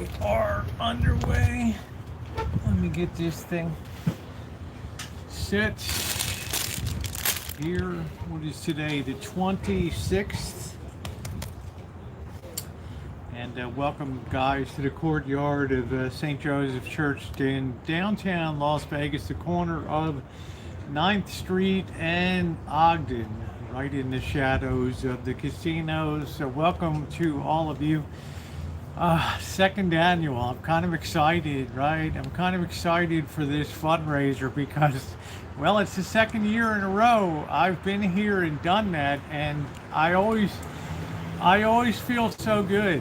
We are underway. Let me get this thing set here. What is today? The 26th. And welcome, guys, to the courtyard of St. Joseph Church in downtown Las Vegas, the corner of 9th Street and Ogden, right in the shadows of the casinos. So welcome to all of you. Second annual. I'm kind of excited, right? I'm kind of excited for this fundraiser because, well, it's the second year in a row I've been here and done that, and I always feel so good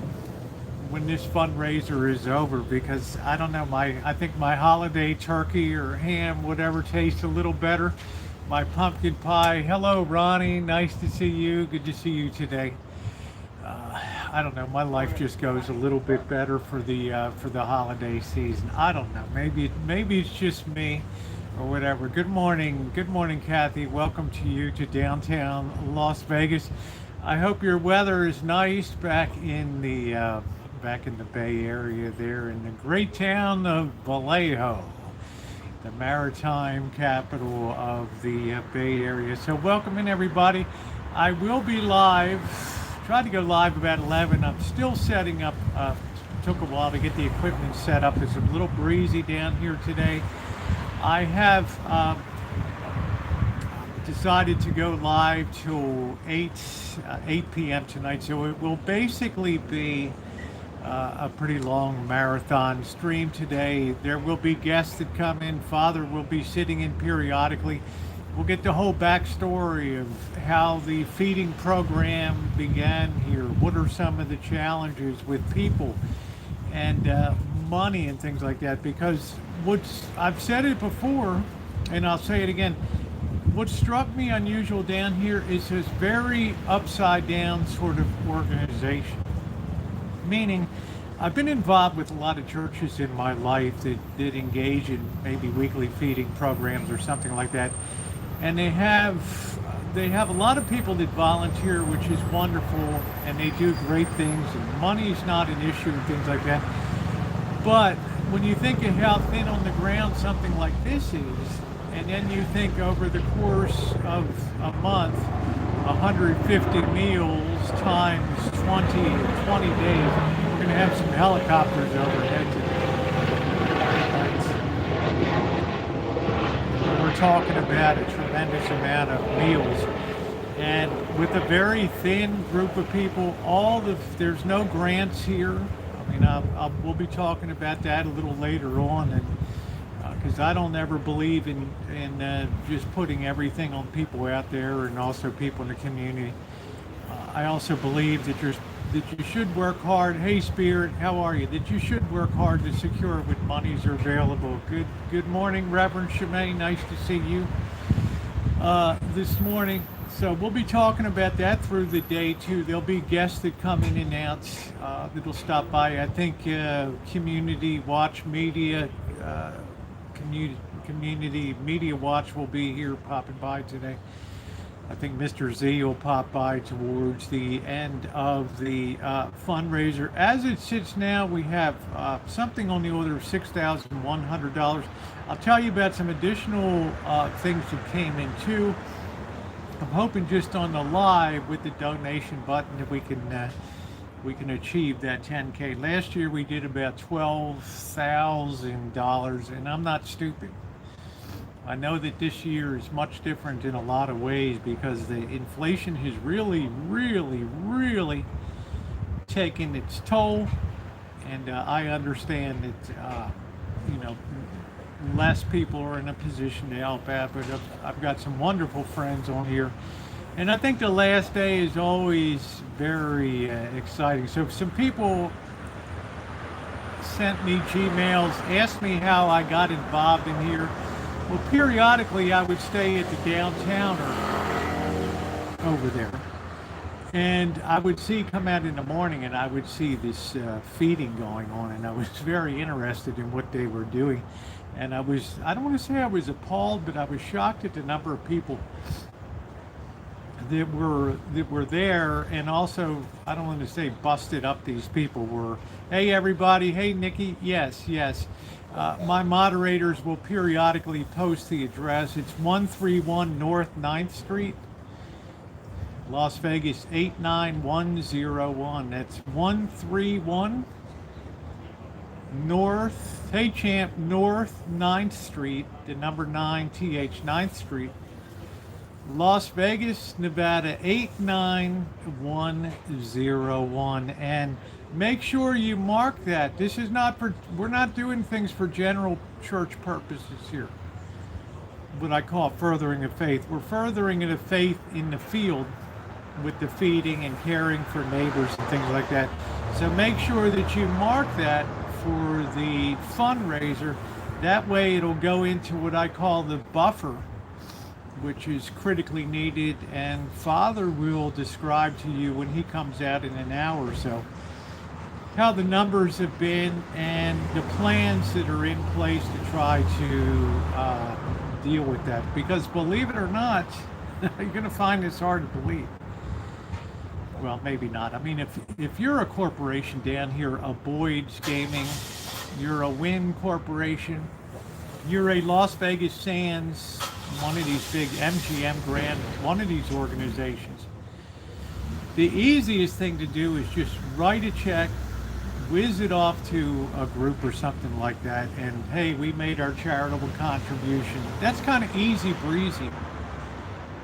when this fundraiser is over because I don't know, I think my holiday turkey or ham, whatever, tastes a little better. My pumpkin pie. Hello, Ronnie. Nice to see you. Good to see you today. I don't know. My life just goes a little bit better for the holiday season. I don't know. Maybe it's just me, or whatever. Good morning, Kathy. Welcome to you to downtown Las Vegas. I hope your weather is nice back in the Bay Area there in the great town of Vallejo, the maritime capital of the Bay Area. So welcome in, everybody. I will be live. Tried to go live about 11. I'm still setting up. Took a while to get the equipment set up. It's a little breezy down here today. I have decided to go live till 8 p.m. tonight, so it will basically be a pretty long marathon stream today. There will be guests that come in. Father will be sitting in periodically. We'll get the whole backstory of how the feeding program began here. What are some of the challenges with people and money and things like that? Because I've said it before, and I'll say it again. What struck me unusual down here is this very upside down sort of organization. Meaning, I've been involved with a lot of churches in my life that engage in maybe weekly feeding programs or something like that. And they have a lot of people that volunteer, which is wonderful, and they do great things, and money is not an issue and things like that. But when you think of how thin on the ground something like this is, and then you think over the course of a month, 150 meals times 20 days, we're going to have some helicopters overhead today. We're talking about a tremendous amount of meals, and with a very thin group of people, there's no grants here. I mean, we'll be talking about that a little later on, and because I don't ever believe in just putting everything on people out there and also people in the community. I also believe that you should work hard. Hey, Spirit, how are you? That you should work hard to secure what monies are available. Good morning, Reverend Shemaine. Nice to see you this morning. So we'll be talking about that through the day too. There'll be guests that come in and out that'll stop by. I think Community Watch Media, Community Media Watch will be here popping by today. I think Mr. Z will pop by towards the end of the fundraiser. As it sits now, we have something on the order of $6,100. I'll tell you about some additional things that came in too. I'm hoping just on the live with the donation button that we can achieve that 10K. Last year we did about $12,000, and I'm not stupid. I know that this year is much different in a lot of ways because the inflation has really, really, really taken its toll, and I understand that less people are in a position to help out, but I've got some wonderful friends on here, and I think the last day is always very exciting. So some people sent me Gmails, asked me how I got involved in here. Well, periodically I would stay at the downtowner over there, and I would come out in the morning and I would see this feeding going on, and I was very interested in what they were doing. And I don't want to say I was appalled, but I was shocked at the number of people that were there, and also I don't want to say busted up these people were. Hey everybody, hey Nikki, yes, yes. My moderators will periodically post the address. It's 131 North Ninth Street, Las Vegas 89101. That's 131 North, hey champ, North Ninth Street, the number 9 TH Ninth Street, Las Vegas, Nevada 89101. And make sure you mark that. This is not for, we're not doing things for general church purposes here. What I call furthering of faith. We're furthering the faith in the field with the feeding and caring for neighbors and things like that. So make sure that you mark that for the fundraiser. That way it'll go into what I call the buffer, which is critically needed, and Father will describe to you when he comes out in an hour or so how the numbers have been and the plans that are in place to try to deal with that. Because believe it or not, you're going to find this hard to believe. Well, maybe not. I mean, if you're a corporation down here, a Boyd's Gaming, you're a Wynn Corporation, you're a Las Vegas Sands, one of these big MGM Grand, one of these organizations, the easiest thing to do is just write a check, whiz it off to a group or something like that, and hey, we made our charitable contribution. That's kind of easy breezy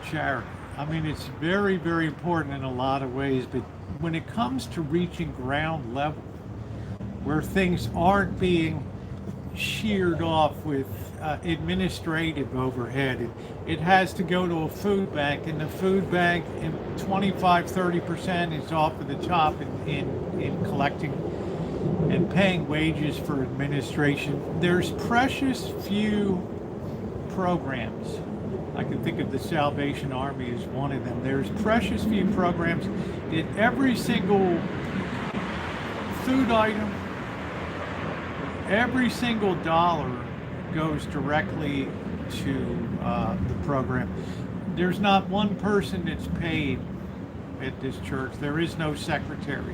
charity. I mean, it's very, very important in a lot of ways, but when it comes to reaching ground level, where things aren't being sheared off with administrative overhead, it has to go to a food bank, and the food bank, 25-30% is off of the top in collecting and paying wages for administration. There's precious few programs. I can think of the Salvation Army as one of them. There's precious few programs that every single food item, every single dollar goes directly to the program. There's not one person that's paid at this church. There is no secretary.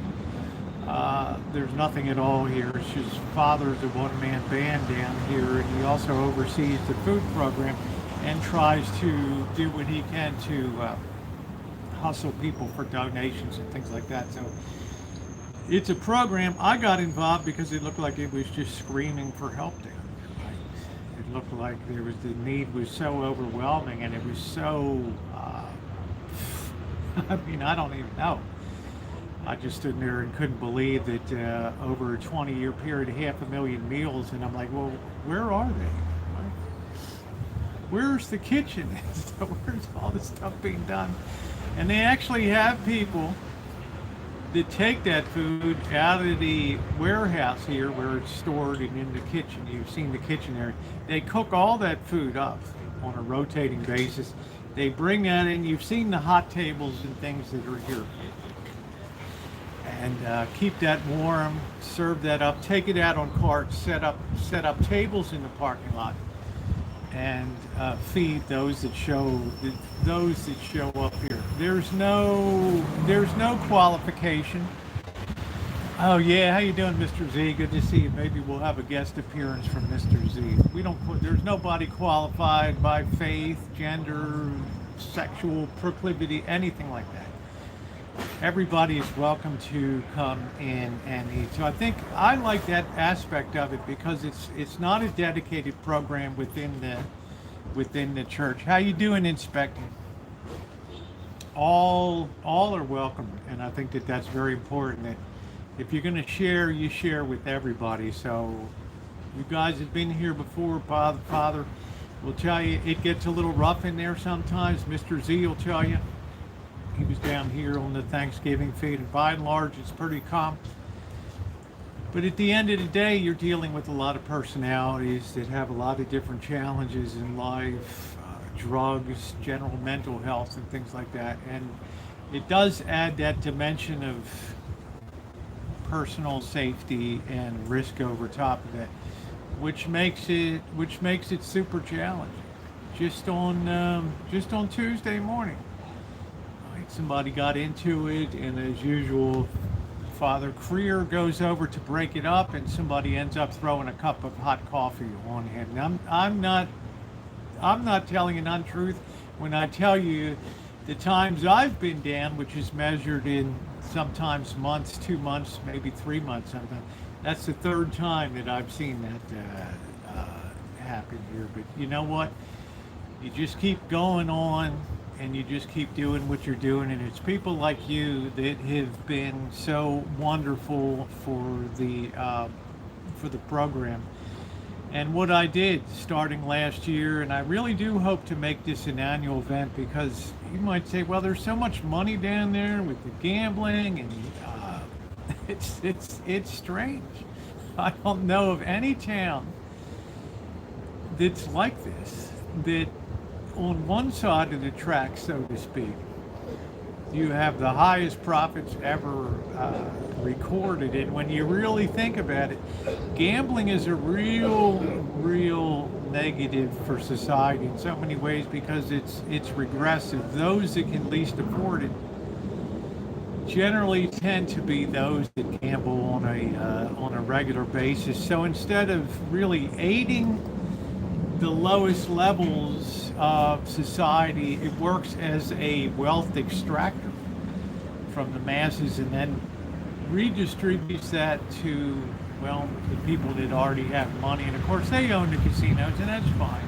There's nothing at all here. It's just Father's a one-man band down here, and he also oversees the food program and tries to do what he can to hustle people for donations and things like that. So it's a program. I got involved because it looked like it was just screaming for help down there. Right? It looked like there was, the need was so overwhelming, and it was so, I mean, I don't even know. I just stood there and couldn't believe that over a 20-year period, 500,000 meals, and I'm like, well, where are they? Where's the kitchen? Where's all this stuff being done? And they actually have people that take that food out of the warehouse here where it's stored and in the kitchen. You've seen the kitchen area. They cook all that food up on a rotating basis. They bring that in. You've seen the hot tables and things that are here. And keep that warm, serve that up, take it out on carts, set up tables in the parking lot, and feed those that show up here. There's no qualification. Oh yeah, how you doing, Mr. Z? Good to see you. Maybe we'll have a guest appearance from Mr. Z. There's nobody qualified by faith, gender, sexual proclivity, anything like that. Everybody is welcome to come in and eat. So I think I like that aspect of it because it's not a dedicated program within the church. How you doing, inspecting? All are welcome, and I think that's very important. That if you're going to share, you share with everybody. So you guys have been here before. Father will tell you it gets a little rough in there sometimes. Mr. Z will tell you. He was down here on the Thanksgiving feed, and by and large, it's pretty calm. But at the end of the day, you're dealing with a lot of personalities that have a lot of different challenges in life, drugs, general mental health, and things like that. And it does add that dimension of personal safety and risk over top of it, which makes it super challenging. Just on Tuesday morning, somebody got into it, and as usual, Father Creer goes over to break it up, and somebody ends up throwing a cup of hot coffee on him. And I'm not telling an untruth when I tell you the times I've been down, which is measured in sometimes months, 2 months, maybe 3 months sometimes. That's the third time that I've seen that happen here. But you know what? You just keep going on, and you just keep doing what you're doing, and it's people like you that have been so wonderful for the program. And what I did starting last year, and I really do hope to make this an annual event, because you might say, well, there's so much money down there with the gambling, and it's strange. I don't know of any town that's like this, that on one side of the track, so to speak, you have the highest profits ever recorded. And when you really think about it, gambling is a real negative for society in so many ways, because it's regressive. Those that can least afford it generally tend to be those that gamble on a regular basis. So instead of really aiding the lowest levels of society, it works as a wealth extractor from the masses, and then redistributes that to, well, the people that already have money. And of course they own the casinos, and that's fine.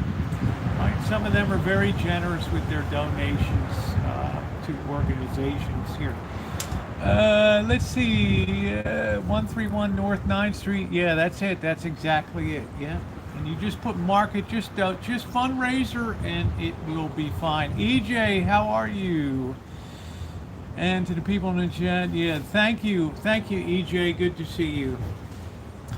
Right? Some of them are very generous with their donations to organizations here. Let's see, 131 North 9th Street. Yeah, that's it. That's exactly it. Yeah. And you just put market, just fundraiser, and it will be fine. EJ, how are you? And to the people in the chat, yeah, thank you, EJ. Good to see you.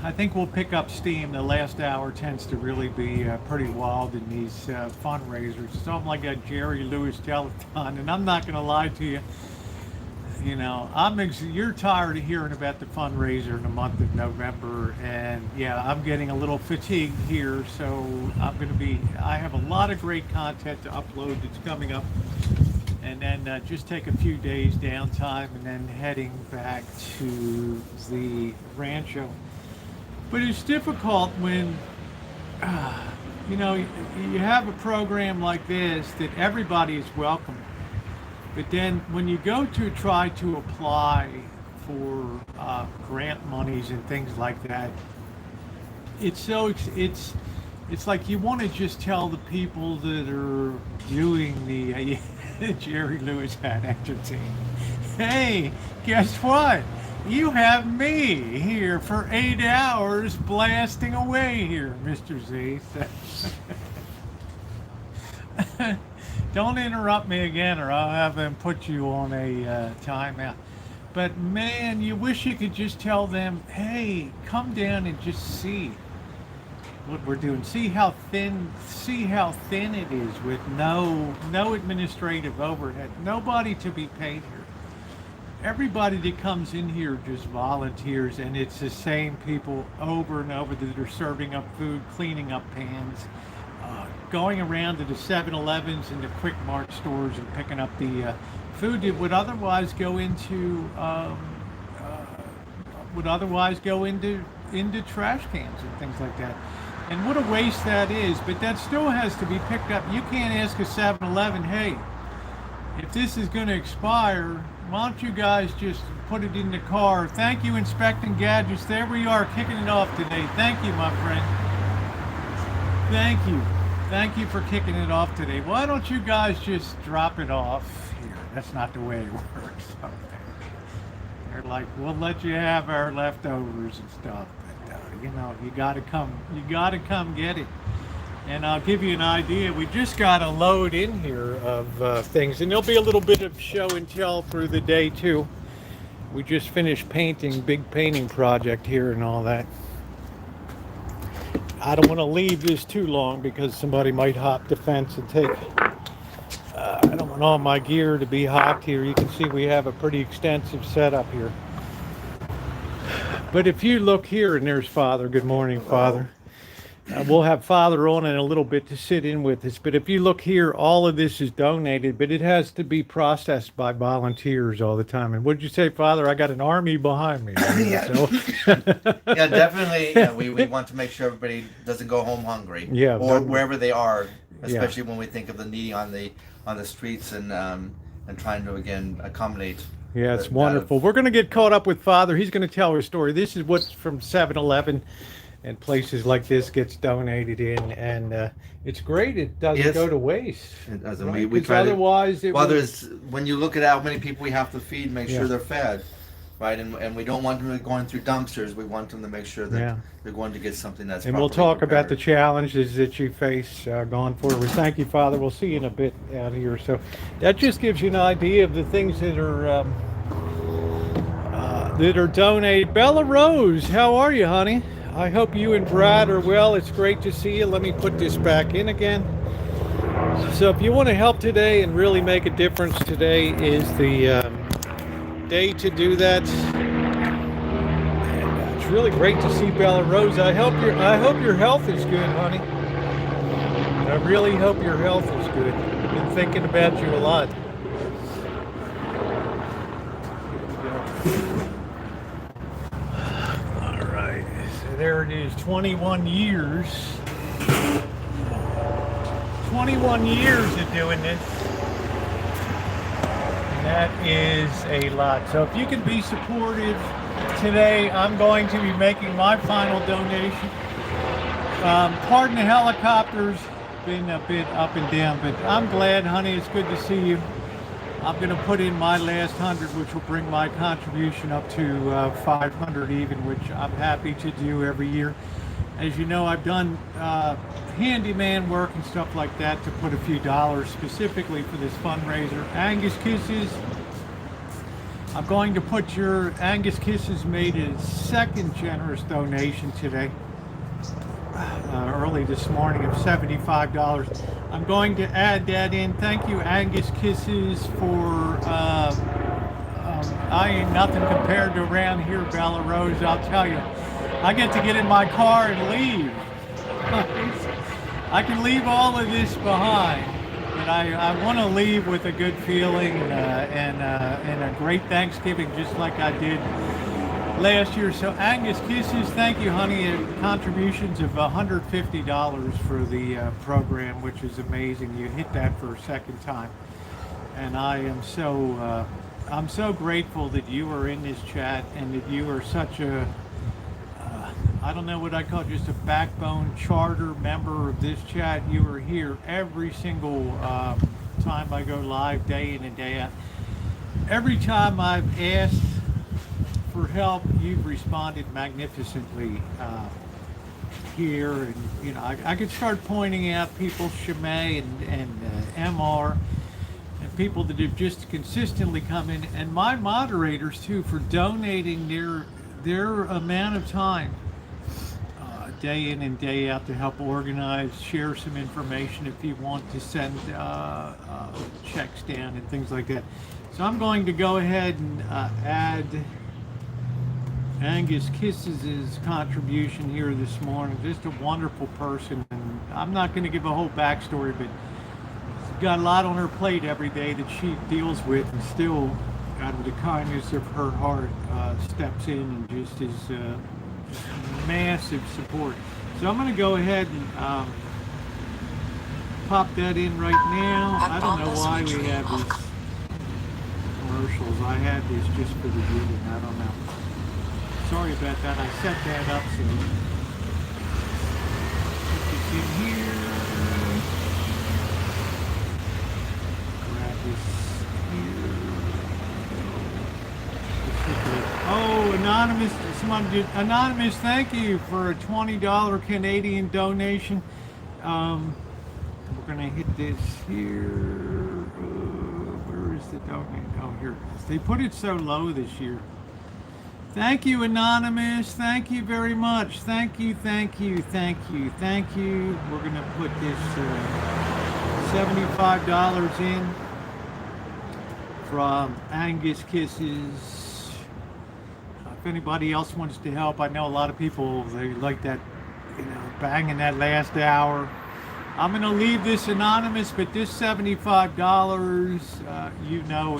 I think we'll pick up steam. The last hour tends to really be pretty wild in these fundraisers. It's almost like a Jerry Lewis telethon, and I'm not going to lie to you. You know, you're tired of hearing about the fundraiser in the month of November, and yeah, I'm getting a little fatigued here, so I have a lot of great content to upload that's coming up, and then just take a few days downtime, and then heading back to the Rancho. But it's difficult when, you know, you have a program like this that everybody is welcome. But then when you go to try to apply for grant monies and things like that, it's like you want to just tell the people that are doing the Jerry Lewis hat entertainment, hey, guess what? You have me here for 8 hours blasting away here, Mr. Z. Don't interrupt me again, or I'll have them put you on a timeout. But man, you wish you could just tell them, hey, come down and just see what we're doing. See how thin it is, with no administrative overhead, nobody to be paid here. Everybody that comes in here just volunteers, and it's the same people over and over that are serving up food, cleaning up pans, going around to the 7-Elevens and the Quick Mart stores and picking up the food that would otherwise go into trash cans and things like that. And what a waste that is, but that still has to be picked up. You can't ask a 7-Eleven, hey, if this is going to expire, why don't you guys just put it in the car? Thank you, Inspecting Gadgets. There we are, kicking it off today. Thank you, my friend. Thank you. Thank you for kicking it off today. Why don't you guys just drop it off here? That's not the way it works. They're like, we'll let you have our leftovers and stuff. But, you know, you gotta come get it. And I'll give you an idea. We just got a load in here of things, and there'll be a little bit of show and tell through the day too. We just finished painting, big painting project here and all that. I don't want to leave this too long because somebody might hop the fence and take. I don't want all my gear to be hopped here. You can see we have a pretty extensive setup here. But if you look here, and there's Father. Good morning, Father. We'll have Father on in a little bit to sit in with us. But if you look here, all of this is donated, but it has to be processed by volunteers all the time. And what'd you say, Father? I got an army behind me. Yeah, So, yeah, definitely. Yeah, we want to make sure everybody doesn't go home hungry, yeah, or don't, wherever they are, yeah. especially when we think of the needy on the streets, and trying to again accommodate Yeah, it's that wonderful. of. We're going to get Yeah. caught up with Father. He's going to tell his story. This is what's from 7-Eleven and places like this gets donated in. And it's great. It doesn't Yes, go to waste, it doesn't. We right? we Because try to. otherwise it Well, would, there's when you look at how many people we have to feed, make yeah, sure they're fed, right? And we don't want them to going through dumpsters. We want them to make sure that yeah. they're going to get something that's And we'll properly talk about the prepared. challenges that you face going forward. Thank you, Father. We'll see you in a bit out here. So that just gives you an idea of the things that are donated. Bella Rose, how are you, honey? I hope you and Brad are well. It's great to see you. Let me put this back in again. So if you want to help today and really make a difference, today is the day to do that. And it's really great to see Bella Rose. I hope your health is good, honey. I really hope your health is good. I've been thinking about you a lot. All right. So there it is. 21 years. 21 years of doing this. And that is a lot. So if you can be supportive today, I'm going to be making my final donation. Pardon the helicopters, been a bit up and down, but I'm glad, honey. It's good to see you. I'm going to put in my last 100, which will bring my contribution up to 500 even, which I'm happy to do every year. As you know, I've done handyman work and stuff like that to put a few dollars specifically for this fundraiser. Angus Kisses, I'm going to put your Angus Kisses made a second generous donation today. Early this morning of $75. I'm going to add that in. Thank you, Angus Kisses, for I ain't nothing compared to around here, Bella Rose. I'll tell you, I get to get in my car and leave. I can leave all of this behind, but I want to leave with a good feeling and a great Thanksgiving, just like I did last year. So Angus Kisses, thank you, honey. Contributions of $150 for the program, which is amazing. You hit that for a second time, and I'm so grateful that you are in this chat and that you are such a I don't know what I call it, just a backbone charter member of this chat. You are here every single time I go live, day in and day out. Every time I've asked for help, you've responded magnificently here. And you know, I could start pointing out people, Shimei and MR, and people that have just consistently come in, and my moderators too, for donating their amount of time day in and day out to help organize, share some information if you want to send checks down and things like that. So I'm going to go ahead and add Angus Kisses' contribution here this morning. Just a wonderful person, and I'm not going to give a whole backstory, but she's got a lot on her plate every day that she deals with, and still, out of the kindness of her heart, steps in and just is massive support. So I'm going to go ahead and pop that in right now. I don't know why we have these commercials. I had this just for the giving. I don't know. Sorry about that. I set that up so put this in here. Grab this here. Oh, anonymous! Someone did anonymous. Thank you for a $20 Canadian donation. We're gonna hit this here. Where is the donation? Oh, here it is. They put it so low this year. Thank you, Anonymous. Thank you very much. Thank you, thank you, thank you, thank you. We're going to put this $75 in from Angus Kisses. If anybody else wants to help, I know a lot of people, they like that banging that last hour. I'm going to leave this anonymous, but this $75,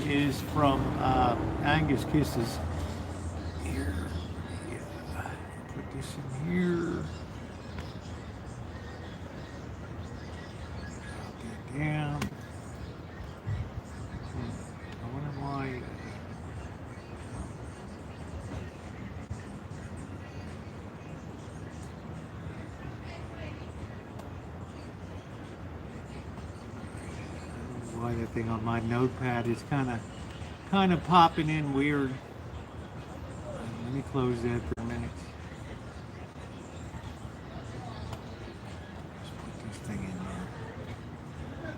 is from Angus Kisses. Here, yeah. Put this in here. Drop that down. I wonder why. Why that thing on my notepad is kind of popping in weird. Let me close that for a minute. Just put this thing in there.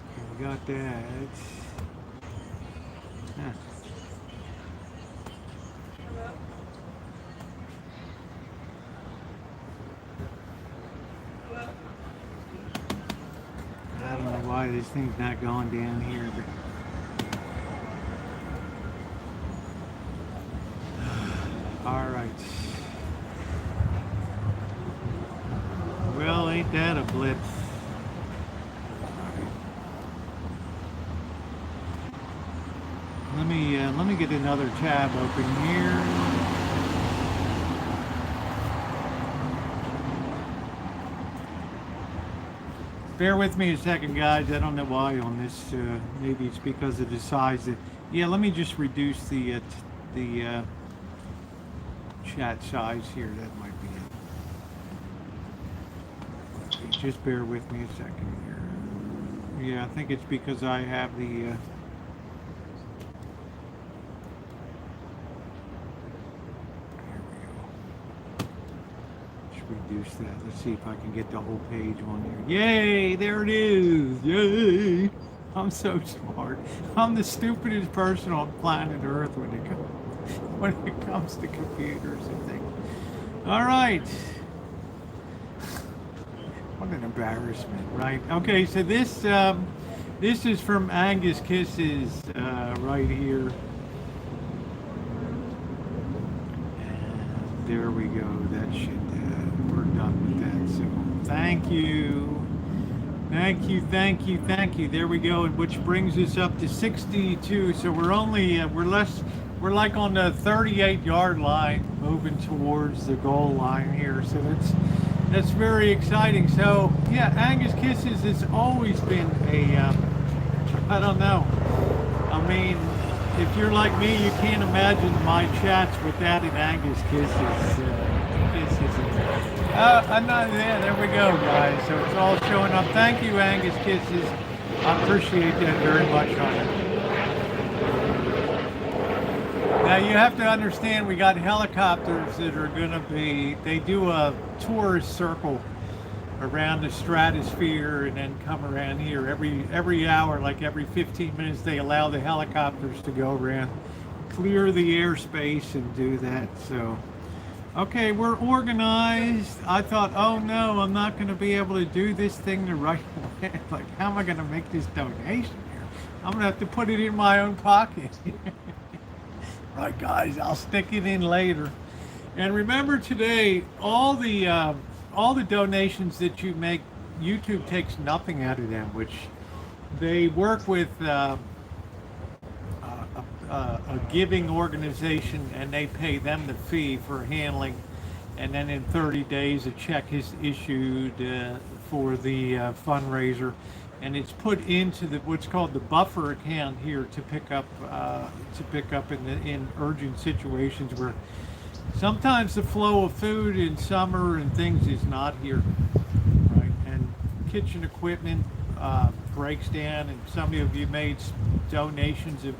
Okay, we got that. Huh. I don't know why this thing's not going down here, but all right. Well, ain't that a blip? Let me get another tab open here. Bear with me a second, guys. I don't know why on this. Maybe it's because of the size. Yeah, let me just reduce the chat size here. That might be it. Okay, just bear with me a second here. Yeah, I think it's because I have the. Reduce that. Let's see if I can get the whole page on here. Yay! There it is! Yay! I'm so smart. I'm the stupidest person on planet Earth when it comes to computers and things. All right. What an embarrassment, right? Okay, so this is from Angus Kisses right here. And there we go. That should. We're done with that. So thank you. There we go. And which brings us up to 62. So we're only we're like on the 38-yard line, moving towards the goal line here. So that's very exciting. So yeah, Angus Kisses has always been a I don't know. I mean, if you're like me, you can't imagine my chats without an Angus Kisses. I'm not there. There we go, guys. So it's all showing up. Thank you, Angus Kisses. I appreciate that very much, honey. Now you have to understand, we got helicopters that are going to be. They do a tourist circle around the stratosphere and then come around here every hour, like every 15 minutes. They allow the helicopters to go around, clear the airspace, and do that. So. Okay, we're organized. I thought, oh no, I'm not going to be able to do this thing the right way. Like, how am I going to make this donation here? I'm going to have to put it in my own pocket. Right, guys, I'll stick it in later. And remember today, all the donations that you make, YouTube takes nothing out of them, which they work with a giving organization, and they pay them the fee for handling, and then in 30 days a check is issued for the fundraiser, and it's put into what's called the buffer account here to pick up in urgent situations where sometimes the flow of food in summer and things is not here, right? And kitchen equipment breaks down, and some of you made donations of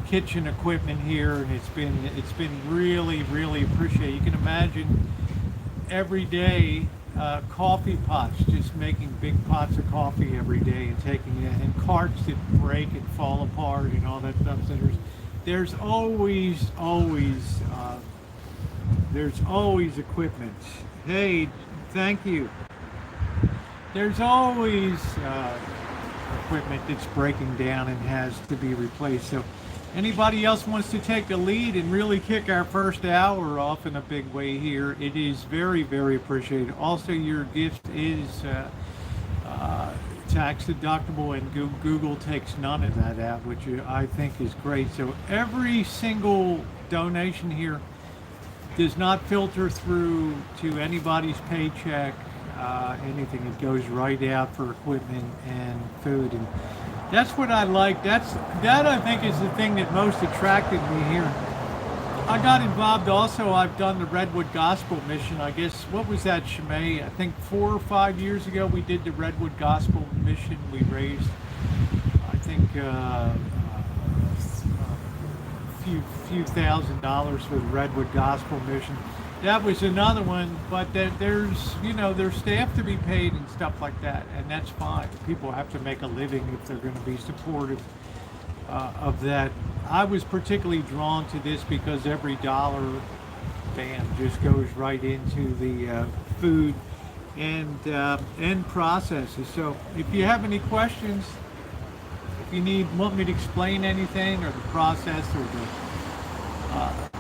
kitchen equipment here, and it's been really appreciated. You can imagine every day coffee pots, just making big pots of coffee every day and taking it, and carts that break and fall apart and all that stuff. So there's always equipment. Hey, thank you. There's always equipment that's breaking down and has to be replaced. So Anybody else wants to take the lead and really kick our first hour off in a big way here, it is very, very appreciated. Also, your gift is tax deductible, and Google takes none of that out, which I think is great. So every single donation here does not filter through to anybody's paycheck, anything. It goes right out for equipment and food, and that's what I like. That I think is the thing that most attracted me here. I got involved also. I've done the Redwood Gospel Mission. I guess, what was that, Shemay? I think 4 or 5 years ago we did the Redwood Gospel Mission. We raised, I think, a few $1,000s for the Redwood Gospel Mission. That was another one, but there's staff to be paid and stuff like that, and that's fine. People have to make a living if they're going to be supportive of that. I was particularly drawn to this because every dollar, bam, just goes right into the food and processes. So if you have any questions, if you want me to explain anything or the process or the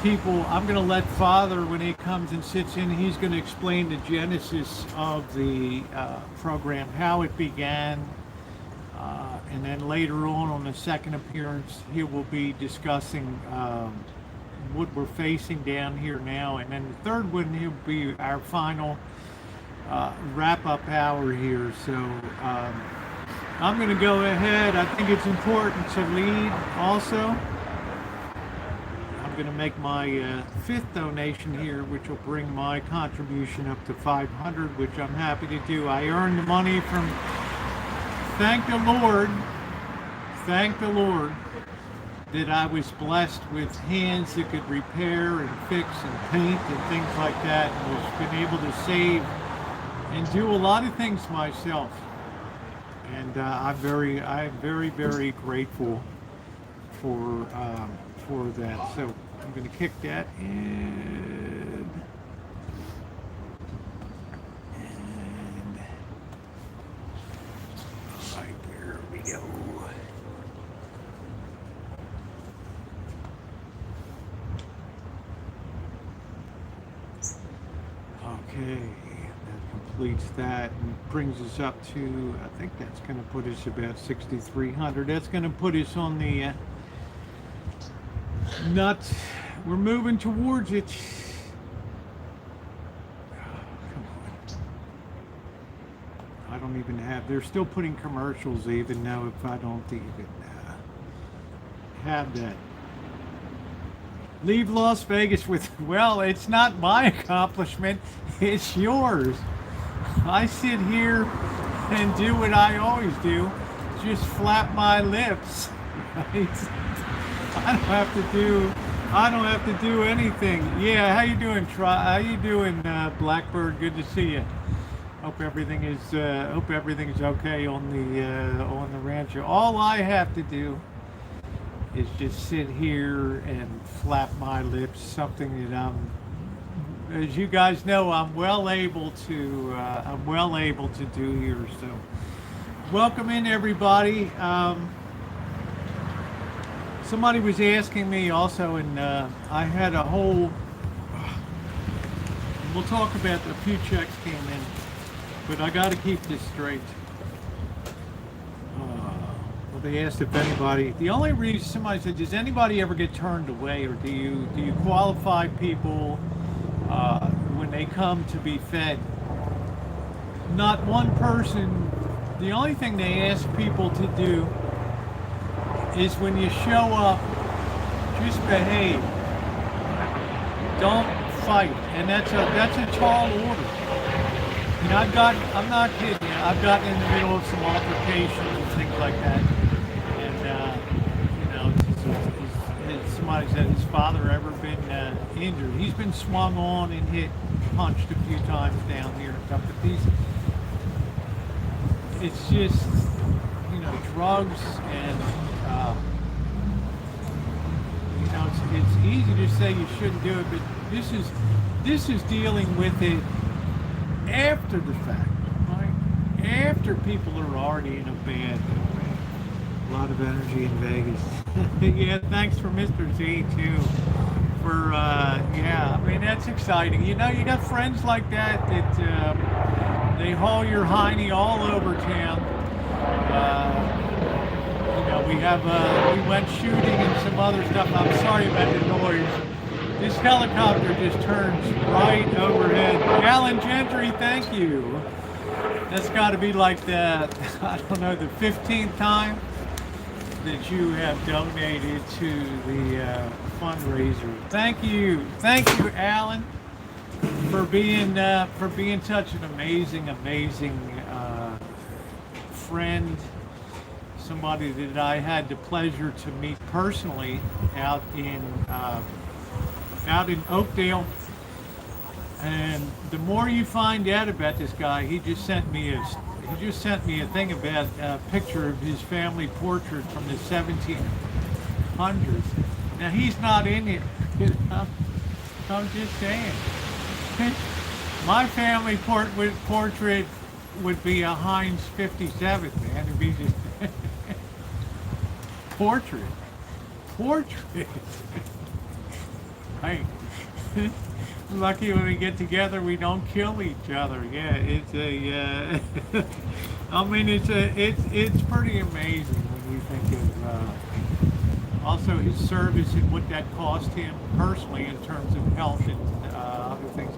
people, I'm going to let Father, when he comes and sits in, he's going to explain the genesis of the program, how it began, and then later on the second appearance, he will be discussing what we're facing down here now, and then the third one, he'll be our final wrap-up hour here. So I'm going to go ahead. I think it's important to lead also. I'm going to make my fifth donation here, which will bring my contribution up to $500, which I'm happy to do. I earned the money from, thank the Lord that I was blessed with hands that could repair and fix and paint and things like that, and was been able to save and do a lot of things myself. And I'm very, very grateful for that. So I'm going to kick that in. And right there we go. Okay, that completes that and brings us up to, I think that's going to put us about 6,300. That's going to put us on the we're moving towards it. Oh, come on. I don't even have, they're still putting commercials even though if I don't even have that. Leave Las Vegas with, well, it's not my accomplishment, it's yours. I sit here and do what I always do, just flap my lips, right? I don't have to do anything. Yeah, how you doing, How you doing, Blackbird? Good to see you. Hope everything is okay on the Rancho. All I have to do is just sit here and flap my lips, something that as you guys know, I'm well able to do here. So welcome in, everybody. Somebody was asking me also, and I had a whole, we'll talk about a few checks came in, but I got to keep this straight. Well, they asked if anybody, the only reason, somebody said, does anybody ever get turned away, or do you qualify people when they come to be fed? Not one person. The only thing they ask people to do is when you show up, just behave. Don't fight, and that's a tall order. And I'm not kidding you, I've gotten in the middle of some altercations and things like that. And somebody said, his father ever been injured? He's been swung on and hit, punched a few times down here and stuff. But it's just, drugs and. It's easy to say you shouldn't do it, but this is dealing with it after the fact, right? After people are already in a bad, a lot of energy in Vegas. Yeah, thanks for Mr. Z too. For yeah, I mean that's exciting. You know, you got friends like that that they haul your hiney all over town. You know, we went shooting and some other stuff. I'm sorry about the noise. This helicopter just turns right overhead. Alan Gentry, thank you. That's got to be like the, I don't know, the 15th time that you have donated to the fundraiser. Thank you, Alan, for being such an amazing friend. Somebody that I had the pleasure to meet personally out in Oakdale. And the more you find out about this guy, he just sent me a thing about a picture of his family portrait from the 1700s. Now he's not in here. I'm just saying. My family portrait would be a Heinz 57, man. It'd be just portrait. Hey. Lucky when we get together, we don't kill each other. Yeah, it's a. I mean, it's pretty amazing when you think of also his service and what that cost him personally in terms of health and other things.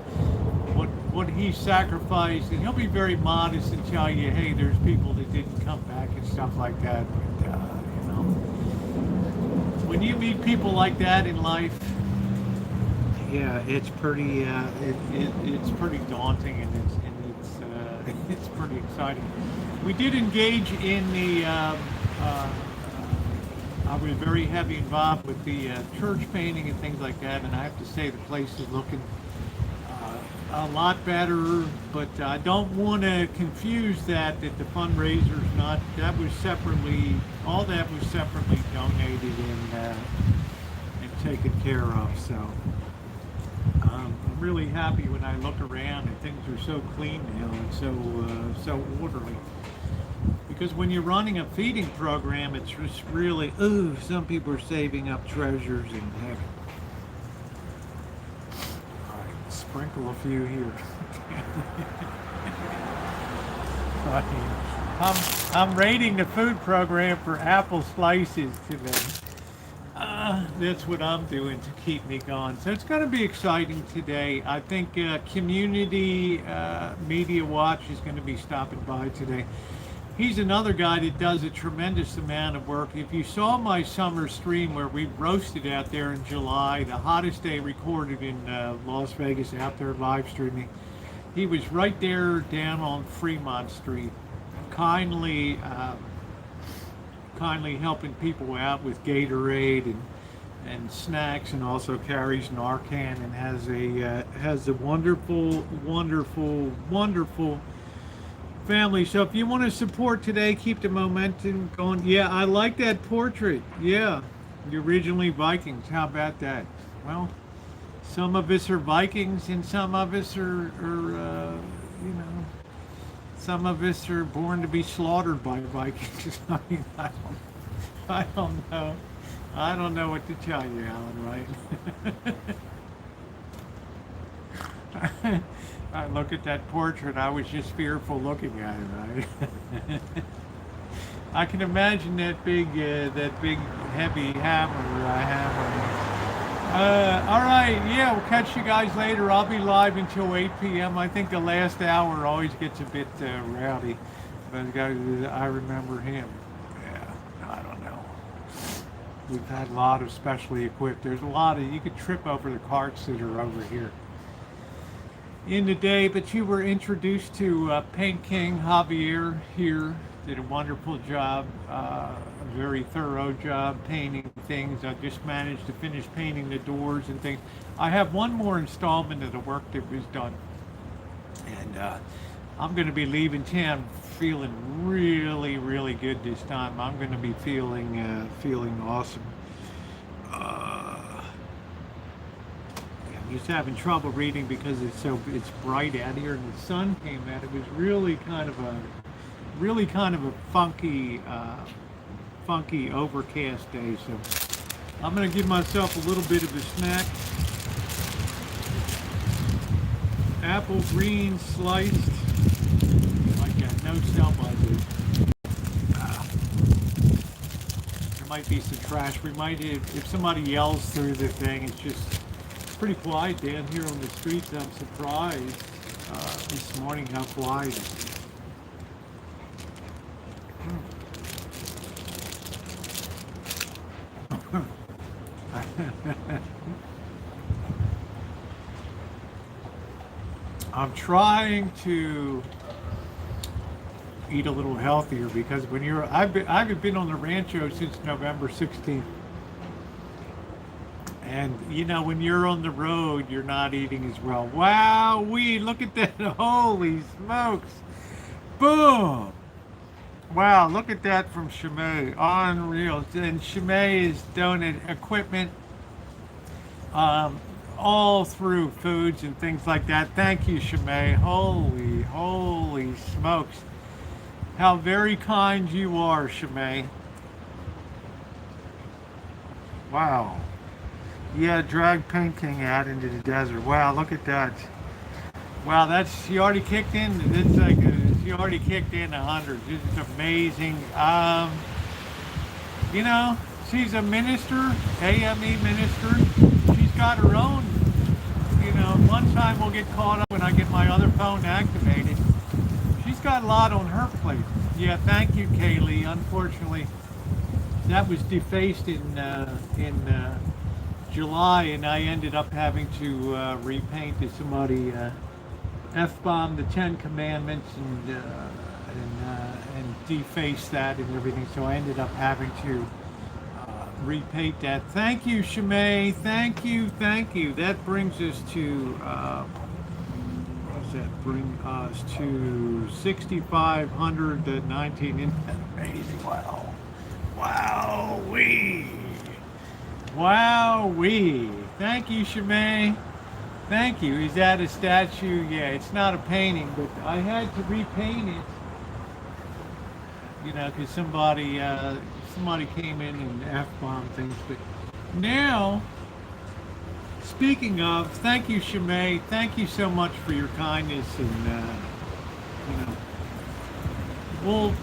What he sacrificed, and he'll be very modest and tell you, hey, there's people that didn't come back and stuff like that. But, you know, when you meet people like that in life. Yeah, it's pretty. It's pretty daunting, and it's pretty exciting. We did engage in the. I was very heavy involved with the church painting and things like that, and I have to say the place is looking a lot better. But I don't want to confuse that the fundraiser's not. That was separately. All that was separately donated and taken care of. So. I'm really happy when I look around and things are so clean now and so orderly. Because when you're running a feeding program, it's just really, ooh, some people are saving up treasures and heck. All right, sprinkle a few here. I'm rating the food program for apple slices today. That's what I'm doing to keep me going. So it's going to be exciting today. I think Community Media Watch is going to be stopping by today. He's another guy that does a tremendous amount of work. If you saw my summer stream where we roasted out there in July, the hottest day recorded in Las Vegas out there live streaming, he was right there down on Fremont Street, kindly helping people out with Gatorade and snacks, and also carries Narcan and has a wonderful family. So if you want to support today, keep the momentum going. Yeah, I like that portrait. Yeah, the originally Vikings. How about that? Well, some of us are Vikings and some of us are you know, some of us are born to be slaughtered by Vikings. I mean, I don't know. I don't know what to tell you, Alan, right? I look at that portrait, I was just fearful looking at it, right? I can imagine that big heavy hammer. All right, yeah, we'll catch you guys later. I'll be live until 8 p.m. I think the last hour always gets a bit rowdy, but I remember him. Yeah, I don't know. We've had a lot of specially equipped. There's a lot of, you could trip over the carts that are over here in the day, but you were introduced to Paint King Javier here. Did a wonderful job, a very thorough job painting things. I just managed to finish painting the doors and things. I have one more installment of the work that was done, and I'm going to be leaving town feeling really good this time. I'm going to be feeling awesome. I'm just having trouble reading because it's bright out here and the sun came out. It was really kind of a funky funky overcast day. So I'm going to give myself a little bit of a snack. Apple green sliced. Like that. No sell-by dude. There might be some trash. We might, if somebody yells through the thing, it's just pretty quiet down here on the streets. I'm surprised this morning how quiet it is. I'm trying to eat a little healthier because when I've been on the Rancho since November 16th. And you know, when you're on the road, you're not eating as well. Wow, look at that. Holy smokes. Boom. Wow, look at that from Shimei. Unreal. And Shimei is donating equipment all through foods and things like that. Thank you, Shimei. Holy smokes. How very kind you are, Shimei. Wow. Yeah, drag Paint King out into the desert. Wow, look at that. Wow, she already kicked in. It's like she already kicked in 100. This is amazing. You know, she's a minister, AME minister. She's got her own. You know, one time we'll get caught up when I get my other phone activated. She's got a lot on her plate. Yeah, thank you, Kaylee. Unfortunately, that was defaced in July, and I ended up having to repaint to somebody F-bomb the Ten Commandments and deface that and everything. So I ended up having to repaint that. Thank you, Shimei. Thank you. That brings us to what does that bring us to? 6,519. Isn't that amazing? Wowee. Thank you, Shimei. Thank you. Is that a statue? Yeah, it's not a painting, but I had to repaint it. You know, because somebody came in and F-bombed things. But now, speaking of, thank you, Shimei. Thank you so much for your kindness, and you know,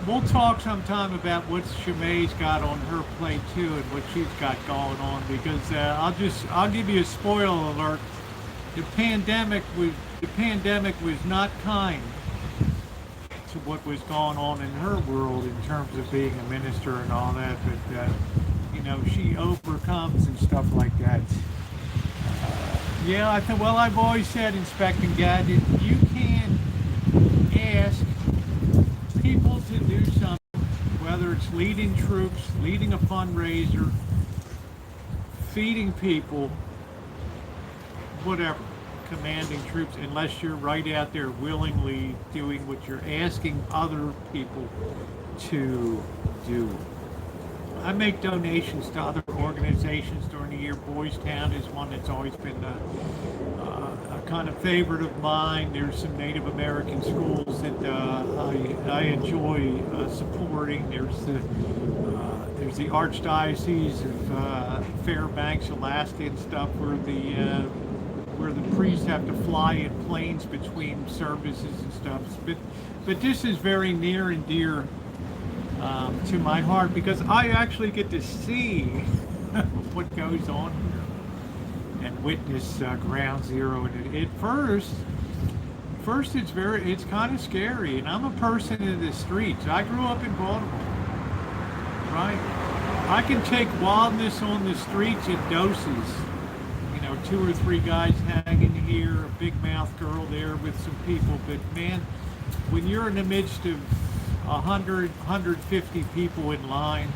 we'll talk sometime about what Shimei's got on her plate too, and what she's got going on. Because I'll give you a spoiler alert. The pandemic was not kind to what was going on in her world in terms of being a minister and all that, but you know, she overcomes and stuff like that. Yeah, I've always said, Inspecting Gadget, you can't ask people to do something, whether it's leading troops, leading a fundraiser, feeding people, whatever, commanding troops, unless you're right out there willingly doing what you're asking other people to do. I make donations to other organizations during the year. Boys Town is one that's always been a kind of favorite of mine. There's some Native American schools that I enjoy supporting. There's the Archdiocese of Fairbanks, Alaska, and stuff, where the priests have to fly in planes between services and stuff. But this is very near and dear to my heart, because I actually get to see what goes on here and witness Ground Zero. And at first it's kind of scary. And I'm a person in the streets. I grew up in Baltimore, right? I can take wildness on the streets in doses. 2 or 3 guys hanging here, a big mouth girl there with some people. But man, when you're in the midst of 100, 150 people in line,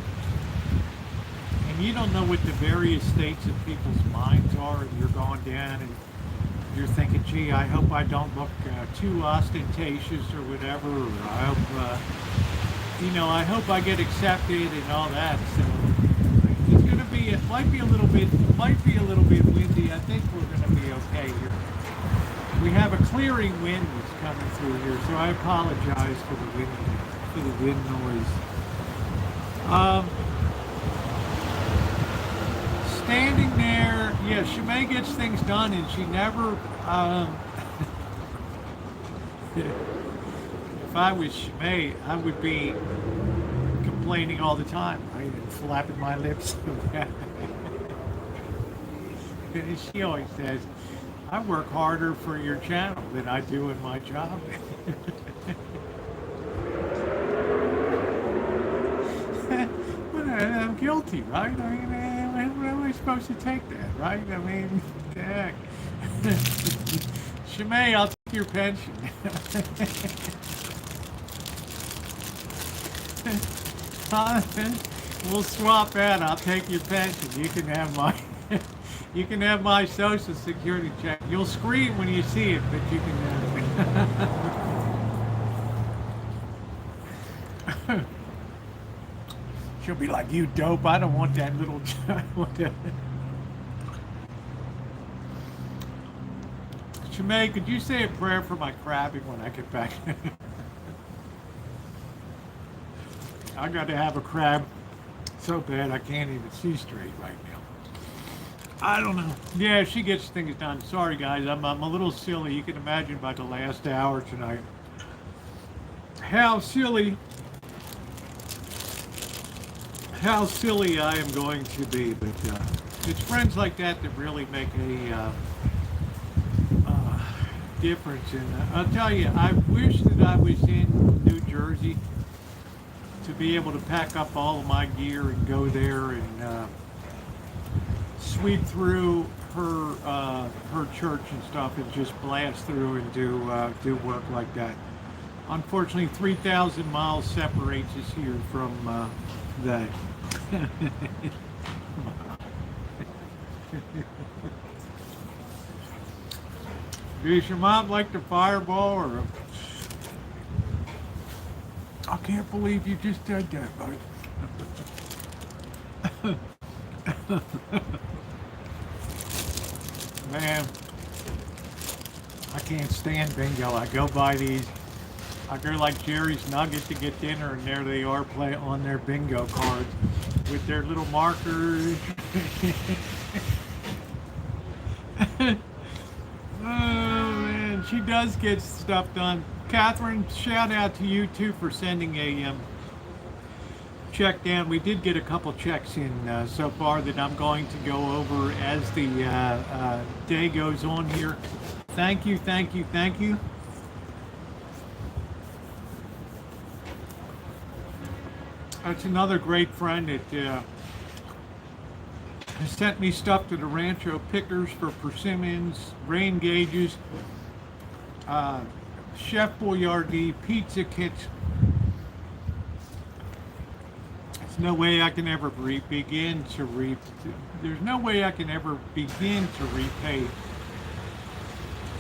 and you don't know what the various states of people's minds are, and you're going down and you're thinking, gee, I hope I don't look too ostentatious or whatever, or I hope I get accepted and all that. So it might be a little bit windy. I think we're going to be okay here. We have a clearing wind that's coming through here, so I apologize for the wind noise. standing there. Yeah, Shimei gets things done, and she never. If I was Shimei, I would be complaining all the time, right? And flapping my lips. She always says, I work harder for your channel than I do in my job. But I'm guilty, right? I mean, when am I supposed to take that, right? I mean, heck. Shimei, I'll take your pension. We'll swap that. I'll take your pension. You can have my you can have my Social Security check. You'll scream when you see it, but you can have it. She'll be like, you dope. I don't want that little child. Shimei, could you say a prayer for my crabbing when I get back? I got to have a crab so bad I can't even see straight right now. I don't know. Yeah, she gets things done. Sorry, guys. I'm a little silly. You can imagine by the last hour tonight how silly I am going to be. But it's friends like that that really make a difference. And I'll tell you, I wish that I was in New Jersey to be able to pack up all of my gear and go there and sweep through her church and stuff and just blast through and do work like that. Unfortunately, 3,000 miles separates us here from that. Does your mom like the fireball or? I can't believe you just did that, buddy. Man, I can't stand bingo. I go by these. I go like Jerry's Nugget to get dinner, and there they are play on their bingo cards with their little markers. Oh man, she does get stuff done. Catherine, shout out to you too for sending a check down. We did get a couple checks in so far that I'm going to go over as the day goes on here. Thank you, thank you, thank you. That's another great friend that has sent me stuff to the Rancho pickers for persimmons, rain gauges, Chef Boyardee pizza kits. There's no way I can ever begin to repay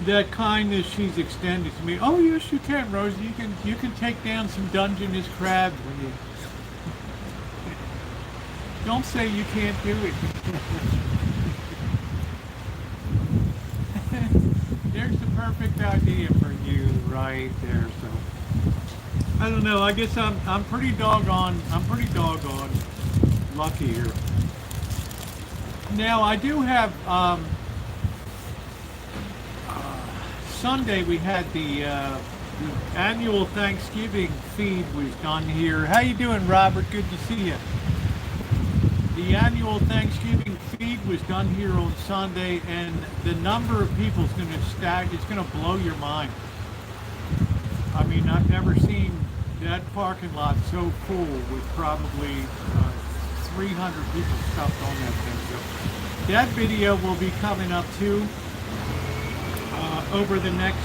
that kindness she's extended to me. Oh yes, you can, Rosie. You can take down some Dungeness crabs when you. Don't say you can't do it. There's the perfect idea for you right there. So I don't know. I guess I'm pretty doggone lucky here. Now I do have Sunday we had the annual Thanksgiving feed was done here. How you doing, Robert? Good to see you. The annual Thanksgiving feed was done here on Sunday, and the number of people is going to stack. It's going to blow your mind. I mean, I've never seen that parking lot so full with probably 300 people stuffed on that thing. So that video will be coming up too over the next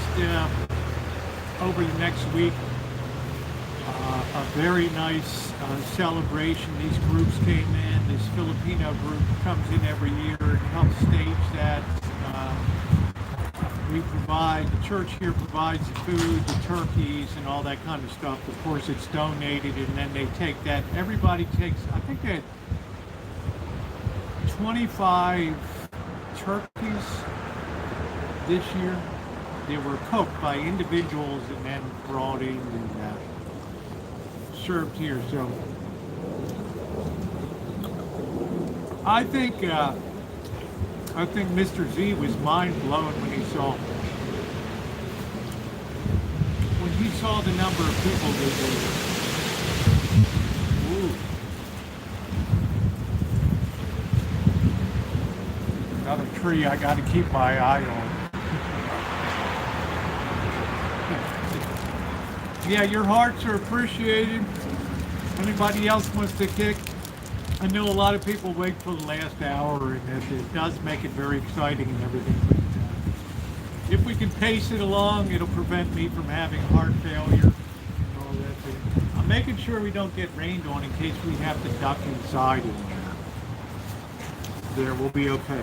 week. A very nice celebration. These groups came in. This Filipino group comes in every year and helps stage that. The church here provides the food, the turkeys, and all that kind of stuff. Of course, it's donated, and then they take that. Everybody takes, I think they had 25 turkeys this year. They were cooked by individuals and then brought in and served here. So I think I think Mr. Z was mind blown when he saw the number of people that were. Ooh. Another tree I got to keep my eye on. Yeah, your hearts are appreciated. Anybody else wants to kick? I know a lot of people wait for the last hour, and it does make it very exciting and everything. But if we can pace it along, it'll prevent me from having heart failure and all that. I'm making sure we don't get rained on in case we have to duck inside in there. We'll be okay.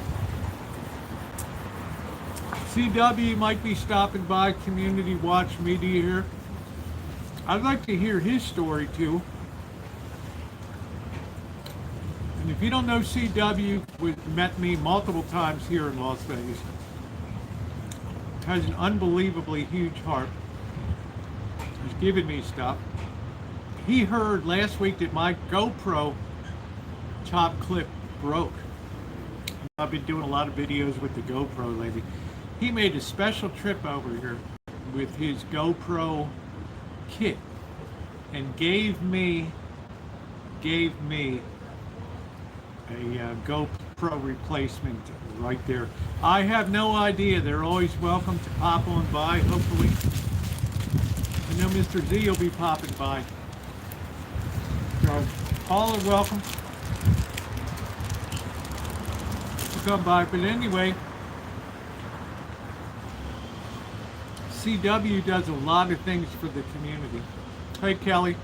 CW might be stopping by Community Watch Media here. I'd like to hear his story too. And if you don't know CW, we've met me multiple times here in Las Vegas. Has an unbelievably huge heart. He's given me stuff. He heard last week that my GoPro top clip broke. I've been doing a lot of videos with the GoPro lately. He made a special trip over here with his GoPro kit and gave me a GoPro replacement right there. I have no idea. They're always welcome to pop on by, hopefully. I know Mr. Z will be popping by. So all are welcome to come by. But anyway, CW does a lot of things for the community. Hey, Kelly.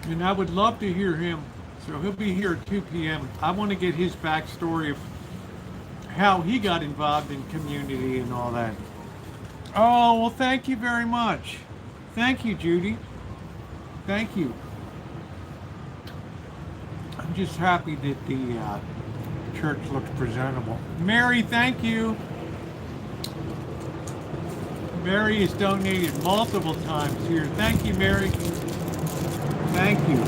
And I would love to hear him. So he'll be here at 2 p.m. I want to get his backstory of how he got involved in community and all that. Oh, well, thank you very much. Thank you, Judy. Thank you. I'm just happy that the church looks presentable. Mary, thank you. Mary has donated multiple times here. Thank you, Mary. Thank you.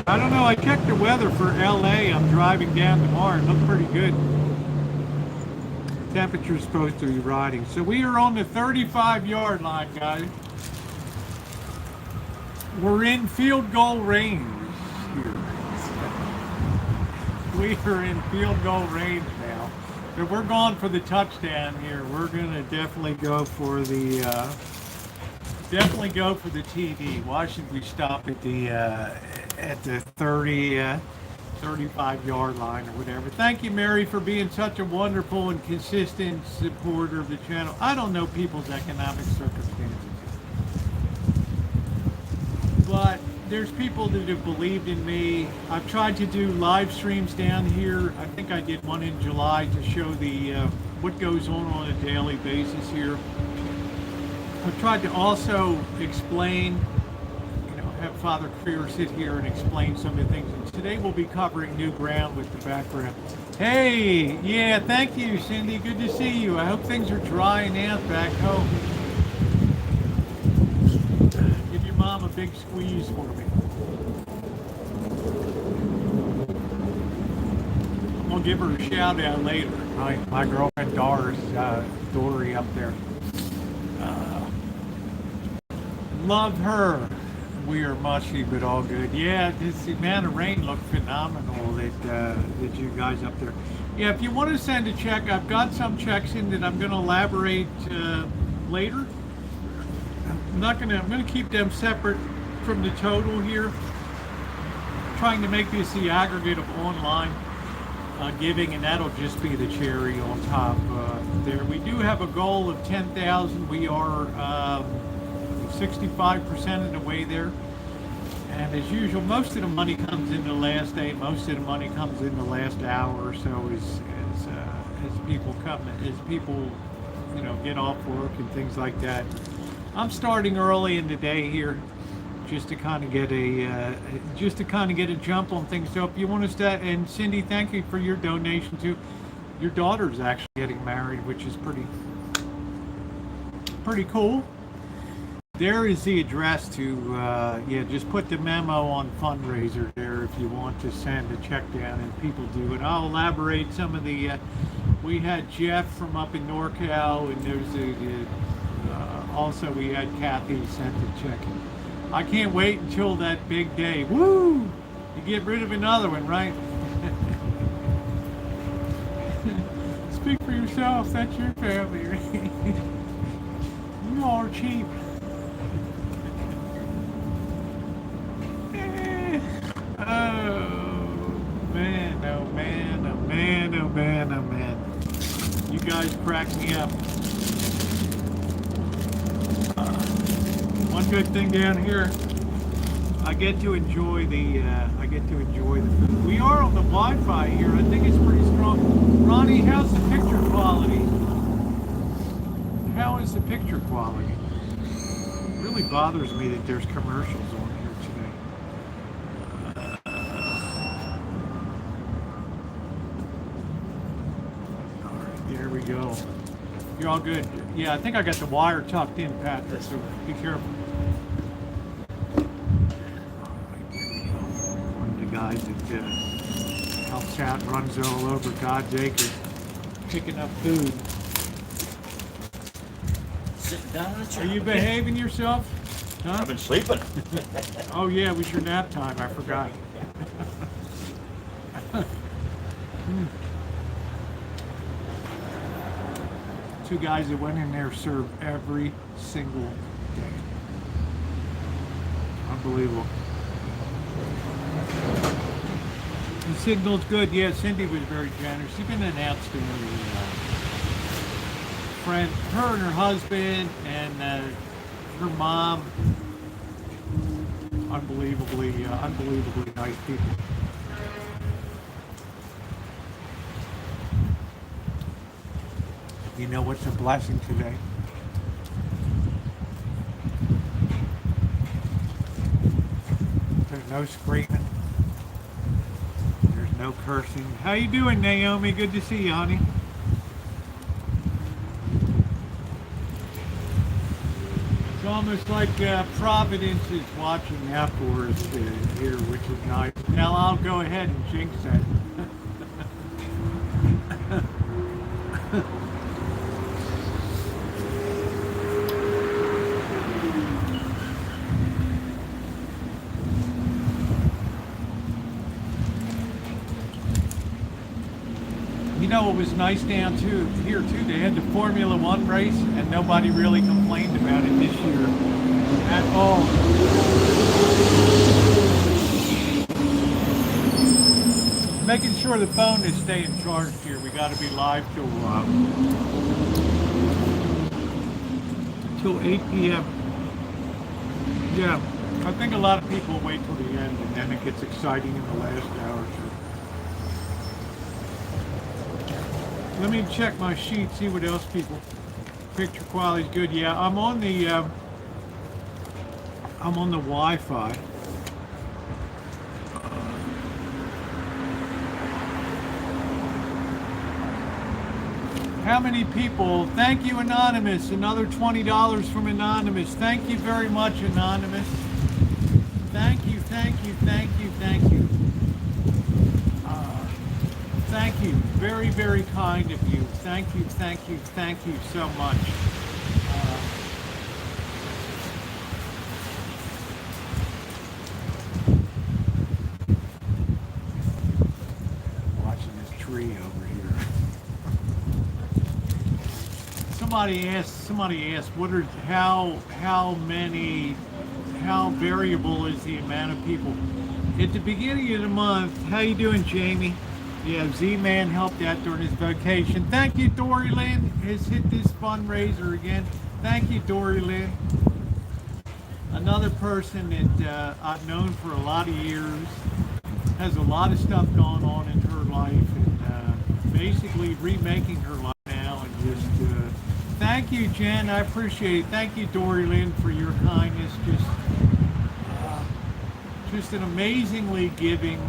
I don't know, I checked the weather for LA. I'm driving down tomorrow. It looked pretty good. The temperature's supposed to be riding. So we are on the 35-yard line, guys. We're in field goal range here. We are in field goal range now. So we're going for the touchdown here. We're gonna definitely go for the TD. Why should we stop at the 35-yard line or whatever? Thank you, Mary, for being such a wonderful and consistent supporter of the channel. I don't know people's economic circumstances, but there's people that have believed in me. I've tried to do live streams down here. I think I did one in July to show the what goes on a daily basis here. I've tried to also explain, have Father Creer sit here and explain some of the things. And today we'll be covering new ground with the background. Hey, yeah, thank you, Cindy. Good to see you. I hope things are drying out back home. Give your mom a big squeeze for me. I'm gonna give her a shout out later. My girlfriend Dory up there. Love her. We are mushy, but all good. Yeah, the amount of rain looked phenomenal that you guys up there. Yeah, if you want to send a check, I've got some checks in that I'm going to elaborate later. I'm going to keep them separate from the total here. Trying to make this the aggregate of online giving, and that'll just be the cherry on top there. We do have a goal of 10,000. We are 65% of the way there, and as usual, most of the money comes in the last day. Most of the money comes in the last hour or so as people come, as people get off work and things like that. I'm starting early in the day here, just to kind of get a jump on things. So if you want to start, and Cindy, thank you for your donation too. Your daughter's actually getting married, which is pretty cool. there is the address to, yeah, just put the memo on Fundraiser there if you want to send a check down and people do it. I'll elaborate some of the, we had Jeff from up in NorCal, and also we had Kathy sent a check. I can't wait until that big day. Woo! You get rid of another one, right? Speak for yourself, that's your family, right? You all are cheap. Oh man, oh man, oh man, oh man, oh man. You guys crack me up. One good thing down here, I get to enjoy the food. We are on the Wi-Fi here. I think it's pretty strong. Ronnie, how's the picture quality? How is the picture quality? It really bothers me that there's commercials on here today. All right, there we go. You're all good. Yeah, I think I got the wire tucked in, Patrick, so be careful. One of the guys that helps out, runs all over God's acres, picking up food. Sitting down in the chair. Are you behaving yourself? Huh? I've been sleeping. Oh yeah, it was your nap time. I forgot. Two guys that went in there served every single day. Unbelievable. The signal's good. Yeah, Cindy was very generous. She's been an outstanding friend. Her and her husband and her mom. Unbelievably nice people. You know what's a blessing today? There's no screaming. There's no cursing. How you doing, Naomi? Good to see you, honey. It's almost like Providence is watching out for us here, which is nice. Now I'll go ahead and jinx that. You know, it was nice down here too. They had the Formula One race, and nobody really complained about it this year at all. Making sure the phone is staying charged here. We got to be live till 8 p.m. Yeah, I think a lot of people wait till the end, and then it gets exciting in the last hour or so. Let me check my sheet, see what else people. Picture quality's good. Yeah, I'm on the Wi-Fi. How many people? Thank you, Anonymous. Another $20 from Anonymous. Thank you very much, Anonymous. Thank you, thank you, thank you, thank you. Thank you. Very, very kind of you. Thank you, thank you, thank you so much. Watching this tree over here. Somebody asked, how variable is the amount of people? At the beginning of the month, how you doing, Jamie? Yeah, Z-Man helped out during his vacation. Thank you, Dory Lynn has hit this fundraiser again. Thank you, Dory Lynn. Another person that I've known for a lot of years, has a lot of stuff going on in her life, and basically remaking her life now, and just thank you, Jen. I appreciate it. Thank you, Dory Lynn, for your kindness. Just an amazingly giving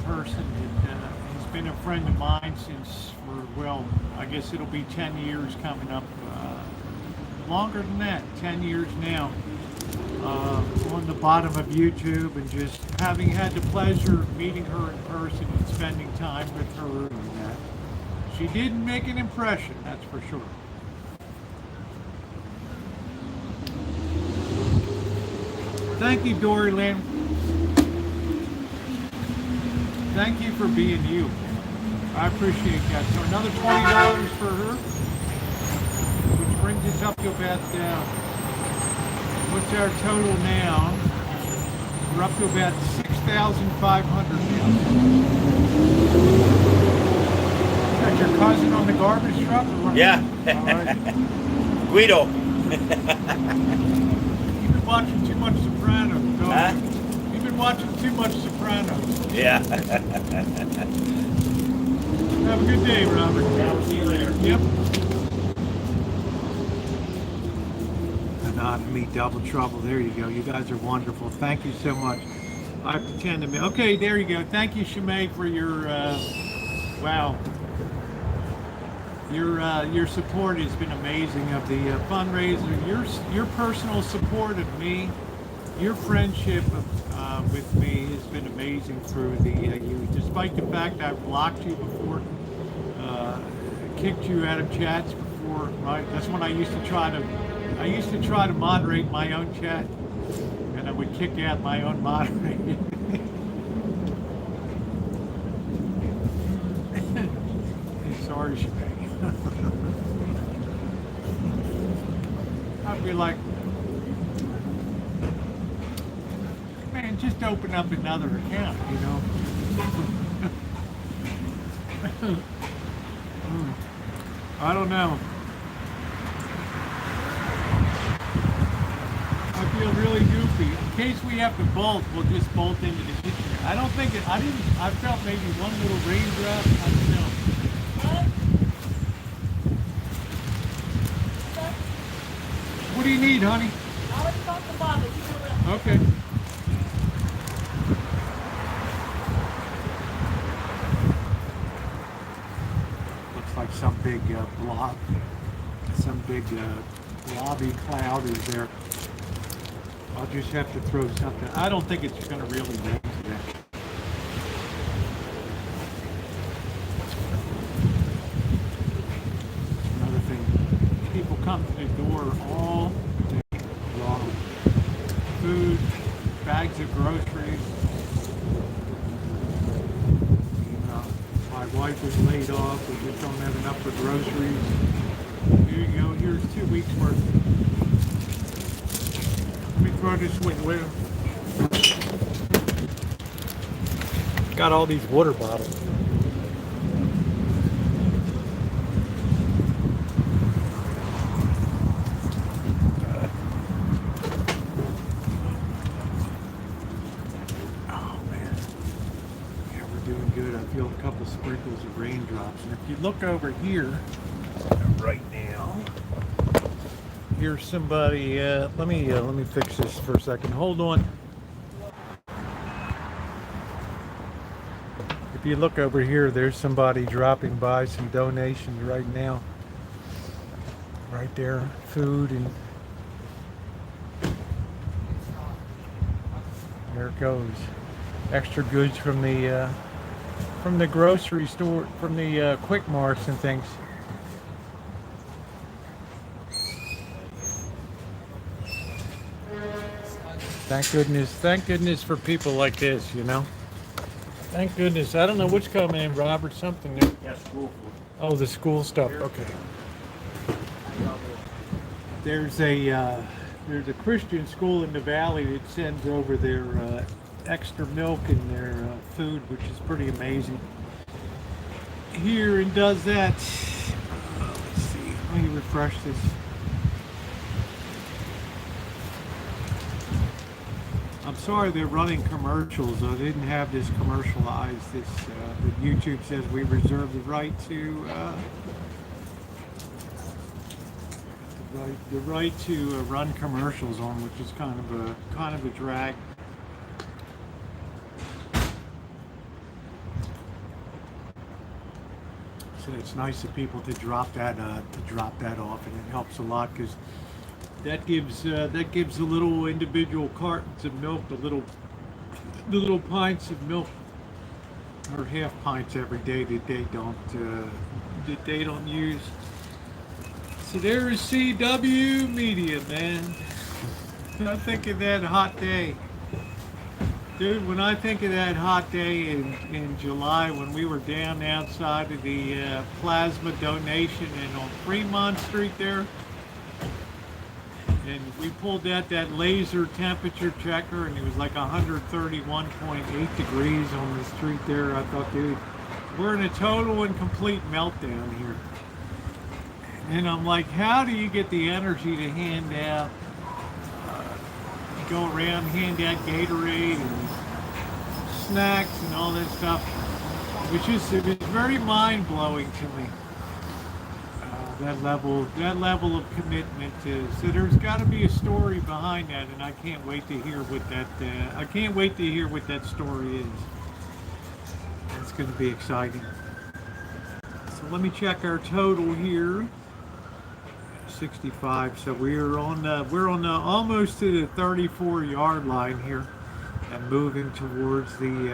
person that has been a friend of mine since, I guess it'll be 10 years coming up longer than that, 10 years now, on the bottom of YouTube, and just having had the pleasure of meeting her in person and spending time with her. And, she didn't make an impression, that's for sure. Thank you, Dory Lynn. Thank you for being you. I appreciate that. So another $20 for her, which brings us up to about, what's our total now? We're up to about 6,500 now. Is that your cousin on the garbage truck? Yeah. All right. Guido. You've been watching too much Sopranos, don't you? Huh? You've been watching too much Sopranos. Yeah. Have a good day, Robert. I'll see you later. Yep. Anatomy, double trouble. There you go. You guys are wonderful. Thank you so much. I pretend to be. Okay, there you go. Thank you, Shimei, for your, wow. Your support has been amazing of the fundraiser. Your personal support of me, your friendship with me has been amazing through the you. Despite the fact I've blocked you before, kicked you out of chats before, right? That's when I used to try to moderate my own chat, and I would kick out my own moderator. Sorry, Shimei. I'd be like, man, just open up another account, you know. I don't know. I feel really goofy. In case we have to bolt, we'll just bolt into the kitchen. I don't think it. I felt maybe one little raindrop. I don't know. What do you need, honey? Okay. Looks like some big blob, some big blobby cloud is there. I'll just have to throw something. I don't think it's going to really rain today. Another thing, people come to the door all day long. Food, bags of groceries. My wife is laid off. We just don't have enough for groceries. Here you go. Here's 2 weeks worth. Let me throw this with. Got all these water bottles. A couple sprinkles of raindrops, and if you look over here right now, here's somebody. Let me fix this for a second. Hold on. If you look over here, there's somebody dropping by some donations right now. Right there, food, and there it goes. Extra goods from the grocery store, from the Quick Marts and things. Thank goodness for people like this, you know. Thank goodness. I don't know what's coming in, Robert. Something there. Yeah, school food. Oh, the school stuff. Okay. There's a Christian school in the valley that sends over their extra milk and their food, which is pretty amazing. Here and does that. Let's see. Let me refresh this. I'm sorry they're running commercials. I didn't have this commercialized. But YouTube says we reserve the right to run commercials on, which is kind of a drag. So it's nice of people to drop that off, and it helps a lot because That gives the little individual cartons of milk, the little pints of milk, or half pints every day that they don't use. So there is CW Media, man. I think of that hot day. Dude, when I think of that hot day in July when we were down outside of the plasma donation and on Fremont Street there, and we pulled out that laser temperature checker and it was like 131.8 degrees on the street there, I thought, dude, we're in a total and complete meltdown here. And I'm like, how do you get the energy to hand out, go around, hand out Gatorade and snacks and all that stuff? It was very mind-blowing to me. That level of commitment is. So there's got to be a story behind that, and I can't wait to hear what that story is. It's going to be exciting. So let me check our total here. 65. So we're on the almost to the 34-yard line here, and moving towards the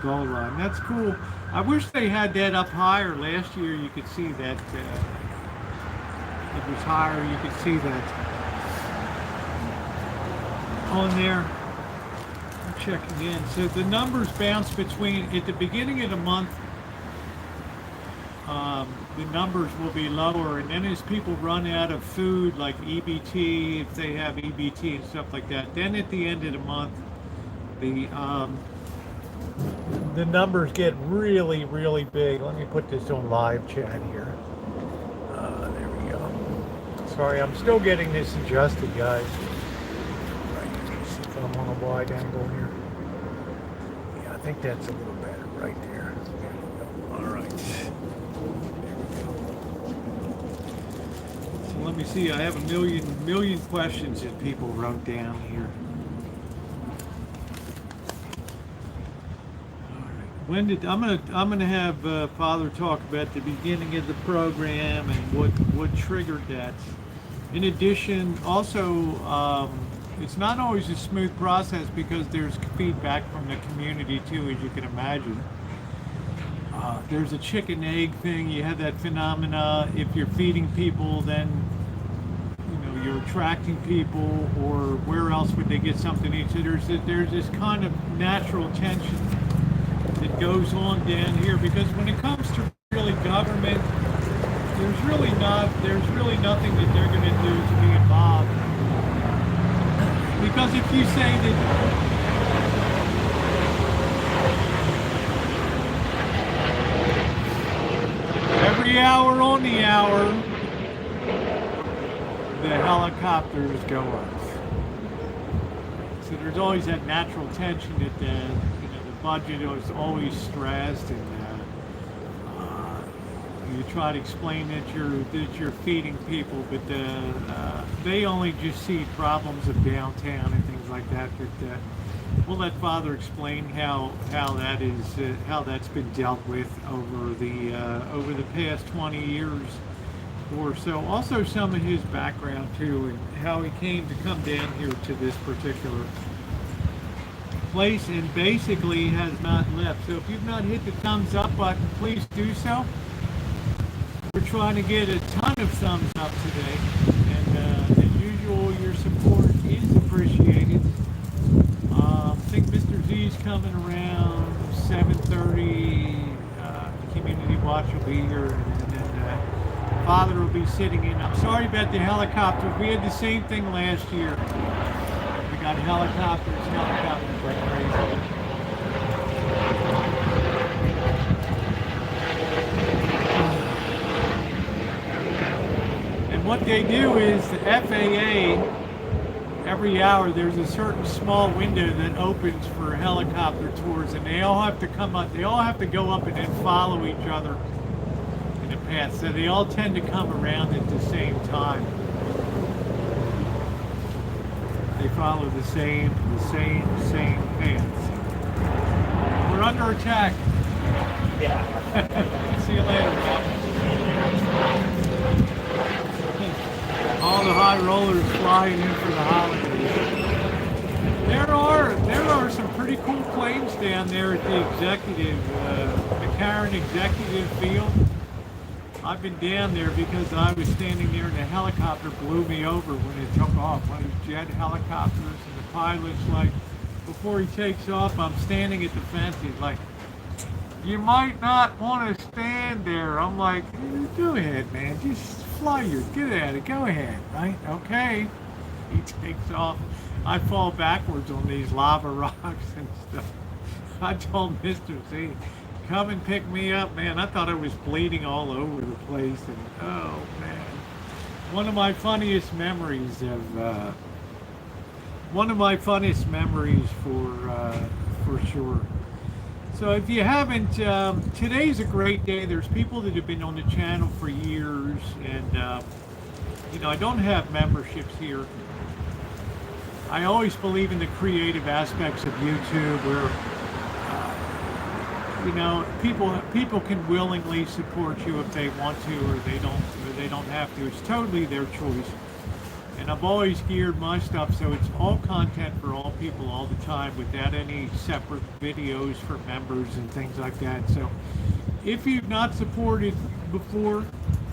goal line. That's cool. I wish they had that up higher. Last year you could see that it was higher. You could see that on there. I'm checking in. So the numbers bounce between at the beginning of the month. The numbers will be lower, and then as people run out of food like EBT, if they have EBT and stuff like that, then at the end of the month, the numbers get really, really big. Let me put this on live chat here. There we go. Sorry, I'm still getting this adjusted, guys. Right, let me see if I'm on a wide angle here. Yeah, I think that's a little better right there. There we go. All right. Let me see. I have a million questions that people wrote down here. All right. I'm gonna have Father talk about the beginning of the program and what triggered that. In addition, also, it's not always a smooth process because there's feedback from the community too, as you can imagine. There's a chicken egg thing. You have that phenomena. If you're feeding people, then you're attracting people, or where else would they get something to eat? So there's this kind of natural tension that goes on down here, because when it comes to really government, there's really nothing that they're going to do to be involved. Because if you say that every hour on the hour, the helicopters go up. So there's always that natural tension that the budget is always stressed, and you try to explain that you're feeding people, but they only just see problems of downtown and things like that. But we'll let Father explain how that's been dealt with over the past 20 years or so. Also some of his background too, and how he came to come down here to this particular place, and basically has not left. So if you've not hit the thumbs up button, please do so. We're trying to get a ton of thumbs up today, and as usual, your support is appreciated. I think Mr. Z's coming around 7:30. Community Watch will be here, and then Father will be sitting in. I'm sorry about the helicopters. We had the same thing last year. We got helicopters like crazy. And what they do is the FAA, every hour there's a certain small window that opens for helicopter tours, and they all have to come up. They all have to go up and then follow each other in the path. So they all tend to come around at the same time. They follow the same paths. We're under attack. Yeah. See you later, Rob. All the high rollers flying in for the holidays. There are some pretty cool planes down there at the McCarran Executive Field. I've been down there because I was standing there and the helicopter blew me over when it took off. One of these jet helicopters, and the pilot's like, before he takes off, I'm standing at the fence. He's like, you might not want to stand there. I'm like, go ahead, man. Just fly get at it. Go ahead, right? Okay. He takes off. I fall backwards on these lava rocks and stuff. I told Mr. Z, come and pick me up, man. I thought I was bleeding all over the place. And oh, man. One of my funniest memories for sure. So if you haven't, today's a great day. There's people that have been on the channel for years, and I don't have memberships here. I always believe in the creative aspects of YouTube, where people can willingly support you if they want to, or they don't have to. It's totally their choice. And I've always geared my stuff so it's all content for all people all the time, without any separate videos for members and things like that. So if you've not supported before,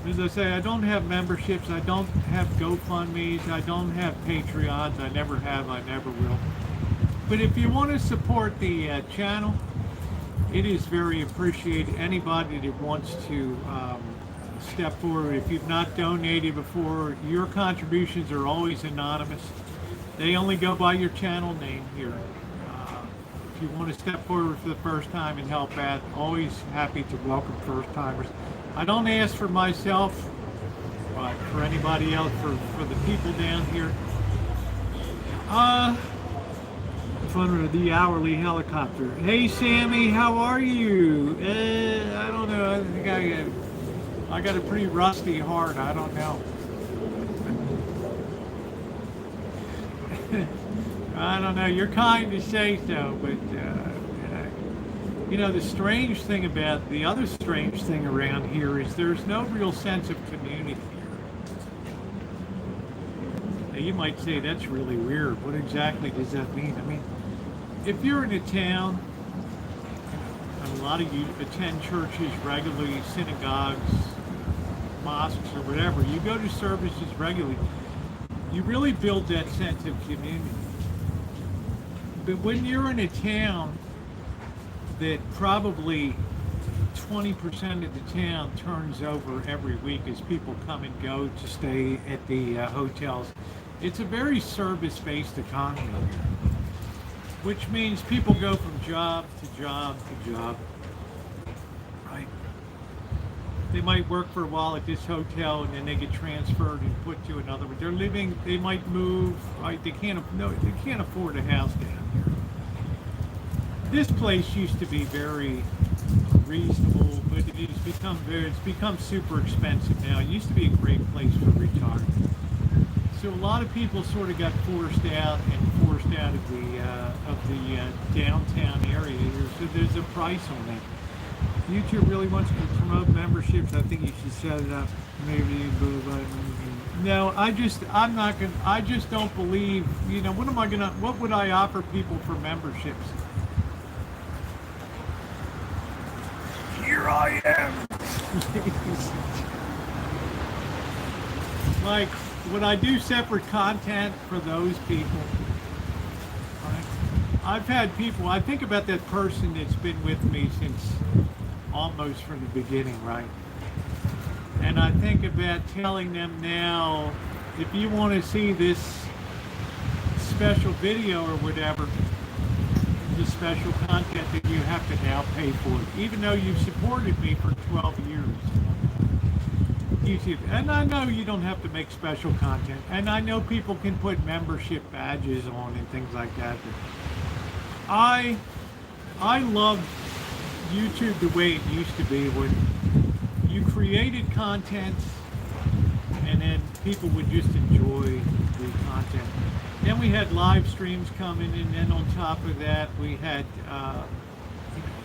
as I say, I don't have memberships, I don't have GoFundMes, I don't have Patreons, I never have, I never will. But if you want to support the channel, it is very appreciated. Anybody that wants to step forward. If you've not donated before, your contributions are always anonymous. They only go by your channel name here. If you want to step forward for the first time and help out, always happy to welcome first timers. I don't ask for myself, but for anybody else, for the people down here. The hourly helicopter. Hey Sammy, how are you? I don't know. I think I got a pretty rusty heart. I don't know. I don't know. You're kind to say so, but the other strange thing around here is there's no real sense of community here. Now you might say that's really weird. What exactly does that mean? I mean, if you're in a town, and a lot of you attend churches regularly, synagogues, mosques, or whatever, you go to services regularly, you really build that sense of community. But when you're in a town that probably 20% of the town turns over every week as people come and go to stay at the hotels, it's a very service-based economy here, which means people go from job to job to job, right? They might work for a while at this hotel and then they get transferred and put to another one. They might move, right? They can't afford a house down here. This place used to be very reasonable, but it's become super expensive now. It used to be a great place for retirement. So a lot of people sort of got forced out of the downtown area here. So there's a price on that. YouTube really wants to promote memberships. I think you should set it up. Maybe. No, I just don't believe. What would I offer people for memberships? Here I am. Like, would I do separate content for those people? Right? I've had people, I think about that person that's been with me since almost from the beginning, right? And I think about telling them now, if you want to see this special video or whatever, this special content, that you have to now pay for it, even though you've supported me for 12 years. YouTube. And I know you don't have to make special content, and I know people can put membership badges on and things like that, but I love YouTube the way it used to be, when you created content and then people would just enjoy the content. Then we had live streams coming, and then on top of that we had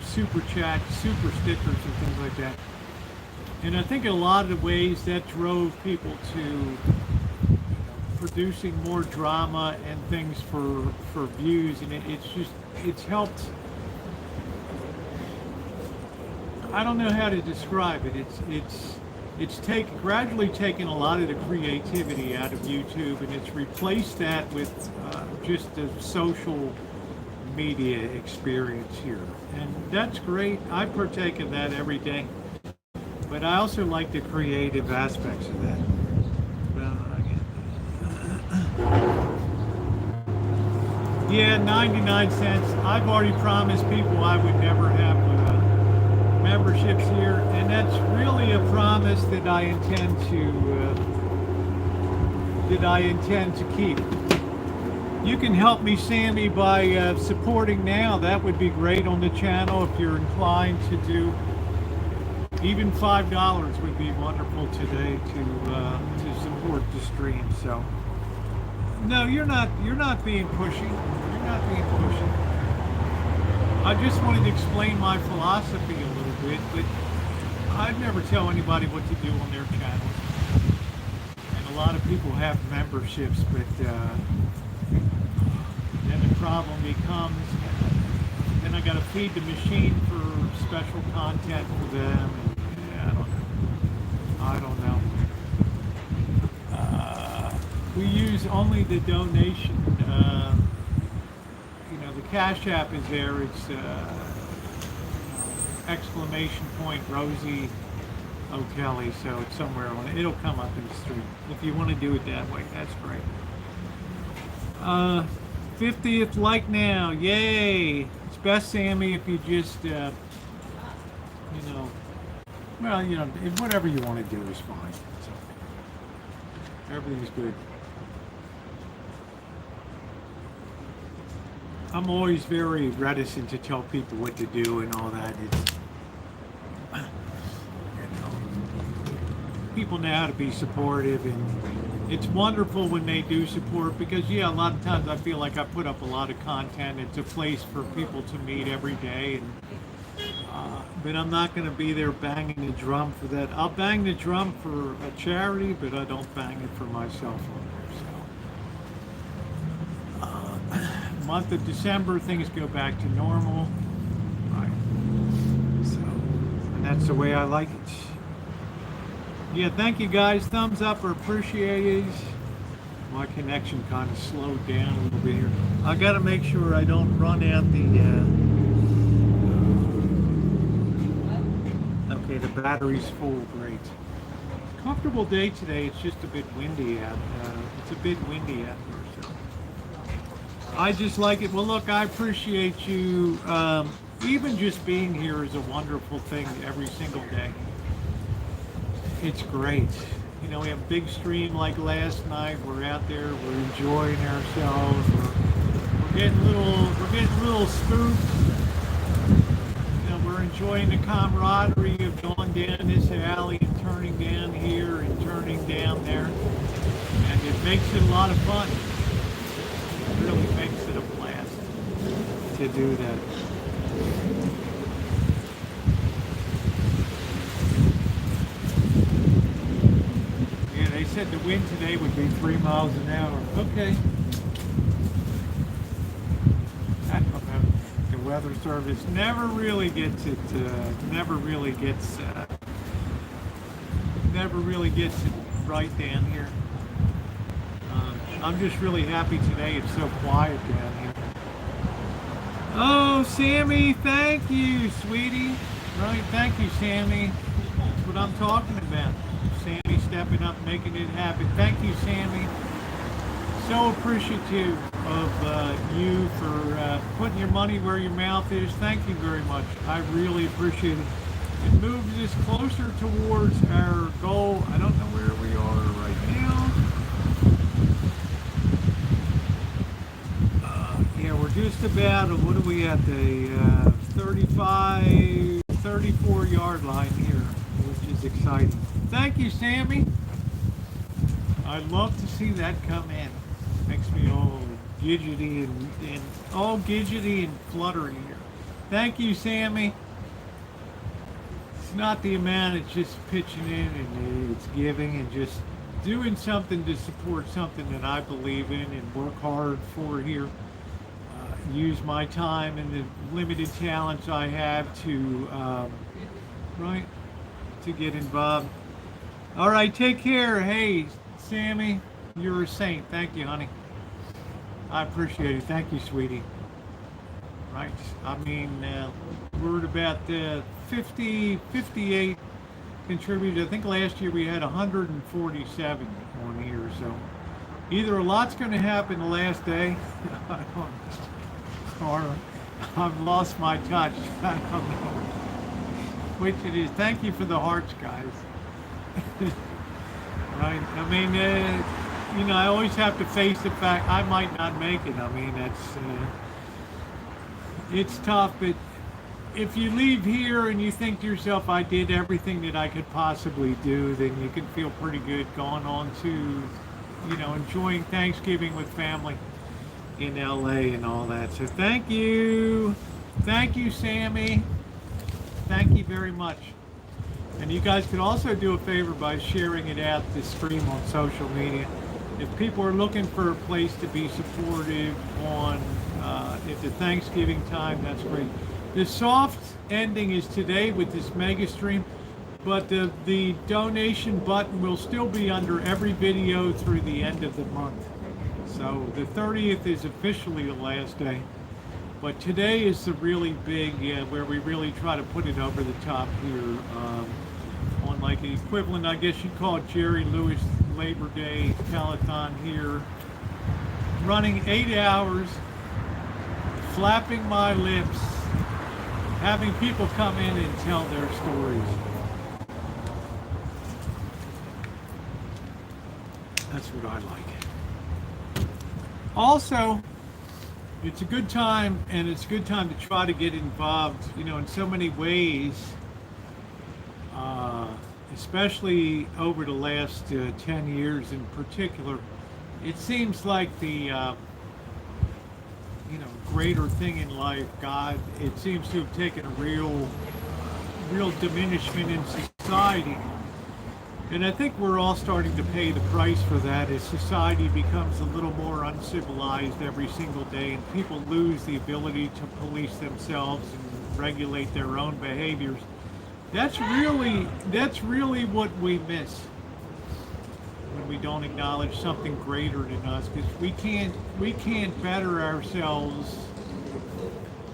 super chat, super stickers and things like that. And I think in a lot of ways that drove people to producing more drama and things for views, and it's helped. I don't know how to describe it. It's gradually taken a lot of the creativity out of YouTube, and it's replaced that with just the social media experience here, and that's great. I partake of that every day, but I also like the creative aspects of that. Yeah, 99 cents. I've already promised people I would never have memberships here, and that's really a promise that I intend to keep. You can help me, Sammy, by supporting now. That would be great on the channel if you're inclined to do. Even $5 would be wonderful today to support the stream. So, no, you're not being pushy. You're not being pushy. I just wanted to explain my philosophy a little bit, but I'd never tell anybody what to do on their channels. And a lot of people have memberships, but then the problem becomes, then I got to feed the machine for special content for them. And, yeah, I don't know. We use only the donation. The Cash App is there. It's exclamation point Rosie O'Kelly. So it's somewhere on it. It'll come up in the stream. If you want to do it that way, that's great. 50th like now. Yay! It's best, Sammy, if you just, whatever you want to do is fine. So, everything's good. I'm always very reticent to tell people what to do and all that. People know how to be supportive, and it's wonderful when they do support, because a lot of times I feel like I put up a lot of content. It's a place for people to meet every day, and but I'm not going to be there banging the drum for that. I'll bang the drum for a charity, but I don't bang it for myself on there. Month of December, things go back to normal. Right. So, and that's the way I like it. Yeah, thank you guys. Thumbs up are appreciated. My connection kind of slowed down a little bit here. I got to make sure I don't run out the. Okay, the battery's full. Great. Comfortable day today. It's just a bit windy out. It's a bit windy out here. So. I just like it. Well, look, I appreciate you. Even just being here is a wonderful thing every single day. It's great. We have a big stream like last night. We're out there. We're enjoying ourselves. We're getting a little spooked. We're enjoying the camaraderie of going down this alley and turning down here and turning down there, and it makes it a lot of fun. It really makes it a blast to do that. Yeah, they said the wind today would be 3 miles an hour. Okay. I don't know. The weather service never really gets it. Never really gets it right down here. I'm just really happy today. It's so quiet down here. Oh, Sammy, thank you, sweetie. Right, thank you, Sammy. That's what I'm talking about. Sammy stepping up, making it happen. Thank you, Sammy. So appreciative of you for putting your money where your mouth is. Thank you very much. I really appreciate it. It moves us closer towards our goal. I don't know where we are right now. We're just about, what are we at, the 34 yard line here, which is exciting. Thank you, Sammy. I'd love to see that come in. Makes me all gidgety and fluttery here. Thank you, Sammy. It's not the amount, it's just pitching in and it's giving and just doing something to support something that I believe in and work hard for here. Use my time and the limited talents I have to, right, to get involved. All right, take care. Hey, Sammy, you're a saint. Thank you, honey. I appreciate it. Thank you, sweetie. Right. I mean, we're at about 58 contributors. I think last year we had 147 on here. So either a lot's going to happen the last day, I don't know, or I've lost my touch. I don't know which it is. Thank you for the hearts, guys. Right. I mean, I always have to face the fact I might not make it. I mean, it's tough, but if you leave here and you think to yourself, I did everything that I could possibly do, then you can feel pretty good going on to, enjoying Thanksgiving with family in LA and all that. So thank you. Thank you, Sammy. Thank you very much. And you guys could also do a favor by sharing it out, the stream on social media. If people are looking for a place to be supportive on at the Thanksgiving time, that's great. The soft ending is today with this mega stream, but the donation button will still be under every video through the end of the month. So the 30th is officially the last day, but today is the really big, where we really try to put it over the top here, on like an equivalent, I guess you'd call it Jerry Lewis Labor Day telethon here, running 8 hours, flapping my lips, having people come in and tell their stories. That's what I like. Also, it's a good time, and it's a good time to try to get involved, in so many ways, especially over the last 10 years in particular. It seems like the greater thing in life, God, it seems to have taken a real diminishment in society. And I think we're all starting to pay the price for that as society becomes a little more uncivilized every single day, and people lose the ability to police themselves and regulate their own behaviors. That's really what we miss when we don't acknowledge something greater than us, because we can't better ourselves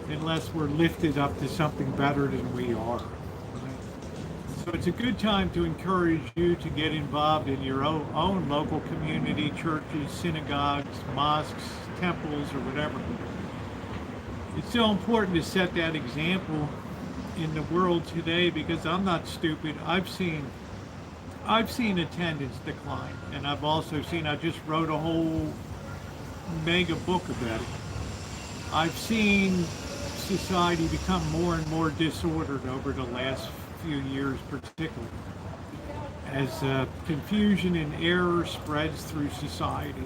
unless we're lifted up to something better than we are. Right? So it's a good time to encourage you to get involved in your own local community, churches, synagogues, mosques, temples, or whatever. It's so important to set that example in the world today, because I'm not stupid. I've seen attendance decline, and I've also seen, I just wrote a whole mega book about it. I've seen society become more and more disordered over the last few years, particularly as confusion and error spreads through society.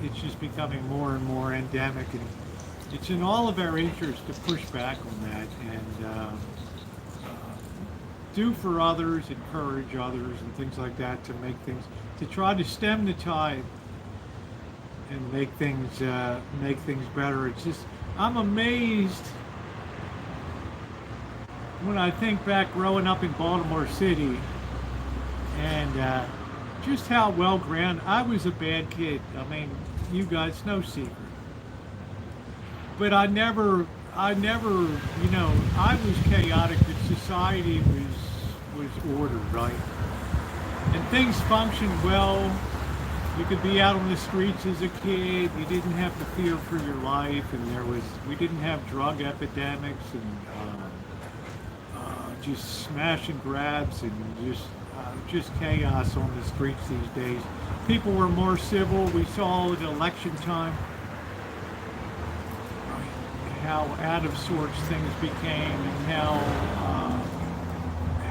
It's just becoming more and more endemic, and it's in all of our interest to push back on that and do for others, encourage others, and things like that, to make things, to try to stem the tide and make things better. It's just, I'm amazed when I think back growing up in Baltimore City, and just how well grounded. I was a bad kid. I mean, you guys, no secret. But I never, I was chaotic, but society was ordered, right? And things functioned well. You could be out on the streets as a kid. You didn't have to fear for your life, and we didn't have drug epidemics and just smash and grabs and just chaos on the streets these days. People were more civil. We saw at election time how out of sorts things became, and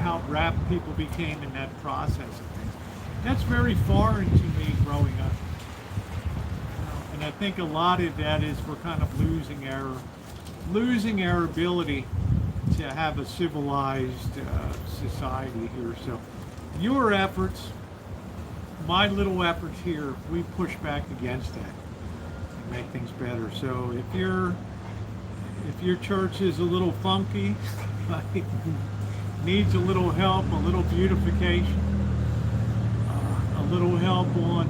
how wrapped people became in that process of things. That's very foreign to me growing up. And I think a lot of that is we're kind of losing our ability to have a civilized society here. So your efforts my little efforts here, we push back against that and make things better. So if your church is a little funky, like, needs a little help, a little beautification, a little help on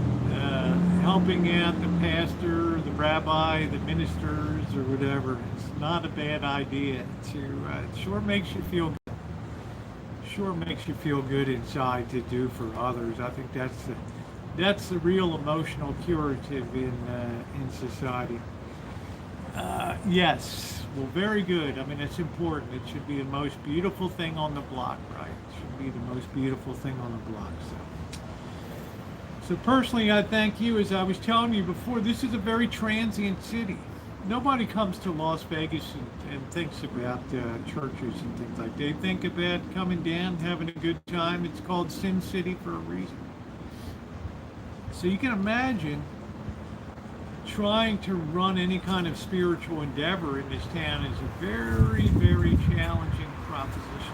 helping out the pastor, the rabbi, the ministers, or whatever, it's not a bad idea. To it sure makes you feel good. Sure makes you feel good inside to do for others. I think that's the real emotional curative in society. Yes, well, very good. I mean, it's important. It should be the most beautiful thing on the block, right? It should be the most beautiful thing on the block. So personally, I thank you. As I was telling you before, this is a very transient city. Nobody comes to Las Vegas and thinks about churches and things like that. They think about coming down, having a good time. It's called Sin City for a reason. So you can imagine trying to run any kind of spiritual endeavor in this town is a very, very challenging proposition.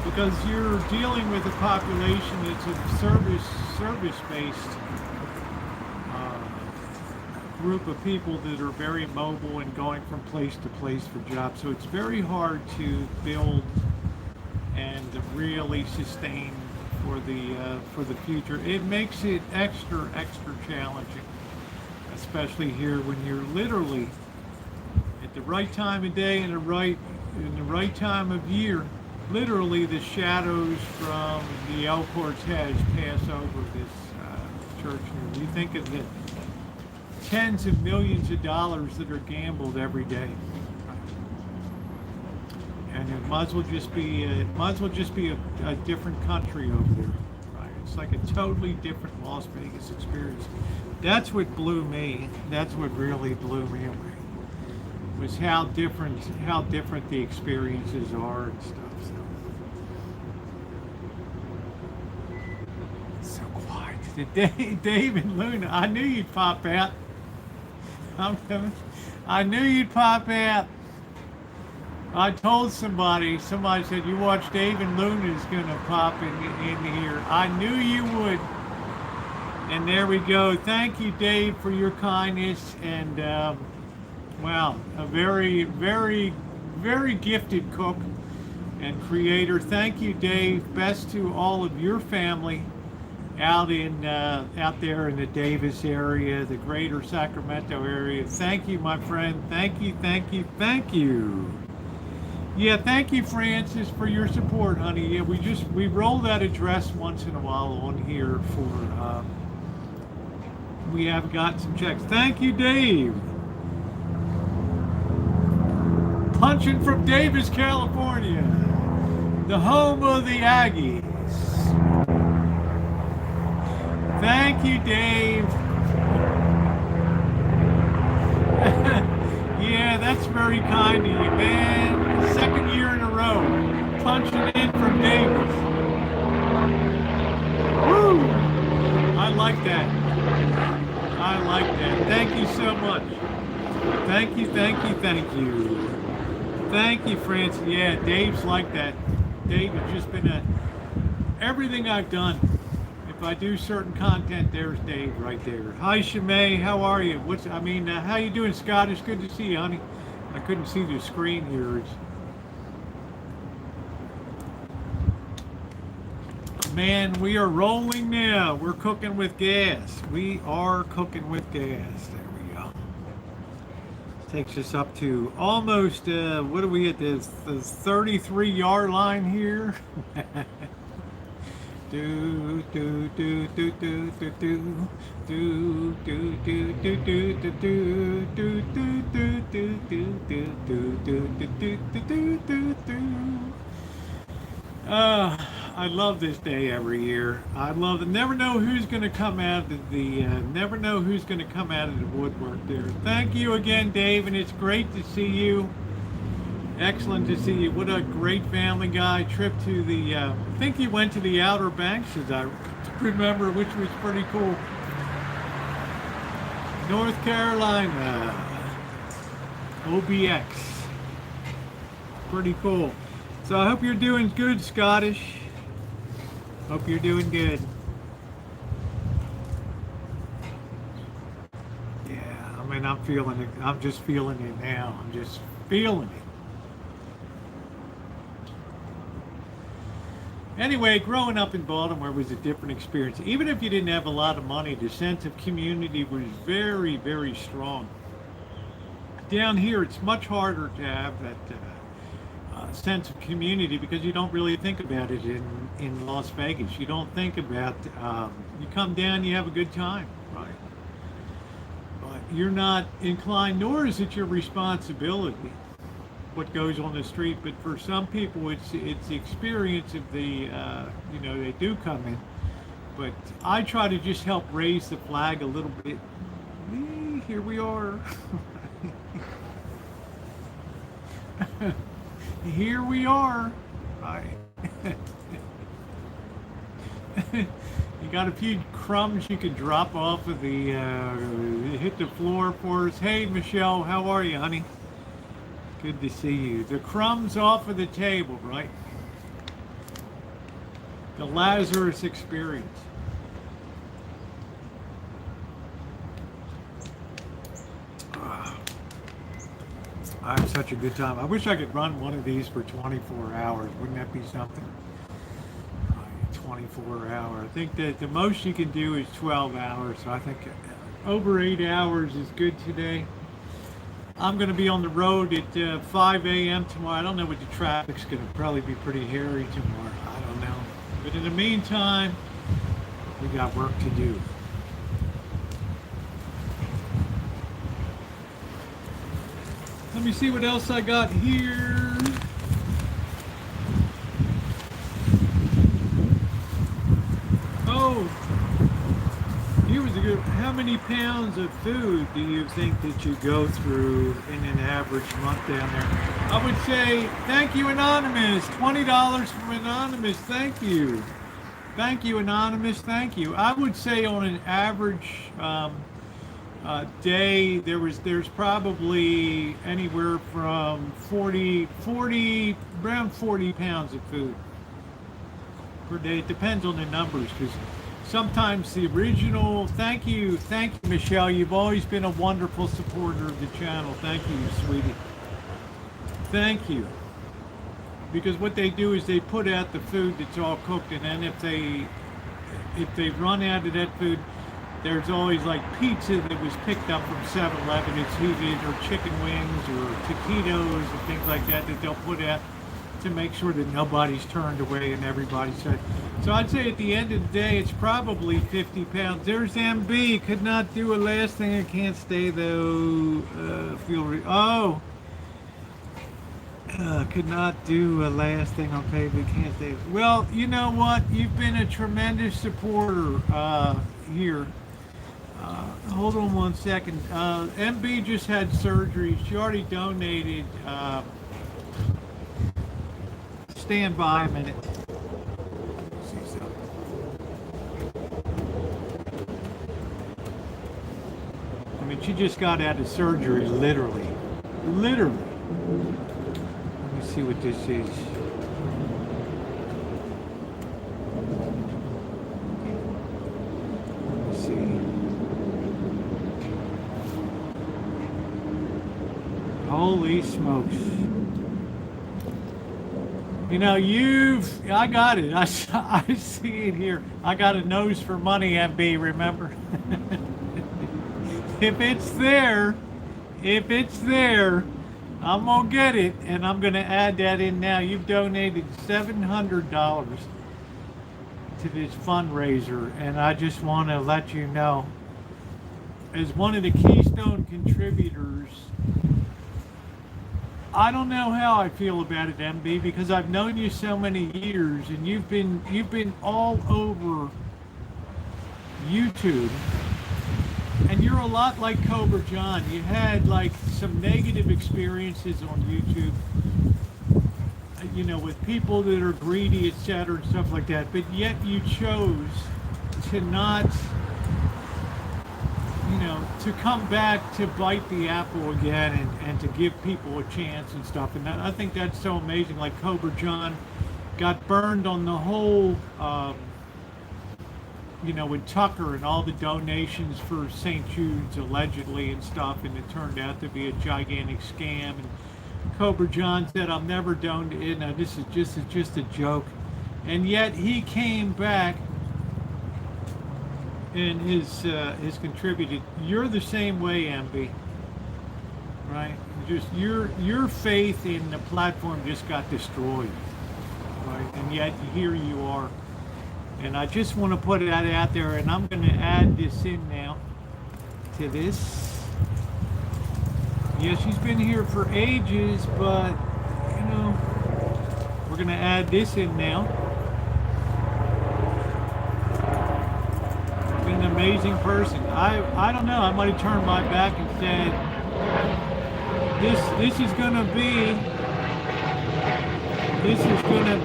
Because you're dealing with a population that's a service-based group of people that are very mobile and going from place to place for jobs. So it's very hard to build and really sustain for the future. It makes it extra challenging, especially here when you're literally at the right time of day and in the right time of year. Literally, the shadows from the El Cortez pass over this church here. We think of the tens of millions of dollars that are gambled every day, and it might as well just be a different country over there. Right? It's like a totally different Las Vegas experience. That's what blew me. That's what really blew me away. Was how different the experiences are and stuff. So quiet. Dave and Luna, I knew you'd pop out. I'm coming. I knew you'd pop out. I told somebody said, you watch Dave and Luna's gonna pop in here. I knew you would. And there we go. Thank you, Dave, for your kindness. And wow, a very, very, very gifted cook and creator. Thank you, Dave. Best to all of your family out there in the Davis area, the greater Sacramento area. Thank you, my friend. Thank you, thank you, thank you. Yeah, thank you, Francis, for your support, honey. Yeah, we roll that address once in a while on here for we have got some checks. Thank you, Dave. Punching from Davis, California, the home of the Aggies. Thank you, Dave. Yeah, that's very kind of you, man. Second year in a row, punching in from Davis. Woo! I like that. I like that. Thank you so much. Thank you, thank you, thank you. Thank you, Francis. Yeah, Dave's like that. Dave has just been everything I've done. If I do certain content, there's Dave right there. Hi, Shimei. How are you? How you doing, Scottish? Good to see you, honey. I couldn't see the screen here. Man, we are rolling now. We're cooking with gas. We are cooking with gas. There we go. Takes us up to almost, what are we at, the 33-yard line here? Do do do do do do do do do do do do do do do do do do do. I love this day every year. I love it. Never know who's going to come out of the woodwork there. Thank you again, Dave, and it's great to see you. Excellent to see you. What a great Family Guy trip to the, I think you went to the Outer Banks, as I remember, which was pretty cool. North Carolina. OBX. Pretty cool. So I hope you're doing good, Scottish. Hope you're doing good. Yeah, I mean, I'm feeling it. I'm just feeling it now. I'm just feeling it. Anyway, growing up in Baltimore was a different experience. Even if you didn't have a lot of money, the sense of community was very, very strong. Down here, it's much harder to have that sense of community because you don't really think about it in Las Vegas. You don't think about, you come down, you have a good time, right? But you're not inclined, nor is it your responsibility what goes on the street. But for some people, it's the experience of the, they do come in. But I try to just help raise the flag a little bit. Here we are. Here we are. Right. You got a few crumbs you could drop off of the, hit the floor for us. Hey, Michelle, how are you, honey? Good to see you. The crumbs off of the table, right? The Lazarus experience. I have such a good time. I wish I could run one of these for 24 hours. Wouldn't that be something? 24 hour. I think that the most you can do is 12 hours. So I think over 8 hours is good today. I'm going to be on the road at 5 a.m. tomorrow. I don't know what the traffic's going to probably be pretty hairy tomorrow. I don't know. But in the meantime, we got work to do. Let me see what else I got here. Oh, here was a good. How many pounds of food do you think that you go through in an average month down there? I would say, thank you, Anonymous. $20 from Anonymous. Thank you. Thank you, Anonymous. Thank you. I would say on an average day, there's probably anywhere from 40, around 40 pounds of food per day. It depends on the numbers, because sometimes the original, thank you, Michelle. You've always been a wonderful supporter of the channel. Thank you, sweetie. Thank you. Because what they do is they put out the food that's all cooked, and then if they run out of that food, there's always like pizza that was picked up from 7-Eleven. It's heated, or chicken wings, or taquitos, and things like that they'll put out to make sure that nobody's turned away and everybody's fed. So I'd say at the end of the day, it's probably 50 pounds. There's MB. Could not do a last thing. I can't stay though. Could not do a last thing. Okay, but can't stay. Well, you know what? You've been a tremendous supporter here. Hold on one second. MB just had surgery. She already donated. Stand by a minute. Let's see something. I mean, she just got out of surgery, literally. Let me see what this is. Holy smokes. You know, I got it. I see it here. I got a nose for money, MB, remember? If it's there, I'm going to get it, and I'm going to add that in now. You've donated $700 to this fundraiser, and I just want to let you know, as one of the keystone contributors, I don't know how I feel about it, MB, because I've known you so many years, and you've been all over YouTube, and you're a lot like Cobra John. You had like some negative experiences on YouTube, you know, with people that are greedy, etc., and stuff like that. But yet you chose to not, you know, to come back to bite the apple again and to give people a chance and stuff. And I think that's so amazing. Like Cobra John got burned on the whole with Tucker and all the donations for St. Jude's allegedly and stuff, and it turned out to be a gigantic scam. And Cobra John said, "I'll never donate. No, this is just a joke." And yet he came back and has contributed. You're the same way, MB. Right? Just your faith in the platform just got destroyed. Right? And yet here you are. And I just want to put that out there, and I'm going to add this in now to this. Yeah, she's been here for ages, but we're going to add this in now. Been an amazing person. I don't know. I might have turned my back and said, this is going to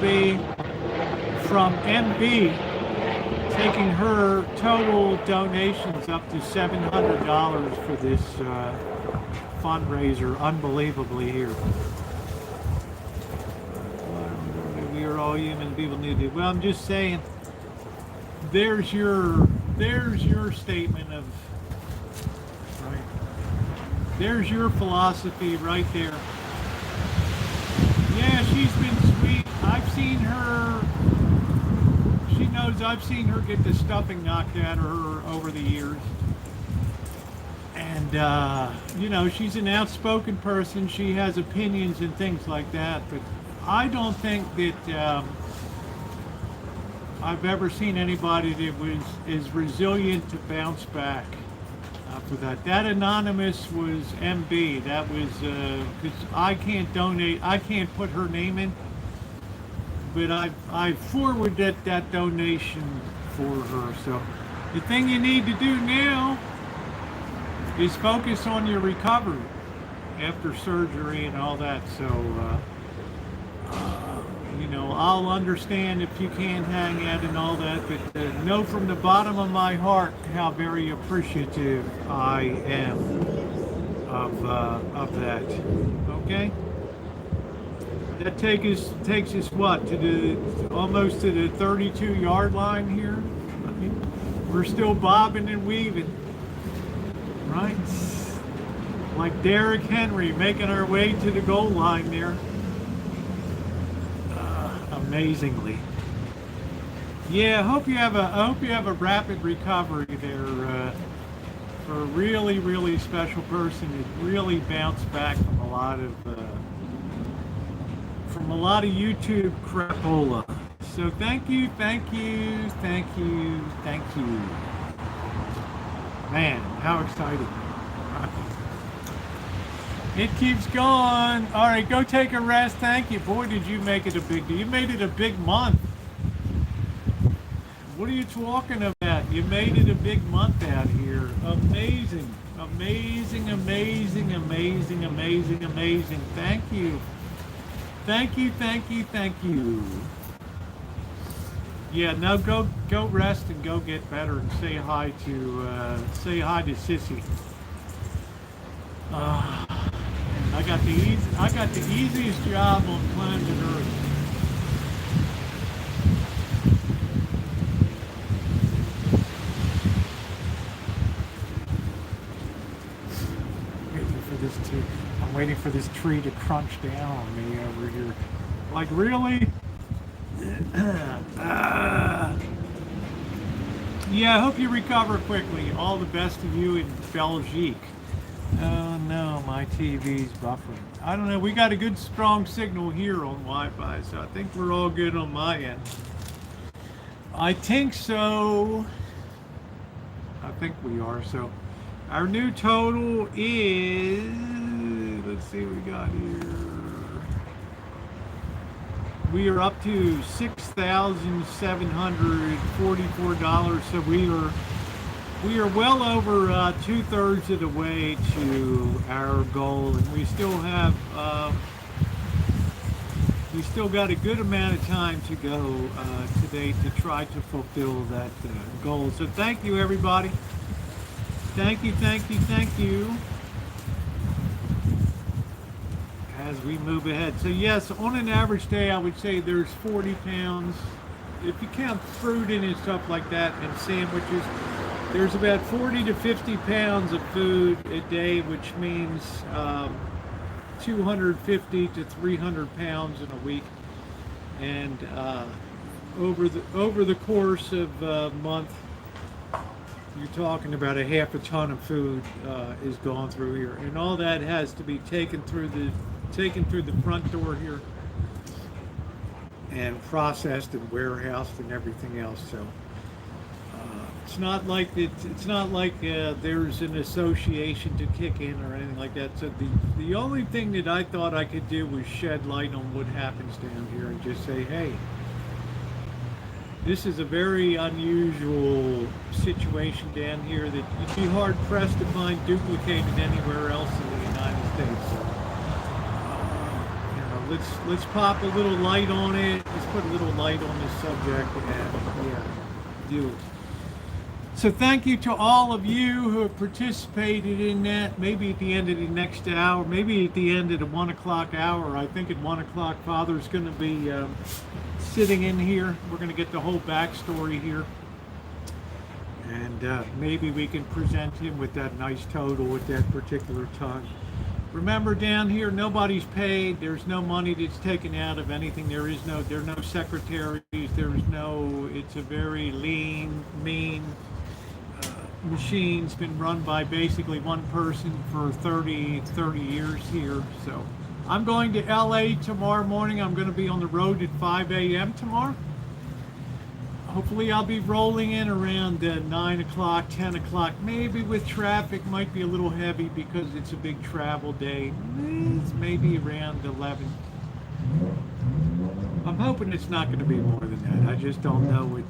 be from MB, taking her total donations up to $700 for this fundraiser, unbelievably here. We are all human, people need to. Well, I'm just saying, there's your statement of, right? There's your philosophy right there. Yeah, she's been sweet. I've seen her. She knows I've seen her get the stuffing knocked out of her over the years. And, she's an outspoken person. She has opinions and things like that. But I don't think that I've ever seen anybody that was as resilient to bounce back after that. That anonymous was MB. That was, because I can't donate. I can't put her name in. But I forwarded that donation for her. So the thing you need to do now is focus on your recovery after surgery and all that. So, I'll understand if you can't hang out and all that, but know from the bottom of my heart how very appreciative I am of that. Okay? That takes us what, almost to the 32-yard line here. I mean, we're still bobbing and weaving, right? Like Derrick Henry making our way to the goal line there. Amazingly. Yeah, I hope you have a rapid recovery there. For a really, really special person who really bounced back from a lot of YouTube crapola. So thank you. Man, how exciting. It keeps going. All right, go take a rest. Thank you. Boy, did you make it a big deal. You made it a big month. What are you talking about? You made it a big month out here. Amazing. Thank you. Thank you. Yeah, no, go rest and go get better and say hi to Sissy. I got the easiest job on planet Earth. I'm waiting for this tree to crunch down on me over here. Like, really? Yeah, I hope you recover quickly. All the best to you in Belgique. Oh no, my TV's buffering. I don't know, we got a good strong signal here on Wi-Fi, so I think we're all good on my end. I think so. I think we are. So our new total is, let's see what we got here. We are up to $6,744. So we are well over 2/3 of the way to our goal, and we still have got a good amount of time to go today to try to fulfill that goal. So thank you, everybody. Thank you. As we move ahead. So yes, on an average day, I would say there's 40 pounds if you count fruit in and stuff like that and sandwiches, there's about 40 to 50 pounds of food a day, which means 250 to 300 pounds in a week. And over the course of a month, you're talking about a half a ton of food is gone through here, and all that has to be taken through the front door here and processed and warehoused and everything else. So it's not like there's an association to kick in or anything like that. So the only thing that I thought I could do was shed light on what happens down here and just say, hey, this is a very unusual situation down here that you'd be hard pressed to find duplicated anywhere else in the United States. So, let's pop a little light on it. Let's put a little light on this subject and do it. So thank you to all of you who have participated in that. Maybe at the end of the next hour, maybe at the end of the 1 o'clock hour. I think at 1 o'clock, Father's going to be sitting in here. We're going to get the whole backstory here. And maybe we can present him with that nice total at that particular time. Remember, down here, nobody's paid. There's no money that's taken out of anything. There are no secretaries. It's a very lean, mean machine's been run by basically one person for 30 years here. So I'm going to LA tomorrow morning. I'm going to be on the road at 5 a.m. tomorrow. Hopefully I'll be rolling in around 9 o'clock, 10 o'clock, maybe with traffic. Might be a little heavy because it's a big travel day. It's maybe around 11. I'm hoping it's not going to be more than that. I just don't know what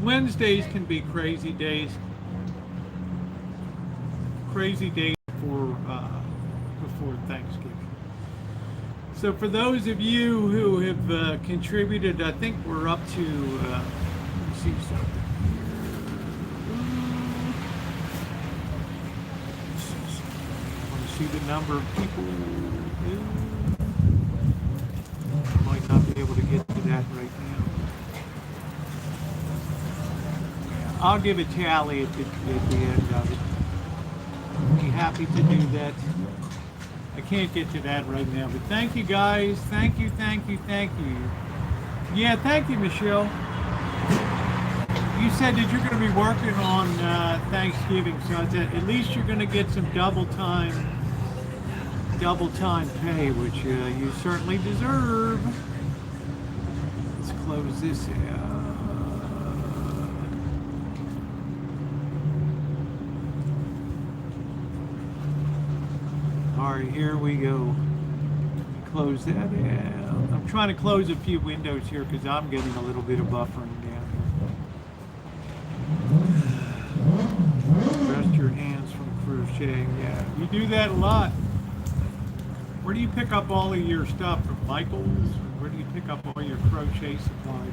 Wednesdays can be crazy days. Before Thanksgiving. So for those of you who have contributed, I think we're up to, let me see something I want to see the number of people. I might not be able to get to that right now. I'll give a tally at the end of it. Be happy to do that. I can't get to that right now, but thank you guys. Thank you. Yeah, thank you, Michelle. You said that you're going to be working on Thanksgiving, so at least you're going to get some double time pay, which you certainly deserve. Let's close this out. All right, here we go. Close that out. I'm trying to close a few windows here because I'm getting a little bit of buffering down here. Rest your hands from crocheting. Yeah, you do that a lot. Where do you pick up all of your stuff? From Michael's? Or where do you pick up all your crochet supplies?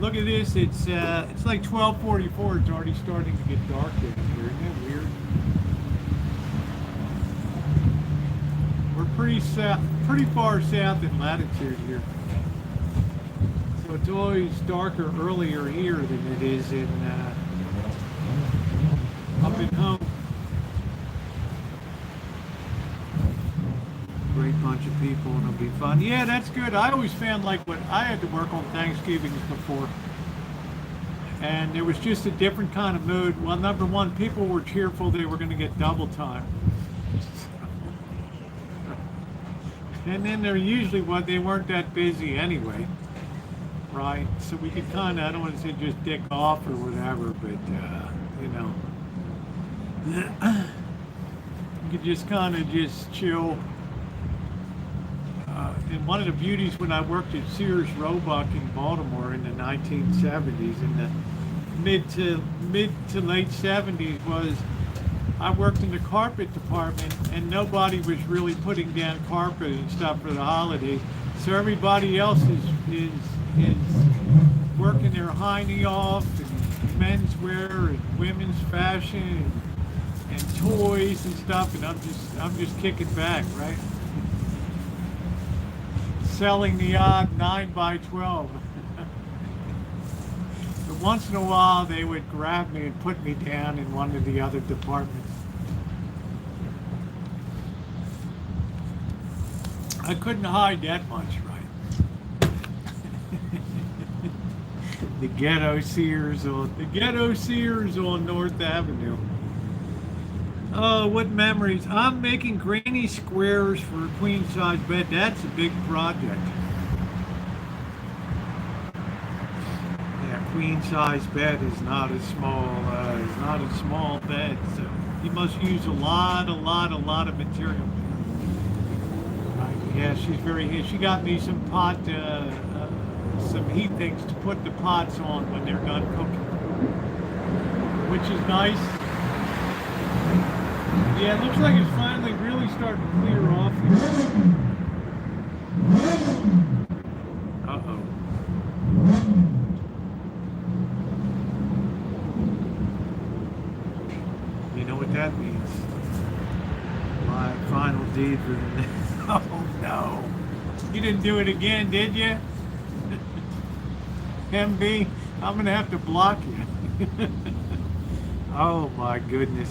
Look at this. It's like 12:44. It's already starting to get dark down here. Isn't that weird? We're pretty far south in latitude here. So it's always darker earlier here than it is in up at home. Great bunch of people, and it'll be fun. Yeah, that's good. I always found like when I had to work on Thanksgivings before, and it was just a different kind of mood. Well, number one, people were cheerful. They were going to get double time. And then they're usually they weren't that busy anyway, right? So we could kind of, I don't want to say just dick off or whatever, but, you could just kind of just chill. And one of the beauties when I worked at Sears Roebuck in Baltimore in the 1970s, in the mid to late 70s, was I worked in the carpet department, and nobody was really putting down carpet and stuff for the holiday. So everybody else is working their hiney off, and menswear and women's fashion and toys and stuff, and I'm just kicking back, right? selling the odd 9 by 12. But once in a while, they would grab me and put me down in one of the other departments. I couldn't hide that much, right? The ghetto Sears on North Avenue. Oh, what memories. I'm making granny squares for a queen size bed. That's a big project. Yeah, queen size bed is not a small bed. So you must use a lot of material. Right. Yeah, she got me some some heat things to put the pots on when they're done cooking, which is nice. Yeah, it looks like it's finally really starting to clear off here. Uh-oh. You know what that means? My final deed for the... Oh, no. You didn't do it again, did you? MB, I'm going to have to block you. Oh, my goodness.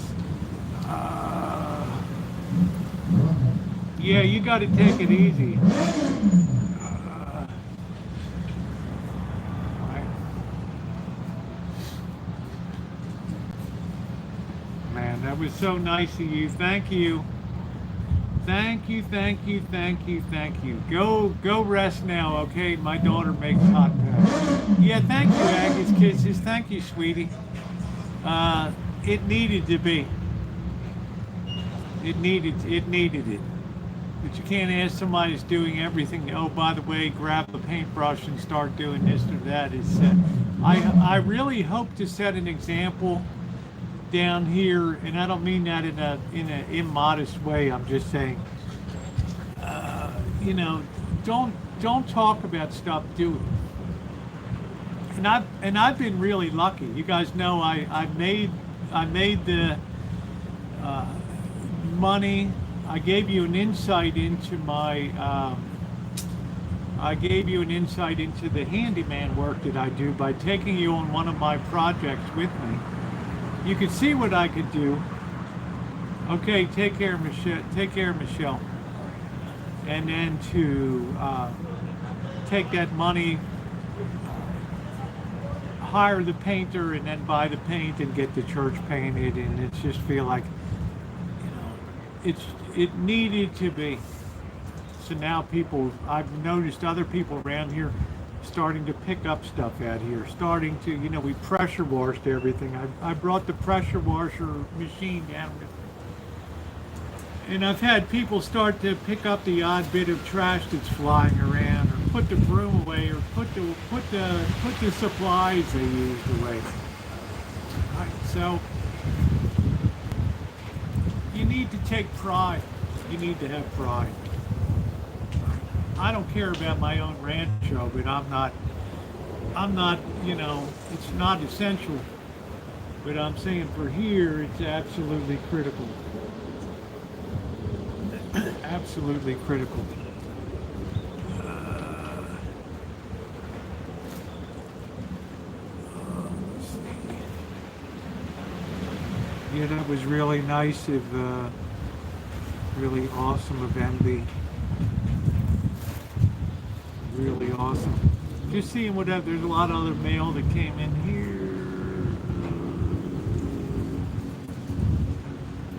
Yeah, you got to take it easy. Man, that was so nice of you. Thank you. Thank you. Go rest now, okay? My daughter makes hot pets. Yeah, thank you, Agnes Kisses. Thank you, sweetie. It needed to be. It needed it. But you can't ask somebody who's doing everything. Oh, by the way, grab the paintbrush and start doing this or that. I really hope to set an example down here, and I don't mean that in a immodest way. I'm just saying, don't talk about stuff, do it. And I've been really lucky. You guys know I made the money. I gave you an insight into the handyman work that I do by taking you on one of my projects with me. You could see what I could do. Okay, take care, Michelle. And then to take that money, hire the painter, and then buy the paint and get the church painted, and it's just feel like, it needed to be. So now I've noticed other people around here starting to pick up stuff out here, starting to, we pressure washed everything. I brought the pressure washer machine down, and I've had people start to pick up the odd bit of trash that's flying around, or put the broom away, or put the supplies they used away. Right, so you need to take pride. You need to have pride. I don't care about my own rancho, but I'm not, it's not essential. But I'm saying for here, it's absolutely critical. Absolutely critical. Let's see. Yeah, that was really nice really awesome of MB. Really awesome. Just seeing there's a lot of other mail that came in here.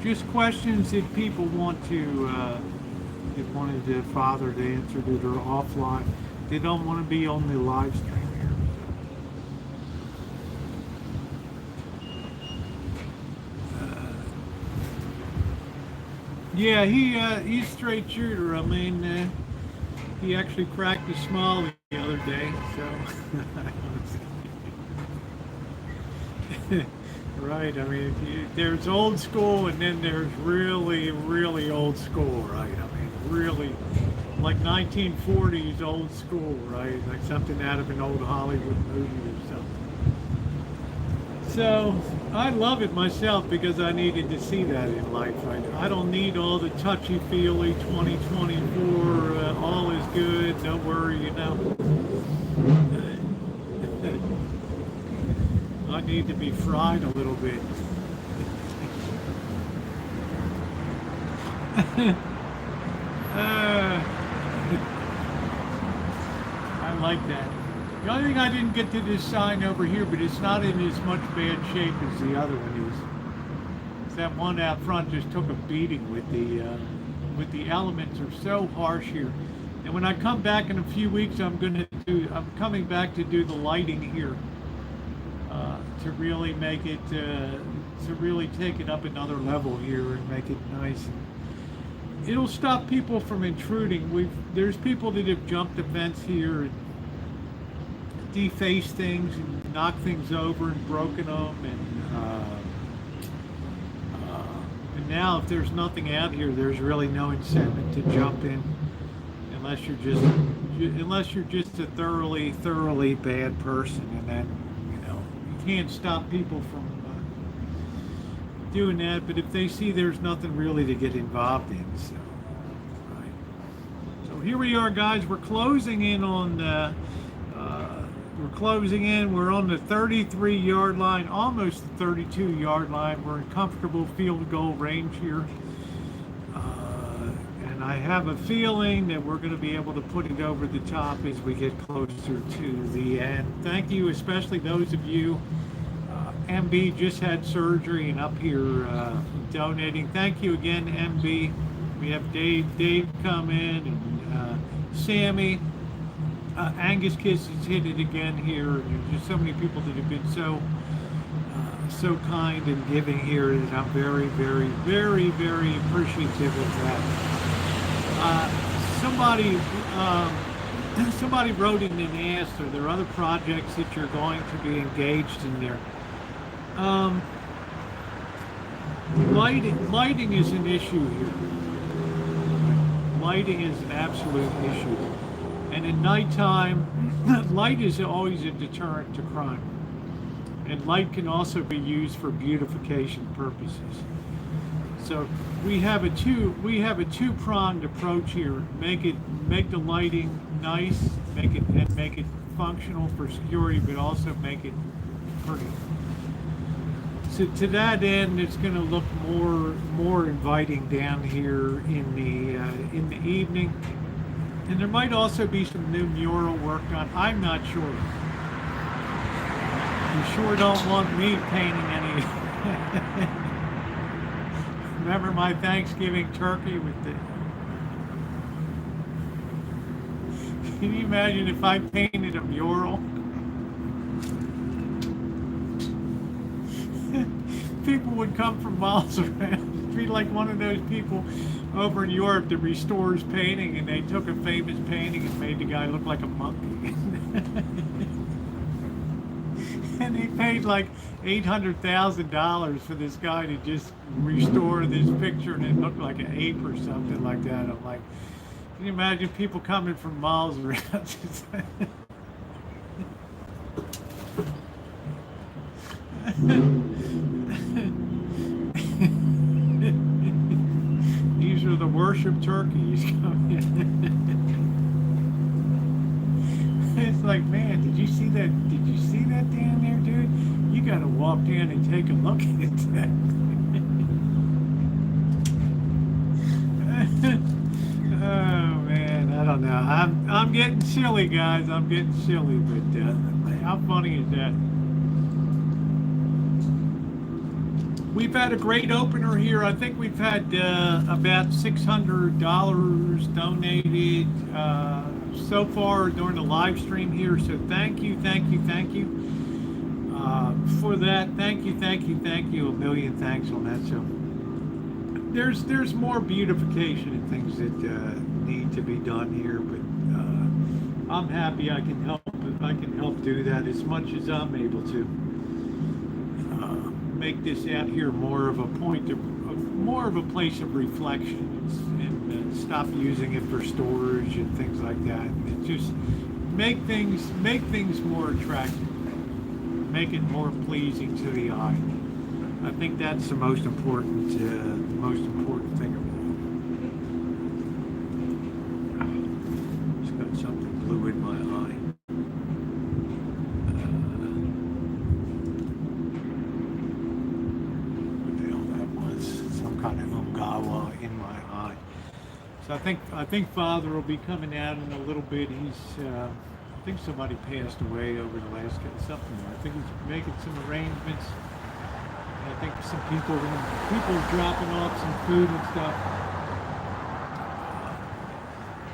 Just questions that people wanted the father to answer that are offline. They don't want to be on the live stream here. Yeah, he's a straight shooter. I mean, he actually cracked a smile the other day, so. Right, I mean, there's old school and then there's really, really old school, right? I mean, really, like 1940s old school, right? Like something out of an old Hollywood movie or something. So, I love it myself because I needed to see that in life. I don't need all the touchy-feely 2024, all is good, no worry, you know. I need to be fried a little bit. I like that. The only thing I didn't get to this sign over here, but it's not in as much bad shape as the other one is. That one out front just took a beating with the elements are so harsh here. And when I come back in a few weeks, I'm coming back to do the lighting here to really make it to really take it up another level here and make it nice. And it'll stop people from intruding. There's people that have jumped the fence here and defaced things and knocked things over and broken them, and now if there's nothing out here, there's really no incentive to jump in unless you're just a thoroughly bad person, and then you can't stop people from doing that. But if they see there's nothing really to get involved in, so right. So here we are, guys. We're closing in on. We're on the 33-yard line, almost the 32-yard line. We're in comfortable field goal range here. And I have a feeling that we're going to be able to put it over the top as we get closer to the end. Thank you, especially those of you. MB just had surgery and up here donating. Thank you again, MB. We have Dave come in, and Sammy. Angus Kiss has hit it again here. There's just so many people that have been so kind and giving here, and I'm very appreciative of that. Somebody wrote in and asked, are there other projects that you're going to be engaged in there? Lighting is an issue here. Lighting is an absolute issue. And at nighttime, light is always a deterrent to crime. And light can also be used for beautification purposes. So we have a two-pronged approach here. Make the lighting nice, make it functional for security, but also make it pretty. So to that end, it's going to look more inviting down here in the evening. And there might also be some new mural work done. I'm not sure. You sure don't want me painting any. Remember my Thanksgiving turkey with the. Can you imagine if I painted a mural? People would come from miles around. It'd be like one of those people over in Europe that restores painting, and they took a famous painting and made the guy look like a monkey. And they paid like $800,000 for this guy to just restore this picture, and it looked like an ape or something like that. I'm like, can you imagine people coming from miles around? These are the worship turkeys coming. It's like, man, did you see that? Did you see that down there, dude? You got to walk down and take a look at that. Oh man, I don't know. I'm getting silly, guys. I'm getting silly, but how funny is that? We've had a great opener here. I think we've had about $600 donated so far during the live stream here. So thank you for that. Thank you. A million thanks on that. So there's more beautification and things that need to be done here, but I'm happy I can help do that as much as I'm able to. Make this out here more of a place of reflection, and stop using it for storage and things like that. And just make things more attractive, make it more pleasing to the eye. I think that's the most important thing of all. Just got something So I think Father will be coming out in a little bit. I think somebody passed away over the last something. I think he's making some arrangements. I think some people are dropping off some food and stuff.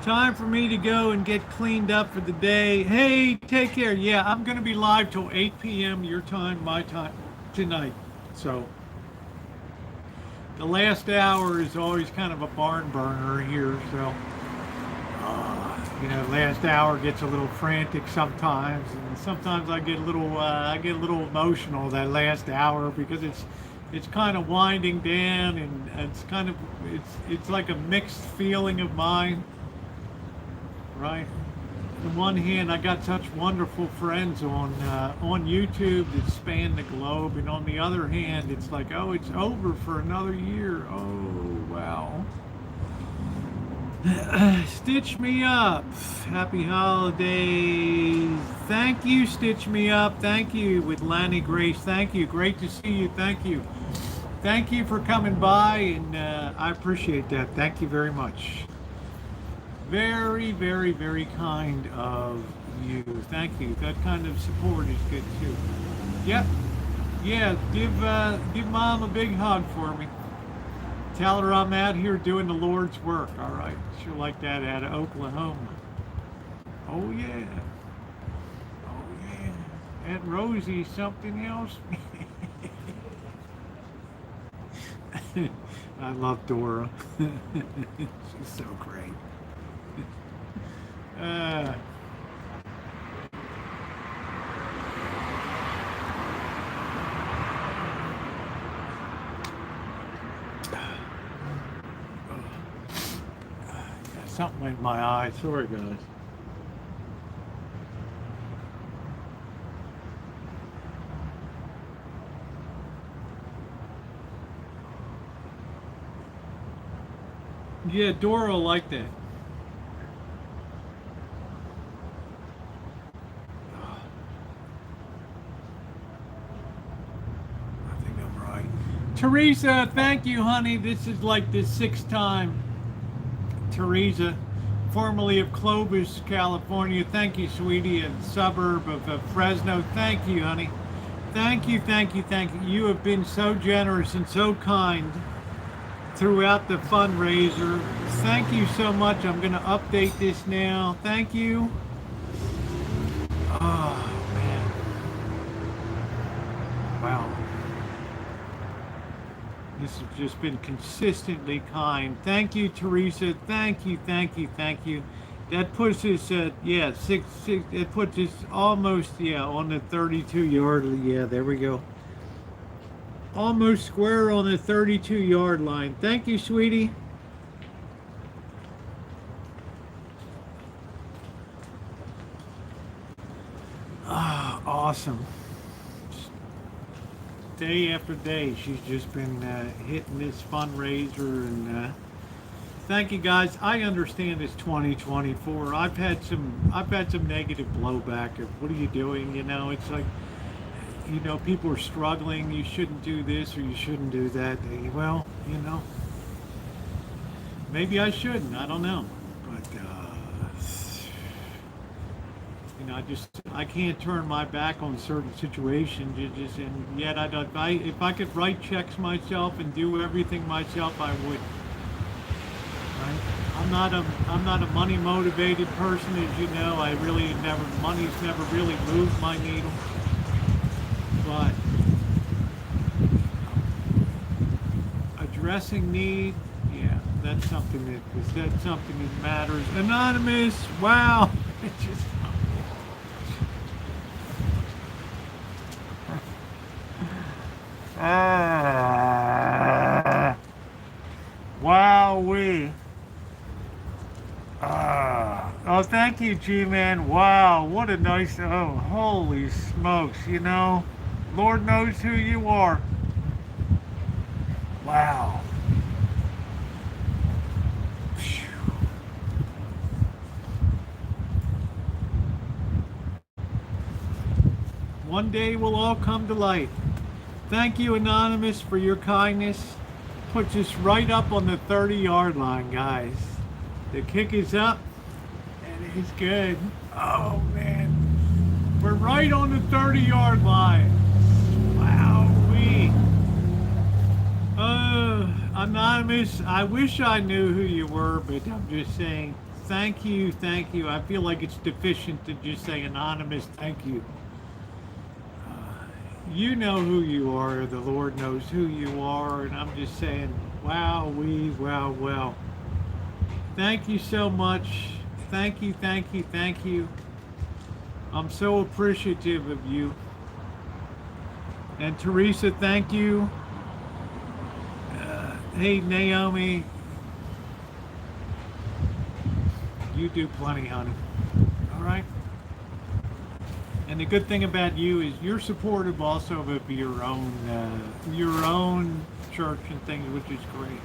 Time for me to go and get cleaned up for the day. Hey, take care. Yeah, I'm going to be live till 8 p.m. your time, my time tonight. So the last hour is always kind of a barn burner here. So, last hour gets a little frantic sometimes, and sometimes I get a little emotional that last hour because it's kind of winding down, and it's like a mixed feeling of mine. Right. On one hand, I got such wonderful friends on YouTube that span the globe, and on the other hand, it's like, oh, it's over for another year. Oh, wow. Stitch Me Up. Happy holidays. Thank you, Stitch Me Up. Thank you, with Lanny Grace. Thank you. Great to see you. Thank you. Thank you for coming by, and I appreciate that. Thank you very much. Very, very, very kind of you. Thank you. That kind of support is good too. Yep. Yeah. Give Mom a big hug for me. Tell her I'm out here doing the Lord's work. All right. She'll like that out of Oklahoma. Oh yeah. Oh yeah. And Rosie, something else. I love Dora. She's so great. Something in my eye. Sorry, guys. Yeah, Dora will like that. Teresa, thank you, honey. This is like the 6th time. Teresa, formerly of Clovis, California. Thank you, sweetie, a suburb of Fresno. Thank you, honey. Thank you, thank you, thank you. You have been so generous and so kind throughout the fundraiser. Thank you so much. I'm going to update this now. Thank you. Oh, man. Wow. This has just been consistently kind. Thank you, Teresa. Thank you, thank you, thank you. That puts us at, six, it puts us almost, on the 32-yard, there we go. Almost square on the 32-yard line. Thank you, sweetie. Ah, awesome. Day after day, she's just been hitting this fundraiser, and thank you guys. I understand it's 2024. I've had some negative blowback of what are you doing? It's like, people are struggling. You shouldn't do this or you shouldn't do that. Well, maybe I shouldn't. I don't know, but I can't turn my back on certain situations. And yet if I could write checks myself and do everything myself, I would. Right? I'm not a money motivated person, as you know. Money's never really moved my needle. But addressing need, that's something that matters. Anonymous, wow. It just wowee. Oh, thank you, G-Man. Wow, what a nice, holy smokes, Lord knows who you are. Wow. Phew. One day we'll all come to light. Thank you, Anonymous, for your kindness. Puts us right up on the 30-yard line, guys. The kick is up, and it's good. Oh man, we're right on the 30-yard line. Wow-wee. Anonymous, I wish I knew who you were, but I'm just saying thank you, thank you. I feel like it's deficient to just say anonymous, thank you. You know who you are, the Lord knows who you are, and I'm just saying, wow. Thank you so much. Thank you, thank you, thank you. I'm so appreciative of you. And Teresa, thank you. Hey, Naomi, you do plenty, honey. All right? And the good thing about you is you're supportive also of your own church and things, which is great.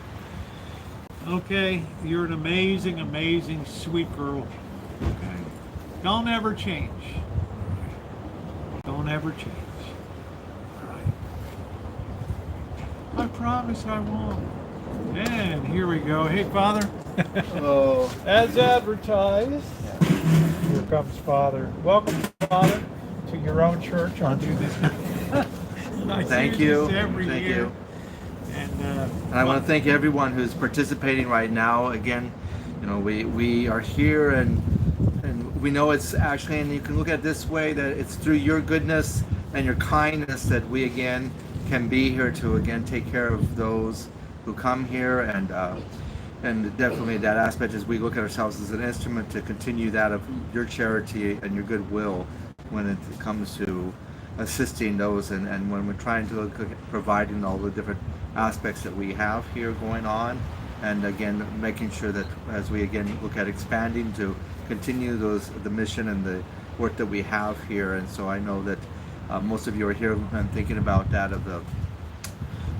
Okay, you're an amazing, amazing, sweet girl. Okay, don't ever change. Don't ever change. All right. I promise I won't. And here we go. Hey, Father. Oh, As advertised. Here comes Father. Welcome, Father, to your own church. I'll do this. thank you. Every Thank year. you. And I want to thank everyone who's participating right now. Again, you know, we are here, and we know it's actually, and you can look at it this way, that it's through your goodness and your kindness that we again can be here to again take care of those who come here, and definitely that aspect is we look at ourselves as an instrument to continue that of your charity and your goodwill when it comes to assisting those, and when we're trying to look at providing all the different aspects that we have here going on, and again making sure that as we again look at expanding to continue the mission and the work that we have here. And so I know that most of you are here and thinking about that of the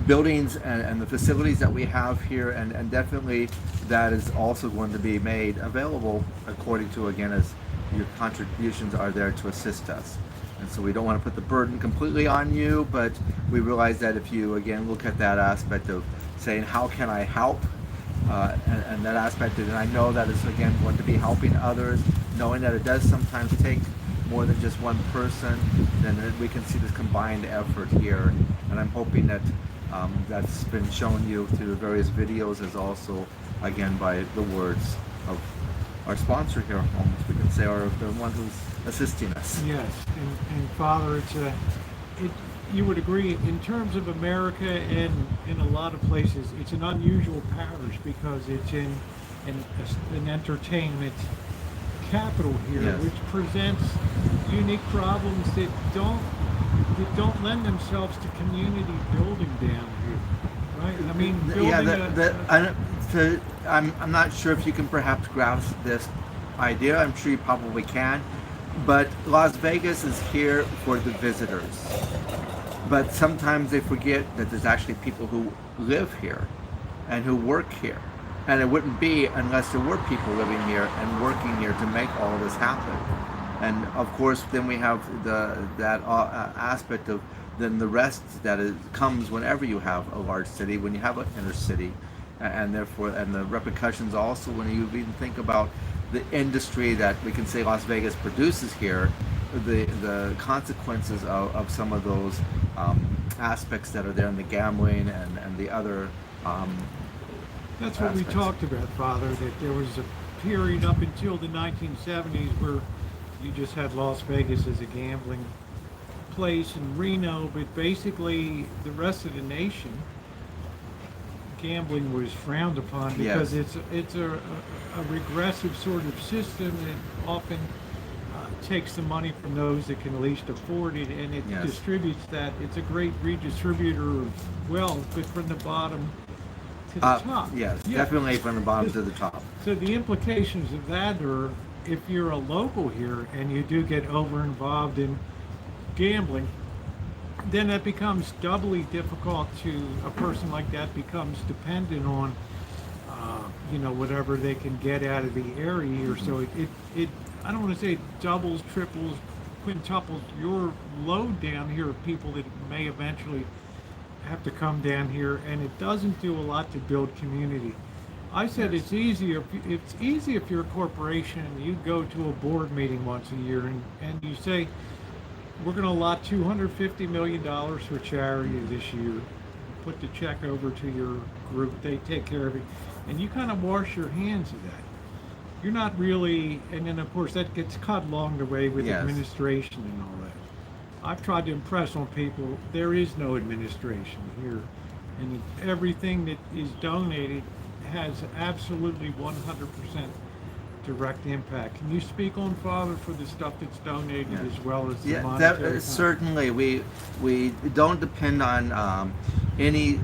buildings and the facilities that we have here, and definitely that is also going to be made available according to, again, as your contributions are there to assist us. And so we don't want to put the burden completely on you, but we realize that if you again look at that aspect of saying how can I help, and that aspect, and I know that it's again going to be helping others, knowing that it does sometimes take more than just one person, then we can see this combined effort here. And I'm hoping that that's been shown you through the various videos, as also again by the words of our sponsor here, almost we can say, or the one who's assisting us. yes, and Father, you would agree in terms of America and in a lot of places, it's an unusual parish because it's in an entertainment capital here, Yes. which presents unique problems that don't lend themselves to community building down here, right? I mean, building I'm not sure if you can perhaps grasp this idea. I'm sure you probably can, but Las Vegas is here for the visitors. But sometimes they forget that there's actually people who live here and who work here. And it wouldn't be unless there were people living here and working here to make all of this happen. And of course, then we have that aspect of then the rest that comes whenever you have a large city, when you have an inner city, and therefore, and the repercussions also when you even think about the industry that we can say Las Vegas produces here, the consequences of some of those aspects that are there in the gambling and the other That's what we aspects. talked about, Father, that there was a period up until the 1970s where you just had Las Vegas as a gambling place in Reno, but basically the rest of the nation, gambling was frowned upon because Yes. it's a regressive sort of system that often takes the money from those that can least afford it, and it Yes. distributes that. It's a great redistributor of wealth, but from the bottom to the top. Yes, Yeah. definitely from the bottom to the top. So the implications of that are, if you're a local here and you do get over involved in gambling, then that becomes doubly difficult to a person like that becomes dependent on, whatever they can get out of the area here. So it I don't want to say it doubles, triples, quintuples your load down here of people that may eventually have to come down here, and it doesn't do a lot to build community. I said it's easy if you're a corporation and you go to a board meeting once a year and you say we're going to allot $250 million for charity this year. Put the check over to your group. They take care of it. And you kind of wash your hands of that. You're not really, and then of course that gets cut along the way with Yes. administration and all that. I've tried to impress on people there is no administration here. And everything that is donated has absolutely 100% direct impact. Can you speak on, Father, for the stuff that's donated Yeah. as well as the Yeah, monetary? certainly. We don't depend on any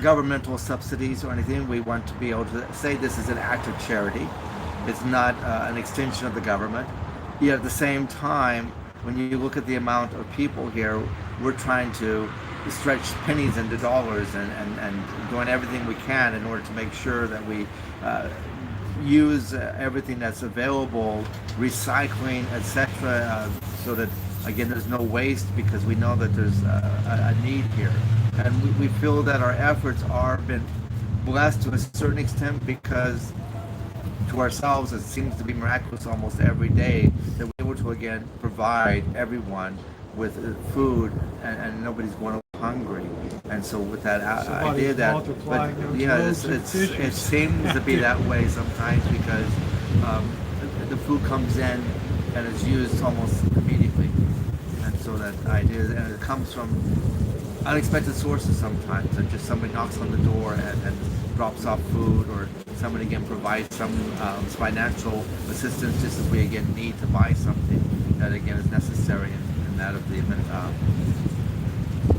governmental subsidies or anything. We want to be able to say this is an act of charity. It's not an extension of the government. Yet at the same time, when you look at the amount of people here, we're trying to stretch pennies into dollars and doing everything we can in order to make sure that we use everything that's available, recycling, etc., so that again there's no waste, because we know that there's a need here, and we feel that our efforts are been blessed to a certain extent, because to ourselves it seems to be miraculous almost every day that we're able to again provide everyone with food, and nobody's going hungry. And so with that idea that, multiplying those yeah, loaves and it fishes. seems to be that way sometimes, because the food comes in and is used almost immediately. And so that idea, and it comes from unexpected sources sometimes, that just somebody knocks on the door and drops off food, or somebody again provides some financial assistance just as we again need to buy something that again is necessary in that of the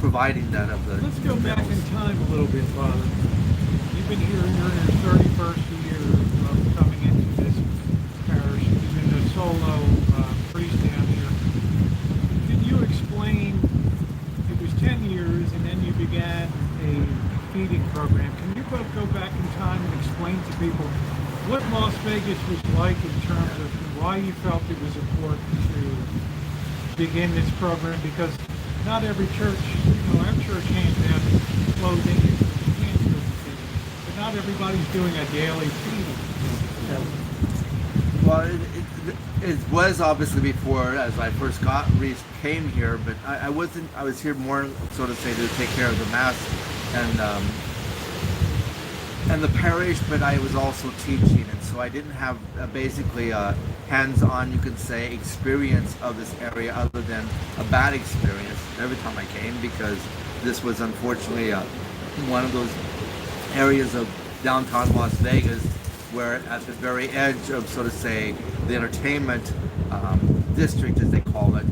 providing that of the Let's go back meals. in time a little bit, Father. You've been here, you're in your 31st year of coming into this parish. You've been a solo priest down here. Can you explain, it was 10 years and then you began a feeding program. Can you both go back in time and explain to people what Las Vegas was like in terms of why you felt it was important to begin this program? Because not every church, our church hands out clothing and canned goods, but not everybody's doing a daily feeding. Well, it was obviously before, as I first came here, but I wasn't. I was here more, so to say, to take care of the mass and the parish, but I was also teaching, and so I didn't have basically a hands-on, you could say, experience of this area, other than a bad experience every time I came, because this was unfortunately one of those areas of downtown Las Vegas where at the very edge of, so to say, the entertainment district, as they call it,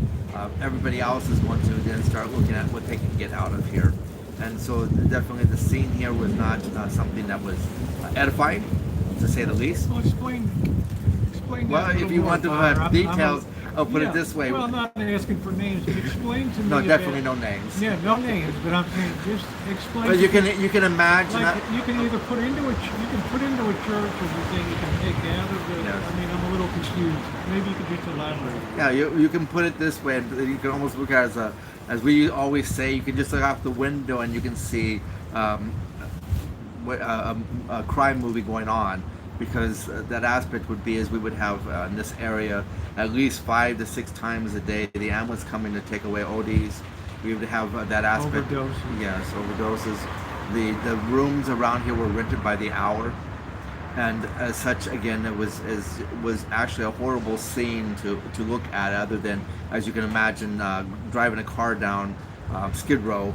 everybody else is going to then start looking at what they can get out of here. And so definitely the scene here was not something that was edifying, to say the least. Well, explain Well, that a if little you more, want to Father. have details, I'll put it this way. Well, I'm not asking for names, but explain to me. No, definitely about, no names. Yeah, no names, but I'm saying just explain. But to you can imagine like that. you can either put into a church, or you think you can take out of the. Yes. I mean, I'm a little confused. Maybe you could just elaborate. Yeah, you can put it this way, and you can almost look at it as we always say, you can just look out the window and you can see a crime movie going on, because that aspect would be, as we would have in this area at least 5 to 6 times a day the ambulance coming to take away ODs. We would have that aspect. Overdoses. Yes, overdoses. The rooms around here were rented by the hour. And as such, again, it was actually a horrible scene to look at, other than, as you can imagine, driving a car down Skid Row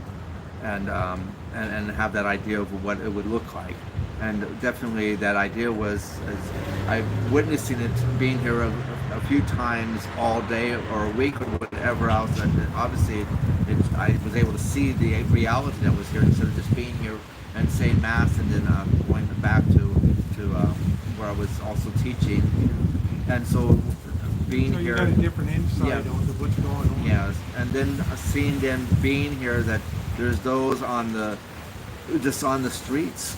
and have that idea of what it would look like. And definitely that idea was, as I'm witnessing it, being here a few times all day or a week or whatever else, and obviously I was able to see the reality that was here, instead of just being here and saying mass and then going back to where I was also teaching. And so being So you here, got a different insight Yeah. onto what's going on. yes, and then seeing them being here, that there's those just on the streets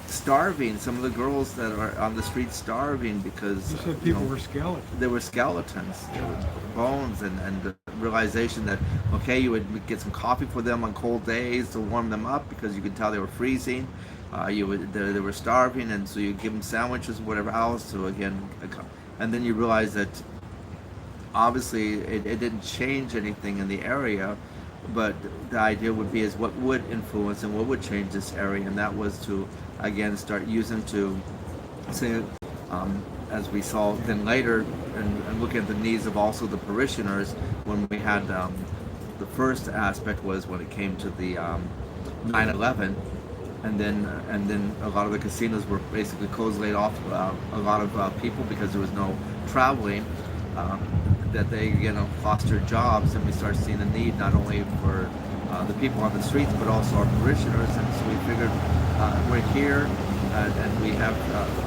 starving. Some of the girls that are on the streets starving because You said people were skeletons. they were skeletons, they were bones, and the realization that, okay, you would get some coffee for them on cold days to warm them up, because you could tell they were freezing, They were starving, and so you give them sandwiches, whatever else. So again, and then you realize that obviously it didn't change anything in the area, but the idea would be is what would influence and what would change this area, and that was to again start using to say, as we saw then later, and looking at the needs of also the parishioners when we had the first aspect was when it came to the 9/11, and then a lot of the casinos were basically closed, laid off a lot of people because there was no traveling. That they foster jobs, and we start seeing the need not only for the people on the streets but also our parishioners. And so we figured we're here and we have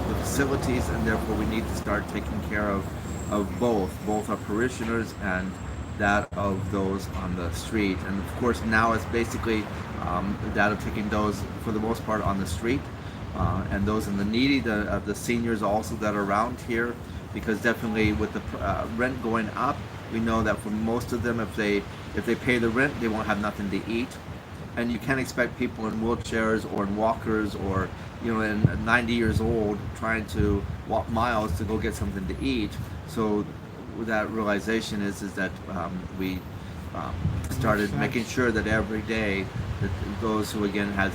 the facilities, and therefore we need to start taking care of both our parishioners and that of those on the street. And of course now it's basically that of taking those for the most part on the street and those in the needy, the seniors also that are around here. Because definitely with the rent going up, we know that for most of them, if they pay the rent, they won't have nothing to eat, and you can't expect people in wheelchairs or in walkers or in 90 years old trying to walk miles to go get something to eat. So that realization is that we started making sure that every day that those who again had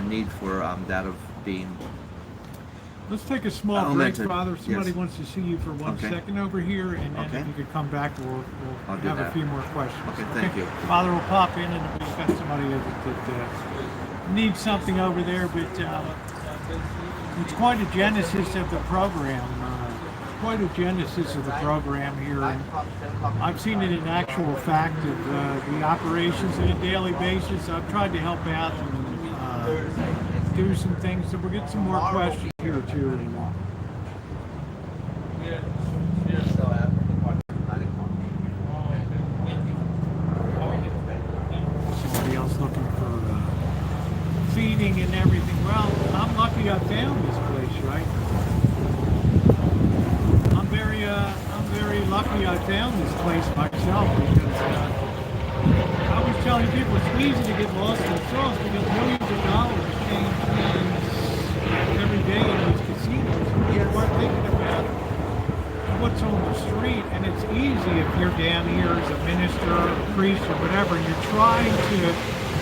need for that of being. Let's take a small break, Elemented. Father. Somebody Yes. wants to see you for 1 second over here, and then Okay. if you could come back, we'll I'll do have a that. few more questions. Okay, thank you. Father will pop in, and we've got somebody that needs something over there, but it's quite a genesis of the program. Quite a genesis of the program here, and I've seen it in actual fact of the operations on a daily basis. I've tried to help out and do some things, so we'll get some more questions here too. Somebody else looking for feeding and everything. Well, I'm lucky I found this place, right? I'm very lucky I found this place myself, because I was telling people it's easy to get lost in the sauce because millions of dollars change hands every day in these casinos. People aren't thinking about what's on the street, and it's easy if you're down here as a minister or a priest or whatever, and you're trying to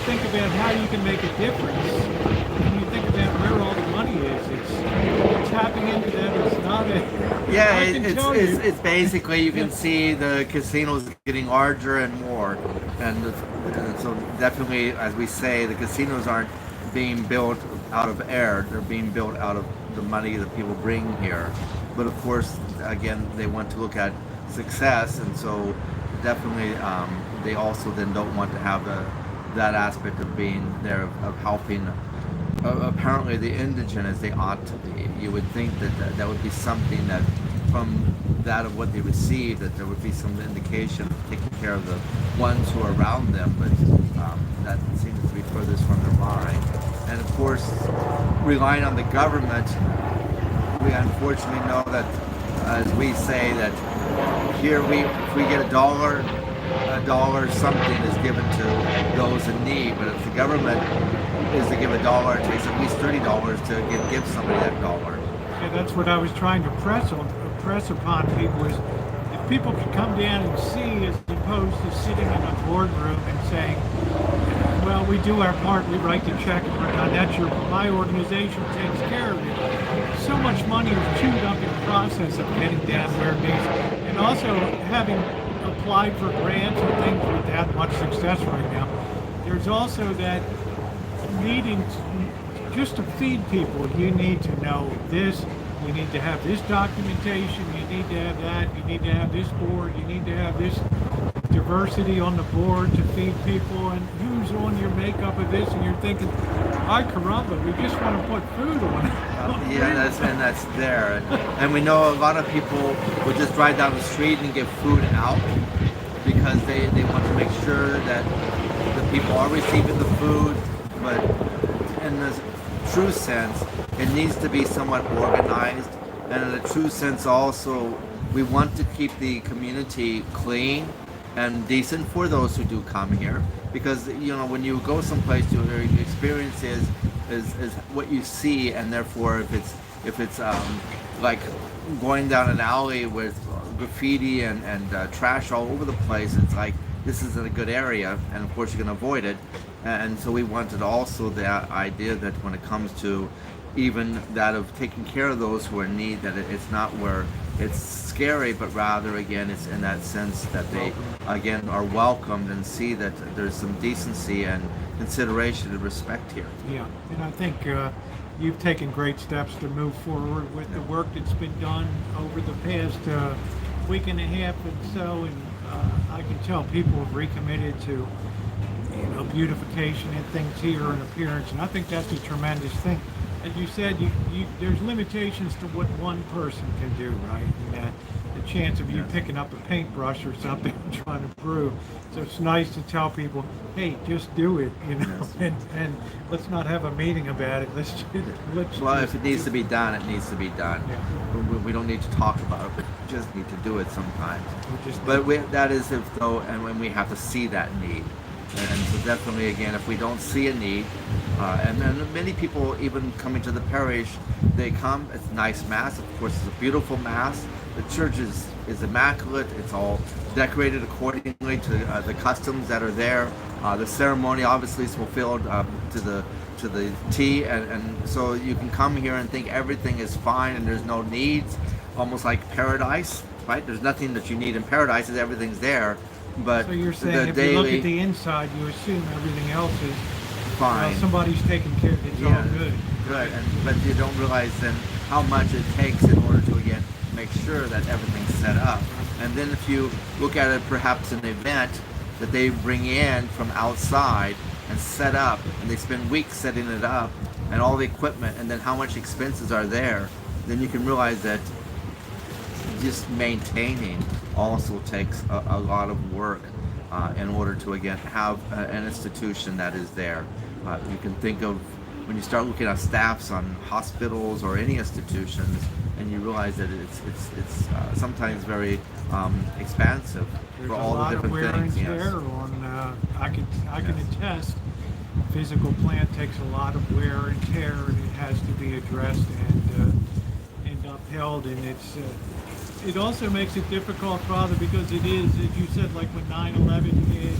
think about how you can make a difference, and you think about where all the money is. It's tapping into that. It's not a... Yeah, I can tell you. it's basically you can see the casinos getting larger and more, and so definitely, as we say, the casinos aren't being built out of air; they're being built out of the money that people bring here. But of course, again, they want to look at success, and so definitely they also then don't want to have that aspect of being there of helping. Apparently the indigent as they ought to be. You would think that would be something that from that of what they receive, that there would be some indication of taking care of the ones who are around them, but that seems to be furthest from their mind. And of course, relying on the government, we unfortunately know that, as we say, that here if we get a dollar something is given to those in need, but if the government is to give a dollar, it takes at least $30 to give somebody that dollar. Yeah, that's what I was trying to press upon people, is if people could come down and see, as opposed to sitting in a boardroom and saying, well, we do our part, we write the check, and my organization takes care of it. So much money is chewed up in the process of getting down where it needs, and also having applied for grants and things without much success right now. There's also that needing just to feed people. You need to know this, you need to have this documentation, you need to have that, you need to have this board, you need to have this diversity on the board to feed people, and who's on your makeup of this, and you're thinking, ay caramba, we just want to put food on it. Yeah, that's there. And we know a lot of people will just drive down the street and give food out because they want to make sure that the people are receiving the food, but in the true sense, it needs to be somewhat organized, and in the true sense also, we want to keep the community clean and decent for those who do come here, because when you go someplace, your experience is is what you see, and therefore if it's like going down an alley with graffiti and trash all over the place, it's like this isn't a good area, and of course you can avoid it. And so we wanted also the idea that when it comes to even that of taking care of those who are in need, that it's not where it's scary, but rather again it's in that sense that they again are welcomed and see that there's some decency and consideration and respect here. Yeah, and I think you've taken great steps to move forward with the work that's been done over the past week and a half and so, and I can tell people have recommitted to beautification and things here and appearance, and I think that's a tremendous thing. As you said, there's limitations to what one person can do, right? And the chance of you picking up a paintbrush or something and trying to prove. So it's nice to tell people, hey, just do it, and let's not have a meeting about it. Let's Well, if it needs to be done, it needs to be done. Yeah. We don't need to talk about it. We just need to do it sometimes. But That is if though, and when we have to see that need. And so definitely, again, if we don't see a need, and then many people even coming to the parish, they come, it's a nice mass, of course it's a beautiful mass, the church is immaculate, it's all decorated accordingly to the customs that are there, the ceremony obviously is fulfilled to the T, and so you can come here and think everything is fine and there's no needs, almost like paradise, right? There's nothing that you need in paradise, everything's there. But so you're saying if you look at the inside, you assume everything else is fine. Well, somebody's taking care of it. It's all good. Good, but you don't realize then how much it takes in order to again make sure that everything's set up. And then if you look at it, perhaps an event that they bring in from outside and set up, and they spend weeks setting it up and all the equipment, and then how much expenses are there, then you can realize that just maintaining also takes a lot of work in order to again have an institution that is there. You can think of when you start looking at staffs on hospitals or any institutions, and you realize that it's sometimes very expansive. There's for all a lot the different of wear things. and tear on. I can attest. Physical plant takes a lot of wear and tear, and it has to be addressed and upheld. And it also makes it difficult, Father, because it is, as you said, like when 9/11 hit,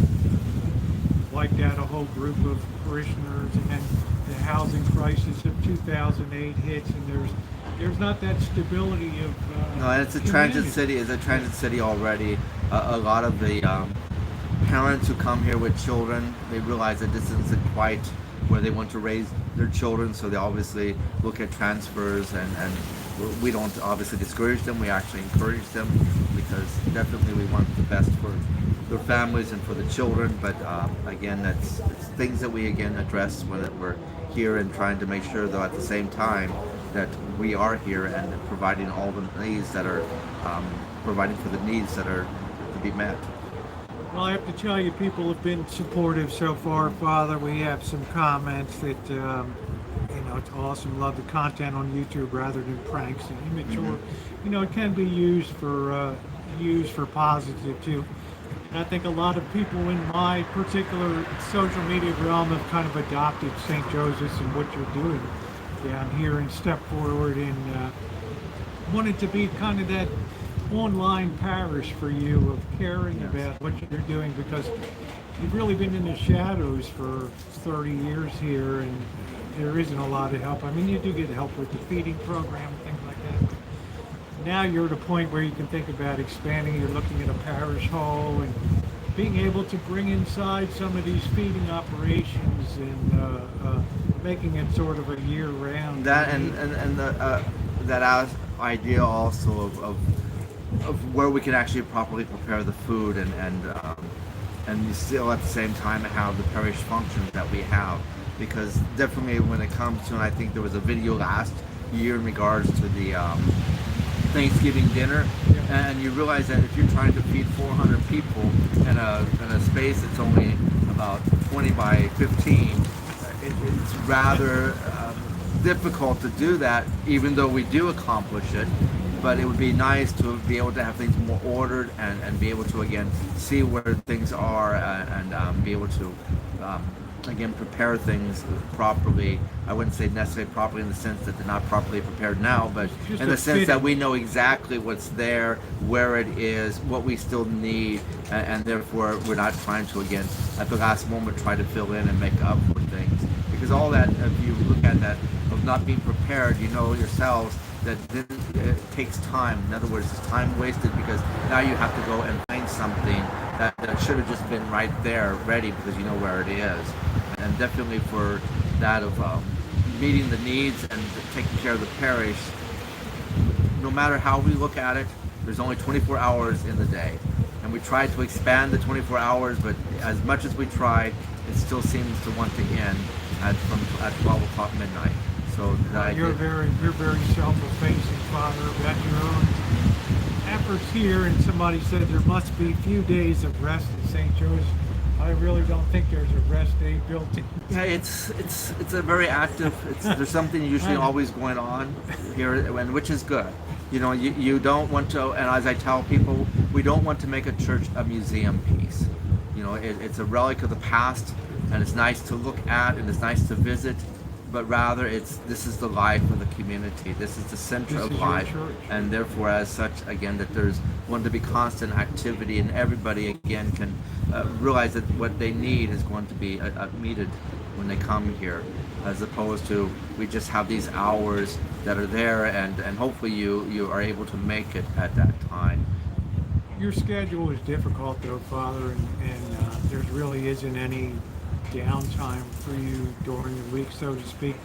wiped out a whole group of parishioners, and then the housing crisis of 2008 hits, and there's not that stability of no, and it's a transit city. It's a transit city already. A lot of the parents who come here with children, they realize that this isn't quite where they want to raise their children, so they obviously look at transfers, and we don't obviously discourage them, we actually encourage them, because definitely we want the best for their families and for the children. But again, it's things that we again address when we're here, and trying to make sure though at the same time that we are here and providing all the needs that are providing for the needs that are to be met. Well, I have to tell you, people have been supportive so far, Father. We have some comments that, it's awesome. Love the content on YouTube rather than pranks and immature. It can be used for positive too. And I think a lot of people in my particular social media realm have kind of adopted St. Joseph's and what you're doing down here and stepped forward and wanted to be kind of that online parish for you of caring about what you're doing, because you've really been in the shadows for 30 years here, and there isn't a lot of help. I mean, you do get help with the feeding program and things like that. Now you're at a point where you can think about expanding. You're looking at a parish hall and being able to bring inside some of these feeding operations and making it sort of a year-round. That and that idea also of where we can actually properly prepare the food and you still at the same time have the parish functions that we have, because definitely when it comes to, and I think there was a video last year in regards to the Thanksgiving dinner, and you realize that if you're trying to feed 400 people in a space that's only about 20 by 15, it's rather difficult to do that, even though we do accomplish it. But it would be nice to be able to have things more ordered and be able to again see where things are and be able to again, prepare things properly. I wouldn't say necessarily properly in the sense that they're not properly prepared now, but Just in a the sense that fitting. we know exactly what's there, where it is, what we still need, and therefore we're not trying to, again, at the last moment, try to fill in and make up for things. Because all that, if you look at that, of not being prepared, you know yourselves that then it takes time. In other words, it's time wasted because now you have to go and find something that should have just been right there, ready, because you know where it is. And definitely for that of meeting the needs and taking care of the parish, no matter how we look at it, there's only 24 hours in the day. And we try to expand the 24 hours, but as much as we try, it still seems to want to end at 12 o'clock midnight. So You're very self-effacing, Father, about your own efforts here, and somebody said there must be few days of rest in St. Joe's. I really don't think there's a rest day built in. yeah, it's a very active. There's something usually always going on here, and which is good. You know, you don't want to, and as I tell people, we don't want to make a church a museum piece. You know, it's a relic of the past, and it's nice to look at, and it's nice to visit. But rather, this is the life of the community. This is the center of life, and therefore, as such, again, that there's going to be constant activity, and everybody again can realize that what they need is going to be meted when they come here, as opposed to we just have these hours that are there, and hopefully you are able to make it at that time. Your schedule is difficult, though, Father, and there really isn't any downtime for you during the week, so to speak.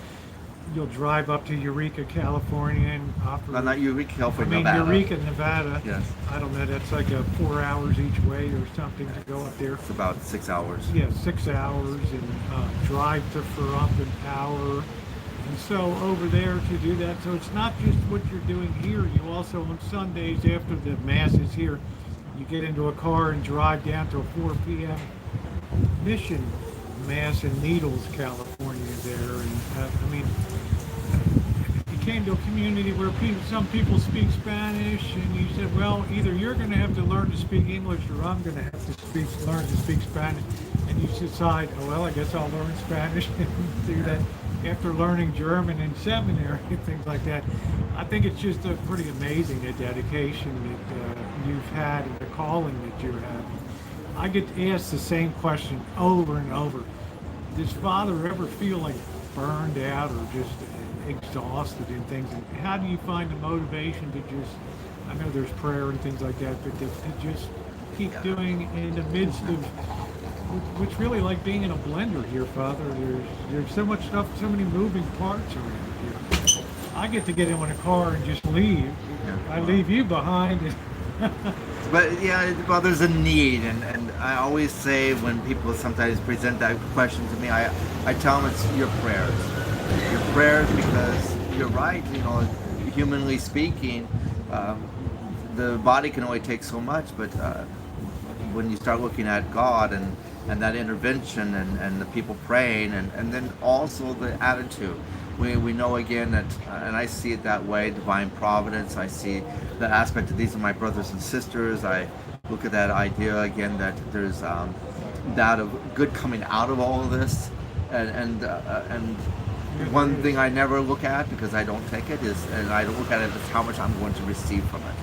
You'll drive up to Eureka, California, and offer. Well, not Eureka, California, I mean, Nevada. Eureka, Nevada. Yes. I don't know. That's like 4 hours each way or something to go up there. It's about 6 hours. Yeah, 6 hours, and drive to Ferrumpin Power. And so over there to do that. So it's not just what you're doing here. You also, on Sundays after the Mass is here, you get into a car and drive down to a 4 p.m. mission Mass in Needles, California there. And I mean, you came to a community where some people speak Spanish, and you said, well, either you're going to have to learn to speak English or I'm going to have to learn to speak Spanish. And you decide, oh, well, I guess I'll learn Spanish and do that after learning German in seminary and things like that. I think it's just pretty amazing, the dedication that you've had and the calling that you have. I get asked the same question over and over. Does Father ever feel like burned out or just exhausted in things? And how do you find the motivation to just, I know there's prayer and things like that, but to just keep doing in the midst of what's really like being in a blender here, Father? There's so much stuff, so many moving parts around here. I get to get in a car and just leave. I leave you behind. But yeah, well, there's a need, and I always say when people sometimes present that question to me, I tell them it's your prayers. Your prayers, because you're right, you know, humanly speaking, the body can only take so much, but when you start looking at God and that intervention and the people praying, and then also the attitude. We know again that, and I see it that way, divine providence. I see the aspect of these are my brothers and sisters. I look at that idea again that there's that of good coming out of all of this, and one thing I never look at, because I don't take it, is, and I don't look at it as how much I'm going to receive from it,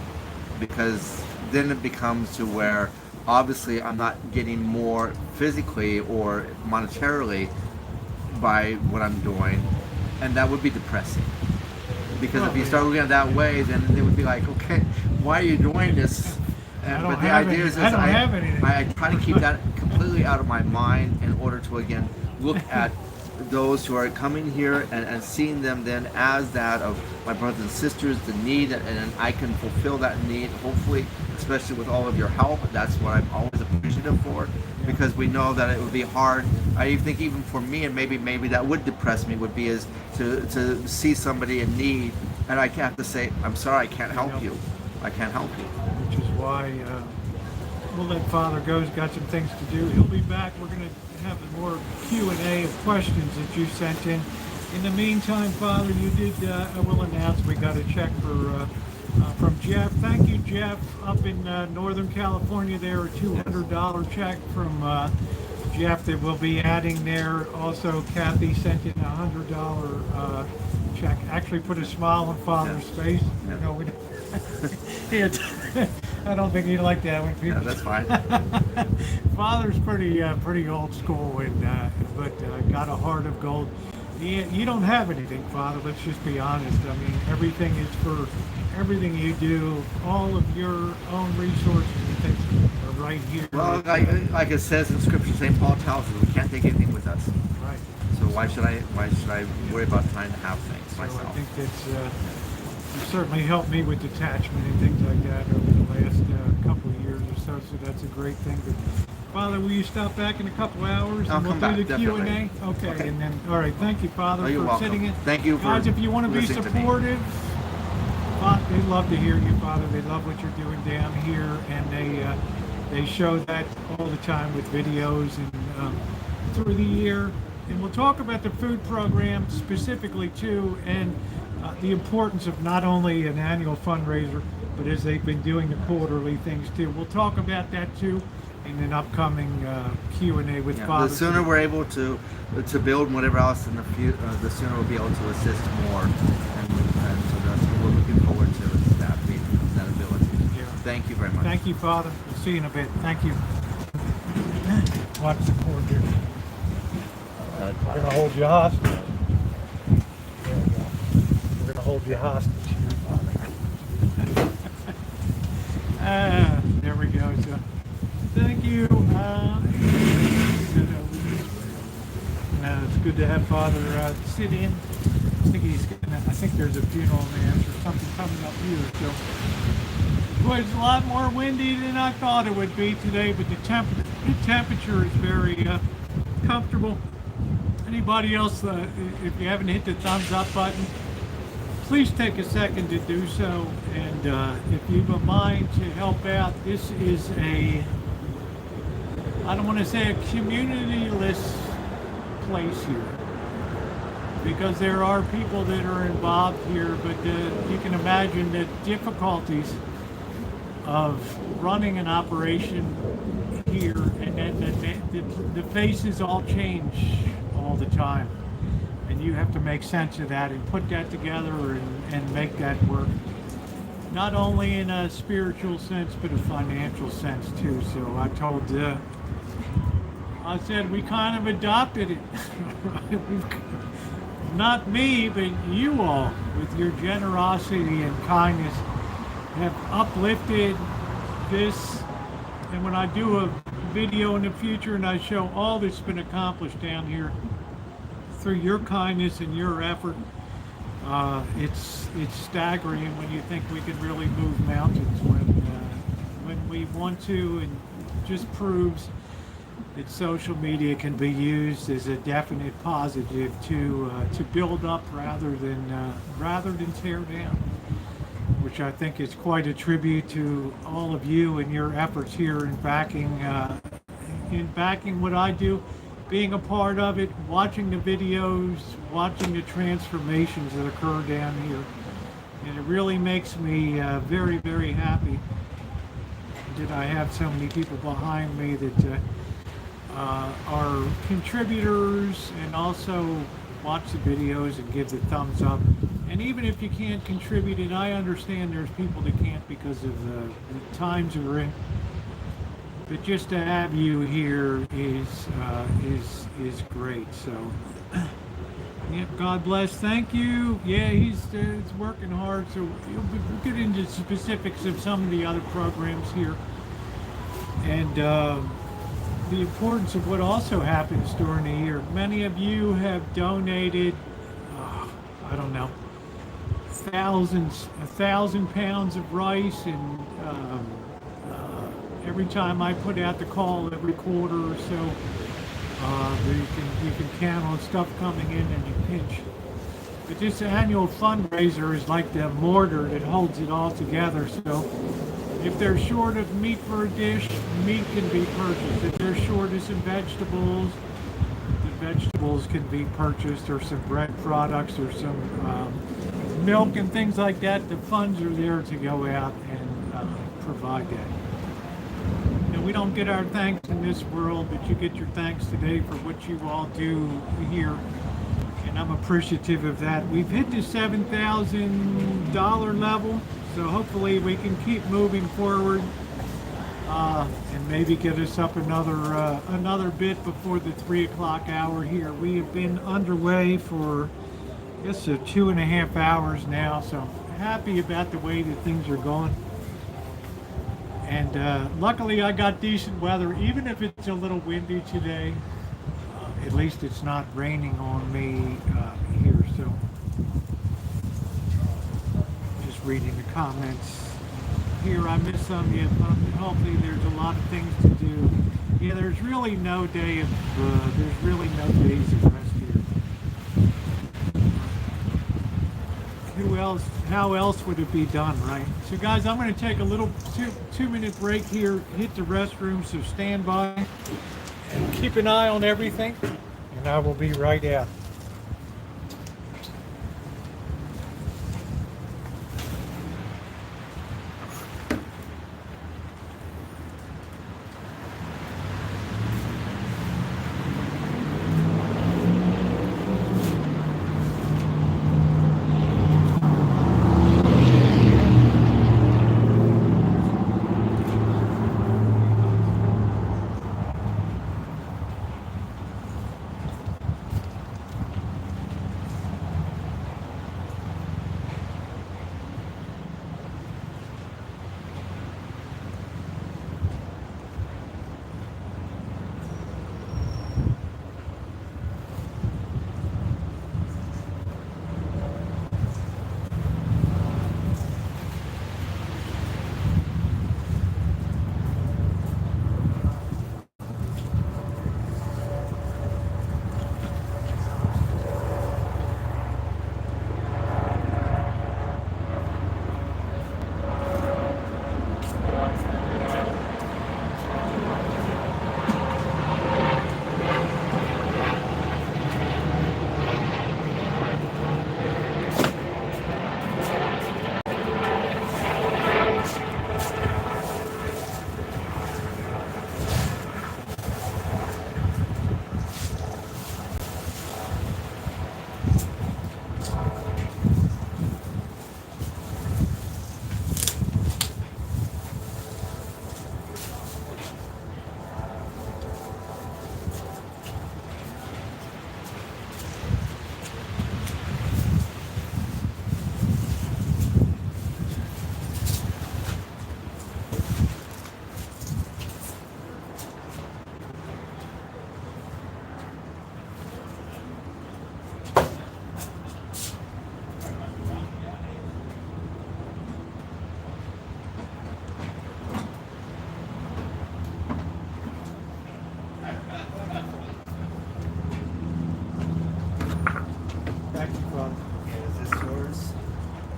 because then it becomes to where obviously I'm not getting more physically or monetarily by what I'm doing. And that would be depressing, because if you start looking at it that way, then it would be like, okay, why are you doing this? But the idea is I try to keep that completely out of my mind in order to again look at those who are coming here and seeing them then as that of my brothers and sisters, the need, and I can fulfill that need, hopefully, especially with all of your help. That's what I'm always appreciative for, because we know that it would be hard. I think even for me, and maybe that would depress me, would be is to see somebody in need, and I have to say, I'm sorry, I can't help you. I can't help you. Which is why we'll let Father go. He's got some things to do. He'll be back. We're going to have more Q&A of questions that you sent in. In the meantime, Father, you did, I will announce we got a check from Jeff. Thank you, Jeff, up in Northern California there, a $200 check from Jeff that we'll be adding there. Also, Kathy sent in $100 check. Actually, put a smile on Father's face. Yeah. You know, I don't think he'd like that when people. Yeah, that's fine. Father's pretty old school, and but got a heart of gold. You don't have anything, Father. Let's just be honest. I mean, everything is for everything you do. All of your own resources and things are right here. Well, like it says in Scripture, St. Paul tells us we can't take anything with us. Right. So why should I worry about trying to have things So myself? I think that's you certainly helped me with detachment and things like that over the last couple of years or so. So that's a great thing. But Father, will you stop back in a couple hours I'll and we'll come do back, the Q&A? definitely. Okay, and then all right. Thank you, Father, Oh, you're for welcome. sitting in. Thank you for Guys, if you want to be listening to me. supportive, they love to hear you, Father. They love what you're doing down here, and they show that all the time with videos and through the year. And we'll talk about the food program specifically too, and the importance of not only an annual fundraiser, but as they've been doing the quarterly things too. We'll talk about that too in an upcoming Q&A with Father. The sooner we're able to build whatever else in the future, the sooner we'll be able to assist more, and so that's what we're looking forward to, is that ability. Yeah. Thank you very much. Thank you, Father. We'll see you in a bit. Thank you. Watch the cord here. We're going to hold you hostage. There we go. We're going to hold you hostage here, Father. There we go. So, thank you. It's good to have Father sit in. I think there's a funeral mass or something coming up here. So, boy, it's a lot more windy than I thought it would be today, but the temperature is very comfortable. Anybody else, if you haven't hit the thumbs up button, please take a second to do so. And if you've a mind to help out, this is I don't want to say a community-less place here, because there are people that are involved here, but you can imagine the difficulties of running an operation here, and then the faces all change all the time, and you have to make sense of that and put that together and make that work, not only in a spiritual sense but a financial sense too. So I said we kind of adopted it. Not me, but you all, with your generosity and kindness, have uplifted this. And when I do a video in the future and I show all that's been accomplished down here through your kindness and your effort, it's staggering when you think we can really move mountains when we want to, and just proves that social media can be used as a definite positive to build up rather than tear down, which I think is quite a tribute to all of you and your efforts here in backing what I do, being a part of it, watching the videos, watching the transformations that occur down here. And it really makes me very, very happy that I have so many people behind me that are contributors and also watch the videos and give the thumbs up. And even if you can't contribute, and I understand there's people that can't because of the times we're in, but just to have you here is great. So, yeah, God bless. Thank you. Yeah, he's working hard. So we'll get into specifics of some of the other programs here, and the importance of what also happens during the year. Many of you have donated, I don't know, 1,000 pounds of rice, and every time I put out the call every quarter or so, you can count on stuff coming in a pinch. But this annual fundraiser is like the mortar that holds it all together. So if they're short of meat for a dish, meat can be purchased. If they're short of some vegetables, the vegetables can be purchased, or some bread products, or some milk and things like that. The funds are there to go out and provide that. And we don't get our thanks in this world, but you get your thanks today for what you all do here. And I'm appreciative of that. We've hit the $7,000 level, so hopefully we can keep moving forward and maybe get us up another bit before the 3 o'clock hour here. We have been underway for, I guess, 2.5 hours now, so happy about the way that things are going. And luckily I got decent weather, even if it's a little windy today. At least it's not raining on me here, so just reading the comments here. I missed some yet, but hopefully there's a lot of things to do. Yeah, there's really no days of rest here. How else would it be done, right? So guys, I'm going to take a little two-minute break here, hit the restroom, so stand by and keep an eye on everything, and I will be right out.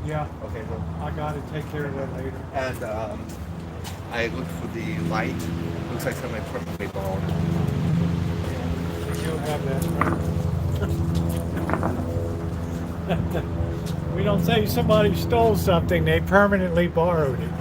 Yeah. Okay, well, I gotta take care of that later. and I looked for the light. Looks like somebody perfectly blown. You'll have that. We don't say somebody stole something, they permanently borrowed it.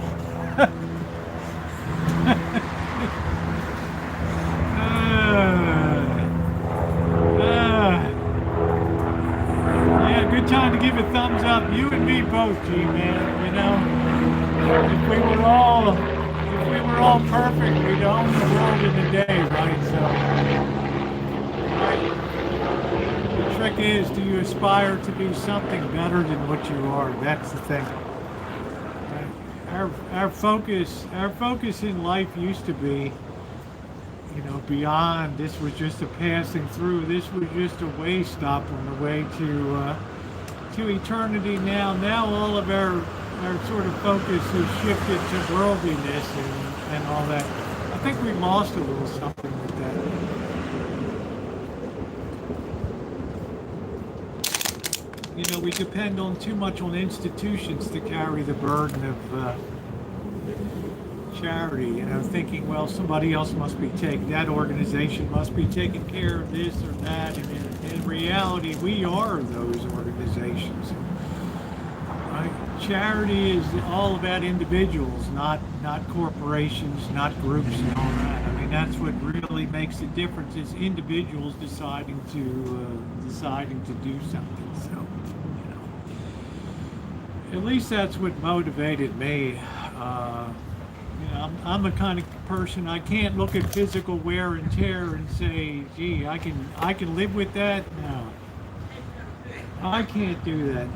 Yeah, good time to give a thumbs up. You and me both, G-Man, you know. If we were all perfect, we'd own the world in a day, right? So the trick is, do you aspire to be something better than what you are? That's the thing. Our focus in life used to be, you know, beyond. This was just a passing through. This was just a way stop on the way to eternity. Now all of our sort of focus is shifted to worldliness and all that. I think we lost a little something with that. You know, we depend on too much on institutions to carry the burden of charity, you know, thinking, well, somebody else must be that organization must be taking care of this or that, and in reality, we are those organizations, right? charity is all about individuals, not corporations, not groups, and all that. I mean, that's what really makes the difference is individuals deciding to do something. So, at least that's what motivated me. I'm the kind of person I can't look at physical wear and tear and say, "Gee, I can live with that." No, I can't do that.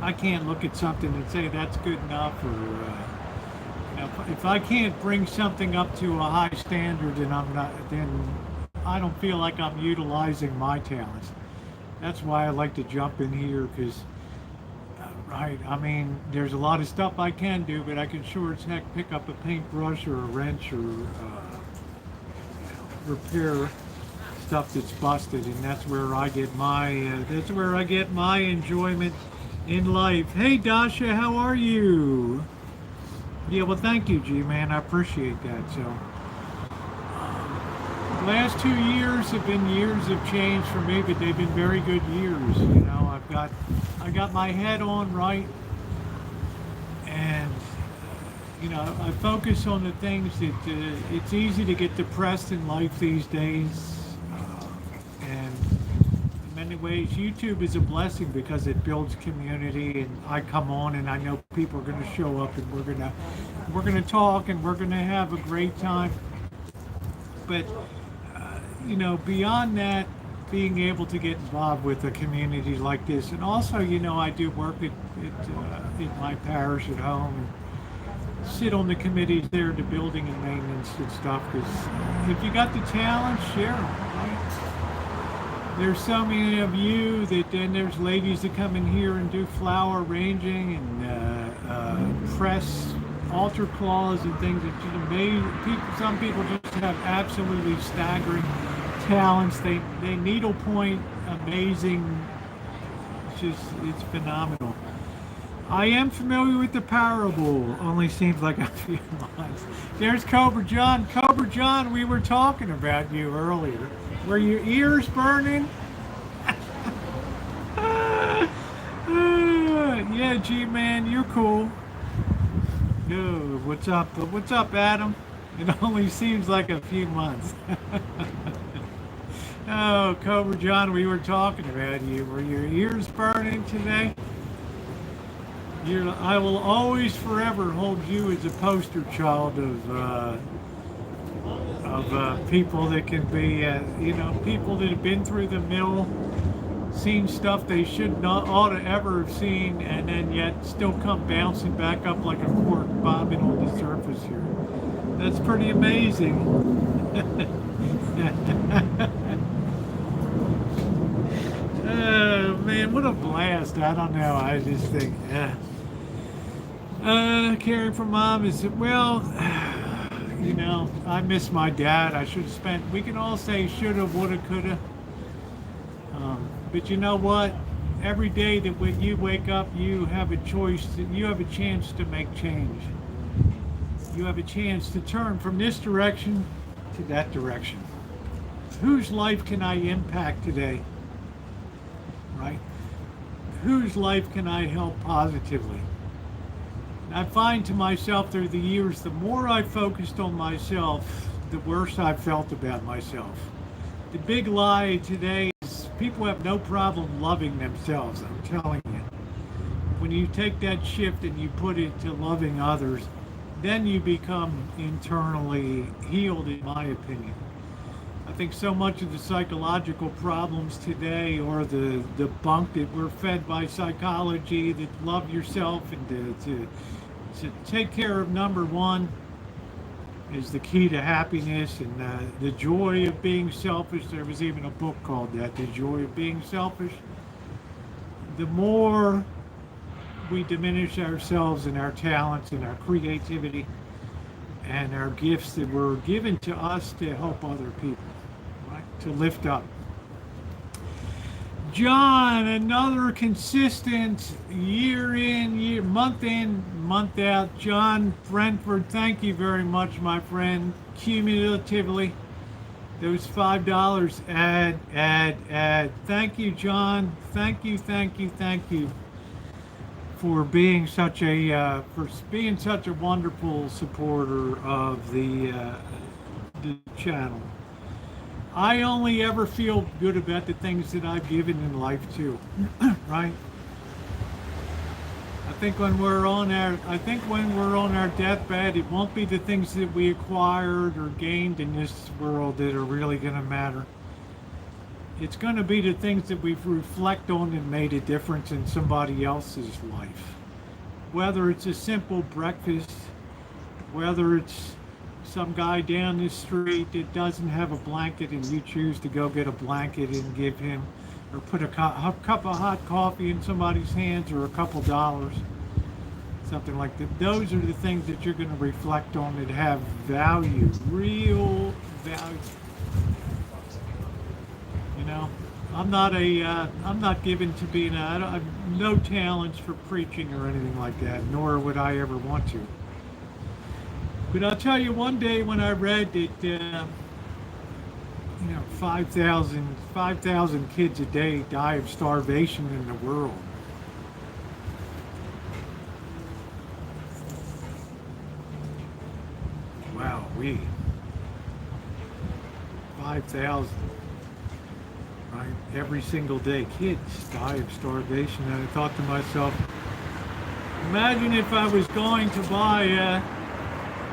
I can't look at something and say that's good enough, or if I can't bring something up to a high standard, then I don't feel like I'm utilizing my talents. That's why I like to jump in here, because, right, I mean, there's a lot of stuff I can do, but I can sure as heck pick up a paintbrush or a wrench or repair stuff that's busted, and that's where I get my enjoyment in life. Hey Dasha, how are you? Yeah, well, thank you, G-Man. I appreciate that. So, the last 2 years have been years of change for me, but they've been very good years. I got my head on right, and I focus on the things that it's easy to get depressed in life these days, and in many ways, YouTube is a blessing because it builds community, and I come on and I know people are going to show up, and we're gonna talk, and we're gonna have a great time. But beyond that, being able to get involved with a community like this, and also, I do work at my parish at home, and sit on the committees there, the building and maintenance and stuff. Because if you got the talent, share them. Right? There's so many of you that then there's ladies that come in here and do flower arranging and press altar cloths and things that just amaze people. Some people just have absolutely staggering talents. They needlepoint amazing. It's phenomenal. I am familiar with the parable. Only seems like a few months. There's Cobra John. Cobra John, we were talking about you earlier. Were your ears burning? Yeah, G-Man, you're cool. Yo, what's up? What's up, Adam? It only seems like a few months. Oh, Cobra John, we were talking about you. Were your ears burning today? I will always forever hold you as a poster child of people that can be, people that have been through the mill, seen stuff they should not ought to ever have seen, and then yet still come bouncing back up like a cork bobbing on the surface here. That's pretty amazing. Oh man, what a blast. I don't know, I just think, caring for mom is, well, I miss my dad. I should have spent, we can all say shoulda, woulda, coulda. But you know what? Every day that when you wake up, you have a choice, you have a chance to make change. You have a chance to turn from this direction to that direction. Whose life can I impact today? Right? Whose life can I help positively? And I find to myself through the years, the more I focused on myself, the worse I felt about myself. The big lie today is people have no problem loving themselves, I'm telling you. When you take that shift and you put it to loving others, then you become internally healed, in my opinion. I think so much of the psychological problems today, or the bunk that we're fed by psychology, that love yourself and to take care of number one is the key to happiness, and the joy of being selfish. There was even a book called that, The Joy of Being Selfish. The more we diminish ourselves and our talents and our creativity and our gifts that were given to us to help other people, right? To lift up. John, another consistent year in, month out. John Brentford, thank you very much, my friend. Cumulatively, those $5 add. Thank you, John. Thank you. for being such a wonderful supporter of the channel. I only ever feel good about the things that I've given in life too, right? I think when we're on our deathbed, it won't be the things that we acquired or gained in this world that are really going to matter. It's going to be the things that we reflect on and made a difference in somebody else's life. Whether it's a simple breakfast, whether it's some guy down the street that doesn't have a blanket and you choose to go get a blanket and give him, or put a cup of hot coffee in somebody's hands, or a couple dollars, something like that. Those are the things that you're going to reflect on that have value, real value. You know, I'm not given to being I have no talents for preaching or anything like that, nor would I ever want to. But I'll tell you, one day when I read that, 5,000 kids a day die of starvation in the world. Wow, 5,000. Right? Every single day, kids die of starvation. And I thought to myself, imagine if I was going to buy a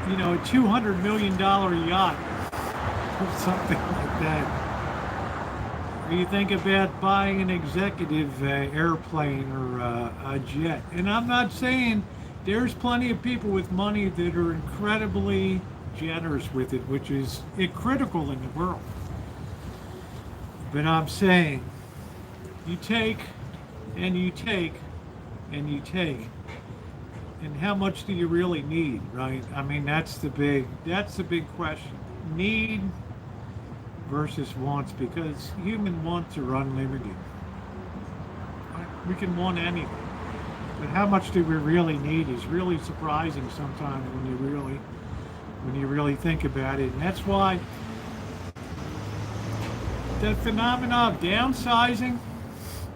$200 million yacht or something like that. Or you think about buying an executive airplane or a jet. And I'm not saying there's plenty of people with money that are incredibly generous with it, which is critical in the world. But I'm saying, you take, and you take, and you take. And how much do you really need, right? I mean, that's the big question. Need versus wants, because human wants are unlimited. Right? We can want anything. But how much do we really need is really surprising sometimes when you really think about it. And that's why that phenomenon of downsizing,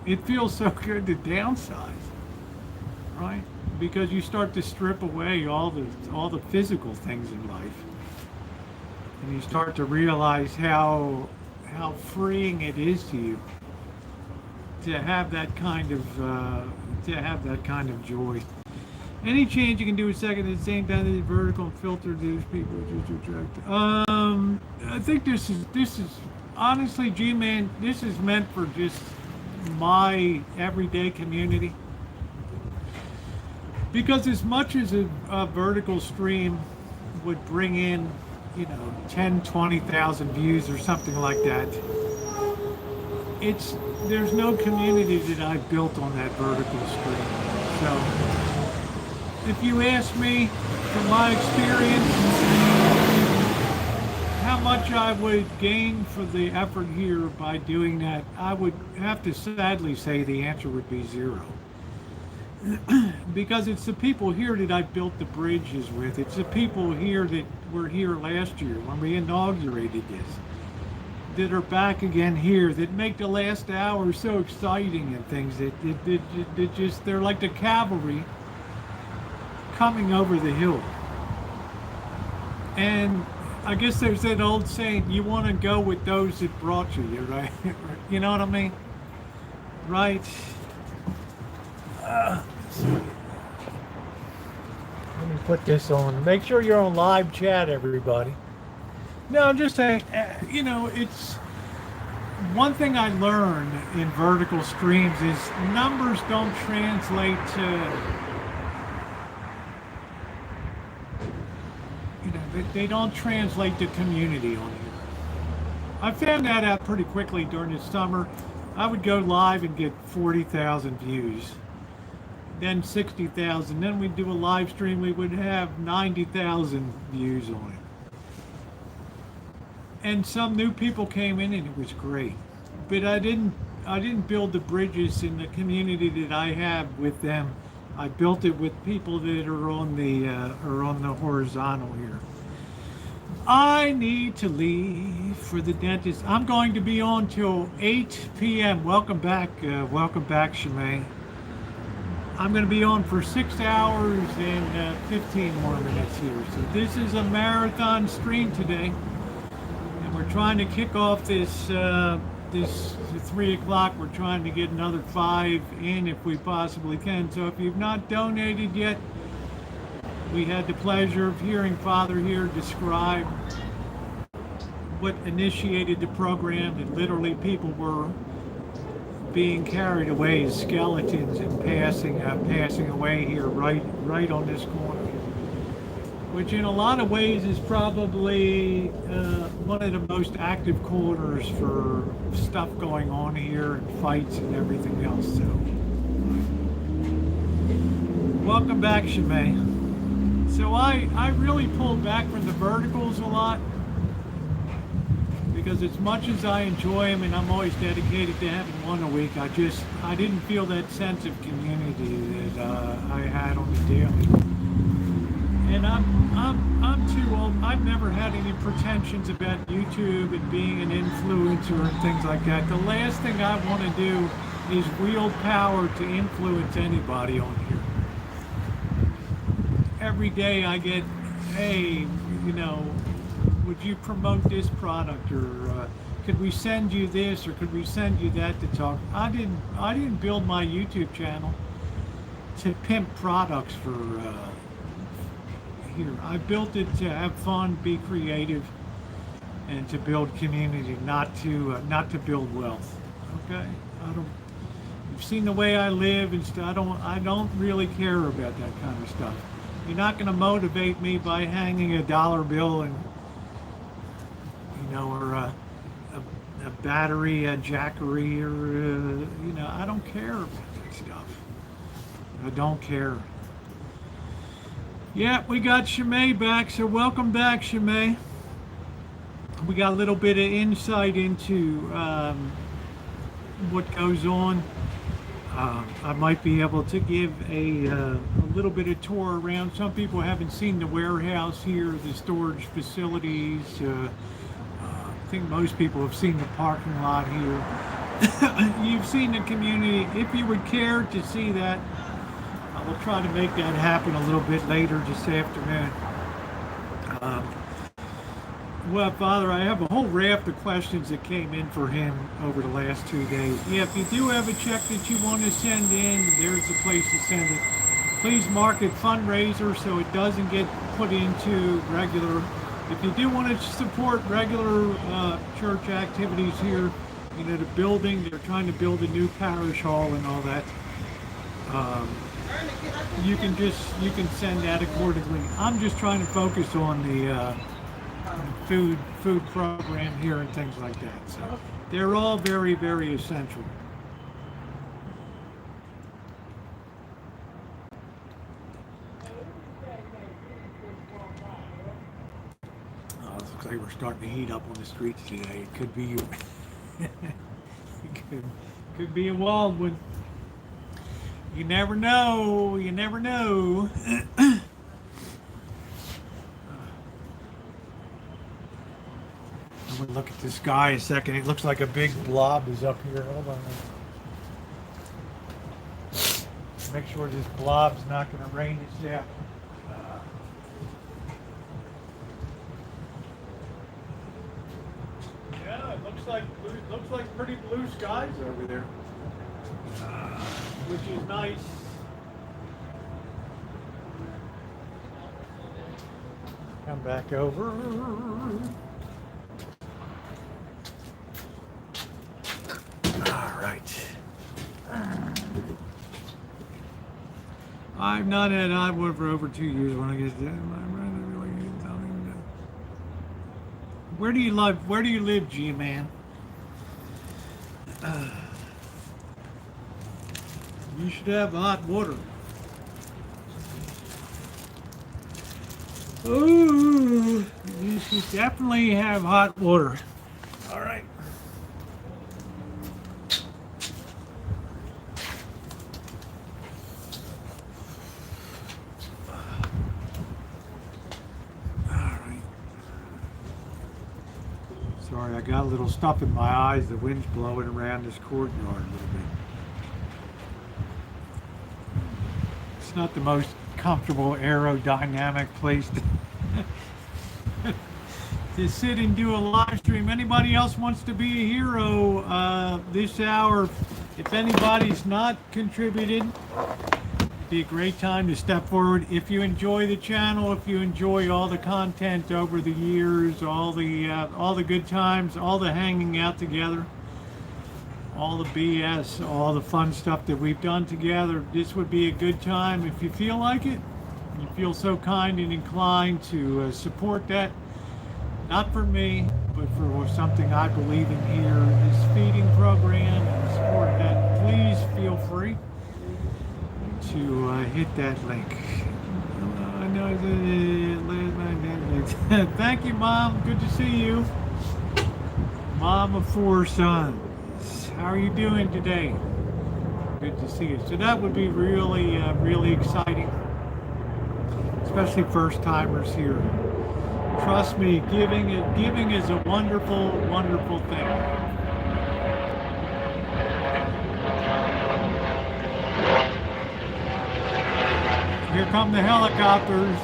it feels so good to downsize, right? Because you start to strip away all the physical things in life, and you start to realize how freeing it is to you to have that kind of joy. Any change you can do a second at the same time that vertical and filter these people just attract. I think this is honestly, G-Man, this is meant for just my everyday community. Because as much as a vertical stream would bring in, 10, 20,000 views or something like that, there's no community that I've built on that vertical stream. So if you ask me, from my experience, how much I would gain for the effort here by doing that, I would have to sadly say the answer would be zero. Because it's the people here that I built the bridges with. It's the people here that were here last year when we inaugurated this, that are back again here, that make the last hour so exciting and things. That they're like the cavalry coming over the hill. And I guess there's that old saying, you want to go with those that brought you, right? You know what I mean? Right? Let me put this on. Make sure you're on live chat, everybody. No, I'm just saying, it's one thing I learned in vertical streams is numbers don't translate to, they don't translate to community on here. I found that out pretty quickly during the summer. I would go live and get 40,000 views. Then 60,000. Then we'd do a live stream. We would have 90,000 views on it. And some new people came in, and it was great. But I didn't build the bridges in the community that I have with them. I built it with people that are on the horizontal here. I need to leave for the dentist. I'm going to be on till 8 p.m. Welcome back, Shemaine. I'm going to be on for 6 hours and 15 more minutes here. So this is a marathon stream today, and we're trying to kick off this 3 o'clock. We're trying to get another 5 in if we possibly can. So if you've not donated yet, we had the pleasure of hearing Father here describe what initiated the program, that literally people were being carried away as skeletons and passing away here right on this corner, which in a lot of ways is probably one of the most active corners for stuff going on here and fights and everything else. So welcome back, Shimei. So I really pulled back from the verticals a lot, because as much as I enjoy them and I'm always dedicated to having one a week, I didn't feel that sense of community that I had on the daily. And I'm too old. I've never had any pretensions about YouTube and being an influencer and things like that. The last thing I want to do is wield power to influence anybody on here. Every day I get, hey, would you promote this product, or could we send you this, or could we send you that to talk? I didn't build my YouTube channel to pimp products for here. I built it to have fun, be creative, and to build community, not to build wealth. Okay, you've seen the way I live and stuff. I don't really care about that kind of stuff. You're not going to motivate me by hanging a dollar bill and or a battery, a jackery, or I don't care about that stuff. I don't care. Yeah, we got Shimei back, so welcome back, Shimei. We got a little bit of insight into what goes on. I might be able to give a little bit of tour around. Some people haven't seen the warehouse here, the storage facilities. I think most people have seen the parking lot here. You've seen the community. If you would care to see that, I will try to make that happen a little bit later this afternoon. Well, Father, I have a whole raft of questions that came in for him over the last 2 days. Yeah, if you do have a check that you want to send in, there's the place to send it. Please mark it fundraiser so it doesn't get put into regular. If you do want to support regular church activities here, the building, they're trying to build a new parish hall and all that. You can send that accordingly. I'm just trying to focus on the food program here and things like that. So they're all very, very essential. Looks like we're starting to heat up on the streets today. It could be it could be a wild one. You never know. You never know. I'm gonna look at the sky a second. It looks like a big blob is up here. Hold on. Make sure this blob's not gonna rain us down. Yeah, it looks like pretty blue skies over there, which is nice. Come back over. All right. I've not had hot water for over 2 years. When I get there, where do you live? Where do you live, G-Man? You should have hot water. Ooh, you should definitely have hot water. All right. Sorry, I got a little stuff in my eyes. The wind's blowing around this courtyard a little bit. it's not the most comfortable aerodynamic place to sit and do a live stream. Anybody else wants to be a hero this hour? If anybody's not contributed, it'd be a great time to step forward. If you enjoy the channel, if you enjoy all the content over the years, all the good times, all the hanging out together, all the BS, all the fun stuff that we've done together, this would be a good time. If you feel like it, you feel so kind and inclined to support that, not for me, but for something I believe in here, this feeding program, and support that, please feel free to hit that link. Thank you, Mom. Good to see you. Mom of 4 sons. How are you doing today? Good to see you. So that would be really, really exciting, especially first timers here. Trust me, giving is a wonderful, wonderful thing. Here come the helicopters.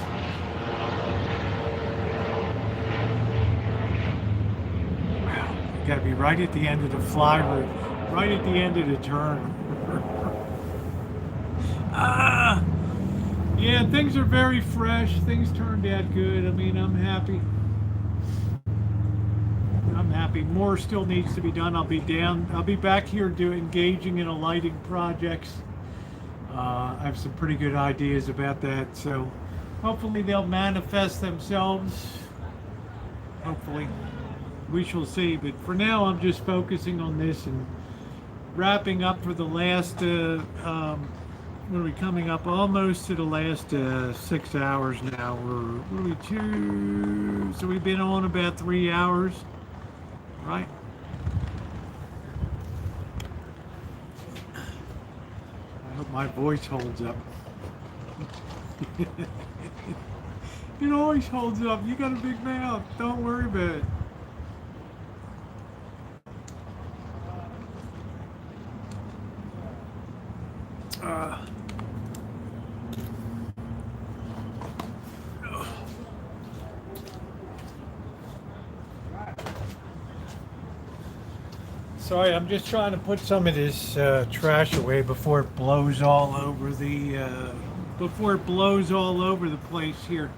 Wow, you gotta be right at the end of the fly route, right at the end of the turn. Yeah, things are very fresh. Things turned out good. I mean, I'm happy. I'm happy. More still needs to be done. I'll be back here engaging in a lighting projects. I have some pretty good ideas about that, so hopefully they'll manifest themselves. Hopefully. We shall see. But for now, I'm just focusing on this and wrapping up for the last what are we coming up almost to the last 6 hours now. What are we, 2? So we've been on about 3 hours, right? I hope my voice holds up. It always holds up. You got a big mouth. Don't worry about it. Sorry, I'm just trying to put some of this trash away before it blows all over the place here.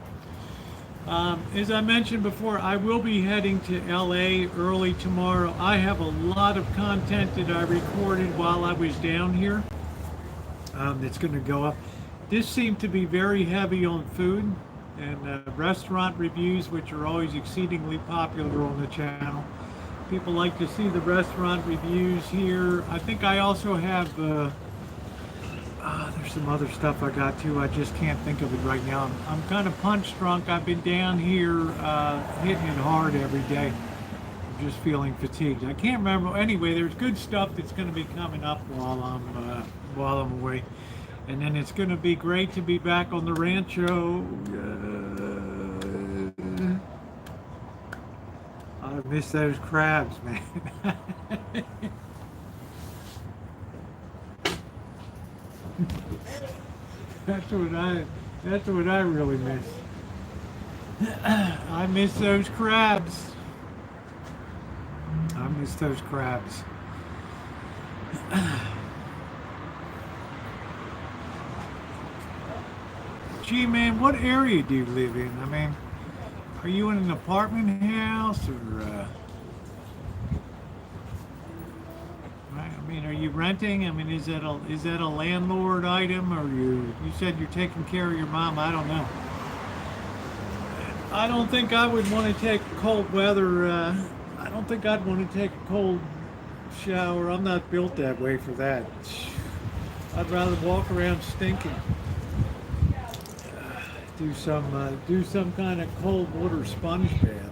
As I mentioned before, I will be heading to LA early tomorrow. I have a lot of content that I recorded while I was down here that's going to go up. This seemed to be very heavy on food and restaurant reviews, which are always exceedingly popular on the channel. People like to see the restaurant reviews here. I think I also have, there's some other stuff I got too. I just can't think of it right now. I'm kind of punch drunk. I've been down here hitting it hard every day. I'm just feeling fatigued. I can't remember. Anyway, there's good stuff that's going to be coming up while I'm away. And then it's going to be great to be back on the Rancho. I miss those crabs, man. That's what I really miss. I miss those crabs. I miss those crabs. Gee, man, what area do you live in? I mean, are you in an apartment house or? I mean, are you renting? I mean, is that a landlord item, or you said you're taking care of your mom? I don't know. I don't think I would want to take cold weather. I don't think I'd want to take a cold shower. I'm not built that way for that. I'd rather walk around stinking. Do some kind of cold water sponge bath.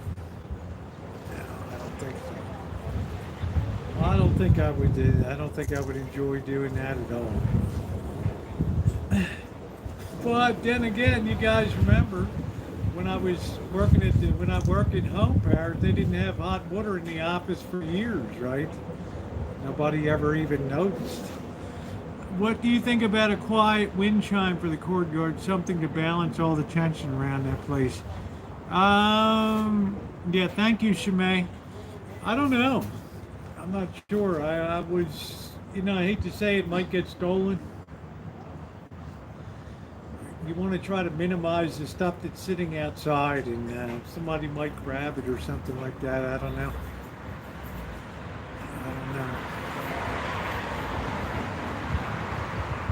No, I don't think so. I don't think I would do. I don't think I would enjoy doing that at all. But then again, you guys remember when I was working when I worked at Home Power, they didn't have hot water in the office for years, right? Nobody ever even noticed. What do you think about a quiet wind chime for the courtyard? Something to balance all the tension around that place. Yeah, thank you, Shimei. I don't know. I'm not sure. I was, I hate to say it might get stolen. You want to try to minimize the stuff that's sitting outside, and somebody might grab it or something like that. I don't know. I don't know.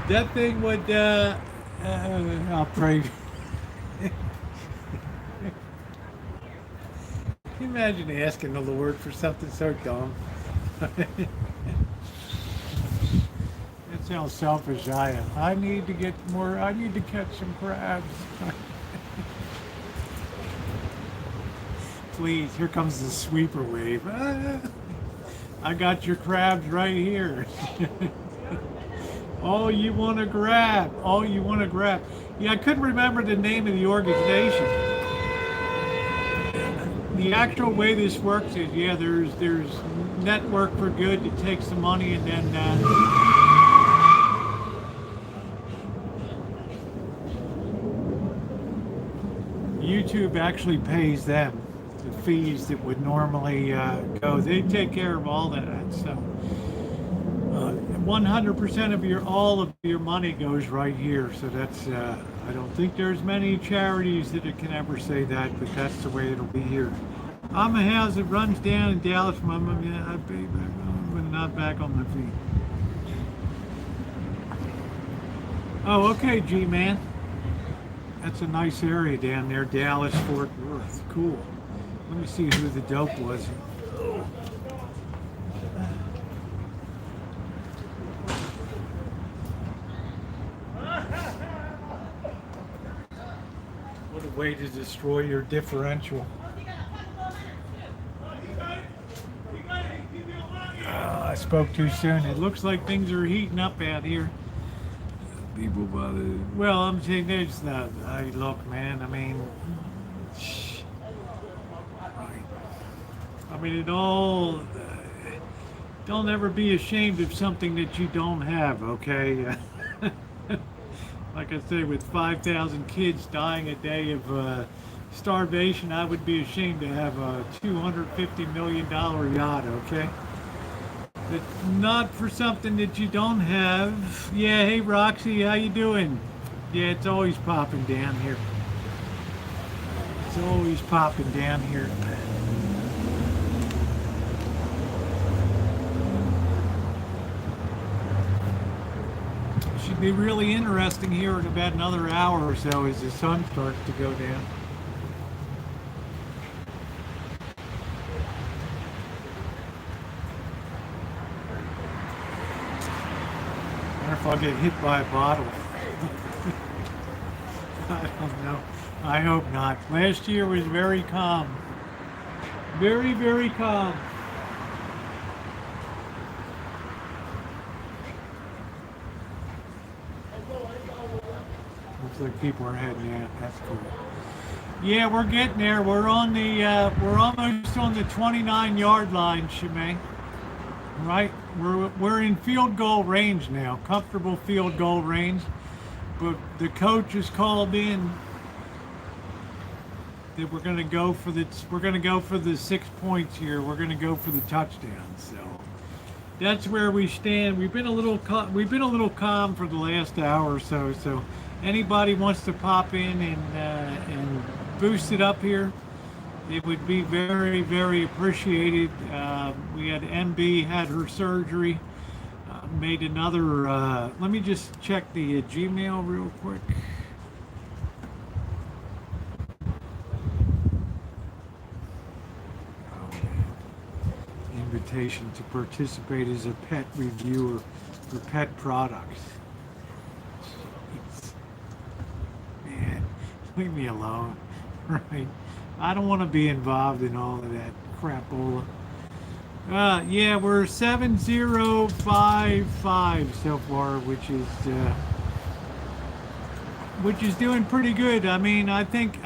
That thing would, I'll pray. Can you imagine asking the Lord for something so dumb? That's how selfish I am. I need to get more, I need to catch some crabs. Please, here comes the sweeper wave. I got your crabs right here. All you want to grab. All you want to grab. Yeah, I couldn't remember the name of the organization. The actual way this works is, yeah, there's Network for Good that takes the money, and then YouTube actually pays them the fees that would normally go. They take care of all that stuff. 100% of all of your money goes right here. So that's, I don't think there's many charities that can ever say that, but that's the way it'll be here. I'm a house that runs down in Dallas. I'd be back on, but not back on my feet. Oh, okay, G-Man. That's a nice area down there, Dallas, Fort Worth. Cool. Let me see who the dope was. What a way to destroy your differential. I spoke too soon. It looks like things are heating up out here. People bother. Well, I'm saying there's not. Look, man. I mean, it all. Don't ever be ashamed of something that you don't have. Okay. Like I say, with 5,000 kids dying a day of starvation, I would be ashamed to have a $250 million yacht. Okay. But not for something that you don't have. Yeah, hey Roxy, how you doing? Yeah, it's always popping down here. It's always popping down here. Should be really interesting here in about another hour or so as the sun starts to go down. If I'll get hit by a bottle. I don't know. I hope not. Last year was very calm. Very, very calm. Looks like people are heading out. That's cool. Yeah, we're getting there. We're on the we're almost on the 29-yard line, Shimei. Right, we're in field goal range now, comfortable field goal range, but the coach has called in that we're going to go for the 6 points here. We're going to go for the touchdown. So that's where we stand. We've been a little calm for the last hour or so. So anybody wants to pop in and boost it up here, it would be very, very appreciated. We had MB had her surgery, made another, let me just check the Gmail real quick. Invitation to participate as a pet reviewer for pet products. Jeez. Man, leave me alone, right? I don't want to be involved in all of that crapola. Yeah, we're 7055 so far, which is doing pretty good. I mean, I think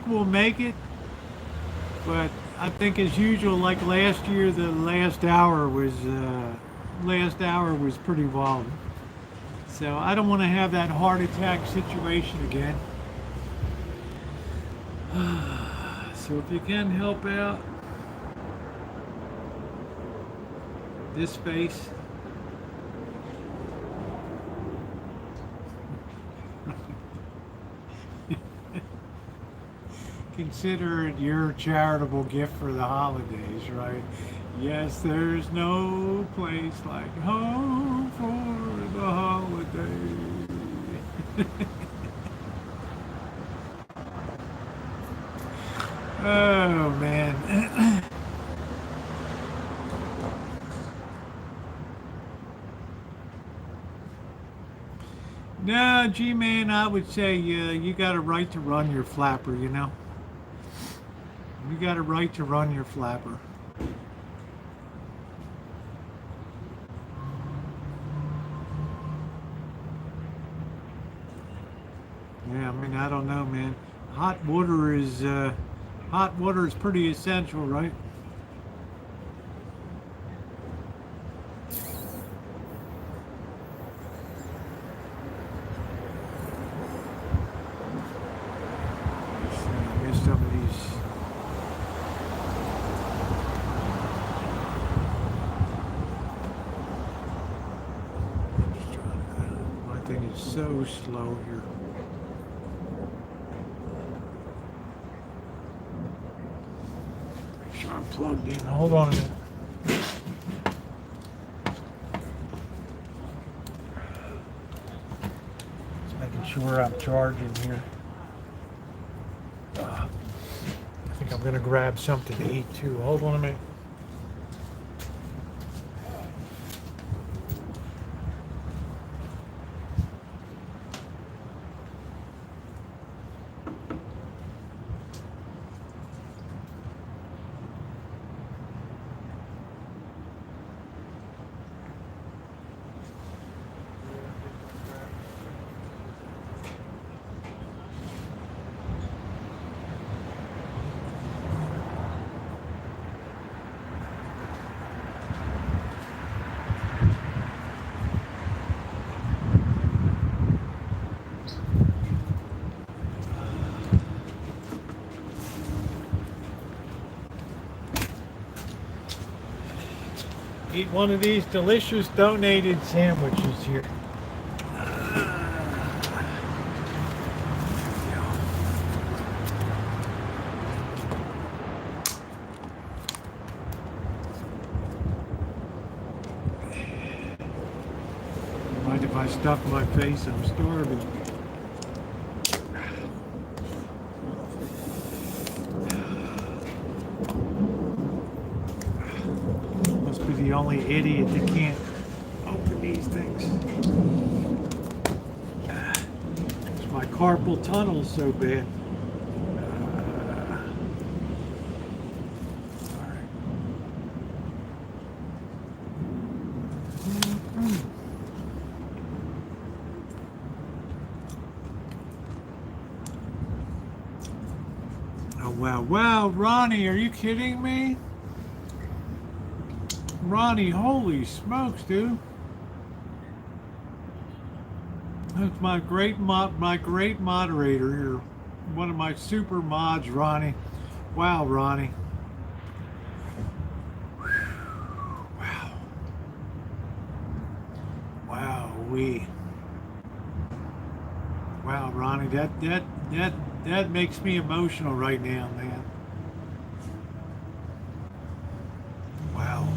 we'll make it, but I think as usual, like last year, the last hour was pretty wild. So I don't want to have that heart attack situation again. So if you can help out this space, consider it your charitable gift for the holidays, right? Yes, there's no place like home for the holidays. Oh man. No, G-Man, I would say you got a right to run your flapper, you know? You got a right to run your flapper. Yeah, I mean, I don't know, man. Hot water is pretty essential, right? I missed some of these. I'm just trying to, my thing is so slow here. Make sure I'm plugged in. Hold on a minute. Just making sure I'm charging here. I think I'm gonna grab something to eat too. Hold on a minute. Eat one of these delicious donated sandwiches here. Mind if I stuff my face? I'm starving. The only idiot that can't open these things. It's my carpal tunnel so bad. All right. Oh wow, wow, Ronnie, are you kidding me? Ronnie, holy smokes, dude! That's my great moderator here, one of my super mods, Ronnie. Wow, Ronnie. Wow. Wow, Wow, Ronnie, that makes me emotional right now, man. Wow.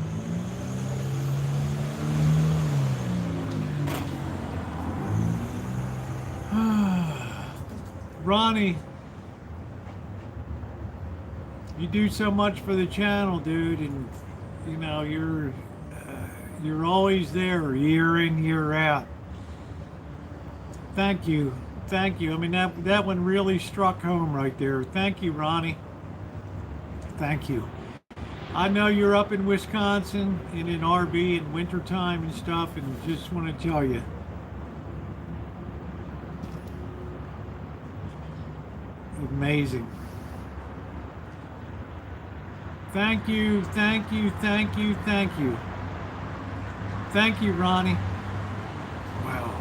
Ronnie, you do so much for the channel, dude, and you know you're always there, year in, year out. Thank you, thank you. I mean that one really struck home right there. Thank you, Ronnie. Thank you. I know you're up in Wisconsin and in RB in wintertime and stuff, and just want to tell you. Amazing. Thank you, thank you, thank you, thank you. Thank you, Ronnie. Wow.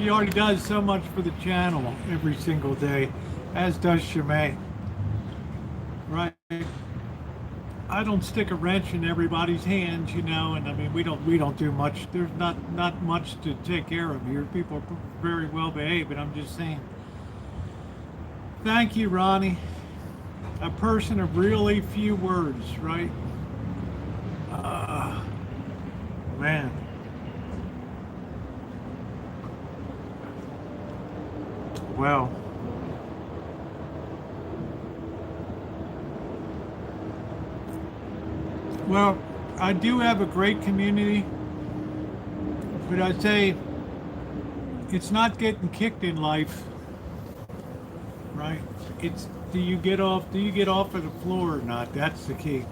He already does so much for the channel every single day, as does Shimei. Right? I don't stick a wrench in everybody's hands, you know, and I mean we don't do much. There's not much to take care of here. People are very well behaved, but I'm just saying. Thank you, Ronnie. A person of really few words, right? Man. Well. Well, I do have a great community, but I'd say it's not getting kicked in life, right? It's do you get off of the floor or not? That's the key.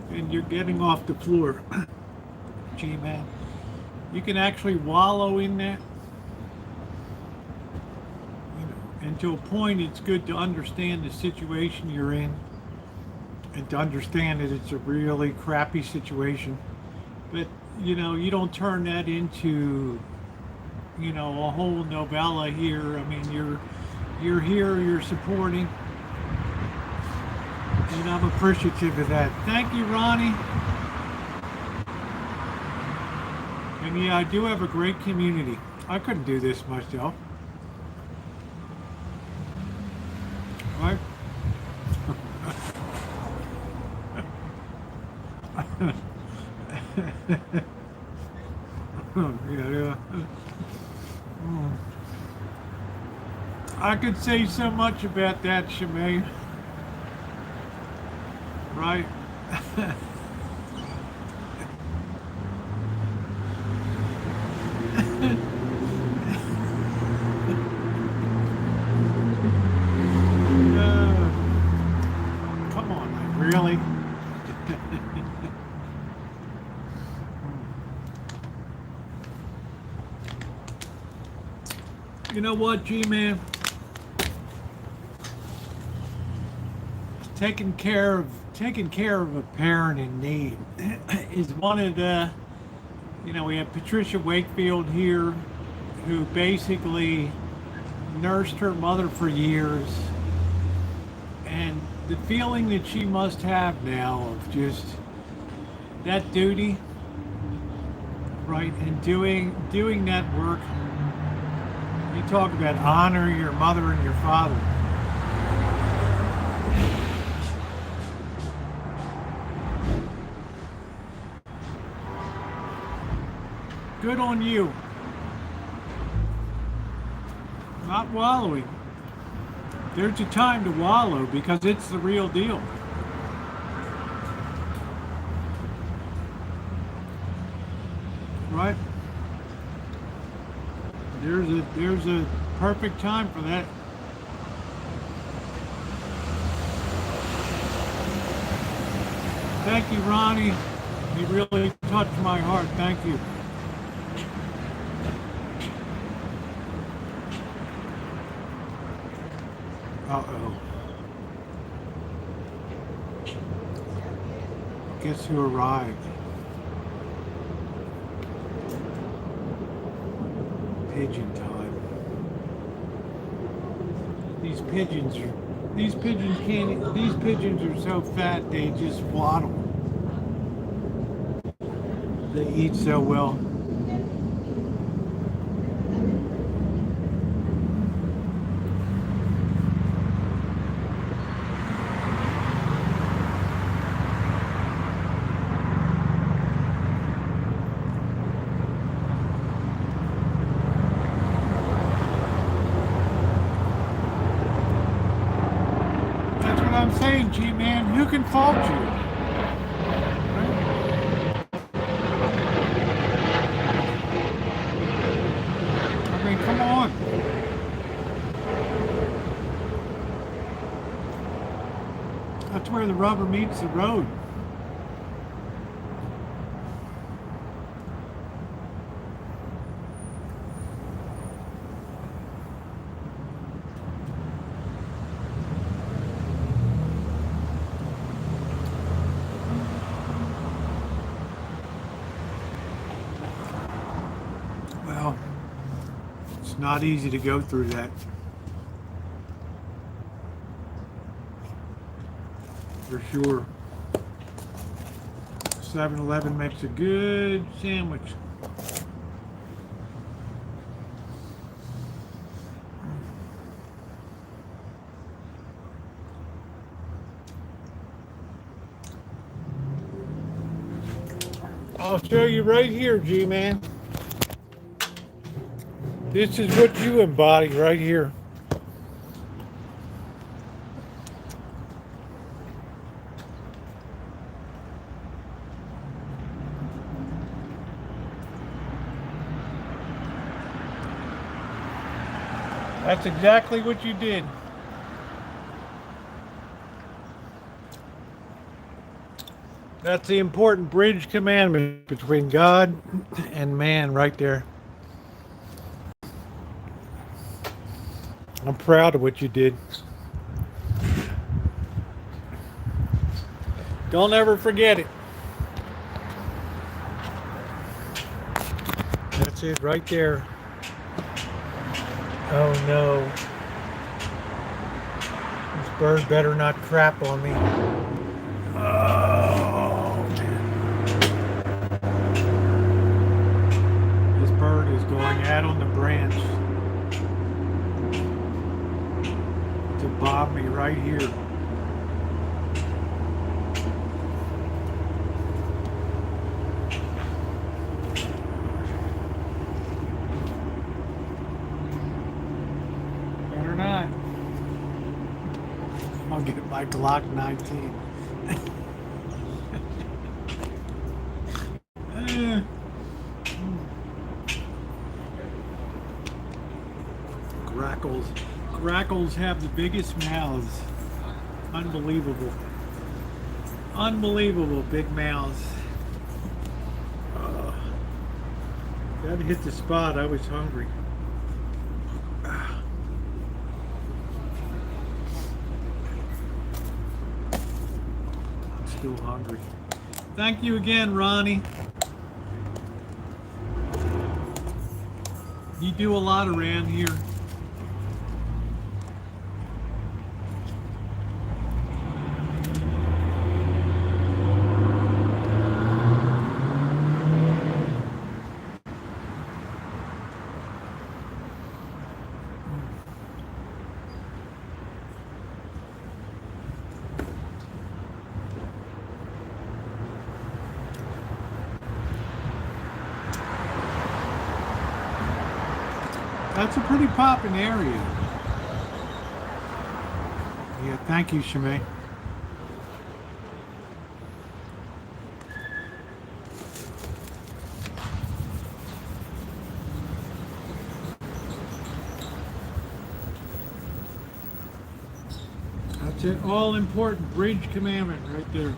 And you're getting off the floor. Gee, man, you can actually wallow in that. You know, and to a point, it's good to understand the situation you're in. And to understand that it's a really crappy situation, but you know you don't turn that into, you know, a whole novella here. I mean, you're here, you're supporting, and I'm appreciative of that. Thank you, Ronnie. And yeah, I do have a great community. I couldn't do this myself, right? Yeah. I could say so much about that, Shimei. Right? Come on, like, really? You know what, G-Man? Taking care of a parent in need is one of the, you know, we have Patricia Wakefield here, who basically nursed her mother for years, and the feeling that she must have now of just that duty, right, and doing that work. You talk about honor your mother and your father. Good on you. Not wallowing. There's a time to wallow because it's the real deal. Right? There's a perfect time for that. Thank you, Ronnie. You really touched my heart. Thank you. Uh-oh. Guess who arrived? Pigeon time. These pigeons are so fat they just waddle. They eat so well. I'm saying, G-Man, who can fault you? I mean, come on. That's where the rubber meets the road. It's not easy to go through that. For sure. 7-Eleven makes a good sandwich. I'll show you right here, G-Man. This is what you embody right here. That's exactly what you did. That's the important bridge commandment between God and man right there. I'm proud of what you did. Don't ever forget it. That's it right there. Oh no. This bird better not crap on me. Oh man. This bird is going out on the branch to bob me right here. Better not. I'll get my Glock 19. Grackles have the biggest mouths. Unbelievable. Unbelievable big mouths. That hit the spot. I was hungry. I'm still hungry. Thank you again, Ronnie. You do a lot around here. That's a pretty poppin' area. Yeah, thank you, Shimei. That's an all-important bridge commandment right there.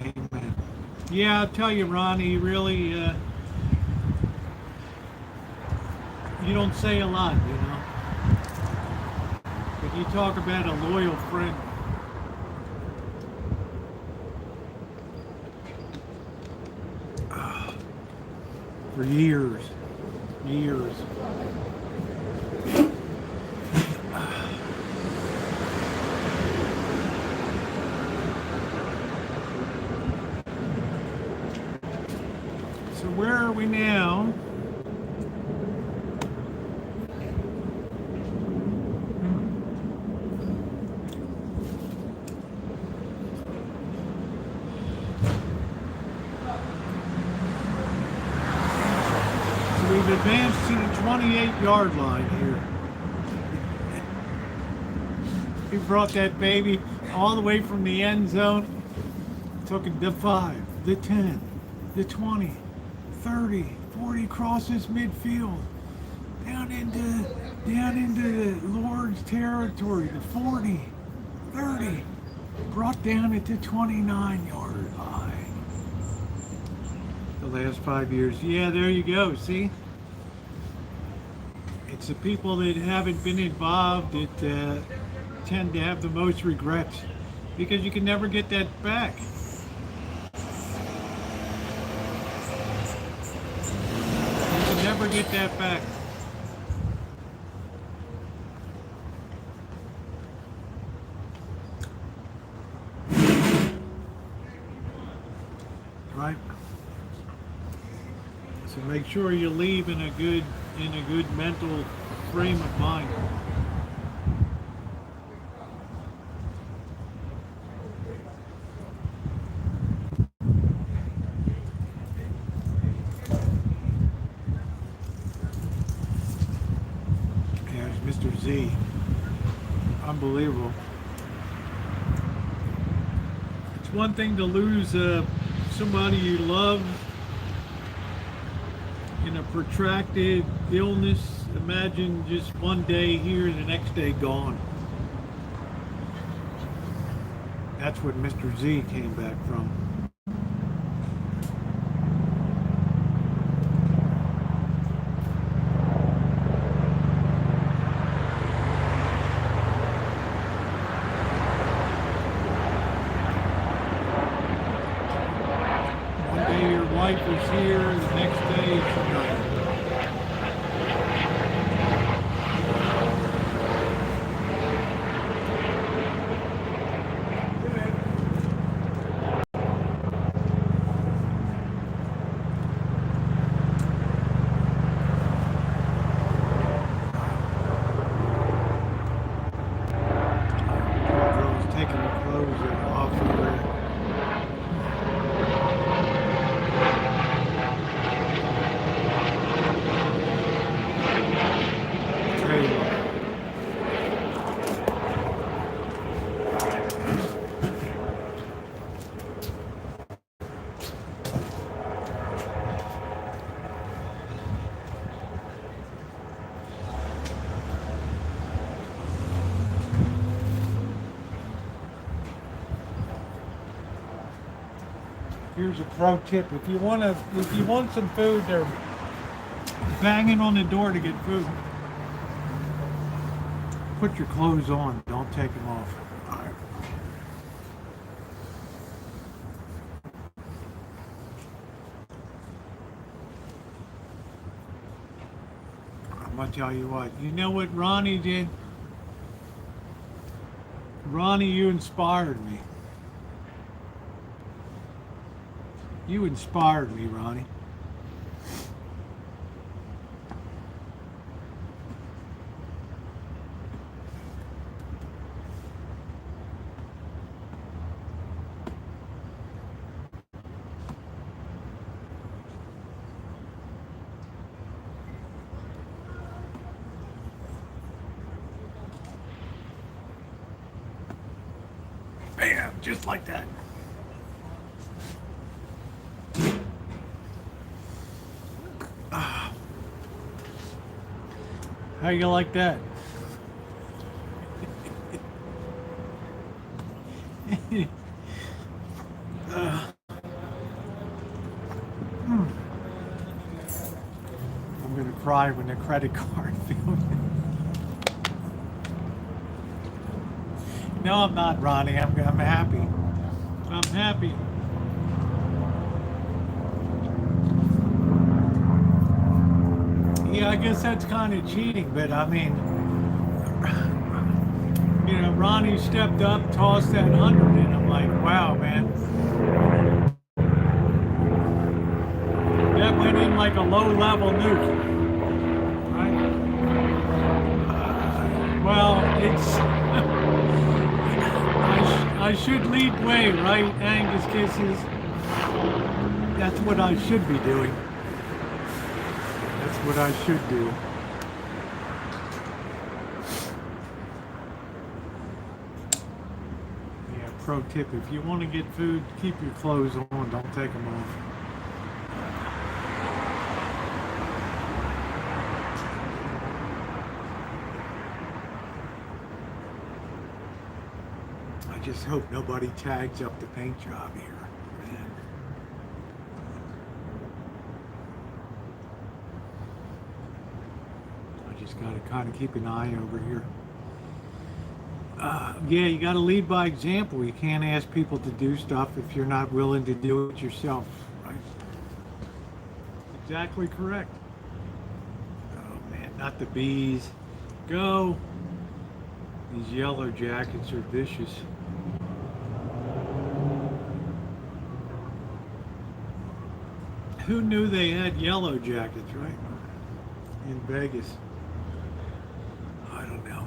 Amen. Yeah, I'll tell you, Ronnie, really, you don't say a lot, you know. But you talk about a loyal friend. For years. Years. So where are we now? We've advanced to the 28-yard line here. We brought that baby all the way from the end zone. Took it the 5, the 10, the 20, 30, 40, crosses midfield. Down into the Lord's territory, the 40, 30. Brought down at the 29-yard line. The last 5 years. Yeah, there you go, see? It's the people that haven't been involved that tend to have the most regrets, because you can never get that back. You can never get that back. Right? So make sure you leave in a good mental frame of mind. There's Mr. Z. Unbelievable. It's one thing to lose somebody you love in a protracted illness. Imagine just one day here, the next day gone. That's what Mr. Z came back from. One day your wife is here, the next day she's not. Girl's taking her clothes off of her. Here's a pro tip: if you want some food, they're banging on the door to get food. Put your clothes on. Don't take them off. All right. I'm gonna tell you what. You know what Ronnie did? Ronnie, you inspired me. You inspired me, Ronnie. Bam, just like that. How you like that? I'm gonna cry when the credit card fails. No, I'm not, Ronnie. I'm happy. I'm happy. Yeah, I guess that's kind of cheating, but I mean, you know, Ronnie stepped up, tossed that 100, and I'm like, wow, man. That went in like a low-level nuke. Right? Well, it's... I should lead way, right? Angus kisses. That's what I should be doing. That's what I should do. Yeah, pro tip, if you want to get food, keep your clothes on, don't take them off. I just hope nobody tags up the paint job here, man. Just got to kind of keep an eye over here. Yeah, you got to lead by example. You can't ask people to do stuff if you're not willing to do it yourself. Right? Exactly correct. Not the bees. Go. These yellow jackets are vicious. Who knew they had yellow jackets, right? In Vegas. I don't know.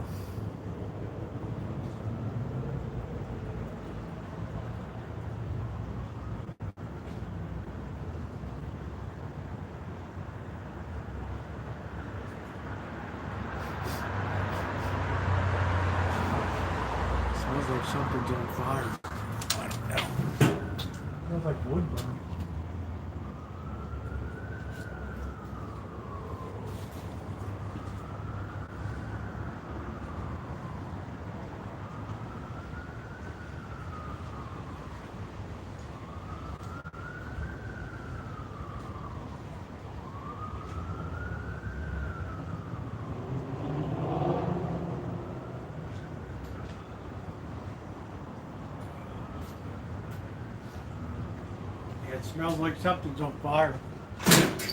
Smells like something's on fire. I don't know. Smells like wood burning. It smells like something's on fire.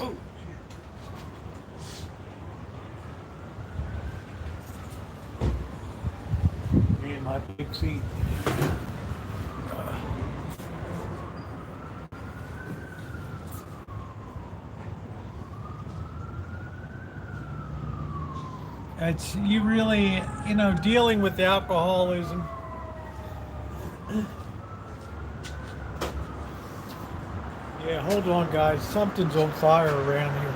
Oh, shit. Me and my big seat. It's, you really, dealing with alcoholism. Yeah, hold on, guys. Something's on fire around here.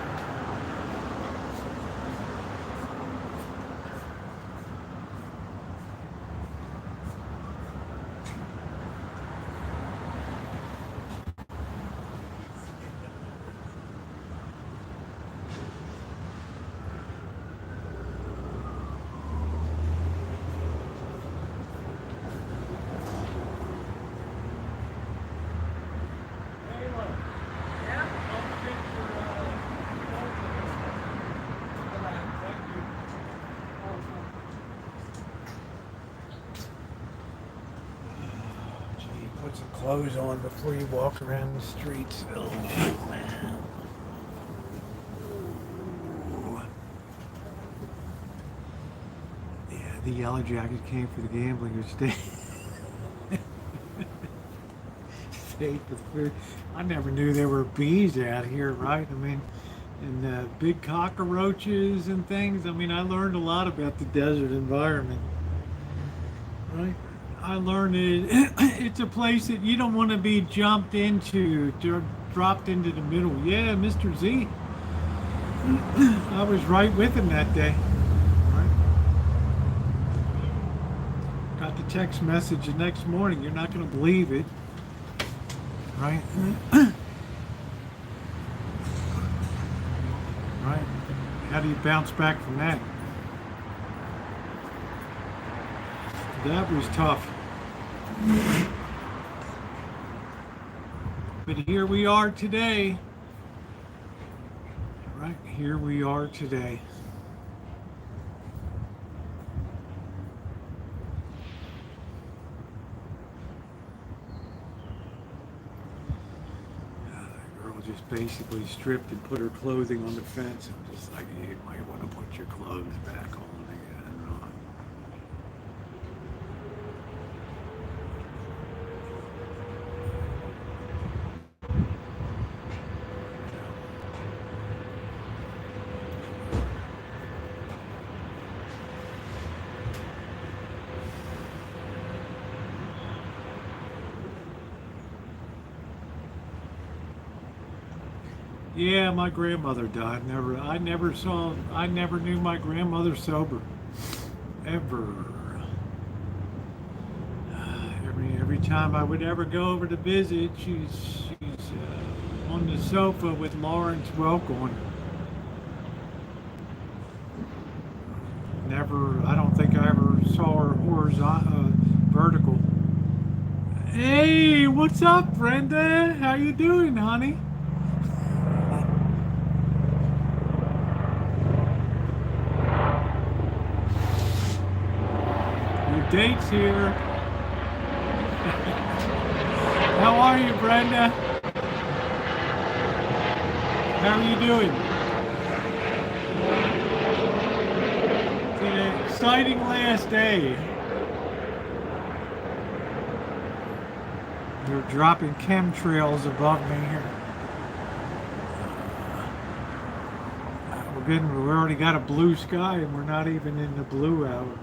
Put some clothes on before you walk around the streets. Oh, man. Ooh. Yeah, the yellow jacket came for the gambling or stay. Stayed for the food. I never knew there were bees out here, right? I mean, and big cockroaches and things. I mean, I learned a lot about the desert environment, right? I learned it's a place that you don't want to be jumped into, dropped into the middle. Yeah, Mr. Z. I was right with him that day. Right? Got the text message the next morning. You're not going to believe it. Right? Right? How do you bounce back from that? That was tough. But here we are today. Right here we are today. The girl just basically stripped and put her clothing on the fence. I'm just like, you might want to put your clothes back on again. Ron. Yeah, my grandmother died. I never knew my grandmother sober. Ever. Every time I would ever go over to visit, she's on the sofa with Lawrence Welk on. I don't think I ever saw her horizontal, vertical. Hey, what's up, Brenda? How you doing, honey? Dates here. How are you, Brenda? How are you doing? exciting last day. They're dropping chemtrails above me here. We already got a blue sky and we're not even in the blue hour.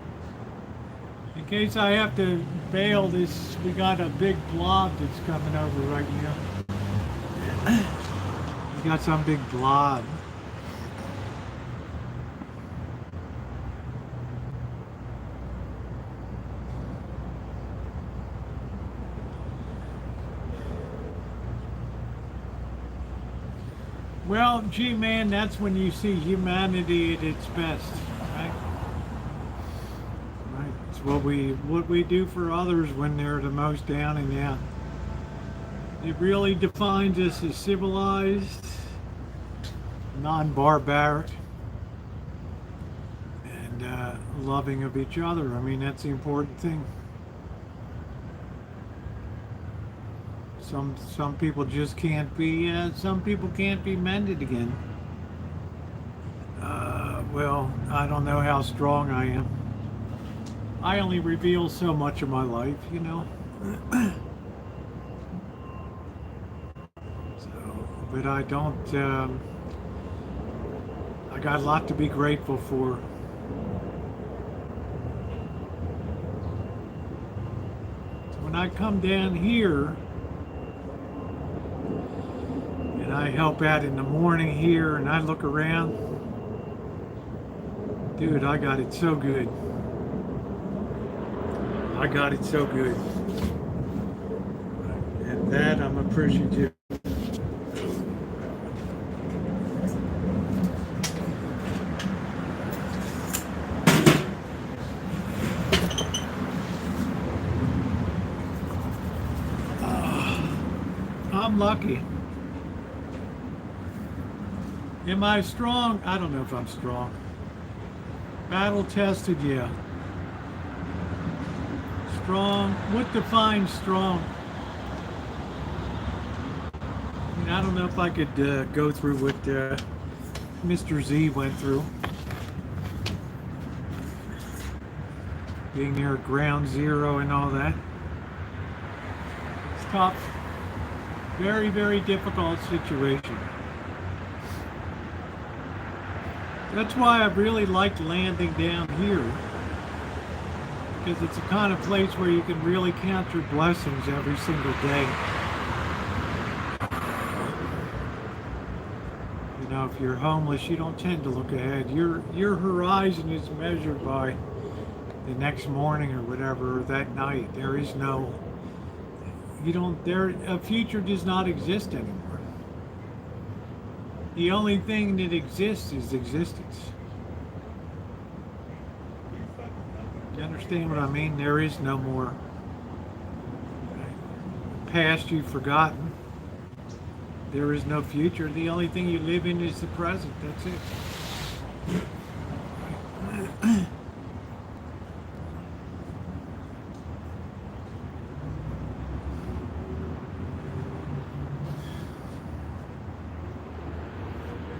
In case I have to bail this, we got a big blob that's coming over right now. We got some big blob. Well, gee, man, that's when you see humanity at its best, right? Right. It's what we do for others when they're the most down and out. It really defines us as civilized, non-barbaric, and loving of each other. I mean, that's the important thing. Some people just can't be, some people can't be mended again. Well, I don't know how strong I am. I only reveal so much of my life, you know. But I don't, I got a lot to be grateful for. So when I come down here, and I help out in the morning here, and I look around, dude, I got it so good. I got it so good. And that I'm appreciative. I'm lucky. Am I strong? I don't know if I'm strong. Battle tested, yeah. Strong. What defines strong? I mean, I don't know if I could go through what Mr. Z went through. Being near ground zero and all that. It's tough. Very, very difficult situation. That's why I really liked landing down here, because it's a kind of place where you can really count your blessings every single day. You know, if you're homeless, you don't tend to look ahead. Your horizon is measured by the next morning or whatever, or that night. There is no, a future does not exist anymore. The only thing that exists is existence. You understand what I mean? There is no more past you've forgotten. There is no future. The only thing you live in is the present. That's it.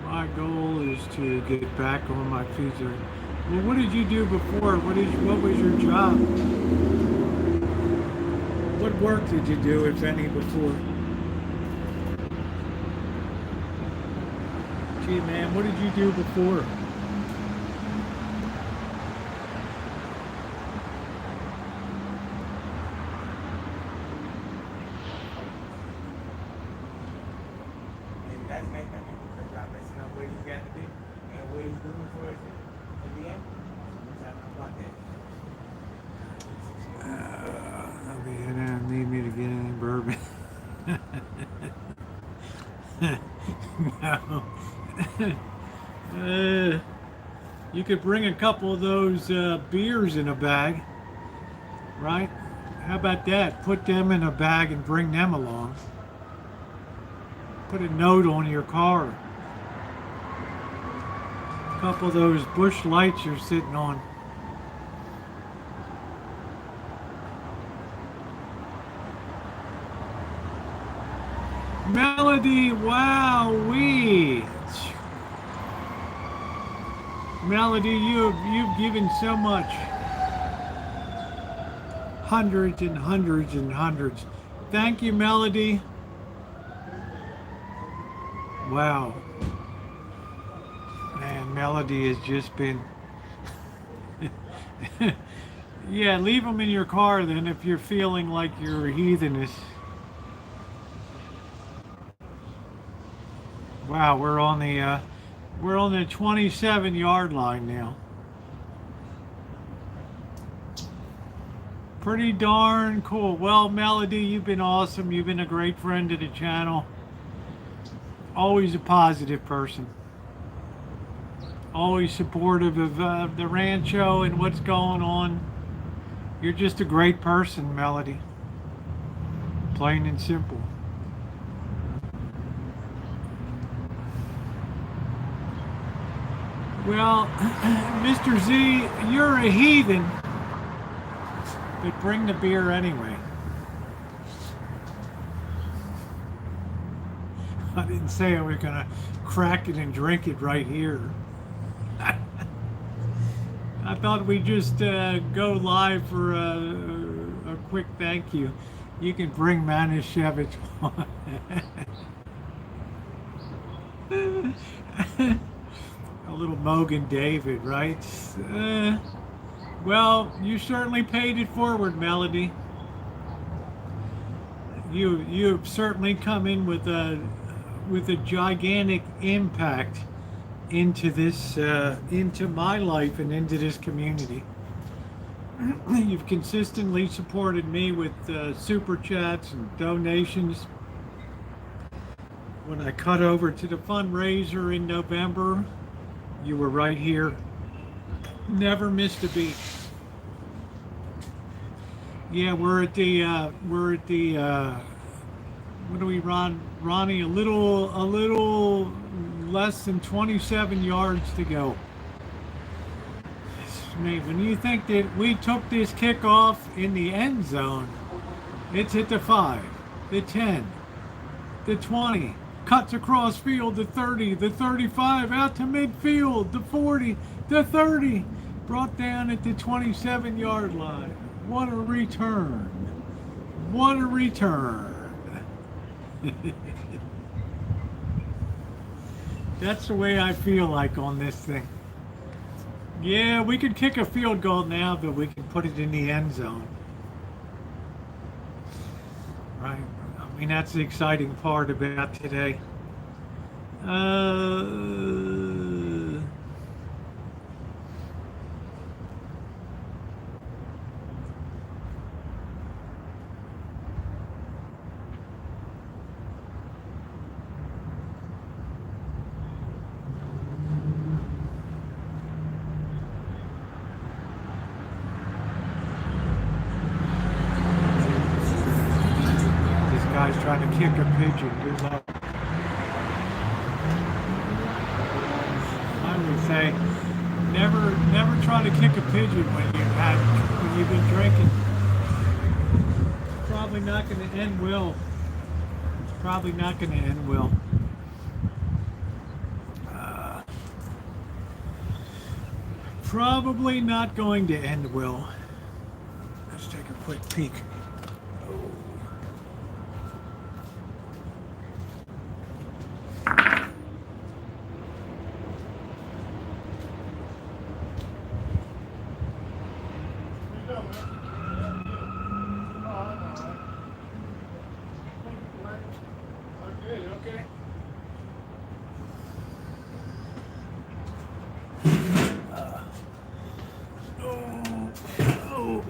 My goal is to get back on my feet. Well, what did you do before? What was your job? What work did you do, if any, before? Gee, man, what did you do before? Need me to get any bourbon? No. You could bring a couple of those beers in a bag, right? How about that? Put them in a bag and bring them along. Put a note on your car. A couple of those bush lights you're sitting on. Melody, wow-wee. Melody, you've given so much. Hundreds and hundreds and hundreds. Thank you, Melody. Wow. Man, Melody has just been... Yeah, leave them in your car then if you're feeling like you're a heatheness. Wow, we're on the 27-yard line now. Pretty darn cool. Well, Melody, you've been awesome. You've been a great friend to the channel. Always a positive person. Always supportive of the Rancho and what's going on. You're just a great person, Melody. Plain and simple. Well, Mr. Z, you're a heathen. But bring the beer anyway. I didn't say I was gonna crack it and drink it right here. I thought we'd just go live for a quick thank you. You can bring Manischewitz on. A little Mogan David, right? Well, you certainly paid it forward, Melody. You've certainly come in with a gigantic impact into this, into my life and into this community. You've consistently supported me with super chats and donations. When I cut over to the fundraiser in November, you were right here. Never missed a beat. Yeah, we're at the what do we run, Ronnie? A little less than 27 yards to go. When you think that we took this kickoff in the end zone, it's hit the 5, the 10, the 20, cuts across field, the 30, the 35, out to midfield, the 40, the 30, brought down at the 27-yard line. What a return. What a return. That's the way I feel like on this thing. Yeah, we could kick a field goal now, but we can put it in the end zone. Right? I mean, that's the exciting part about today. Guy's trying to kick a pigeon. Good luck. I would say, never try to kick a pigeon when you've been drinking. It's probably not going to end well. It's probably not going to end well. Probably not going to end well. Let's take a quick peek.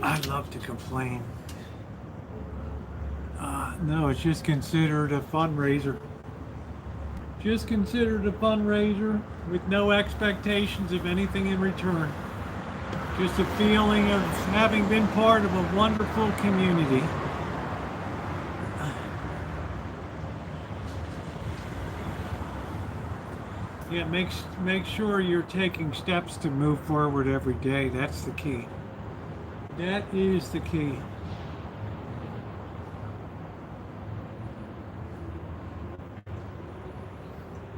I love to complain. No, it's just considered a fundraiser. Just considered a fundraiser with no expectations of anything in return. Just a feeling of having been part of a wonderful community. Yeah, make sure you're taking steps to move forward every day. That's the key. That is the key.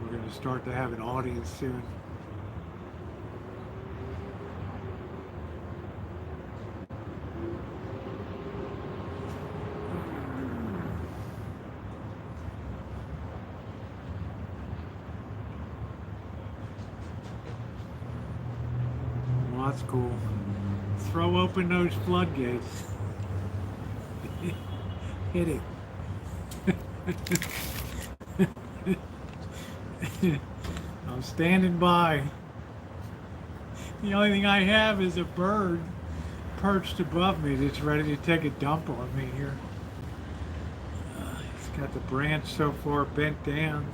We're going to start to have an audience soon. that's cool. Throw open those floodgates. Hit it. I'm standing by. The only thing I have is a bird perched above me that's ready to take a dump on me here. He's got the branch so far bent down.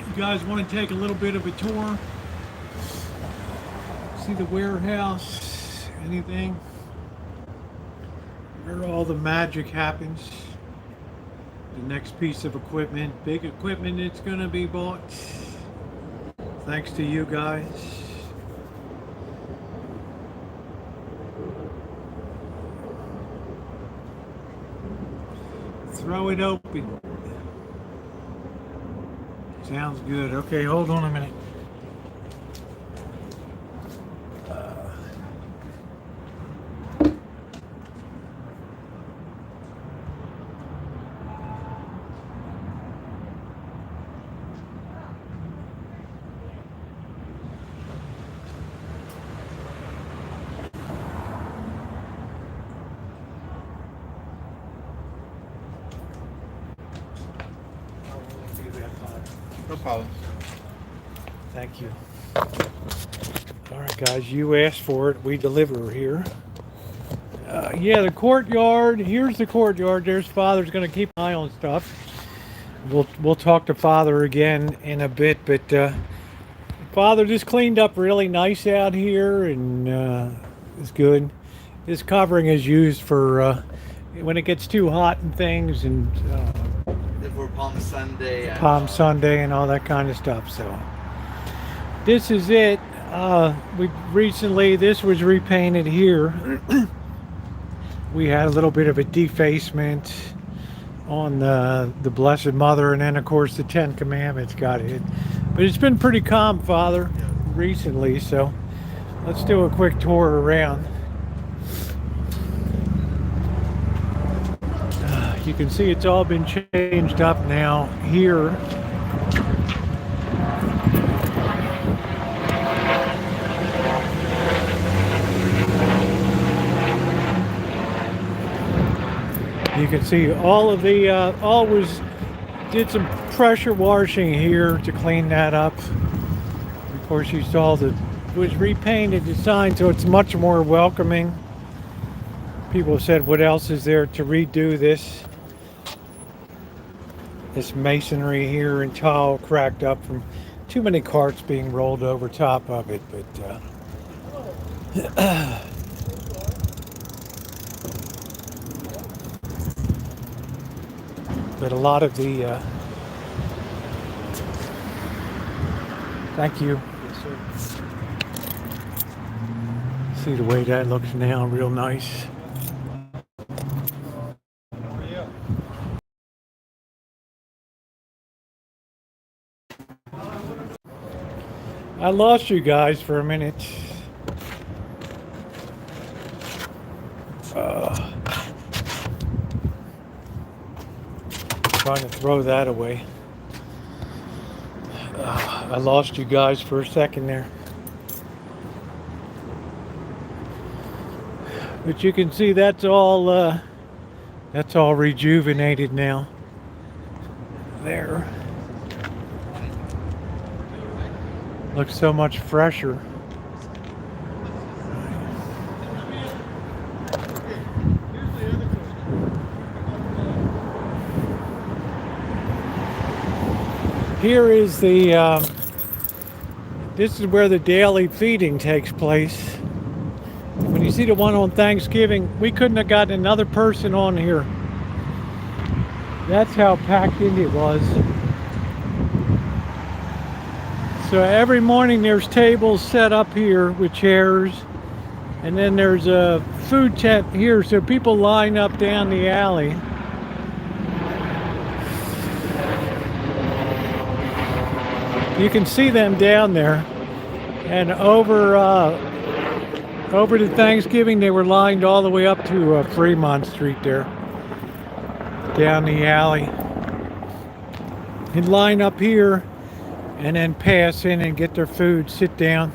You guys want to take a little bit of a tour? See the warehouse? Anything? Where all the magic happens. The next piece of equipment, big equipment that's going to be bought. Thanks to you guys. Throw it open. Sounds good. Okay, hold on a minute. No problem. Thank you. All right, guys, you asked for it. We deliver here. Yeah, the courtyard. Here's the courtyard. There's Father's going to keep an eye on stuff. We'll talk to Father again in a bit, but Father just cleaned up really nice out here, and it's good. This covering is used for when it gets too hot and things, and For Palm Sunday. Palm Sunday and all that kind of stuff. So this is it. We recently, this was repainted here. We had a little bit of a defacement on the Blessed Mother, and then of course the Ten Commandments got hit. But it's been pretty calm, Father, recently. So let's do a quick tour around. You can see it's all been changed up now here. You can see all of the, did some pressure washing here to clean that up. Of course, you saw that it was repainted design, so it's much more welcoming. People said, what else is there to redo this? This masonry here and tile cracked up from too many carts being rolled over top of it, but a lot of the thank you. Yes, sir. See the way that looks now, real nice. I lost you guys for a minute. Trying to throw that away. I lost you guys for a second there. But you can see that's all rejuvenated now. There. Looks so much fresher. Here is the, this is where the daily feeding takes place. When you see the one on Thanksgiving, we couldn't have gotten another person on here. That's how packed in it was. So every morning there's tables set up here with chairs, and then there's a food tent here, so people line up down the alley. You can see them down there. And over to Thanksgiving, they were lined all the way up to Fremont Street there, down the alley. And line up here, and then pass in and get their food, sit down.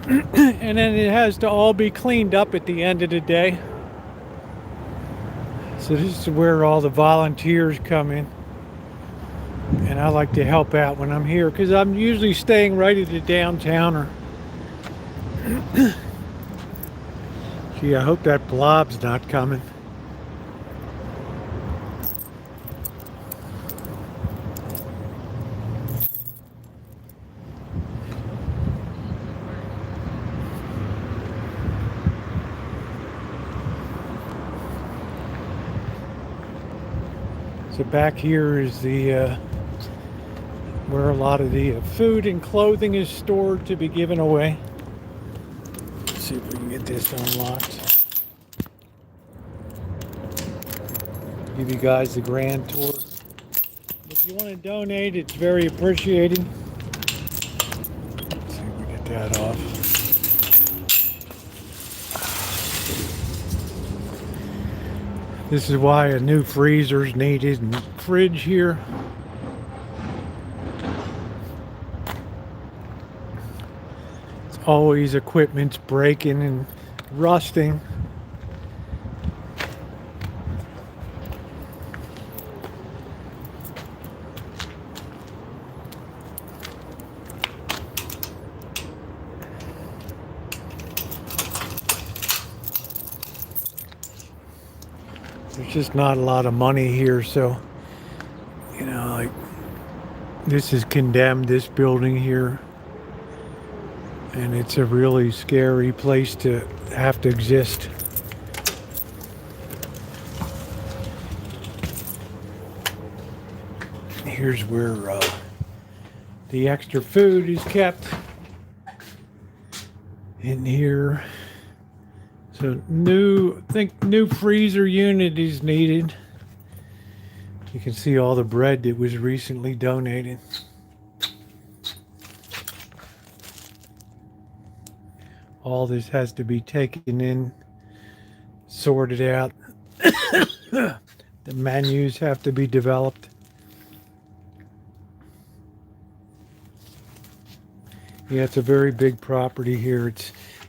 And then it has to all be cleaned up at the end of the day. So this is where all the volunteers come in. And I like to help out when I'm here because I'm usually staying right at the downtowner. Gee, I hope that blob's not coming. So back here is the where a lot of the food and clothing is stored to be given away. Let's see if we can get this unlocked. Give you guys the grand tour. If you want to donate, it's very appreciated. Let's see if we get that off. This is why a new freezer is needed and fridge here. It's always equipment's breaking and rusting. There's just not a lot of money here, so, you know, like, this is condemned, this building here, and it's a really scary place to have to exist. Here's where the extra food is kept in here. So new freezer unit is needed. You can see all the bread that was recently donated. All this has to be taken in, sorted out. The menus have to be developed. Yeah, it's a very big property here.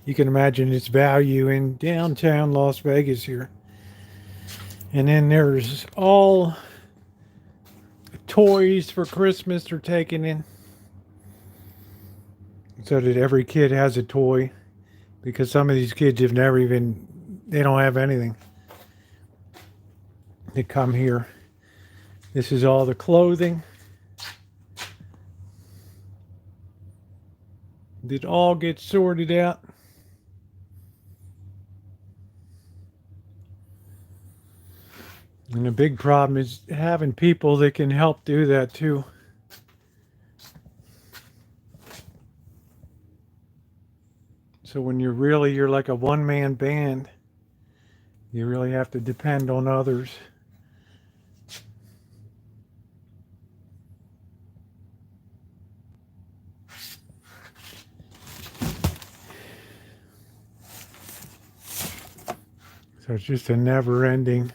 You can imagine its value in downtown Las Vegas here. And then there's all toys for Christmas are taken in, so that every kid has a toy, because some of these kids have never even, they don't have anything. They come here. This is all the clothing. It all gets sorted out. And the big problem is having people that can help do that too. So when you're like a one-man band, you really have to depend on others. So it's just a never ending.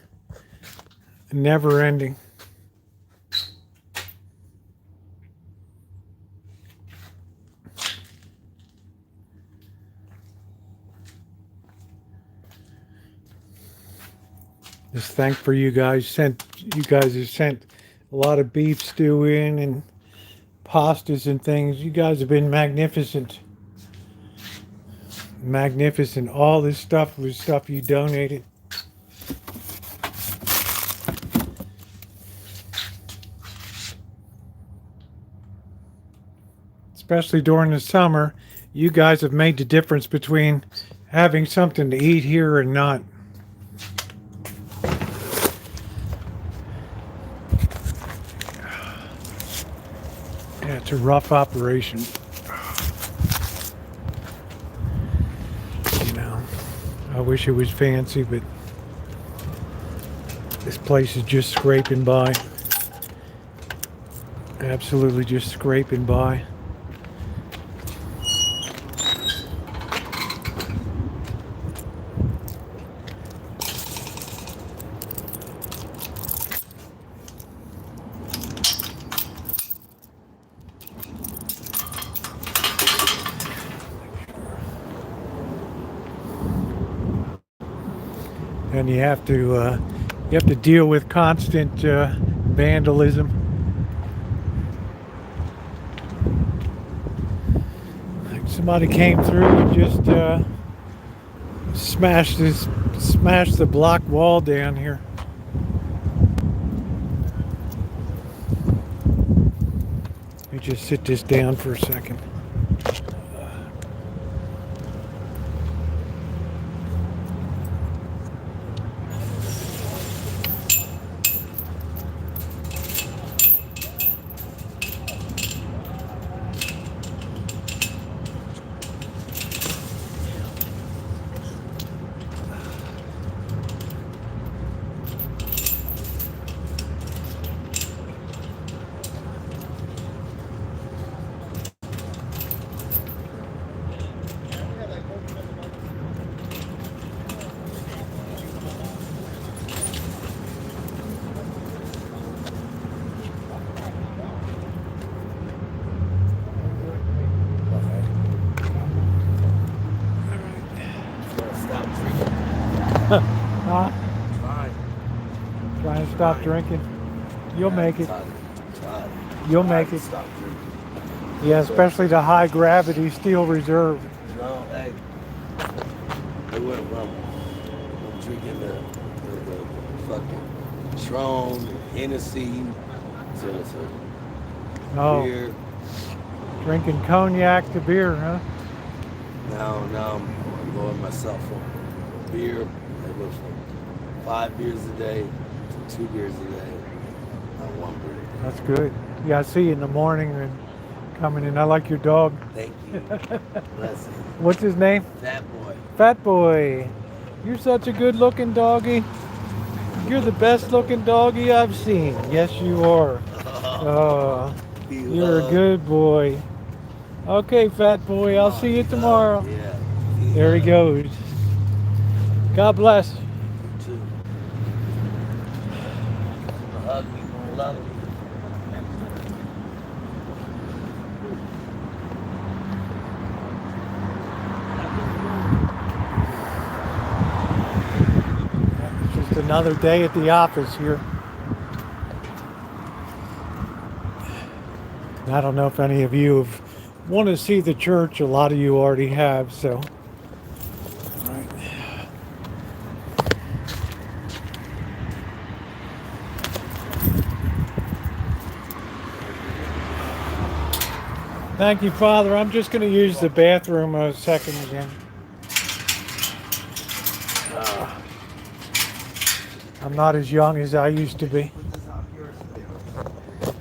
Just thank for you guys have sent a lot of beef stew in and pastas and things. You guys have been magnificent. All this stuff was stuff you donated. Especially during the summer, you guys have made the difference between having something to eat here and not. Yeah, it's a rough operation. You know, I wish it was fancy, but this place is just scraping by. Absolutely just scraping by. and you have to deal with constant vandalism. Like somebody came through and just smashed the block wall down here. Let me just sit this down for a second. Huh? Trying to stop drinking. You'll make it. You'll make it. Stop drinking. Yeah, especially the high gravity steel reserve. No, hey. It went from drinking the fucking Patron, Hennessy, to Oh, beer. drinking cognac to beer, huh? Now I'm going myself from beer. I went from 5 beers a day to 2 beers a day, not 1 beer. That's good. Yeah, I see you in the morning and coming in. I like your dog. Thank you. Bless you. What's his name? Fat boy. Fat Boy. You're such a good looking doggy. You're the best looking doggy I've seen. Yes, you are. You're a good boy. Okay, Fat Boy, I'll see you tomorrow. Yeah. There he goes. God bless. You too. Hug me, more love me. Just another day at the office here. I don't know if any of you have want to see the church. A lot of you already have, so. Right. Thank you, Father. I'm just going to use the bathroom a second again. I'm not as young as I used to be.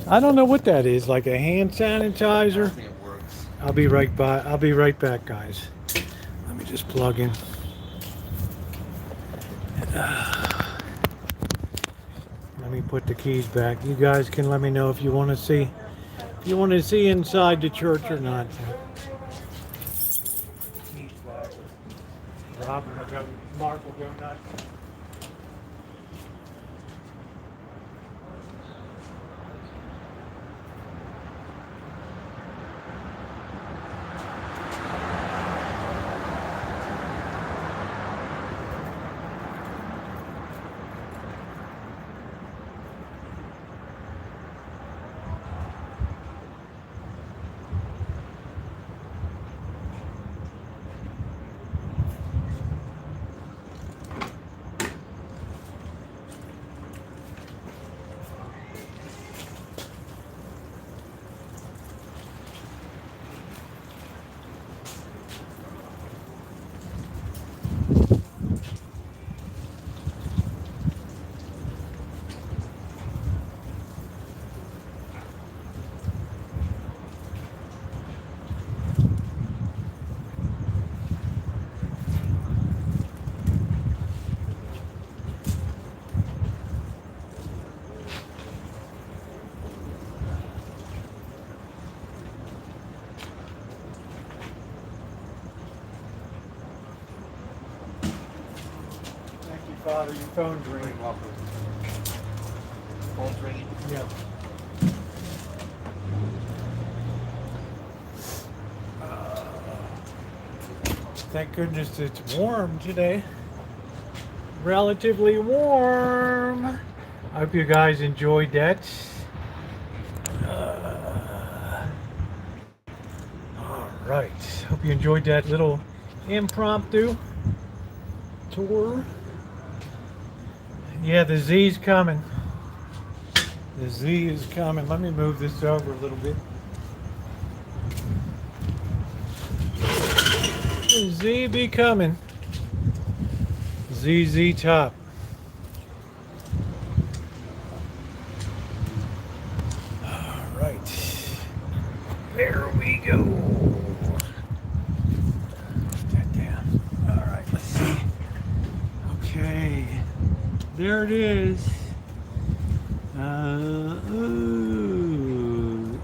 I don't know what that is, like a hand sanitizer. I'll be right back, guys. Let me just plug in. Let me put the keys back. You guys can let me know if you want to see inside the church or not. Keys back. Robin will go, Mark will go nuts. Father, your phone's ringing. Phone's ringing. Yeah. Thank goodness it's warm today. relatively warm. I hope you guys enjoyed that. All right. Hope you enjoyed that little impromptu tour. Yeah, the Z's coming. The Z is coming. Let me move this over a little bit. The Z be coming. ZZ Top. All right. There we go. Put that down. All right, let's see. Okay. There it is.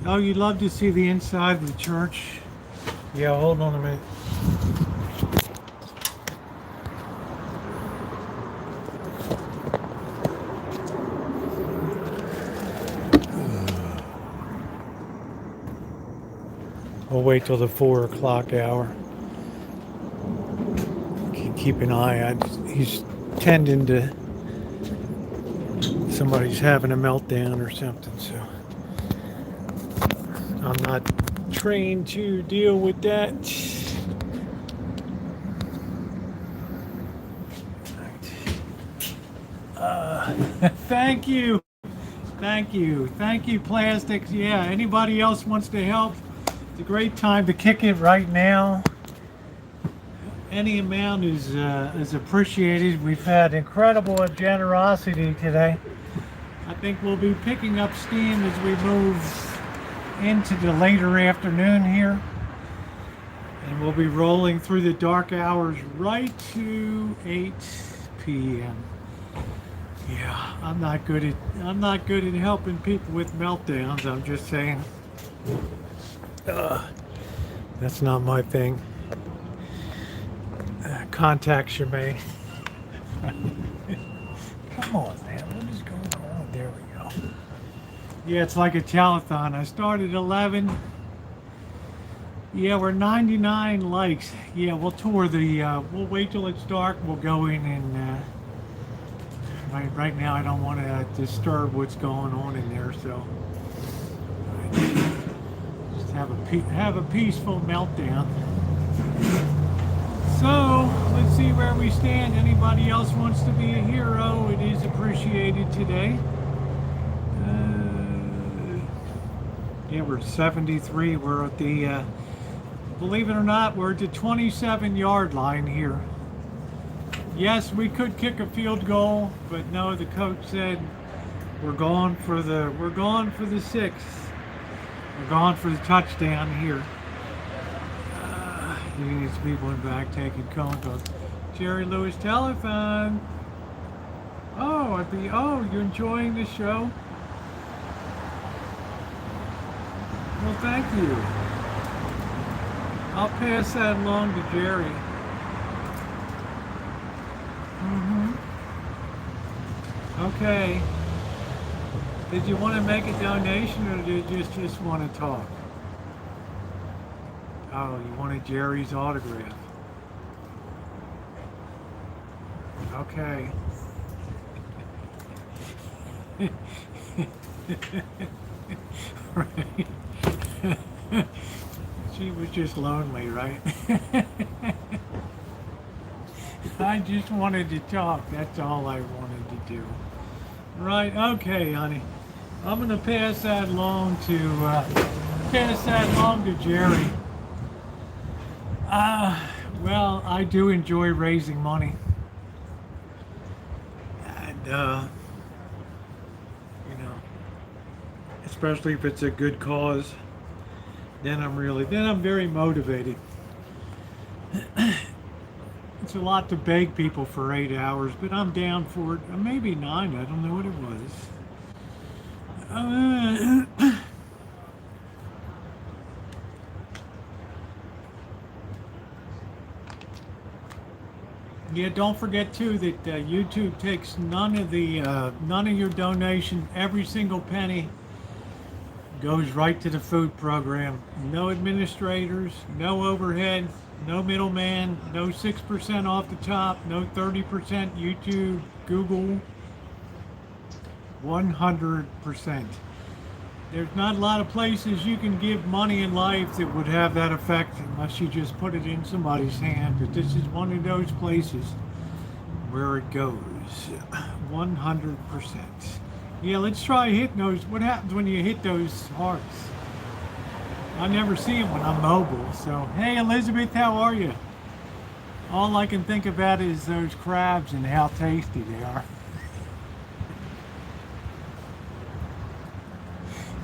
Oh, you'd love to see the inside of the church? Yeah, hold on a minute. We'll wait till the 4 o'clock hour. Keep an eye on. He's tending to. Somebody's having a meltdown or something, so I'm not trained to deal with that. Thank you. Thank you, Plastics. Yeah, anybody else wants to help? It's a great time to kick it right now. Any amount is appreciated. We've had incredible generosity today. I think we'll be picking up steam as we move into the later afternoon here. And we'll be rolling through the dark hours right to 8 p.m. Yeah, I'm not good at helping people with meltdowns. I'm just saying. That's not my thing. Contact Shemay. Come on, man. What is going on? There we go. Yeah, it's like a telethon. I started at 11. Yeah, we're 99 likes. Yeah, we'll tour the, we'll wait till it's dark. We'll go in and, right now I don't want to disturb what's going on in there, so. Just have a peaceful meltdown. So, let's see where we stand. Anybody else wants to be a hero, it is appreciated today. Yeah, we're 73. We're at the, believe it or not, we're at the 27-yard line here. Yes, we could kick a field goal, but no, the coach said we're going for the 6. We're going for the touchdown here. These people in back taking calls. Jerry Lewis Telethon. Oh, you're enjoying the show? Well, thank you. I'll pass that along to Jerry. Okay. Did you want to make a donation or did you just want to talk? Oh, you wanted Jerry's autograph. Okay. Right. She was just lonely, right? I just wanted to talk. That's all I wanted to do. Right, okay, honey. I'm going to pass that along to Jerry. Well, I do enjoy raising money. And, especially if it's a good cause, then I'm very motivated. It's a lot to beg people for 8 hours, but I'm down for it. Maybe 9, I don't know what it was. Yeah, don't forget too that YouTube takes none of your donation. Every single penny goes right to the food program. No administrators, no overhead, No middleman, no 6% off the top, no 30% YouTube, Google, 100%. There's not a lot of places you can give money in life that would have that effect unless you just put it in somebody's hand. But this is one of those places where it goes 100%. Yeah, let's try hitting those. What happens when you hit those hearts? I never see them when I'm mobile. So, hey Elizabeth, how are you? All I can think about is those crabs and how tasty they are.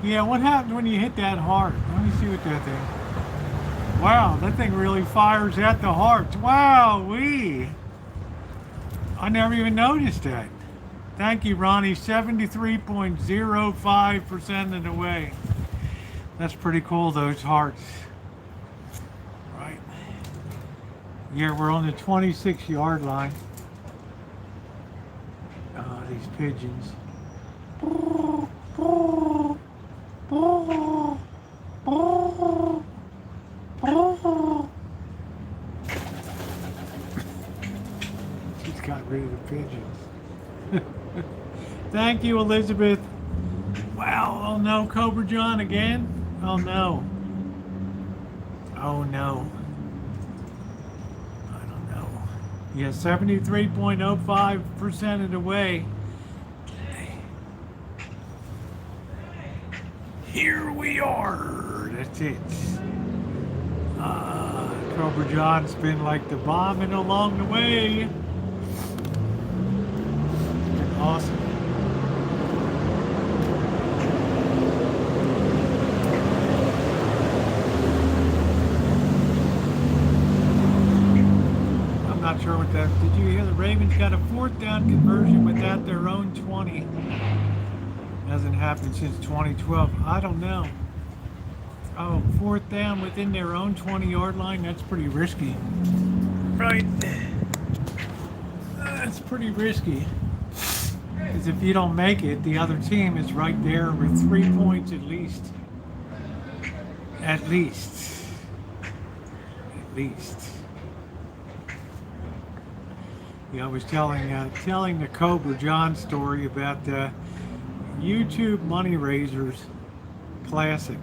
Yeah, what happens when you hit that heart? Let me see what that thing. Wow, that thing really fires at the hearts. Wow, I never even noticed that. Thank you, Ronnie. 73.05% of the way. That's pretty cool, those hearts. Right. Yeah, we're on the 26-yard line. Oh, these pigeons. She's got rid of the pigeons. Thank you, Elizabeth. Wow, oh no, Cobra John again? Oh no. Oh no. I don't know. Yeah, 73.05% of the way. Here we are. That's it. Cobra John's been like the bombing along the way. Awesome. I'm not sure what that. Did you hear the Ravens got a 4th down conversion without their own 20? Hasn't happened since 2012. I don't know. Oh, 4th down within their own 20-yard line. That's pretty risky. Right. That's pretty risky. Because if you don't make it, the other team is right there with 3 points at least. At least. At least. Yeah, I was telling the Cobra John story about the YouTube Money Raisers Classic.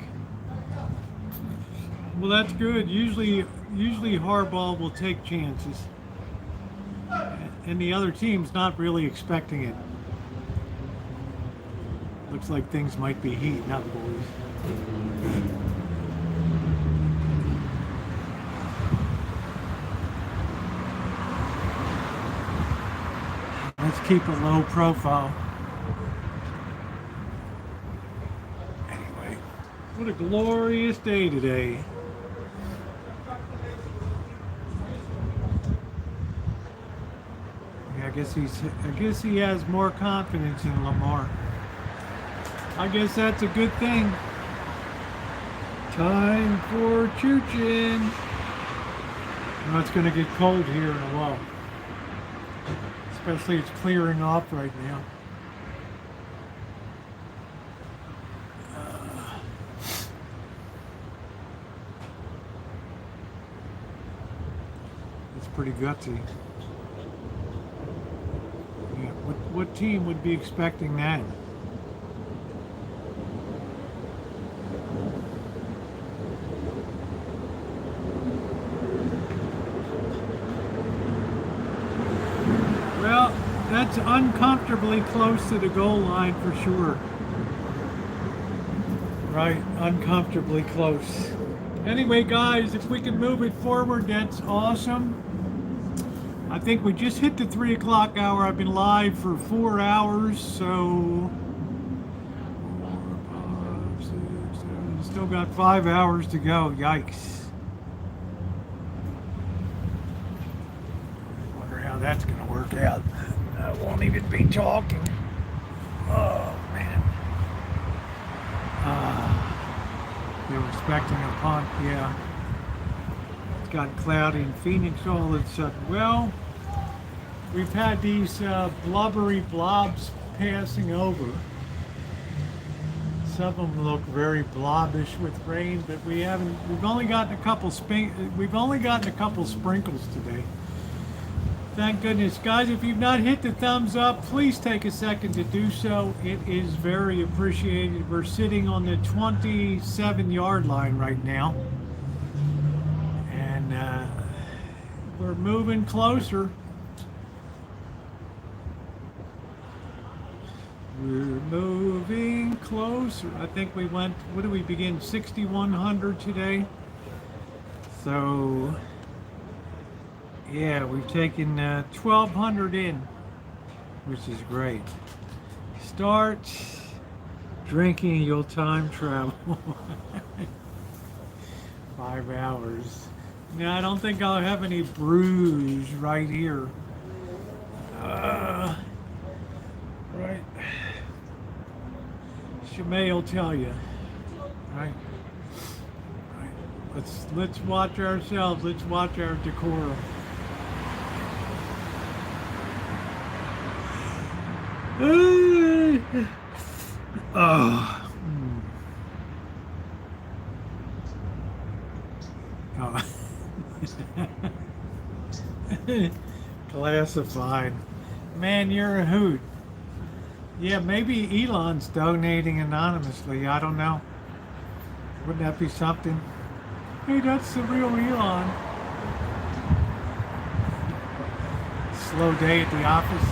Well, that's good. Usually Hardball will take chances. And the other team's not really expecting it. Looks like things might be heating up, boys. Let's keep a low profile. Anyway, what a glorious day today. Yeah, I guess he has more confidence in Lamar. I guess that's a good thing. Time for choochin'. Well, it's going to get cold here in a while. Especially it's clearing off right now. It's pretty gutsy. Yeah, what team would be expecting that? Well, that's uncomfortably close to the goal line for sure. Right, uncomfortably close. Anyway, guys, if we can move it forward, that's awesome. I think we just hit the 3 o'clock hour. I've been live for 4 hours, so still got 5 hours to go. Yikes. Wonder how that's going to work out. I won't even be talking. Oh, man. They're expecting a punt, yeah. It's got cloudy in Phoenix all of a sudden. Well, we've had these blubbery blobs passing over. Some of them look very blobbish with rain, but we've only gotten a couple sprinkles today. Thank goodness. Guys, if you've not hit the thumbs up, please take a second to do so. It is very appreciated. We're sitting on the 27-yard line right now. And we're moving closer. We're moving closer. I think we went, what did we begin? 6,100 today. So, yeah, we've taken 1,200 in, which is great. Start drinking, you'll time travel. 5 hours. Now, I don't think I'll have any brews right here. Right. Shemay will tell you. Right. Let's watch ourselves. Let's watch our decorum. Oh. Oh. Classified. Man, you're a hoot. Yeah, maybe Elon's donating anonymously. I don't know. Wouldn't that be something? Hey, that's the real Elon. Slow day at the office.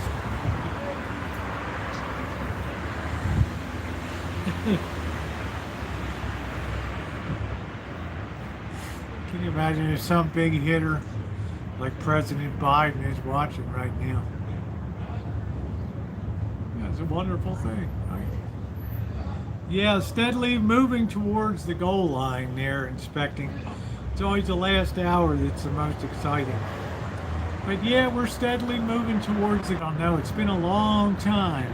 Can you imagine if some big hitter like President Biden is watching right now? It's a wonderful thing. Yeah, steadily moving towards the goal line there, inspecting. It's always the last hour that's the most exciting. But yeah, we're steadily moving towards it. I know it's been a long time.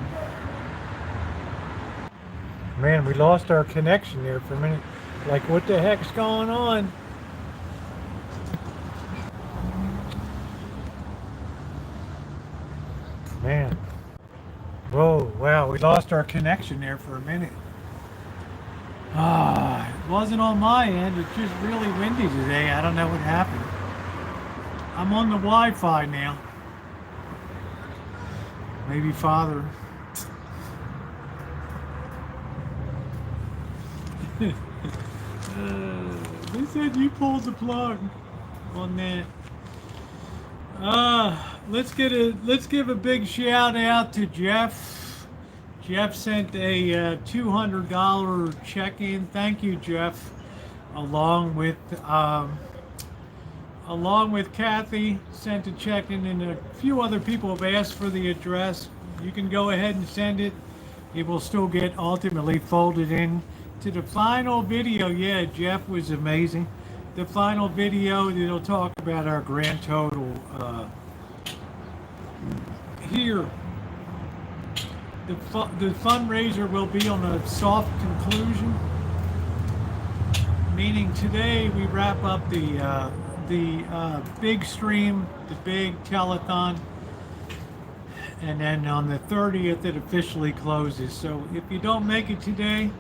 Man, we lost our connection there for a minute. Like, what the heck's going on? Man. Whoa, wow, we lost our connection there for a minute. It wasn't on my end, it's just really windy today. I don't know what happened. I'm on the Wi-Fi now. Maybe Father. They said you pulled the plug on that. Let's give a big shout out to Jeff. Jeff sent a $200 check-in. Thank you, Jeff. Along with Kathy, sent a check-in, and a few other people have asked for the address. You can go ahead and send it. It will still get ultimately folded in to the final video. Yeah, Jeff was amazing. The final video that'll talk about our grand total here. The fundraiser will be on a soft conclusion, meaning today we wrap up the big stream, the big telethon, and then on the 30th it officially closes. So if you don't make it today,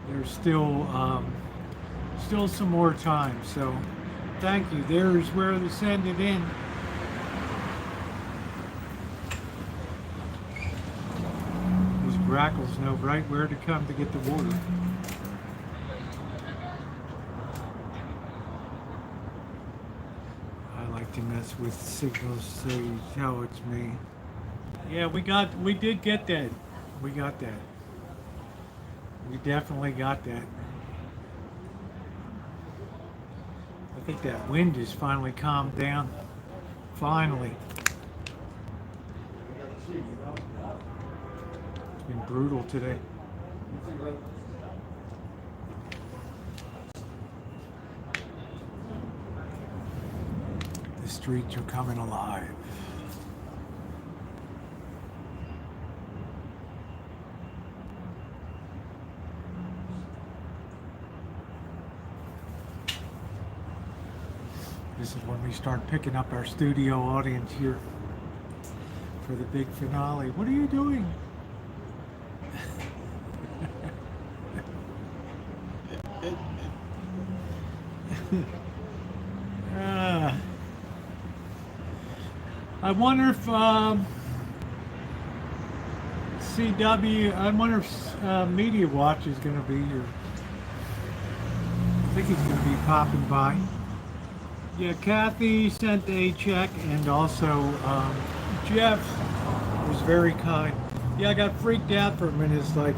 there's still some more time. So thank you. There's where to send it in. These grackles know right where to come to get the water. I like to mess with signals so you tell it's me. Yeah, we did get that. We got that. We definitely got that. I think that wind has finally calmed down. Finally. It's been brutal today. The streets are coming alive. This is when we start picking up our studio audience here for the big finale. What are you doing? uh, I wonder if CW. I wonder if Media Watch is going to be here. I think he's going to be popping by. Yeah, Kathy sent a check, and also Jeff was very kind. Yeah, I got freaked out for a minute. It's like,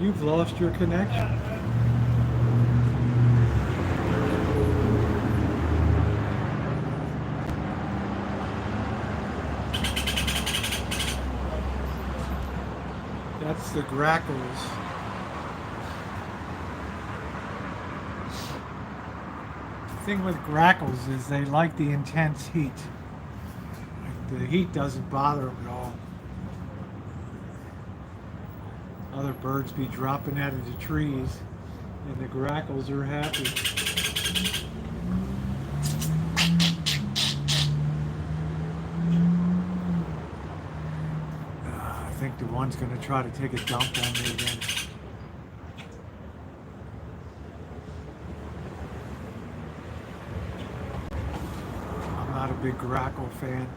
you've lost your connection. That's the grackles. The thing with grackles is they like the intense heat. Like, the heat doesn't bother them at all. Other birds be dropping out of the trees, and the grackles are happy. I think the one's going to try to take a dump on me again. I'm not a big grackle fan.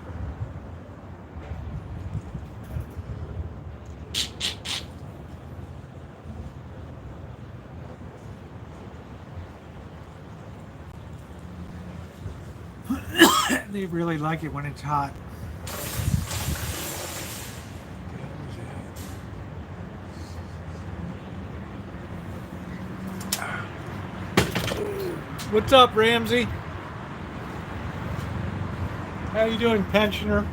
They really like it when it's hot. What's up, Ramsey? How you doing, pensioner?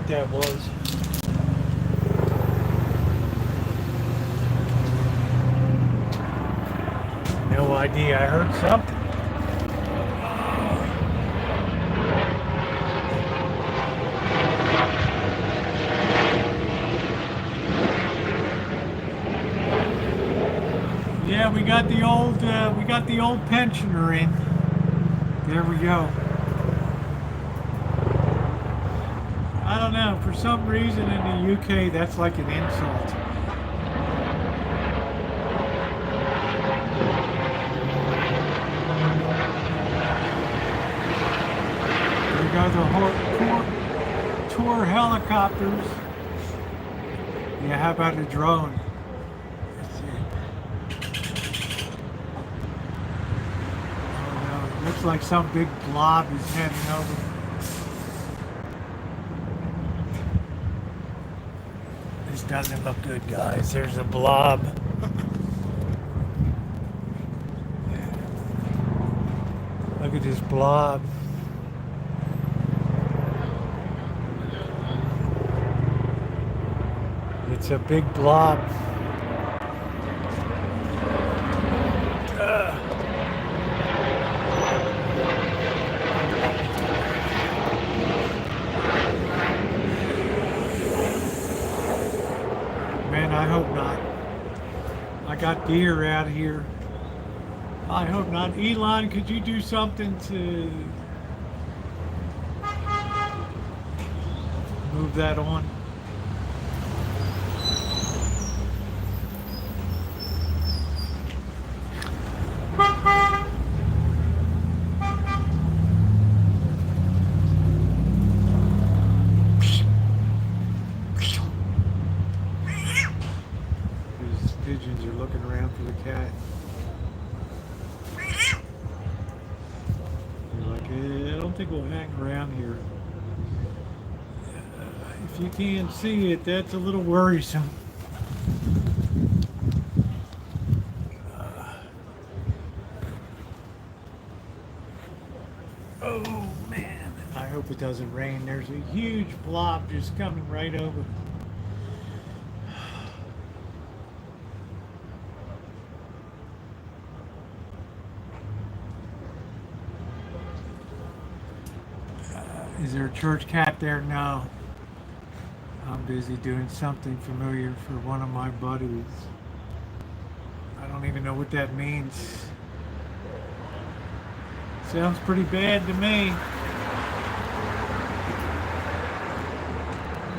That was. No idea. I heard something. Yeah, we got the old pensioner in. There we go. I don't know, for some reason in the UK that's like an insult. There go the tour helicopters. Yeah, how about a drone? Let's see. Oh no, it looks like some big blob is heading over. Doesn't look good, guys. There's a blob. Look at this blob. It's a big blob. I hope not. I got deer out here. I hope not. Elon, could you do something to move that on? Pigeons are looking around for the cat. They're like, I don't think we'll hang around here. If you can't see it, that's a little worrisome. Oh man, I hope it doesn't rain. There's a huge blob just coming right over. Is there a church cat there? No. I'm busy doing something familiar for one of my buddies. I don't don't even know what that means. Sounds pretty bad to me.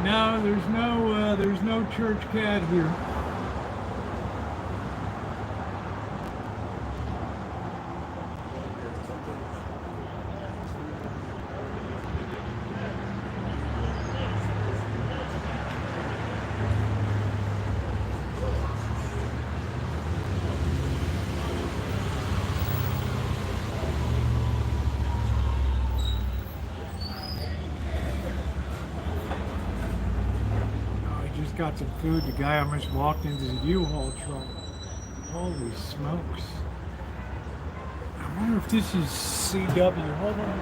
No, there's no church cat here. Got some food. The guy almost walked into the U-Haul truck. Holy smokes. I wonder if this is CW. Hold on.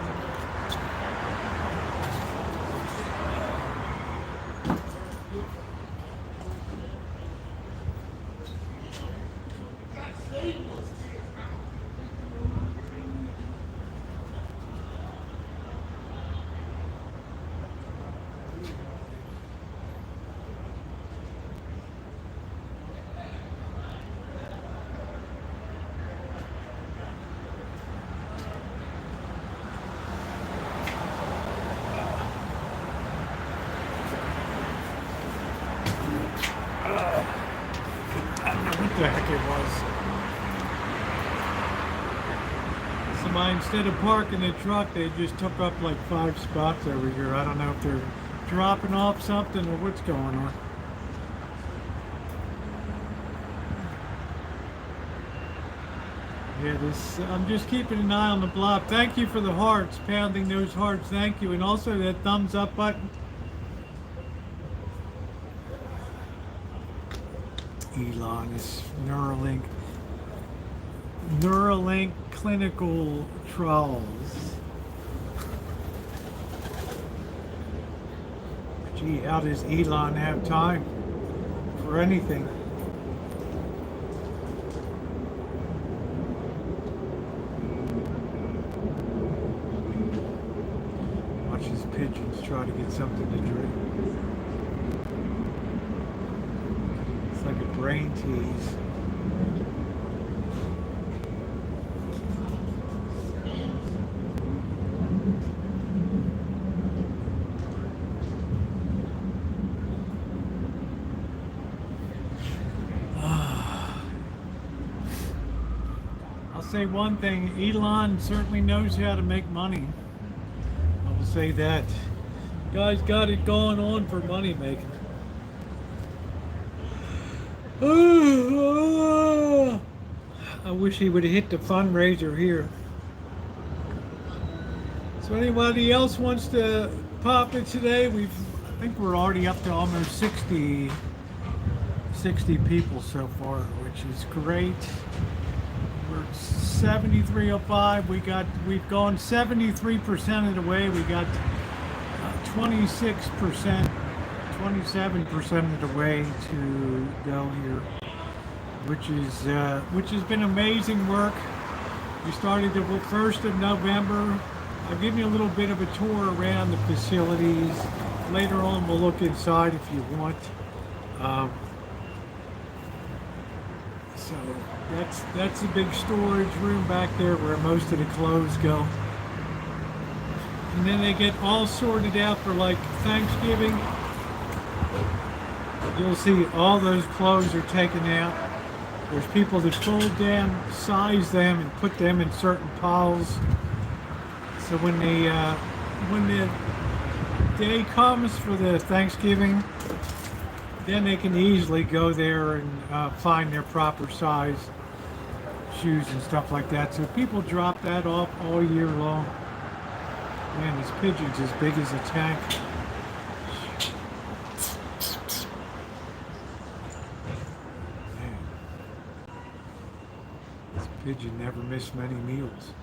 The heck it was. Somebody, instead of parking the truck, they just took up like 5 spots over here. I don't know if they're dropping off something or what's going on. Yeah, I'm just keeping an eye on the block. Thank you for the hearts, pounding those hearts. Thank you. And also that thumbs up button. Elon is Neuralink clinical trials. Gee, how does Elon have time for anything? Watch his pigeons try to get something to drink. Like a brain tease. I'll say one thing, Elon certainly knows how to make money. I will say that. Guy's got it going on for money making. I wish he would have hit the fundraiser here. So anybody else wants to pop it today? I think we're already up to almost 60 people so far, which is great. We're 7305. We've gone 73% of the way. We got 26%. 27% of the way to go here, which has been amazing work. We started the 1st of November. I'll give you a little bit of a tour around the facilities. Later on, we'll look inside if you want. So that's a big storage room back there where most of the clothes go. And then they get all sorted out for like Thanksgiving. You'll see all those clothes are taken out. There's people that fold them, size them, and put them in certain piles. So when the day comes for the Thanksgiving, then they can easily go there and find their proper size shoes and stuff like that. So people drop that off all year long. Man, this pigeon's as big as a tank. Pigeon never missed many meals.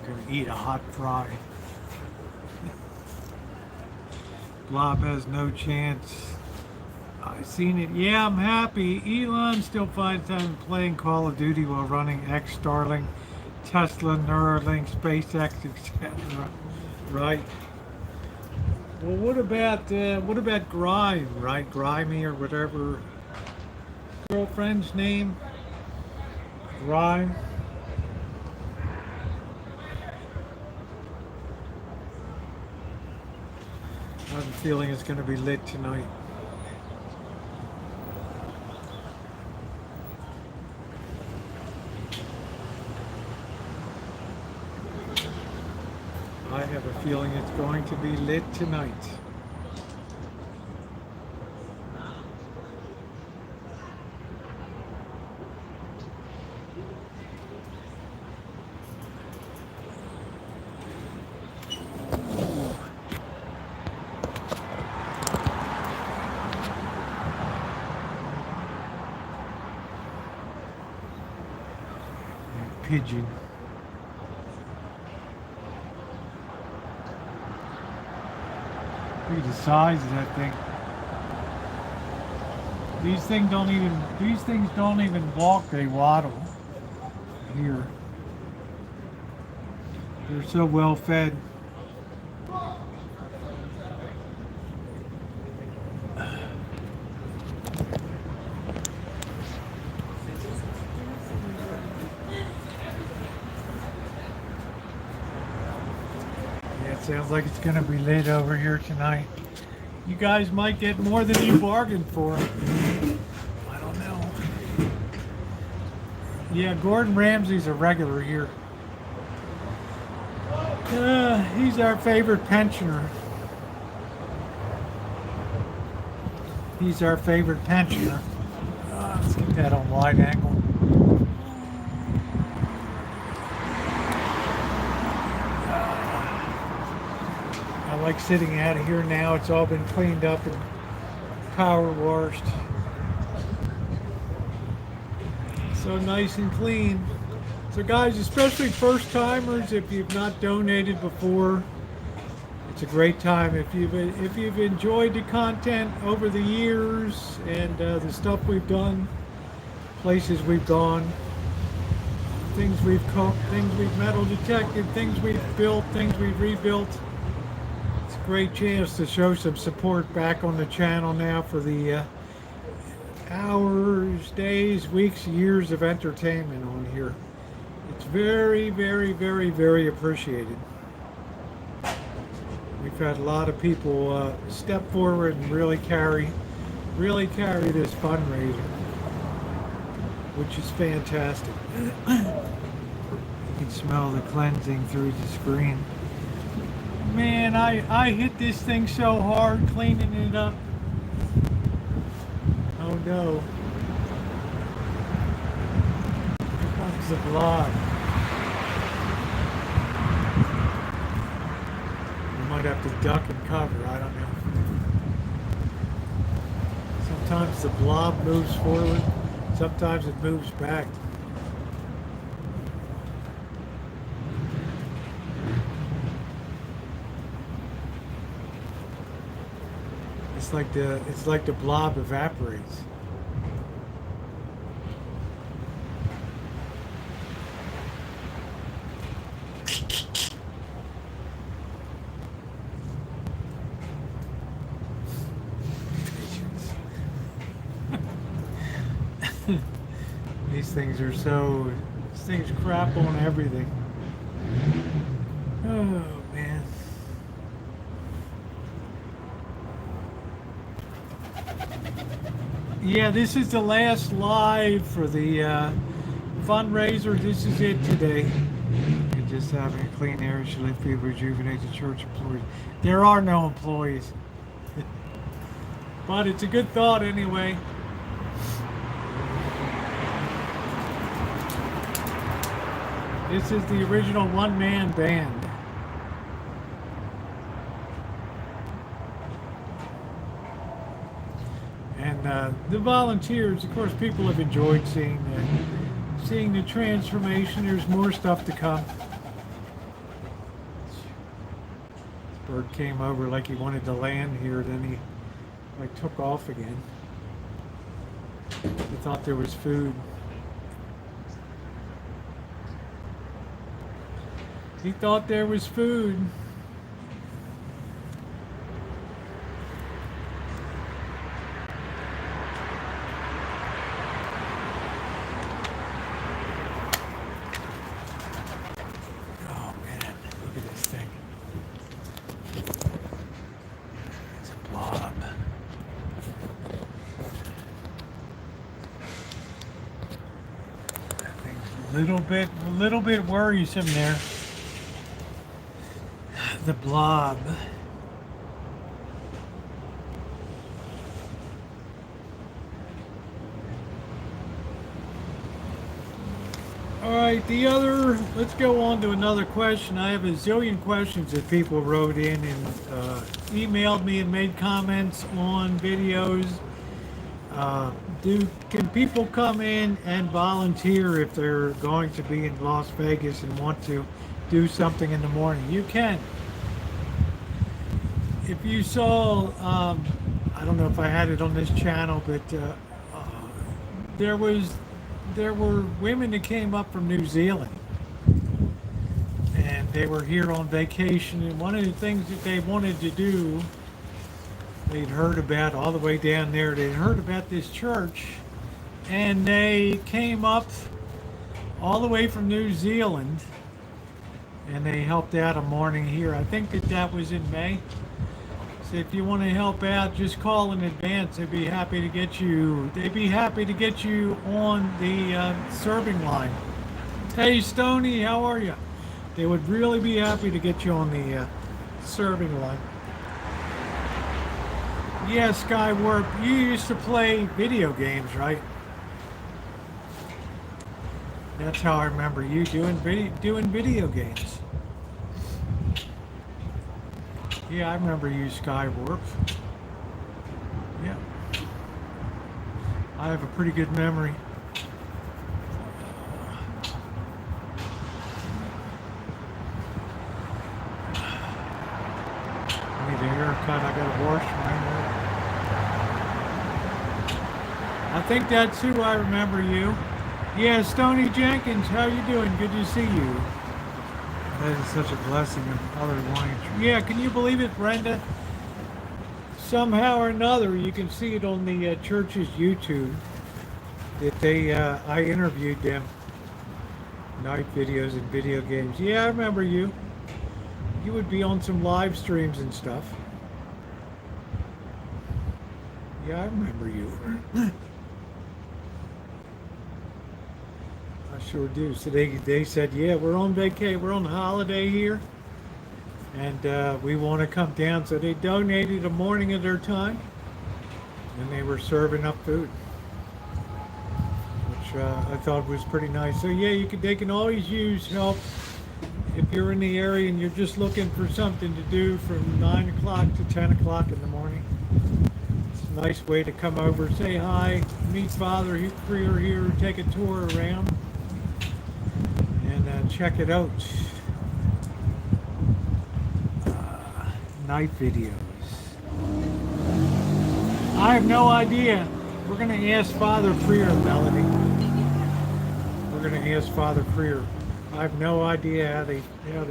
Gonna eat a hot fry. Blob has no chance. I've seen it. Yeah, I'm happy. Elon still finds time playing Call of Duty while running X Starlink, Tesla, Neuralink, SpaceX, etc. Right. Well, what about Grime? Right, Grimy or whatever girlfriend's name. Grime. I have a feeling it's going to be lit tonight. I have a feeling it's going to be lit tonight. Pigeon. Look at the size of that thing. These things don't even walk, they waddle here. They're so well fed. Yeah, it sounds like it's gonna be lit over here tonight. You guys might get more than you bargained for. I don't know. Yeah, Gordon Ramsay's a regular here. He's our favorite pensioner. He's our favorite pensioner. Let's get that on wide angle. I like sitting out of here now. It's all been cleaned up and power washed. So nice and clean. So guys, especially first timers, if you've not donated before, it's a great time. If you've enjoyed the content over the years and the stuff we've done, places we've gone, things we've cooked, things we've metal detected, things we've built, things we've rebuilt. It's a great chance to show some support back on the channel now for the hours, days, weeks, years of entertainment on here. It's very, very, very, very appreciated. We've had a lot of people step forward and really carry this fundraiser, which is fantastic. You can smell the cleansing through the screen. Man, I hit this thing so hard cleaning it up. Oh no. Here comes the blob. We might have to duck and cover, I don't know. Sometimes the blob moves forward, sometimes it moves back. It's like the blob evaporates. These things crap on everything. Oh man. Yeah, this is the last live for the fundraiser. This is it today. You're just having a clean air should lift people, rejuvenate the church employees. There are no employees. But it's a good thought anyway. This is the original one-man band. And the volunteers, of course, people have enjoyed seeing the transformation. There's more stuff to come. This bird came over like he wanted to land here, then he like took off again. I thought there was food. He thought there was food. Oh man, look at this thing. It's a blob. That thing's a little bit worrisome there. The blob. All right, let's go on to another question. I have a zillion questions that people wrote in and emailed me and made comments on videos. Can people come in and volunteer if they're going to be in Las Vegas and want to do something in the morning? You can. If you saw, I don't know if I had it on this channel, but there were women that came up from New Zealand, and they were here on vacation. And one of the things that they wanted to do, they'd heard about all the way down there. They'd heard about this church, and they came up all the way from New Zealand, and they helped out a morning here. I think that was in May. So if you want to help out, just call in advance. They'd be happy to get you. They'd be happy to get you on the serving line. Hey, Stoney, how are you? They would really be happy to get you on the serving line. Yeah, Skywarp, you used to play video games, right? That's how I remember you doing video games. Yeah, I remember you, Skywarp. Yeah. I have a pretty good memory. I need a haircut. I gotta wash my hair. I think that's who I remember you. Yeah, Stoney Jenkins, how you doing? Good to see you. That is such a blessing of other wine. Yeah, can you believe it, Brenda? Somehow or another, you can see it on the church's YouTube that I interviewed them. Night videos and video games. Yeah, I remember you. You would be on some live streams and stuff. Yeah, I remember you. Sure do. So they said, yeah, we're on vacation, we're on holiday here, and we want to come down. So they donated a morning of their time, and they were serving up food, which I thought was pretty nice. So yeah, they can always use help if you're in the area and you're just looking for something to do from 9 o'clock to 10 o'clock in the morning. It's a nice way to come over, say hi, meet Father Freer here, take a tour around. Check it out. Night videos. I have no idea. We're going to ask Father Freer, Melody. We're going to ask Father Freer. I have no idea how they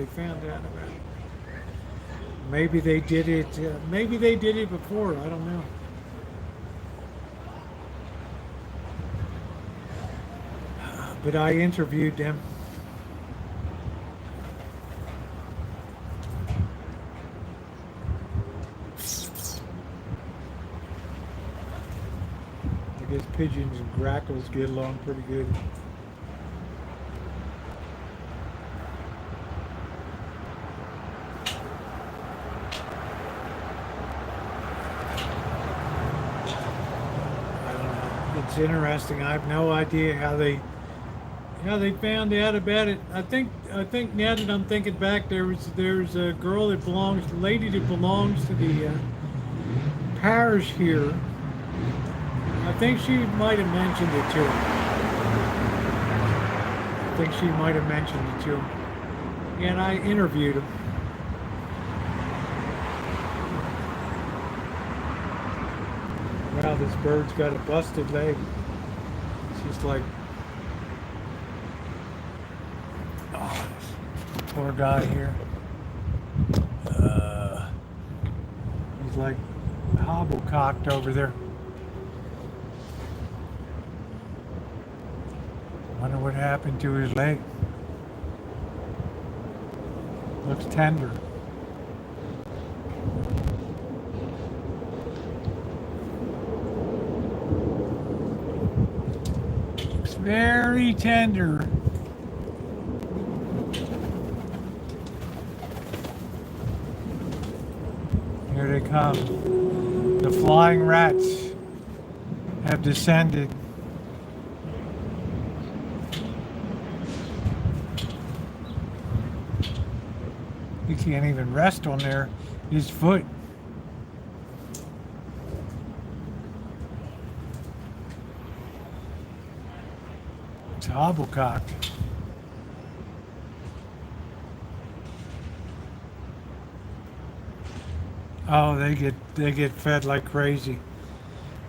found out about it. Maybe they did it. Maybe they did it before. I don't know. But I interviewed them. I guess pigeons and grackles get along pretty good. I don't know. It's interesting. I have no idea how they found out about it. I think now that I'm thinking back, there's a girl that lady that belongs to the parish here. I think she might have mentioned it to him. And I interviewed him. Wow, this bird's got a busted leg. Just like, oh, this poor guy here. He's like hobble-cocked over there. Wonder what happened to his leg. Looks tender. Looks very tender. Here they come. The flying rats have descended. He can't even rest on his foot. It's hobble-cocked. Oh, they get fed like crazy.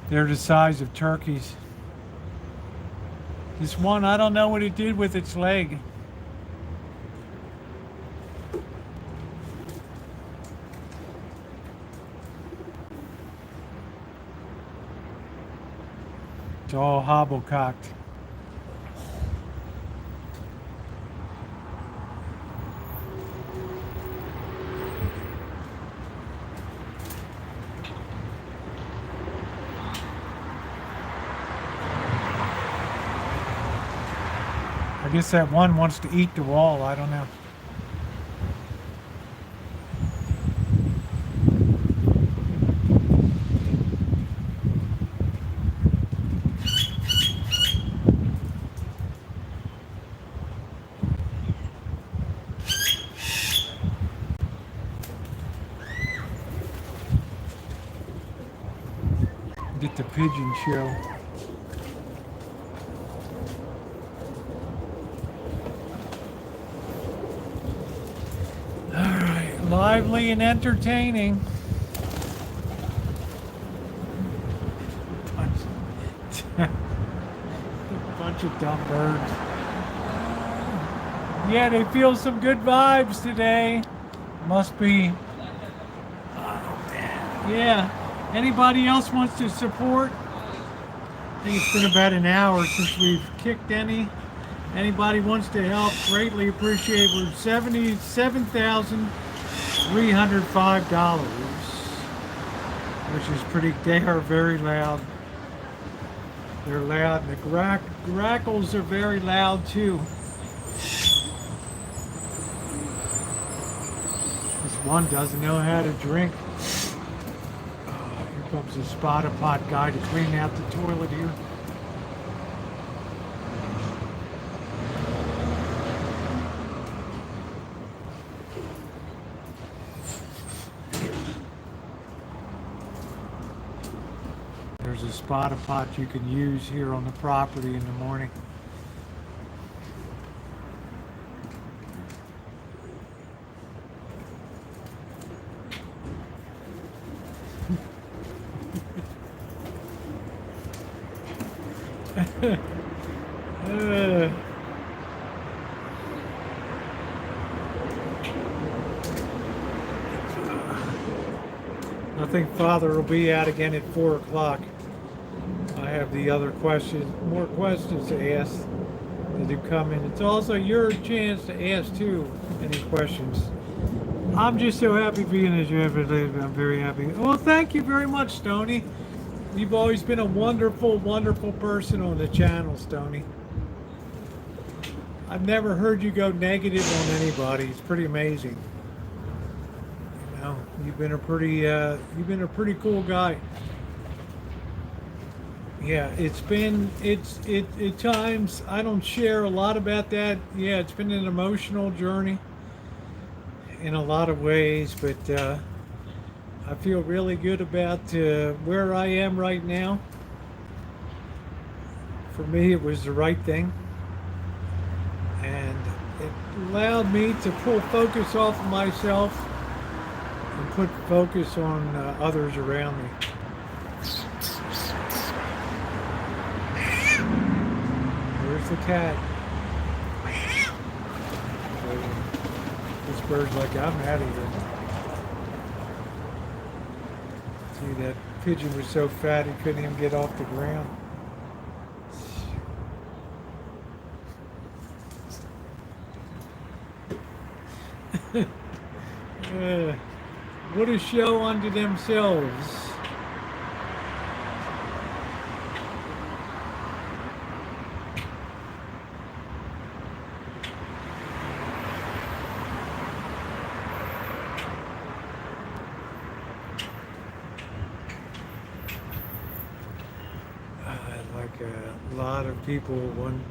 They're the size of turkeys. This one, I don't know what it did with its leg. It's all hobble-cocked. I guess that one wants to eat the wall. I don't know. Get the pigeon show. All right, lively and entertaining. Bunch of dumb birds. Yeah, they feel some good vibes today. Must be. Oh man. Yeah. Anybody else wants to support? I think it's been about an hour since we've kicked any. Anybody wants to help? Greatly appreciate. We're $77,305, which is pretty. They are very loud. They're loud. The grackles are very loud too. This one doesn't know how to drink. Comes a spotter pot guy to clean out the toilet here. There's a spotter pot you can use here on the property in the morning. I think Father will be out again at 4 o'clock. I have the other questions, more questions to ask that have come in. It's also your chance to ask too any questions. I'm just so happy being as you have. I'm very happy. Well, thank you very much, Stoney. You've always been a wonderful, wonderful person on the channel, Stoney. I've never heard you go negative on anybody. It's pretty amazing. You know, you've been a pretty cool guy. Yeah, at times I don't share a lot about that. Yeah, it's been an emotional journey in a lot of ways, but I feel really good about where I am right now. For me, it was the right thing, and it allowed me to pull focus off of myself and put focus on others around me. the cat. This bird's like, I'm out of here. See, that pigeon was so fat he couldn't even get off the ground. What a show unto themselves. Like a lot of people, one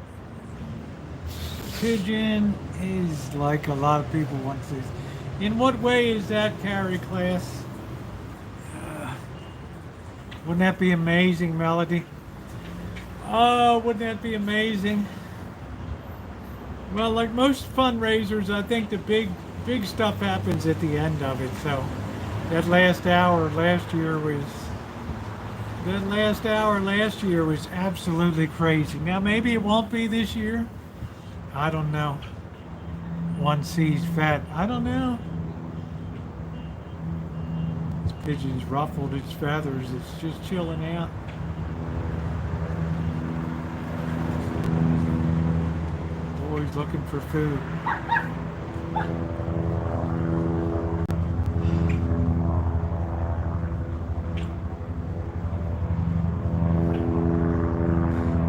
pigeon is like a lot of people want to. In what way is that, Carrie class? Wouldn't that be amazing, Melody? Oh, wouldn't that be amazing? Well, like most fundraisers, I think the big stuff happens at the end of it. So that last hour last year was absolutely crazy. Now maybe it won't be this year. I don't know. One sees fat. I don't know. This pigeon's ruffled its feathers. It's just chilling out. Always looking for food.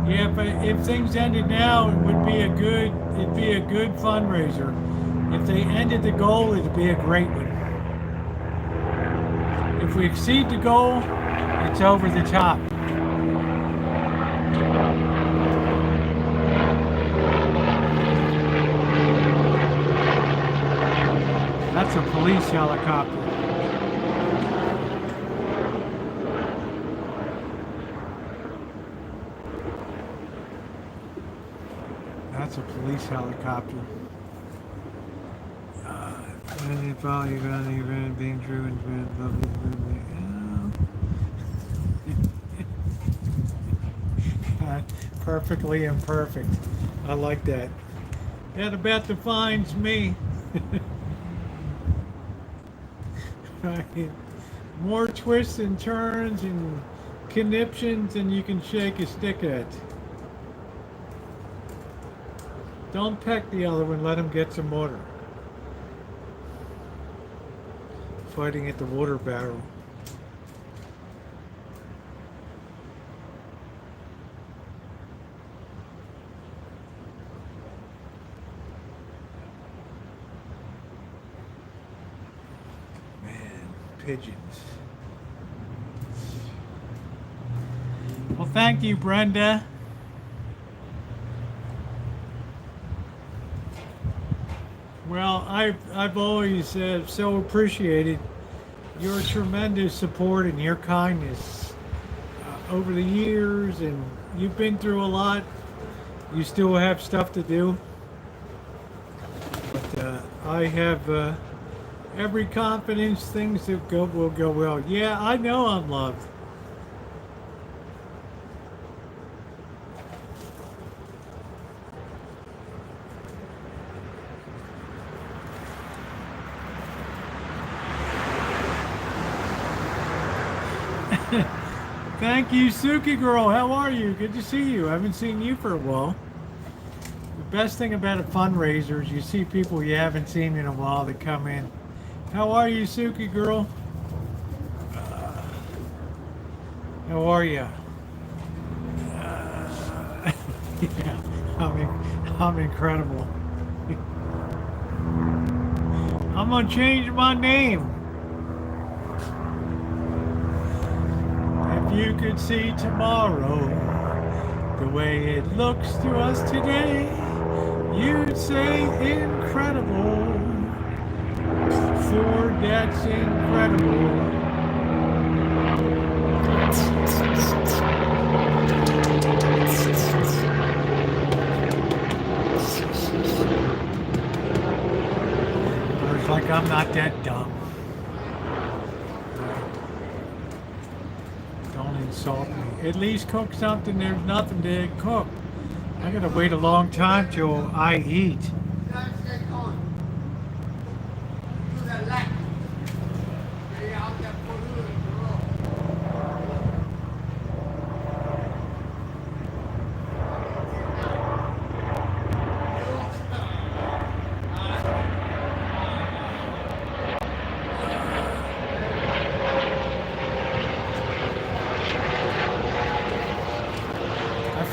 Yeah, but if things ended now, it'd be a good fundraiser. If they ended the goal, it'd be a great one. If we exceed the goal, it's over the top. That's a police helicopter. That's a police helicopter. And it probably being true and perfectly imperfect. I like that. That about defines me. Right. More twists and turns and conniptions than you can shake a stick at. Don't peck the other one, let him get some water. Fighting at the water barrel. Man, pigeons. Well, thank you, Brenda. Well, I've always so appreciated your tremendous support and your kindness over the years, and you've been through a lot. You still have stuff to do, but I have every confidence things that will go well. Yeah, I know I'm loved. Thank you, Suki girl. How are you? Good to see you. I haven't seen you for a while. The best thing about a fundraiser is you see people you haven't seen in a while that come in. How are you, Suki girl? How are you? Yeah, I'm incredible. I'm gonna change my name. If you could see tomorrow the way it looks to us today, you'd say incredible. Ford, that's incredible. It's like I'm not that dumb. Don't insult me. At least cook something. There's nothing to cook. I gotta wait a long time till I eat.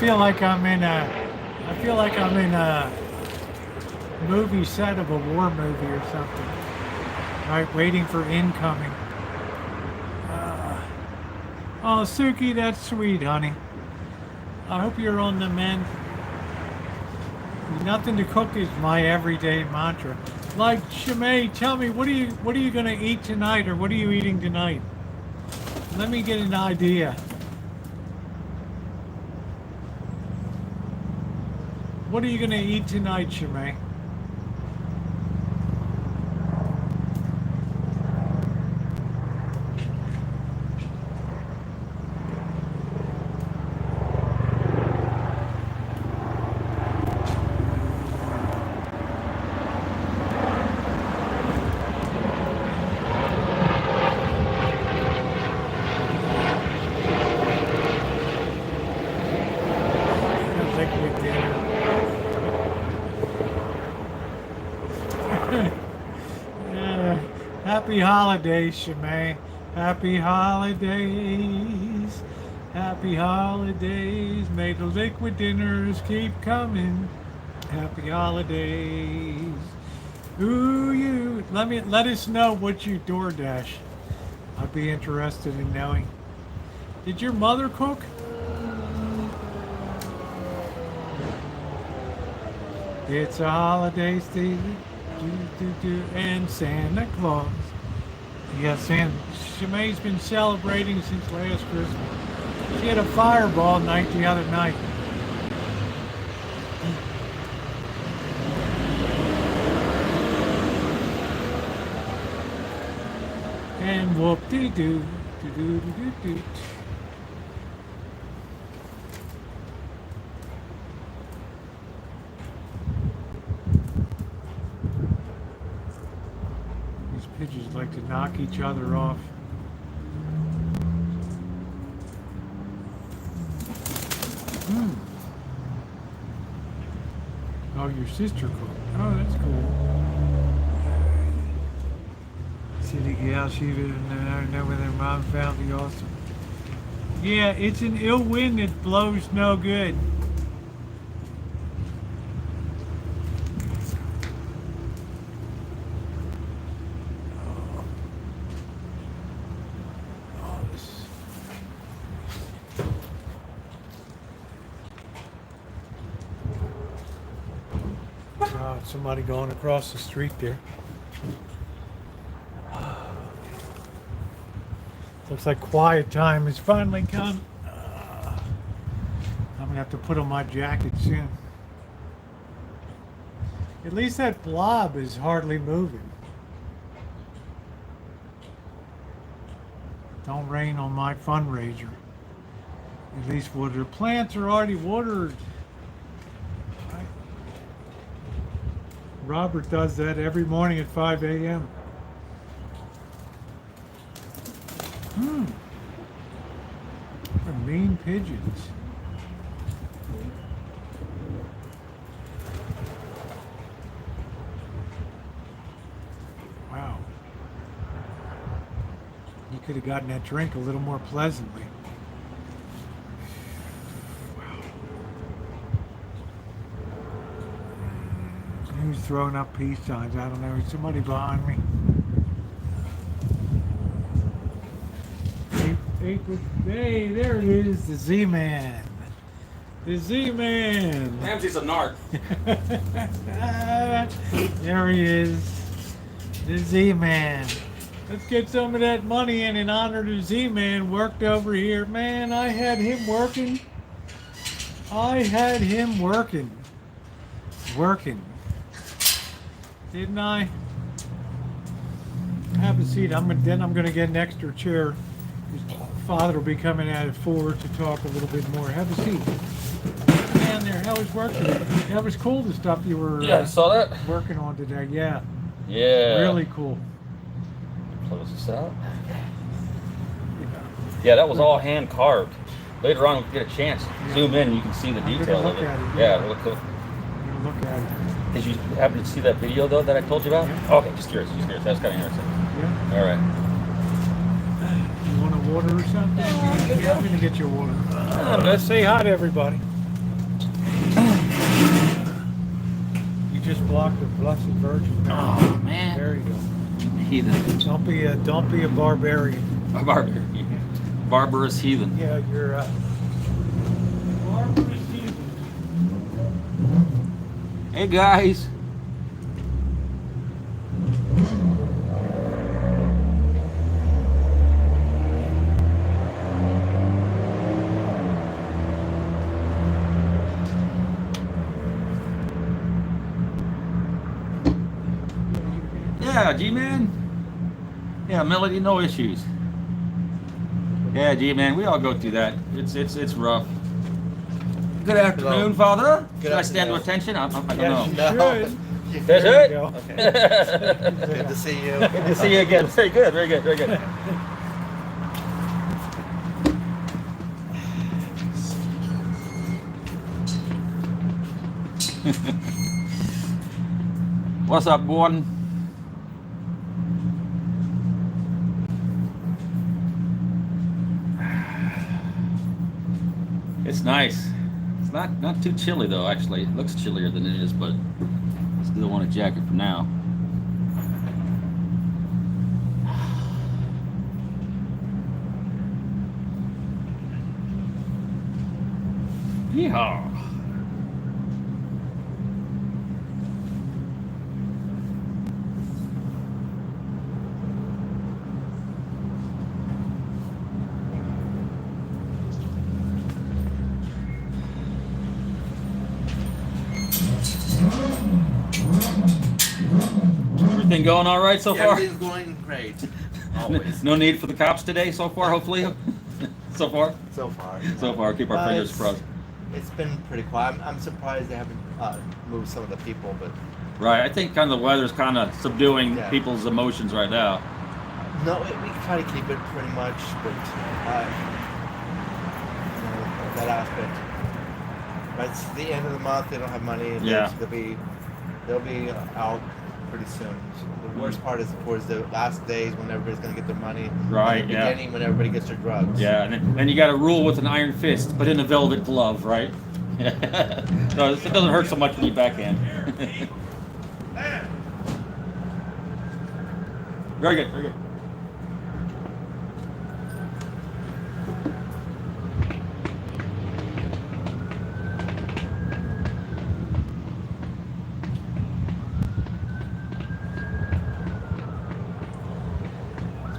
I feel like I'm in a movie set of a war movie or something. Right, waiting for incoming. Oh, Suki, that's sweet, honey. I hope you're on the mend. Nothing to cook is my everyday mantra. Like Shimei, tell me, what are you gonna eat tonight, or what are you eating tonight? Let me get an idea. What are you gonna eat tonight, Shimei? Liquid dinner. Happy holidays, Shimei. Happy holidays. Happy holidays. May the liquid dinners keep coming. Happy holidays. Ooh, you. Let us know what you DoorDash. I'd be interested in knowing. Did your mother cook? It's a holiday season, and Santa Claus. Yes, Shimei's been celebrating since last Christmas. She had a fireball night the other night. And whoop-de-doo, do-do-do-do-do. Pigeons like to knock each other off. Oh, your sister cooked. Oh, that's cool. City gal, she didn't know where their mom found the awesome. Yeah, it's an ill wind that blows no good. Somebody going across the street there. Looks like quiet time has finally come. I'm gonna have to put on my jacket soon. At least that blob is hardly moving. Don't rain on my fundraiser. At least water. Plants are already watered. Robert does that every morning at 5 a.m. They're mean pigeons. Wow. You could have gotten that drink a little more pleasantly. Who's throwing up peace signs? I don't know. Is somebody behind me? Hey, there it is, the Z-Man. The Z-Man. Damn, he's a narc. There he is. The Z-Man. Let's get some of that money in honor to Z-Man. Worked over here. Man, I had him working. Working. Didn't I? Have a seat. I'm gonna get an extra chair. His father will be coming out at 4 to talk a little bit more. Have a seat. down there. How was working? That was cool, the stuff you were Yeah, saw that? working on today. Yeah. Yeah. Really cool. Close this out. Yeah, that was all hand carved. Later on, we'll get a chance. Zoom in, and you can see the I'm gonna detail look of it. at it, Yeah, yeah. it'll look cool. I'm gonna look at it. Did you happen to see that video though that I told you about? Yeah. Okay, just curious. That's kind of interesting. Yeah. All right. You want a water or something? Yeah, I'm gonna get you a water. good. Let's say hi to everybody. You just blocked the Blessed Virgin. Oh man. There you go. Heathen. Don't be a barbarian. A barbarous heathen. Yeah, you're barbarous heathen. Hey guys. Yeah, G-Man. Yeah, Melody, no issues. Yeah, G-Man, we all go through that. It's rough. Good afternoon, Father. Should I stand to attention? I don't know. Yes, you should. That's There it? you go. Okay. Good to see you. Good to see you again. Very good, very good, very good. What's up, Gordon? It's nice. It's not too chilly though. Actually, it looks chillier than it is, but I still want a jacket for now. Yeehaw. Everything going all right so far? Everything's going great. Always. No need for the cops today so far, hopefully? So far? So far. So far, keep our fingers it's- crossed. It's been pretty quiet. I'm surprised they haven't moved some of the people, but Right, I think kind of the weather's kind of subduing Yeah. people's emotions right now. no, we try to keep it pretty much, but that aspect. But it's the end of the month. They don't have money. And Yeah. they'll be out pretty soon. So the worst part is towards the last days when everybody's gonna get their money. Right, And the yeah. beginning when everybody gets their drugs. Yeah, and then you got to rule with an iron fist, but in a velvet glove, right? So it doesn't hurt so much when you backhand. Very good, very good.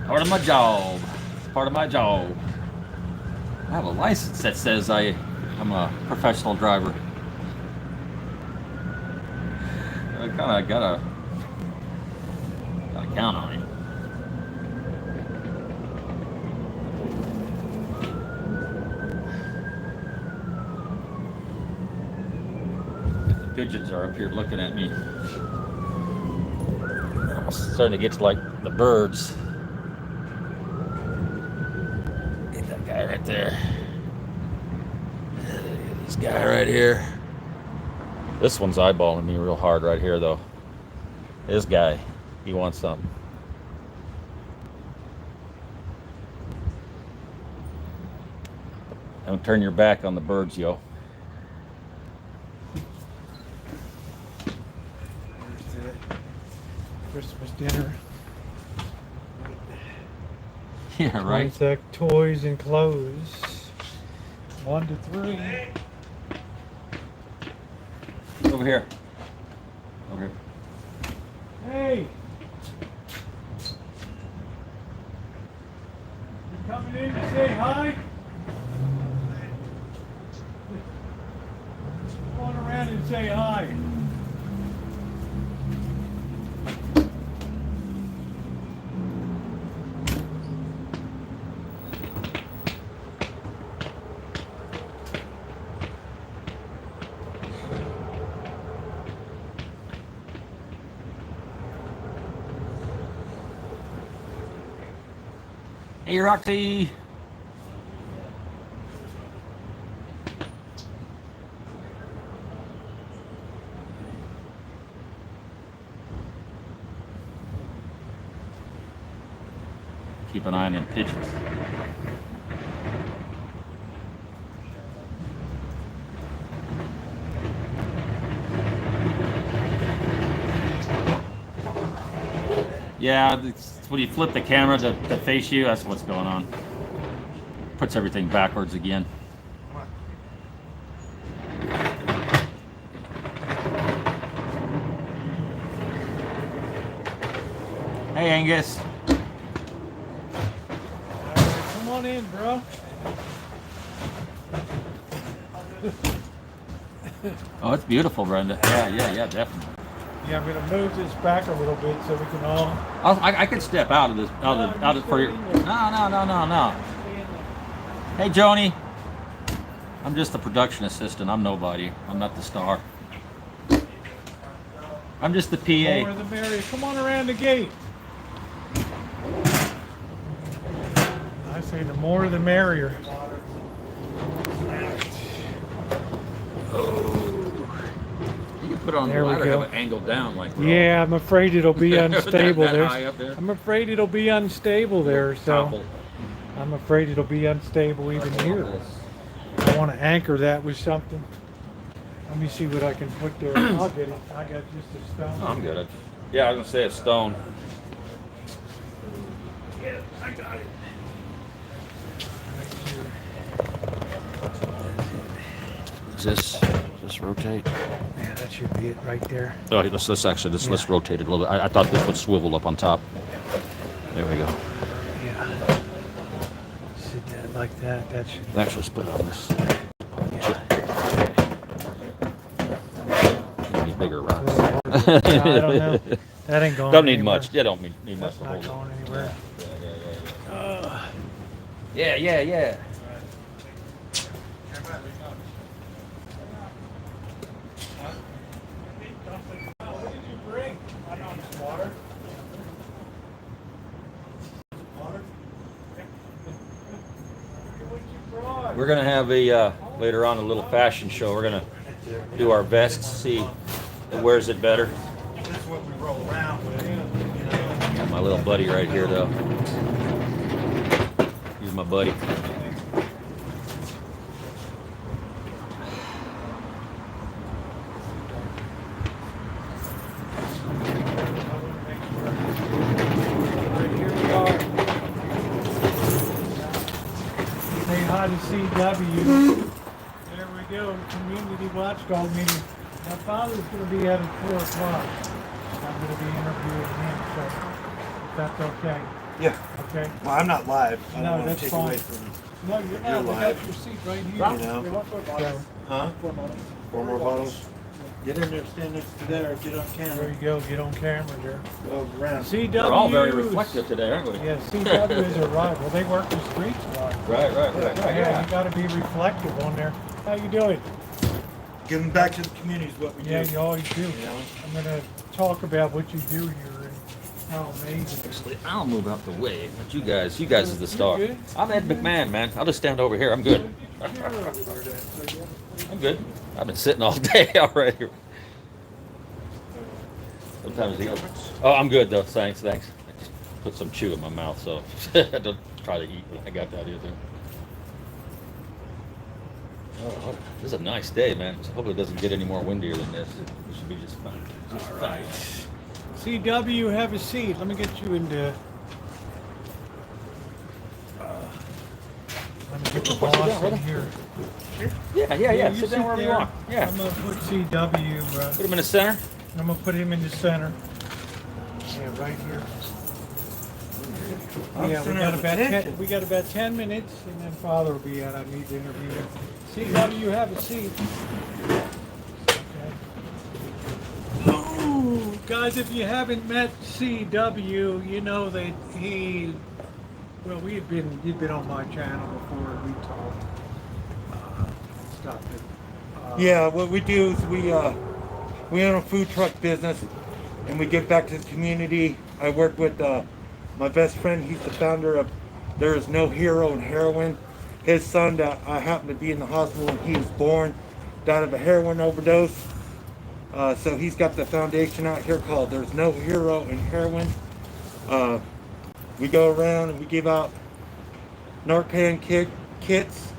Part of my job. It's part of my job. I have a license that says I'm a professional driver. I kind of gotta count on it. The pigeons are up here looking at me. I'm starting to get to like the birds. Get that guy right there. This guy right here. This one's eyeballing me real hard right here, though. This guy, he wants something. Don't turn your back on the birds, yo. There's the Christmas dinner. Yeah, right. Contact toys and clothes. 1 to 3. Over here. Over here. Hey! You coming in to say hi? Come on around and say hi. Hey, Roxy. Keep an eye on them pigeons. Yeah, it's when you flip the camera to face you, that's what's going on. Puts everything backwards again. Hey, Angus. Come on in, bro. Oh, it's beautiful, Brenda. Yeah, definitely. Yeah, I'm gonna move this back a little bit so we can all. I could step out of this, out of for your. No. Hey, Joni. I'm just the production assistant. I'm nobody. I'm not the star. I'm just the The more PA. the merrier. Come on around the gate. I say the more the merrier. You can put it on There the we ladder, go. have it angled down like. Yeah, I'm afraid it'll be unstable that there. high up there. I'm afraid it'll be unstable there, so Topple. I'm afraid it'll be unstable even here. I want to anchor that with something. Let me see what I can put there. I'll get it. I got just a stone. Oh, I'm good. Yeah, I was gonna say a stone. Yeah, I got it. Does this rotate? Yeah, that should be it right there. Oh, let's actually let's rotate it a little bit. I thought this would swivel up on top. There we go. Yeah. Sit that like that. That should. Actually, let's put it on this. Need bigger rocks. I don't know. That ain't going. Don't need anywhere. much. Yeah, don't need much That's to not hold it. going anywhere. Yeah. What did you bring? I know it's water. Water? What you brought? We're gonna have a later on a little fashion show. We're gonna do our vests, see who wears it better. That's what we roll around with. Got my little buddy right here, though. He's my buddy. Here we are. Say hi to CW. There we go. Community watchdog meeting. My father's going to be at 4 o'clock. I'm going to be interviewing him, so if that's okay. Yeah. Okay. Well, I'm not live. I No, don't want that's to take fine. away from. No, you're not. You're We got live. your seat right here. You know. So, Huh? 4 more bottles. Get in there, stand next to there, get on there camera. you go. Get on camera there. Go around. CW. We're all very reflective today, aren't we? Yeah, CW is a rival. They work the streets a lot. Right. Yeah, you got to be reflective on there. How you doing? Giving back to the community is what we Yeah, do. you always do. You know? I'm gonna talk about what you do here and how amazing. Actually, I'll move out the way. But you guys is the star. You're good. I'm Ed McMahon, man. I'll just stand over here. I'm good. I'm good. I've been sitting all day already. Sometimes he. Oh, I'm good though. Thanks. I just put some chew in my mouth, so I don't try to eat when I got that either. Oh, this is a nice day, man. Hopefully it doesn't get any more windier than this. It should be just fine. Just fine. CW, have a seat. Let me get you into. Let me get the Sit down, boss in brother. here. Yeah. you Sit down wherever you there. want. Yeah. I'm gonna put CW. Put him in the center. I'm gonna put him in the center. Yeah, right here. Yeah, we got about 10 minutes, and then Father will be out. I need to interview him. CW, have a seat. Okay. Ooh, guys, if you haven't met CW, you know that well, you've been on my channel before. We talked stuff. Yeah, what we do is we own a food truck business and we give back to the community. I work with my best friend. He's the founder of there is no hero in heroin. His son that I happened to be in the hospital when he was born died of a heroin overdose. So he's got the foundation out here called There's No Hero in Heroin. We go around and we give out Narcan kits.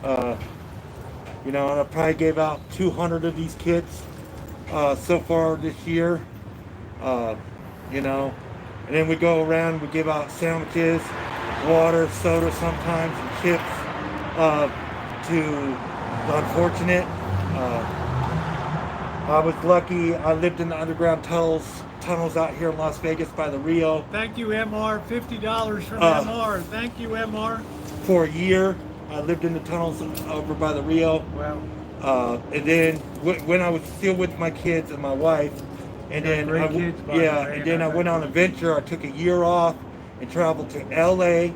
You know, and I probably gave out 200 of these kits so far this year. You know, and then we go around, we give out sandwiches, water, soda sometimes, and chips to the unfortunate. I was lucky. I lived in the underground tunnels out here in Las Vegas by the Rio. Thank you, MR. $50 from MR. Thank you, MR. For a year. I lived in the tunnels over by the Rio. Wow. And then when I was still with my kids and my wife, and then great kids, by the way, and then I went on a venture. I took a year off and traveled to LA,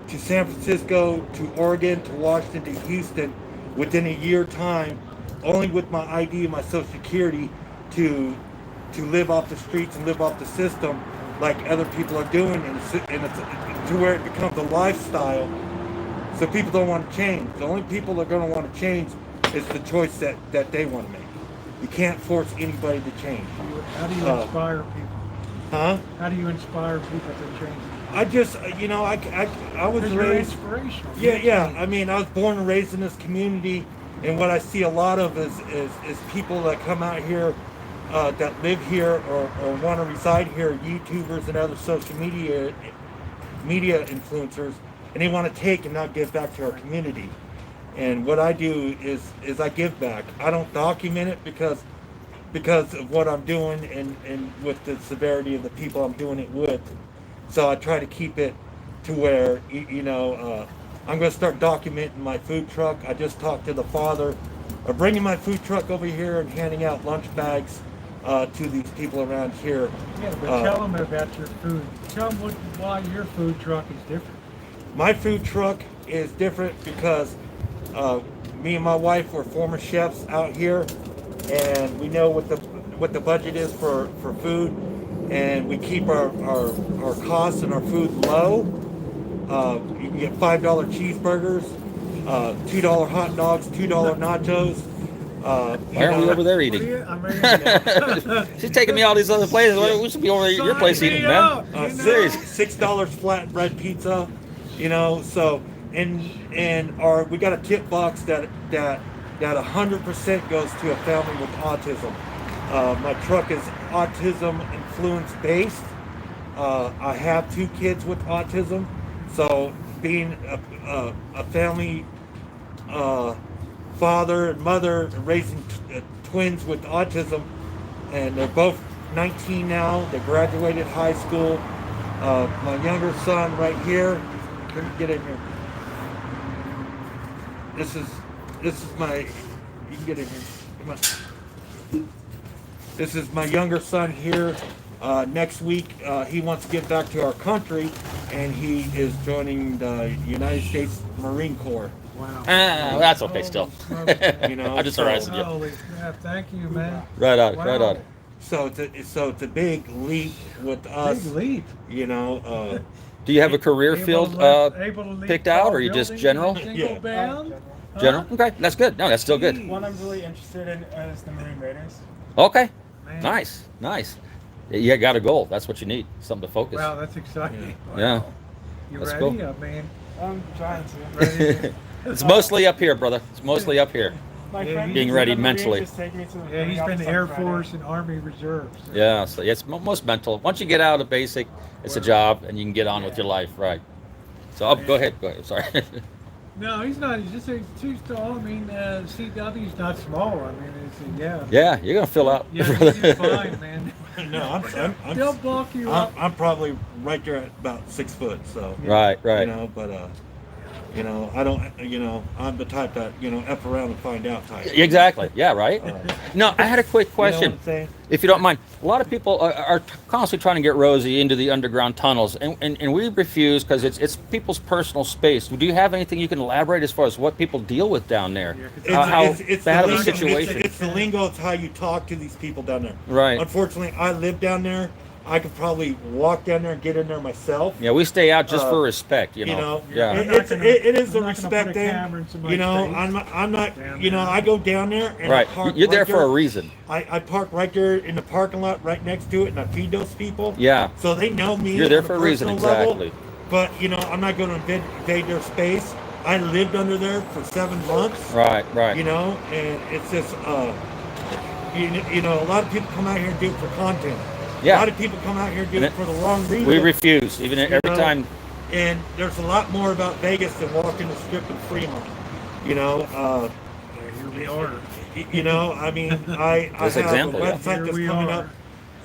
to San Francisco, to Oregon, to Washington, to Houston within a year time, only with my ID and my social security to live off the streets and live off the system like other people are doing, and it's to where it becomes a lifestyle. So people don't want to change. The only people that are going to want to change is the choice that they want to make. You can't force anybody to change. How do you inspire people? Huh? How do you inspire people to change? I just, you know, I was Because you're raised. inspirational. Yeah. I mean, I was born and raised in this community, and what I see a lot of is people that come out here that live here or want to reside here, YouTubers and other social media influencers, and they want to take and not give back to our community. And what I do is I give back. I don't document it because of what I'm doing and with the severity of the people I'm doing it with. So I try to keep it to where, you know, I'm going to start documenting my food truck. I just talked to the father of bringing my food truck over here and handing out lunch bags to these people around here. Yeah, but tell them about your food. Tell them why your food truck is different. My food truck is different because me and my wife were former chefs out here, and we know what the budget is for food, and we keep our costs and our food low. You can get $5 cheeseburgers, $2 hot dogs, $2 nachos. Why aren't we over there eating? I'm ready. She's taking me all these other places. We should be over at your place eating, man. Serious. $6 flatbread pizza, you know. So and we got a tip box that 100% goes to a family with autism. My truck is autism influence based. I have 2 kids with autism, so being a family father and mother raising twins with autism, and they're both 19 now. They graduated high school. My younger son right here, get in here. This is my, you can get in here, come on. This is my younger son here. Next week, he wants to get back to our country, and he is joining the United States Marine Corps. Wow. Well, that's okay still. You know, I'm just harassing you. Holy crap, thank you, man. Right on, Wow. right on. So it's a big leap with us. Big leap. You know. Do you have a career field Able to leap picked out, tall or you just buildings general? in a Yeah. single bound? General? Okay, that's good. No, that's still good. One I'm really interested in is the Marine Raiders. Okay, Man. nice. You got a goal. That's what you need. Something to focus. Wow, that's exciting. Yeah. Wow. You That's ready? cool. I mean, I'm trying to. ready? It's mostly up here, brother. It's mostly up here. My Yeah, friend being who's ready in the Marines mentally. just take me to the Yeah, training he's been office Air on Friday. Force and Army Reserves. So. Yeah, so it's most mental. Once you get out of basic, it's a job, and you can get on with your life, right? So go ahead. Sorry. No, he's not. He's just too tall. I mean, CW's not small. I mean, yeah. Yeah, you're gonna fill out. Yeah, he's fine, man. No, They'll bulk you up. I'm probably right there at about 6 foot. So. Right. You know, but you know, I don't. You know, I'm the type that F around and find out type. Exactly. Yeah. Right. No, I had a quick question. You know what I'm saying? If you don't mind, a lot of people are constantly trying to get Rosie into the underground tunnels, and we refuse because it's people's personal space. Do you have anything you can elaborate as far as what people deal with down there? How bad of a situation? It's the lingo. It's how you talk to these people down there. Right. Unfortunately, I live down there. I could probably walk down there and get in there myself. Yeah, we stay out just for respect, you know. Yeah. I'm not It gonna- is I'm a not gonna respect put a thing. camera in somebody's face I'm not. down You know, there. I go down there and Right. I park You're there right for a reason. I park right there in the parking lot, right next to it, and I feed those people. Yeah. So they know me. You're there on for a reason, personal level. exactly. But you know, I'm not going to invade their space. I lived under there for 7 months. Right, right. You know, and it's just you know, a lot of people come out here and do it for content. Yeah. A lot of people come out here and do And it for the wrong reason. We refuse, even every know, time. And there's a lot more about Vegas than walking the strip in Fremont. You know, Here we are. you know, I mean, I This have example, a yeah. website Here that's we coming are.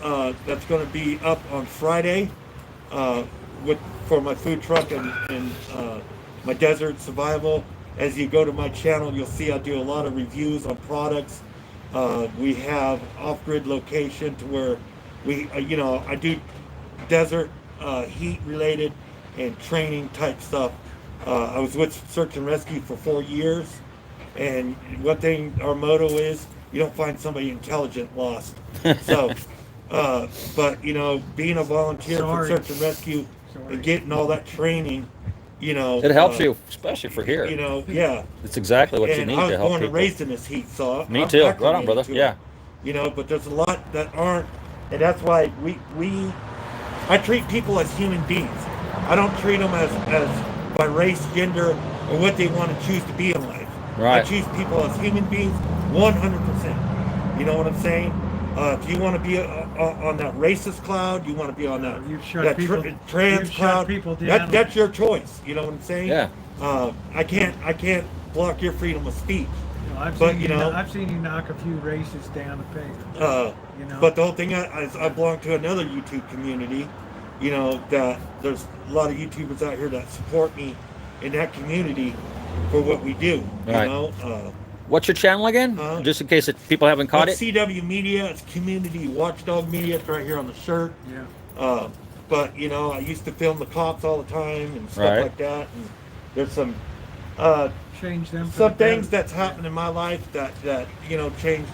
up. That's going to be up on Friday, for my food truck and my desert survival. As you go to my channel, you'll see I do a lot of reviews on products. We have off-grid location to where we, you know, I do desert heat related and training type stuff. I was with Search and Rescue for 4 years, and one thing our motto is, you don't find somebody intelligent lost. So, but you know, being a volunteer Sorry. for Search and Rescue Sorry. and getting all that training, you know, It helps you, especially for here. You know, yeah. It's exactly what you And need I was to help born people. and raised in this heat, so Me I'm too. Right on, acclimated brother. to it. Yeah. You know, but there's a lot that aren't, and that's why I treat people as human beings. I don't treat them as by race, gender, or what they want to choose to be in life. Right. I choose people as human beings, 100%. You know what I'm saying? If you want to be on that racist cloud, you want to be on that, You've shut that people- trans you've shut cloud. people down. That's your choice. You know what I'm saying? Yeah. I can't block your freedom of speech. You know, I've But, seen you know- I've seen you knock a few races down the pavement. You know. But the whole thing is, I belong to another YouTube community. You know that there's a lot of YouTubers out here that support me in that community for what we do. Right. You know. What's your channel again? Just in case people haven't caught it. CW Media. It's Community Watchdog Media. It's right here on the shirt. Yeah. But you know, I used to film the cops all the time and stuff Right. like that. And there's some Change them. for some the better. things that's happened in my life that you know changed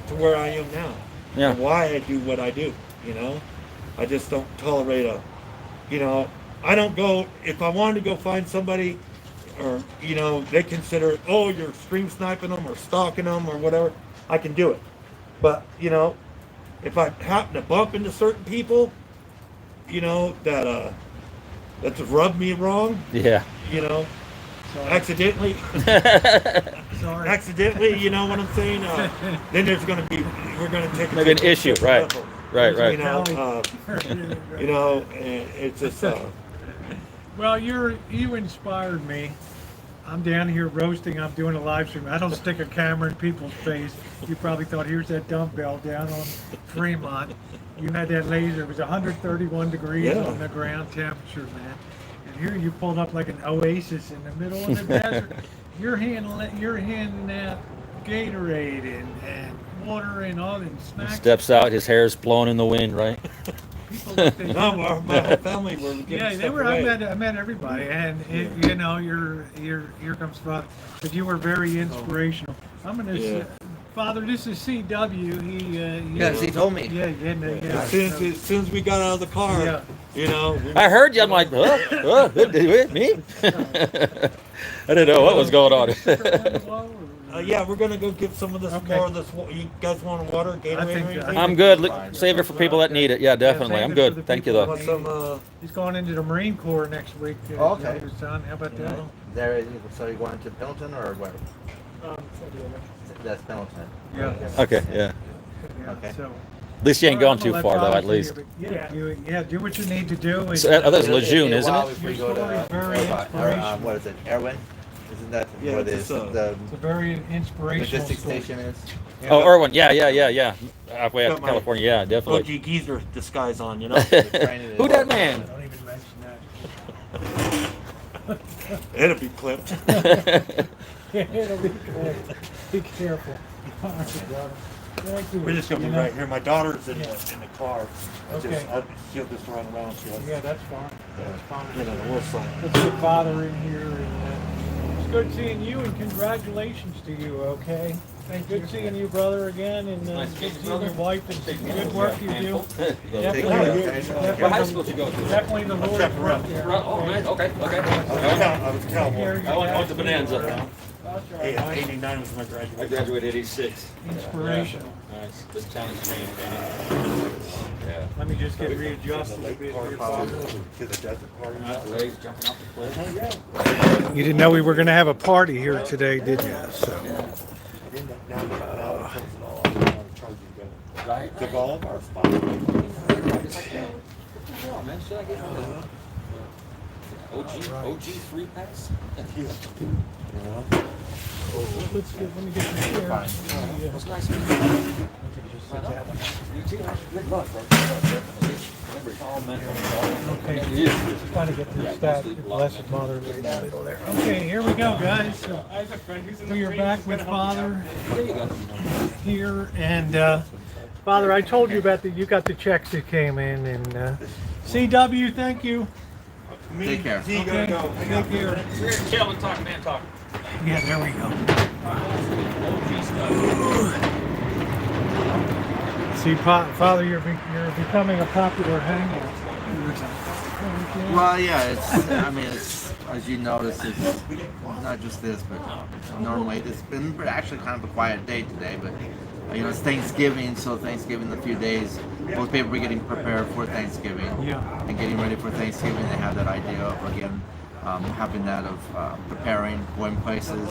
to where I am now. Yeah. And why I do what I do. You know, I just don't tolerate you know, I don't go if I wanted to go find somebody, or you know, they consider oh you're stream sniping them or stalking them or whatever. I can do it, but you know, if I happen to bump into certain people, you know that's rubbed me wrong, Yeah. you know. Sorry. Accidentally, Sorry. you know what I'm saying? Then there's going to be, we're going to take it Maybe to an a issue, different right. level. Right, You right. know, you know, and it's just, Well, you inspired me. I'm down here roasting. I'm doing a live stream. I don't stick a camera in people's face. You probably thought, here's that dumbbell down on Fremont. You had that laser. It was 131 degrees Yeah. on the ground temperature, man. And here you pulled up like an oasis in the middle of the desert. You're handing out Gatorade and water and all and snacks. Steps out, his hair's blowing in the wind, right? People looked at you. no, my whole family were giving Yeah, they stuff were. away. I met everybody, and you know, here comes Father. But you were very inspirational. I'm gonna, Yeah. Father. This is CW. He Yes, he told me. Yeah, yeah. As soon as we got out of the car, Yeah. you know, I heard you. I'm like, me? I didn't know what was going on. yeah, we're gonna go get some of this Okay. more of this. You guys want water, Gatorade, or anything? I'm good. Save it for people that need it. Yeah, definitely. I'm save it for the good. Thank you, people though. Want some? He's going into the Marine Corps next week. Oh, okay. Younger son. How about You that? know? There, so you going to Pendleton or where? That's Pendleton. Yeah. Okay, yeah. Yeah, Okay. So, At least you ain't Well, going I'm too gonna let far, though, Father at say least. it, but yeah, do what you need to do. And, So, that's Lejeune, isn't While it? we Your go to, story is very inspirational. what is it, Erwin? Isn't that Yeah, where it's, the It's a very inspirational logistics story. station is? Yeah. Oh, Irwin. Yeah. Halfway out Got to my California. Yeah, definitely. OG geezer disguise on, you know. Who that man? Don't even mention that. It'll be clipped. It'll be cool. Be careful. All right, brother. Thank you. We're just gonna be You know? right here. My daughter's in the car. Okay. She'll just run around. Yeah, that's fine. That's fine. You know, we'll sign. Let's get Father in here. And, it's good seeing you, and congratulations to you, okay? Good seeing you, brother, again, and Nice good meeting you, seeing brother. your wife, and good work you do. Take Definitely, care, guys. What high school did you go to? definitely the Lord's work there. Oh, man, okay. I was a cowboy. I went to Bonanza. Hey, 89 was my I graduation. graduated 86. Inspiration. Nice. This town is changed. Yeah. Let me just get readjusted a bit here, Father. To the desert party. Ray's jumping off the cliff. You didn't know we were going to have a party here today, did you? So. Now it comes it all. I'm charging them. Right? The golf or spot. Oh, man, should I get OG free pass? Let me get you here. What's nice meeting you? You too. Good luck, bro. Remember, it's all mental. Okay, trying to get this stack. Blessed Mother right in the middle there. Okay, here we go, guys. So we are back with Father There you go. here, and Father, I told you about you got the checks that came in, and CW, thank you. Take care. See, you gotta go. Hang Take out. care. We're here chilling, talking, man, talking. Yeah, there we go. OG stuff. See, Father, you're becoming a popular hangout. Well, yeah, it's as you notice, it's not just this, but normally it's been actually kind of a quiet day today, but it's Thanksgiving, so Thanksgiving in a few days, most people are getting prepared for Thanksgiving. Yeah. And getting ready for Thanksgiving, they have that idea of, again, having that of preparing, going places.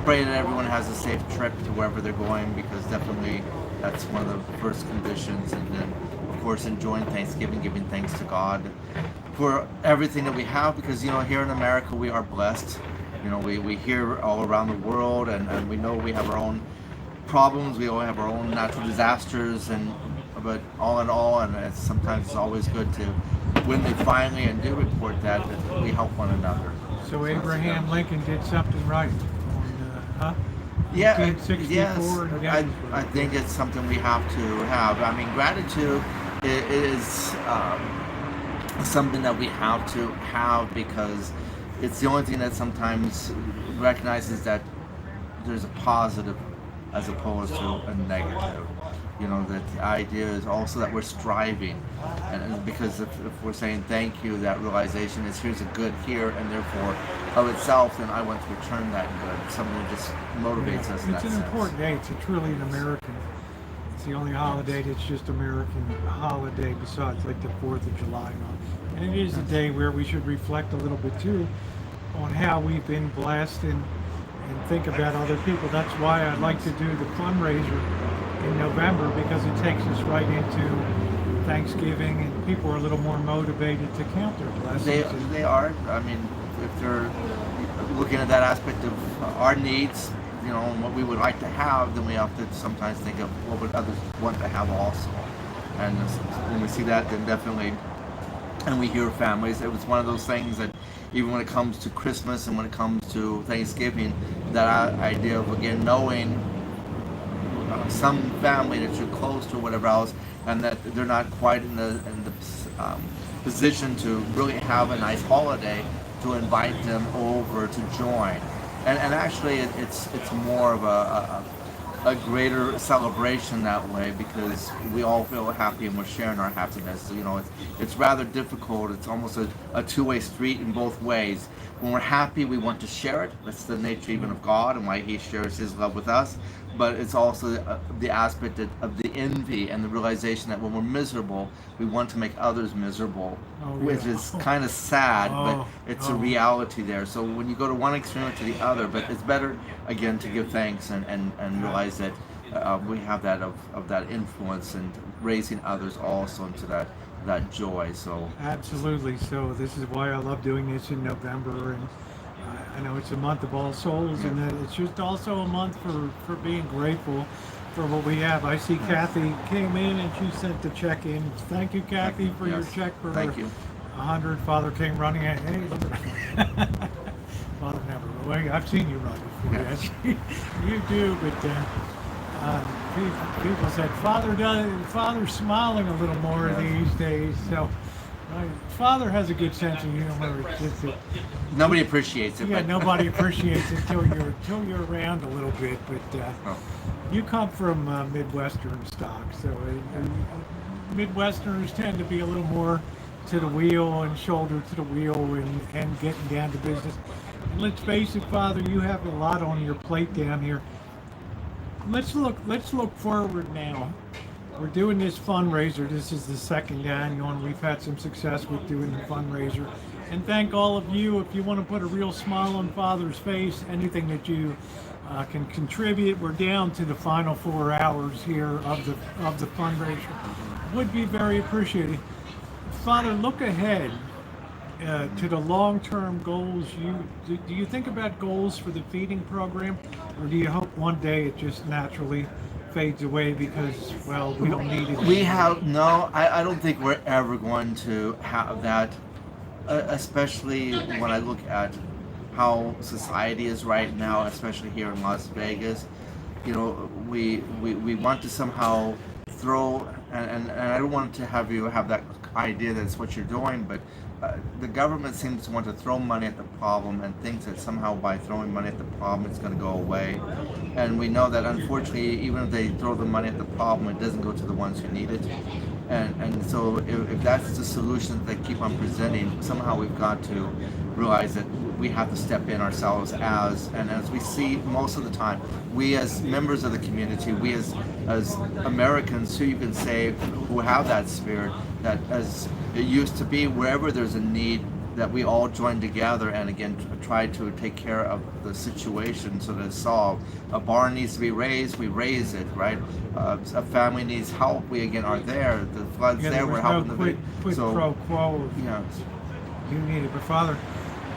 Pray that everyone has a safe trip to wherever they're going, because definitely that's one of the first conditions. And then, of course, enjoying Thanksgiving, giving thanks to God for everything that we have, because, here in America, we are blessed. We hear all around the world, and we know we have our own problems, we all have our own natural disasters, but all in all, and sometimes it's always good to, when they finally and do report that we help one another. So Abraham Lincoln did something right. Huh? Yeah, 1964 yes, in I Gettysburg. think it's something we have to have. I mean, gratitude is something that we have to have, because it's the only thing that sometimes recognizes that there's a positive as opposed to a negative. That the idea is also that we're striving, and because if we're saying thank you, that realization is here's a good here, and therefore of itself, then I want to return that good. Something that just motivates us in that It's an sense. important day. It's truly an American. It's the only holiday that's just American holiday besides like the 4th of July and all. And it is a day where we should reflect a little bit too on how we've been blessed and think about other people. That's why I'd like to do the fundraiser in November, because it takes us right into Thanksgiving, and people are a little more motivated to count their blessings. They are. I mean, if they're looking at that aspect of our needs, and what we would like to have, then we have to sometimes think of what would others want to have also. And when we see that, then definitely, and we hear families, it was one of those things that even when it comes to Christmas and when it comes to Thanksgiving, that idea of, again, knowing some family that you're close to or whatever else, and that they're not quite in the position to really have a nice holiday, to invite them over to join. And actually it's more of a greater celebration that way, because we all feel happy and we're sharing our happiness. So, it's rather difficult. It's almost a two-way street in both ways. When we're happy, we want to share it. That's the nature even of God and why He shares His love with us. But it's also the aspect of the envy and the realization that when we're miserable, we want to make others miserable, which is kind of sad, but it's a reality there. So when you go to one extreme to the other, but it's better, again, to give thanks and realize that we have that of that influence and raising others also into that joy. So Absolutely. So this is why I love doing this in November, and I know it's a month of All Souls, and that it's just also a month for being grateful for what we have. I see Kathy came in and she sent the check in. Thank you, Kathy, for your check for Thank you. 100. Father came running in. Hey, Father never. Well, I've seen you run before. Yes. You do, but people said Father's smiling a little more these days. So My father has a good sense of humor. It's just that, Nobody appreciates it. yeah, but nobody appreciates it till you're around a little bit. But Oh. you come from Midwestern stock, so Midwesterners tend to be a little more to the wheel and shoulder to the wheel and getting down to business. And let's face it, Father, you have a lot on your plate down here. Let's look forward now. We're doing this fundraiser. This is the second annual, and we've had some success with doing the fundraiser. And thank all of you. If you want to put a real smile on Father's face, anything that you can contribute. We're down to the final 4 hours here of the fundraiser. Would be very appreciated. Father, look ahead to the long-term goals. Do you think about goals for the feeding program, or do you hope one day it just naturally fades away because, well, we don't need it? We have no. I don't think we're ever going to have that, especially when I look at how society is right now, especially here in Las Vegas. You know, we want to somehow throw, and I don't want to have you have that idea that it's what you're doing, but the government seems to want to throw money at the problem and thinks that somehow by throwing money at the problem it's going to go away. And we know that unfortunately, even if they throw the money at the problem, it doesn't go to the ones who need it. And so if that's the solution that they keep on presenting, somehow we've got to realize that we have to step in ourselves as we see most of the time, we as members of the community, we as Americans who you can say who have that spirit, that as it used to be, wherever there's a need, that we all join together and again try to take care of the situation so that it's solved. A barn needs to be raised, we raise it, right? A family needs help, we again are there. The flood's there, we're helping quid pro quo of yeah. you need it. But Father,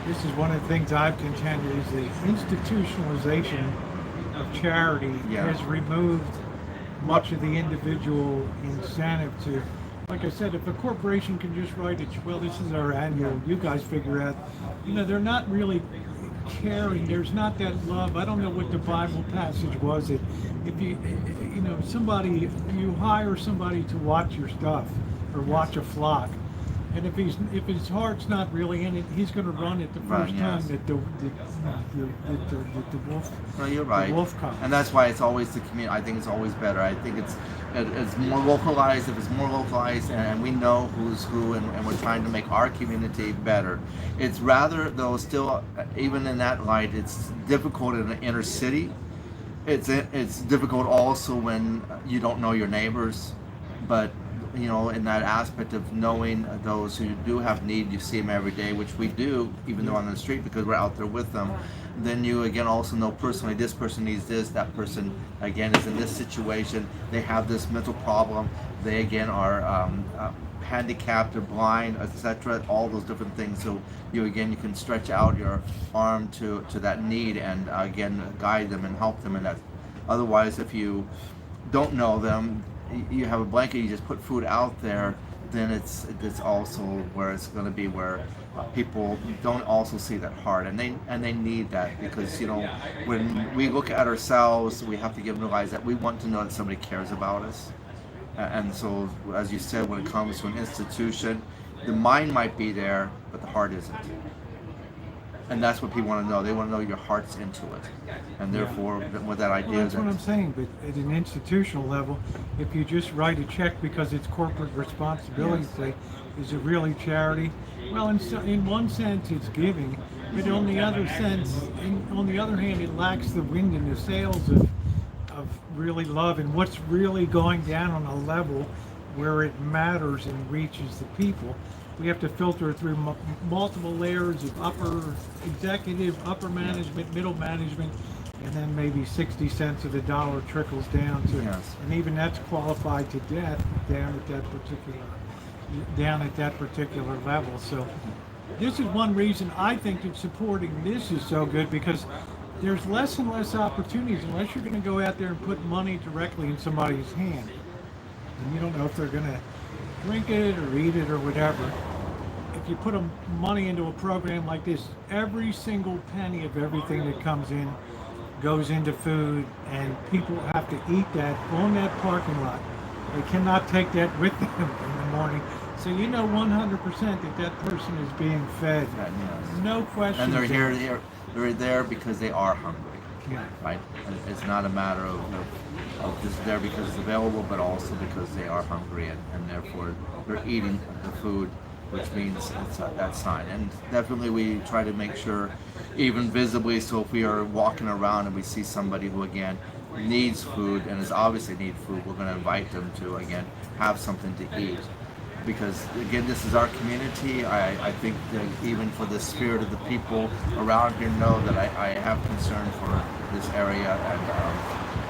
this is one of the things I've contended is the institutionalization of charity has removed much of the individual incentive to, like I said, if a corporation can just write it, well, this is our annual, you guys figure out, they're not really caring. There's not that love. I don't know what the Bible passage was. If you hire somebody to watch your stuff or watch a flock, and if his heart's not really in it, he's going to run it the first time that the wolf. No, you're right. The wolf comes. And that's why it's always the community. I think it's always better. I think it's more localized. If it's more localized, and we know who's who, and we're trying to make our community better. It's rather though still, even in that light, it's difficult in the inner city. It's difficult also when you don't know your neighbors, but in that aspect of knowing those who do have need, you see them every day, which we do, even though on the street, because we're out there with them. Then you again also know personally, this person needs this, that person again is in this situation, they have this mental problem, they again are handicapped or blind, etc., all those different things. So you can stretch out your arm to that need and again guide them and help them in that. Otherwise, if you don't know them, you have a blanket, you just put food out there, then it's also where it's going to be where people don't also see that heart, and they need that, because when we look at ourselves, we have to realize that we want to know that somebody cares about us. And so, as you said, when it comes to an institution, the mind might be there, but the heart isn't. And that's what people want to know. They want to know your heart's into it. And therefore, with that idea... Well, that's what I'm saying, but at an institutional level, if you just write a check because it's corporate responsibility, say, is it really charity? Well, in one sense, it's giving, but on the other hand, it lacks the wind in the sails of really love and what's really going down on a level where it matters and reaches the people. We have to filter through multiple layers of upper executive, upper management, middle management, and then maybe 60 cents of the dollar trickles down to, and even that's qualified to death down at that particular level. So this is one reason I think that supporting this is so good, because there's less and less opportunities unless you're going to go out there and put money directly in somebody's hand, and you don't know if they're going to drink it or eat it or whatever. If you put money into a program like this, every single penny of everything that comes in goes into food, and people have to eat that on that parking lot. They cannot take that with them in the morning. So you know 100% that that person is being fed. Yes. No question. And they're there because they are hungry. Yeah. Right? And it's not a matter of just there because it's available, but also because they are hungry and therefore they're eating the food, which means it's that sign. And definitely we try to make sure, even visibly, so if we are walking around and we see somebody who again needs food and is obviously need food, we're going to invite them to again have something to eat. Because again, this is our community. I think that even for the spirit of the people around here know that I have concern for this area, and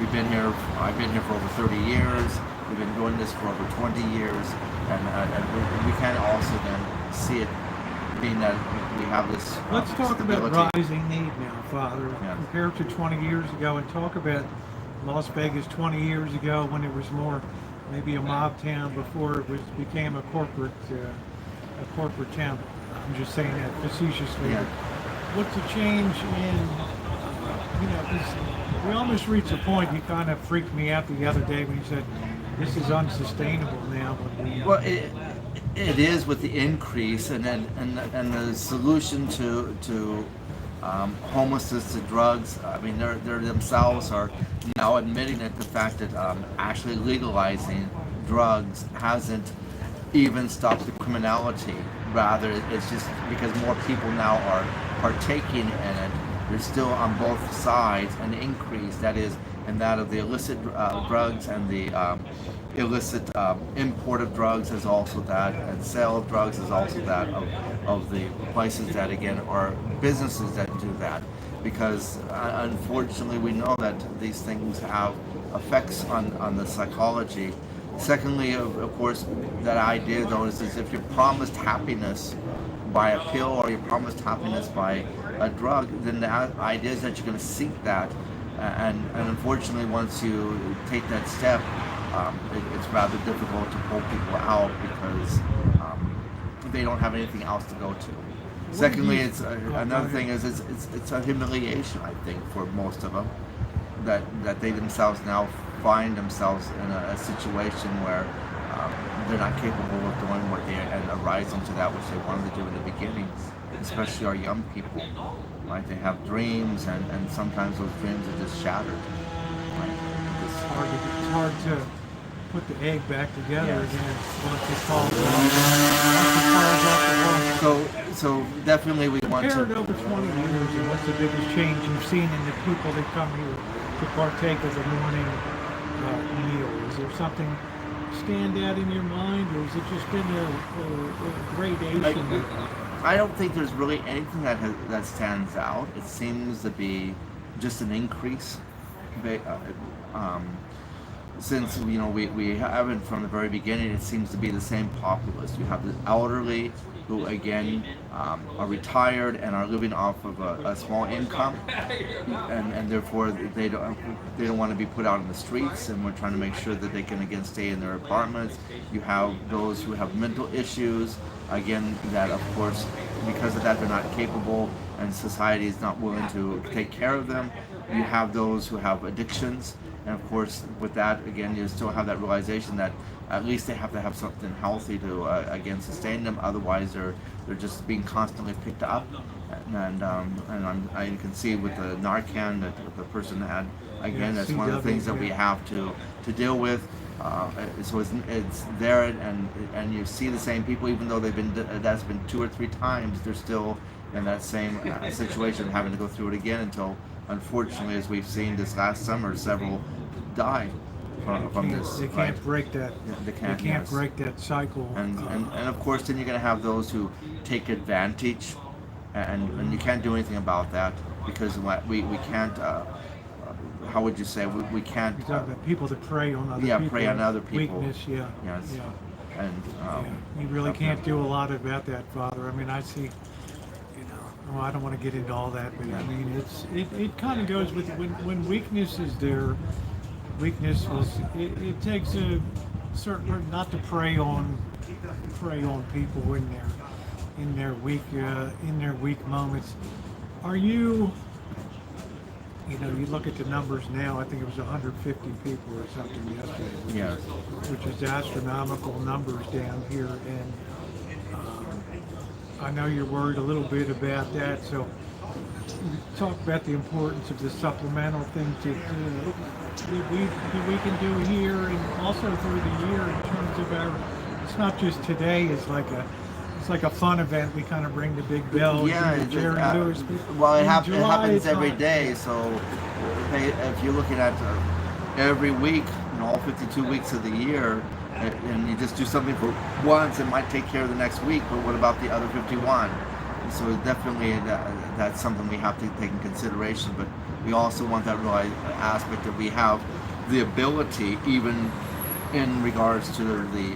I've been here for over 30 years. We've been doing this for over 20 years, and we can also then see it being that we have this Let's talk stability. about rising need now, Father, Yeah. compared to 20 years ago, and talk about Las Vegas 20 years ago when it was more maybe a mob town before it became a corporate town. I'm just saying that facetiously. Yeah. What's the change in, 'cause we almost reached a point, you kind of freaked me out the other day when you said, this is unsustainable now. Well, it is with the increase, and the solution to homelessness, to drugs. I mean, they themselves are now admitting that the fact that actually legalizing drugs hasn't even stopped the criminality. Rather, it's just because more people now are partaking in it. There's still on both sides an increase, that is, in that of the illicit drugs and the illicit import of drugs is also that, and sale of drugs is also that of the places that again are businesses that do that, because unfortunately we know that these things have effects on the psychology. Secondly, of course, that idea though is if you're promised happiness by a pill or you're promised happiness by a drug, then the idea is that you're going to seek that, and unfortunately once you take that step, it's rather difficult to pull people out because they don't have anything else to go to. Secondly, it's another thing is it's a humiliation, I think, for most of them, that they themselves now find themselves in a situation where they're not capable of doing what they and arising to that which they wanted to do in the beginning, especially our young people. Right? They have dreams, and sometimes those dreams are just shattered. Right? It's hard to put the egg back together Yes. again once it falls off the wall. So definitely we want Compared to. over 20 years, and what's the biggest change you've seen in the people that come here to partake of the morning meal? Is there something stand out in your mind, or has it just been a gradation? I don't think there's really anything that stands out. It seems to be just an increase. Since we haven't from the very beginning, it seems to be the same populace. You have the elderly who again are retired and are living off of a small income, and therefore they don't want to be put out in the streets, and we're trying to make sure that they can again stay in their apartments. You have those who have mental issues, again, that of course because of that they're not capable and society is not willing to take care of them. You have those who have addictions, and of course with that again you still have that realization that at least they have to have something healthy to again sustain them, otherwise they're just being constantly picked up, and I can see with the Narcan that the person had, again, that's one of the things that we have to deal with. So it's there, and you see the same people, even though that's been 2 or 3 times, they're still in that same situation, having to go through it again until, unfortunately, as we've seen this last summer, several die from this. They can't right? break that. Yeah, they They can't yes. break that cycle. And of course, then you're going to have those who take advantage, and you can't do anything about that because we can't. How would you say we can't? You're talking about people that prey on other people. Prey on other people. Weakness, yeah. Yes. Yeah. And You really can't do a lot about that, Father. I mean, I see, well, I don't want to get into all that, but I mean, it kind of goes with when weakness is there. Weakness it takes a certain person not to prey on people in their weak moments. Are you you know, you look at the numbers now, I think it was 150 people or something yesterday. Yes. Which is astronomical numbers down here. And I know you're worried a little bit about that. So we talk about the importance of the supplemental things that we can do here and also through the year in terms of our, it's not just today, it's like a fun event. We kind of ring the big bells. Yeah, and it's Jerry just, Lewis. well, it In happens July, every it's day. not- So if you're looking at every week, you know, all 52 weeks of the year, and you just do something for once, it might take care of the next week. But what about the other 51? So definitely that's something we have to take in consideration. But we also want that real aspect that we have the ability, even in regards to the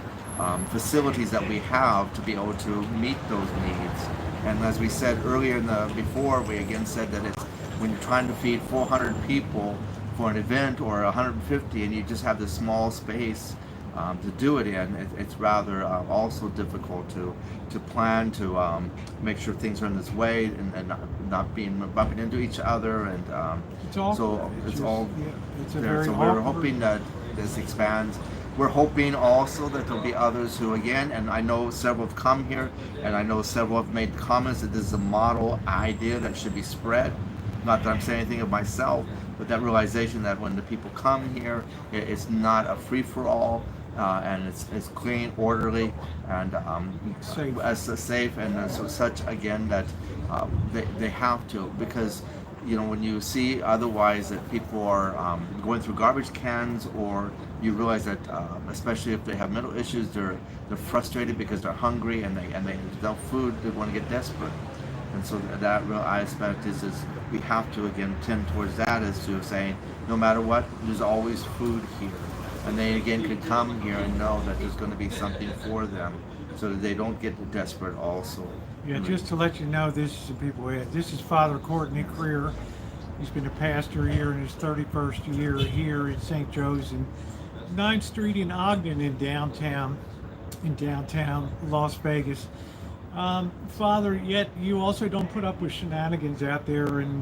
facilities that we have, to be able to meet those needs. And as we said earlier before, we again said that it's when you're trying to feed 400 people for an event or 150, and you just have this small space to do it in, it's rather also difficult to plan, to make sure things are in this way and not bumping into each other, and It's all. so it's all yeah, it's a there. very So we're awkward- hoping that this expands. We're hoping also that there'll be others who, again, and I know several have come here, and I know several have made comments that this is a model idea that should be spread. Not that I'm saying anything of myself, but that realization that when the people come here, it's not a free-for-all, and it's clean, orderly, and Safe. as safe, and so such again that they have to, because you know, when you see otherwise that people are going through garbage cans, or you realize that especially if they have mental issues, they're frustrated because they're hungry, and they without food, they want to get desperate. And so that real aspect is we have to again tend towards that, as to saying no matter what, there's always food here, and they again could come here and know that there's going to be something for them, so that they don't get desperate also. Yeah, just to let you know, this is Father Courtney Creer. He's been a pastor here in his 31st year here at St. Joe's in 9th Street in Ogden in downtown Las Vegas. Father, yet you also don't put up with shenanigans out there in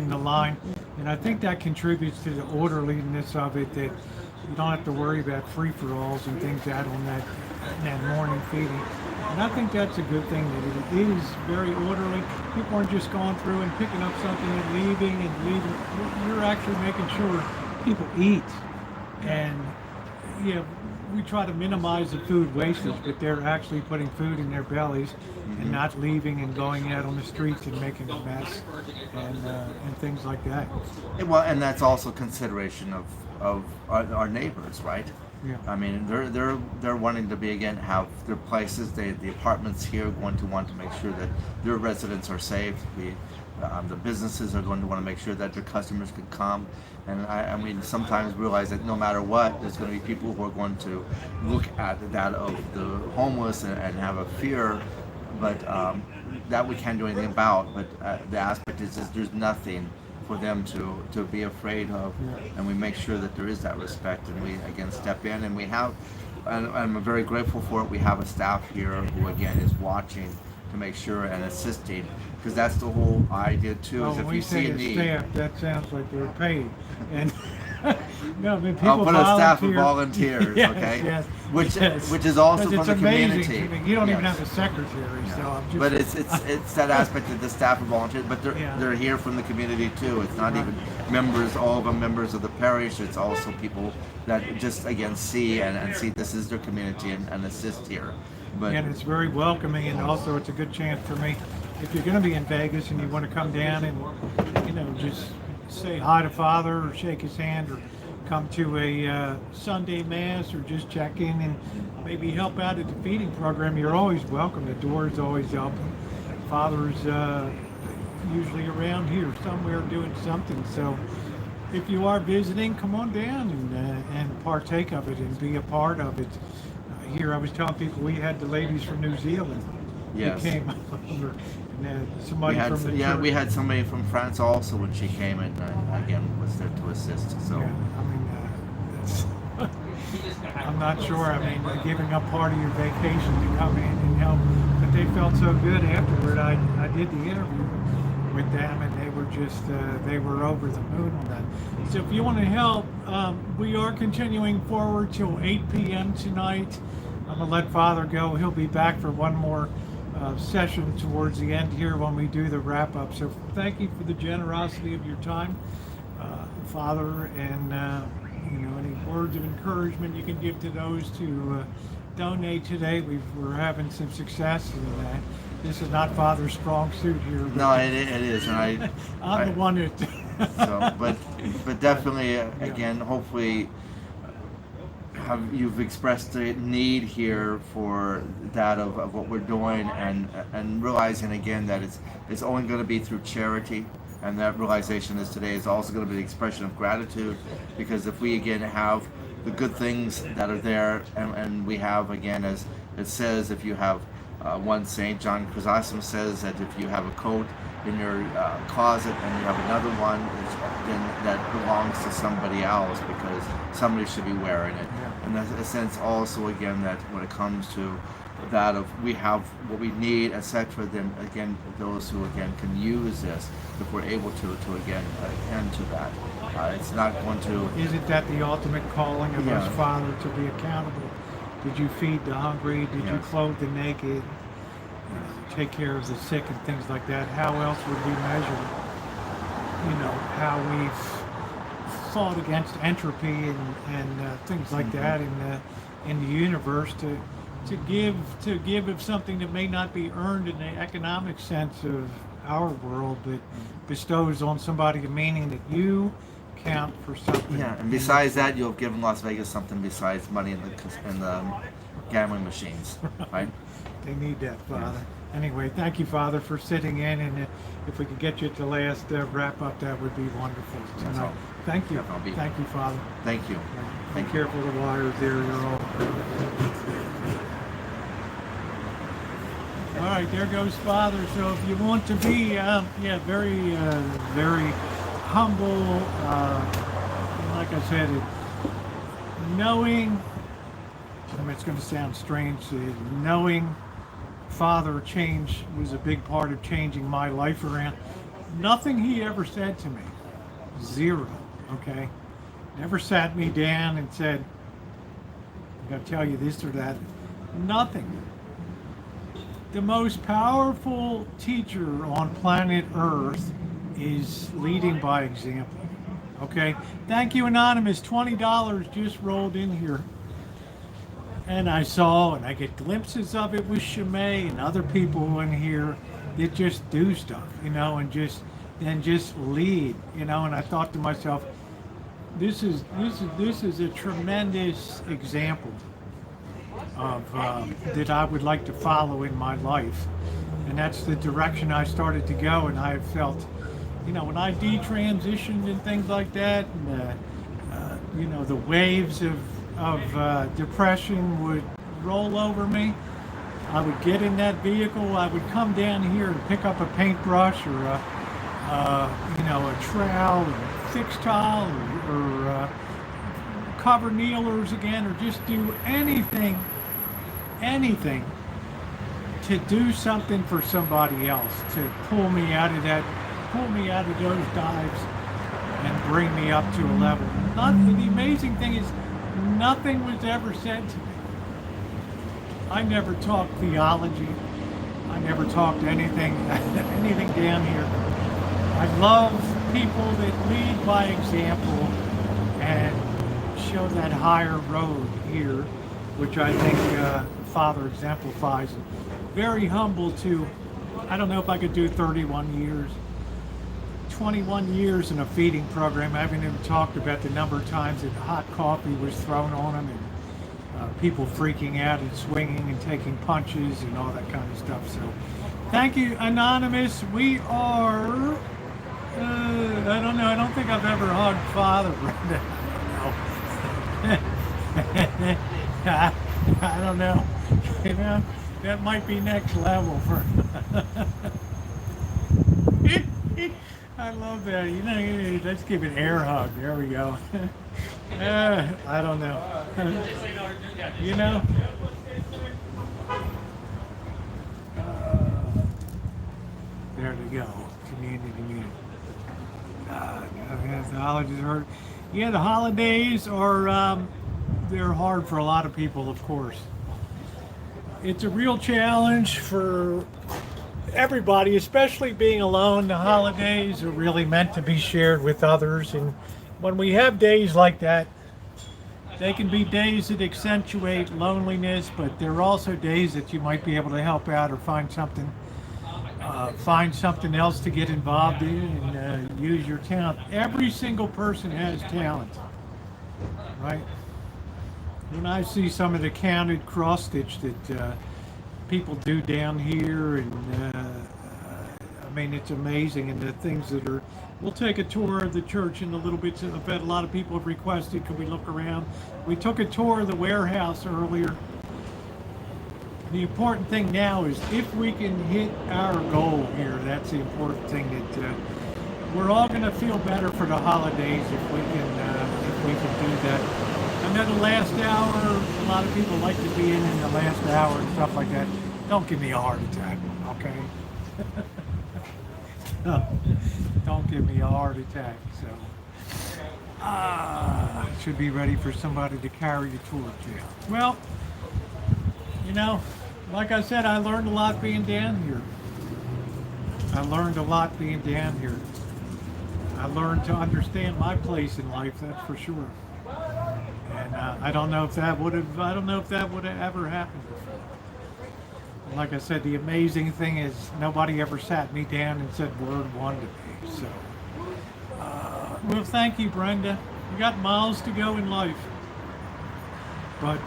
the line, and I think that contributes to the orderliness of it, that you don't have to worry about free-for-alls and things out on that morning feeding. And I think that's a good thing, that it is very orderly. People aren't just going through and picking up something and leaving. You're actually making sure people eat. And yeah, we try to minimize the food wastage, but they're actually putting food in their bellies and not leaving and going out on the streets and making a mess and things like that. Well, and that's also consideration of our neighbors, right? Yeah. I mean, they're wanting to have their places. The apartments here going to want to make sure that their residents are safe. The businesses are going to want to make sure that their customers can come. And I mean, sometimes realize that no matter what, there's going to be people who are going to look at that of the homeless and have a fear, but that we can't do anything about. But the aspect is there's nothing for them to be afraid of, and we make sure that there is that respect, and we again step in, and we have, and I'm very grateful for it, we have a staff here who again is watching to make sure and assisting, because that's the whole idea too, is When if we you see say a a need. staff, that sounds like they're paid. And no, I mean, people I'll put a staff of volunteer. volunteers, Yes, okay? yes, Which yes. which is also Because from it's the amazing. community. I mean, you don't even Yes. have a secretary, so I'm just. But it's that aspect of the staff of volunteers, but Yeah. they're here from the community too. It's not even members, all of them members of the parish. It's also people that just again see and see this is their community and assist here. But And it's very welcoming, and also it's a good chance for me, if you're going to be in Vegas and you want to come down and, you know, just say hi to Father or shake his hand, or come to a Sunday Mass, or just check in and maybe help out at the feeding program, you're always welcome. The door is always open. Father's usually around here somewhere doing something. So if you are visiting, come on down and partake of it and be a part of it. Here I was telling people we had the ladies from New Zealand. Yes. They came over, and somebody from the church. we had somebody from France also when she came in, and again was there to assist. So Yeah, I mean, it's, I'm not sure. I mean, giving up part of your vacation to come in and help, but they felt so good afterward. I did the interview with them, and they were just they were over the moon on that. So if you want to help, we are continuing forward till 8 p.m. tonight. I'm gonna let Father go. He'll be back for one more session towards the end here when we do the wrap up. So thank you for the generosity of your time, Father, and any words of encouragement you can give to those to donate today. We're having some success, and this is not Father's strong suit here. No, it is, and I'm the one that. so, but definitely, again, hopefully, you've expressed the need here for that of what we're doing, and realizing again that it's only going to be through charity, and that realization is today is also going to be the expression of gratitude, because if we again have the good things that are there, and we have, again, as it says, if you have one Saint John Chrysostom says that if you have a coat in your closet and you have another one, then that belongs to somebody else, because somebody should be wearing it. And that's a sense also, again, that when it comes to that of we have what we need, etc., then again those who again can use this, if we're able to again attend to that. It's not going to. Isn't that the ultimate calling of Yeah. us, Father, to be accountable? Did you feed the hungry? Did you Yes. clothe the naked? Take care of the sick and things like that? How else would we measure, how we've fought against entropy and things like that in the universe to give of something that may not be earned in the economic sense of our world, but bestows on somebody a meaning that you count for something. Yeah, and besides that, you've given Las Vegas something besides money in the gambling machines, right? They need that, Father. Anyway, thank you, Father, for sitting in, and if we could get you at the last wrap up, that would be wonderful That's tonight. all. Thank you. Yeah, I'll be- Thank you, Father. Thank you. Be careful of the wires there. You're all right, there goes Father. So if you want to be, very humble, like I said, knowing, it's going to sound strange, knowing Father was a big part of changing my life around. Nothing he ever said to me, zero, okay? Never sat me down and said, I'm going to tell you this or that. Nothing. The most powerful teacher on planet Earth is leading by example. Okay? Thank you, Anonymous. $20 just rolled in here. And I saw, and I get glimpses of it with Shimei and other people in here that just do stuff, and just lead, and I thought to myself, this is a tremendous example of that I would like to follow in my life, and that's the direction I started to go. And I felt, when I detransitioned and things like that, and the waves of depression would roll over me, I would get in that vehicle, I would come down here and pick up a paintbrush or a trowel or fix tile or cover kneelers again, or just do anything to do something for somebody else, to pull me out of those dives and bring me up to a level. The amazing thing is, nothing was ever said to me. I never talked theology. I never talked anything down here. I love people that lead by example and show that higher road here, which I think Father exemplifies. Very humble too. I don't know if I could do 31 years. 21 years in a feeding program. I haven't even talked about the number of times that hot coffee was thrown on them, and people freaking out and swinging and taking punches and all that kind of stuff. So thank you, Anonymous. We are, I don't know, I don't think I've ever hugged Father, Brenda. I don't know. That might be next level for I love that. Let's give an air hug. There we go. I don't know. There we go. Community. Yeah, the holidays are. Yeah, the holidays are. They're hard for a lot of people, of course. It's a real challenge for everybody, especially being alone. The holidays are really meant to be shared with others, and when we have days like that, they can be days that accentuate loneliness, but there are also days that you might be able to help out or find something else to get involved in and use your talent. Every single person has talent, right? When I see some of the counted cross stitch that people do down here, and I mean, it's amazing. And the things that are, we'll take a tour of the church in a little bit. I bet a lot of people have requested, can we look around? We took a tour of the warehouse earlier. The important thing now is if we can hit our goal here, that's the important thing, that we're all going to feel better for the holidays if we can do that. I know the last hour, a lot of people like to be in the last hour and stuff like that. Don't give me a heart attack, okay? No, don't give me a heart attack. So, should be ready for somebody to carry the torch out. Well, you know, like I said, I learned a lot being down here. I learned to understand my place in life, that's for sure. And I don't know if that would have ever happened before. Like I said, the amazing thing is nobody ever sat me down and said word one to me. So, well, thank you, Brenda. You got miles to go in life, but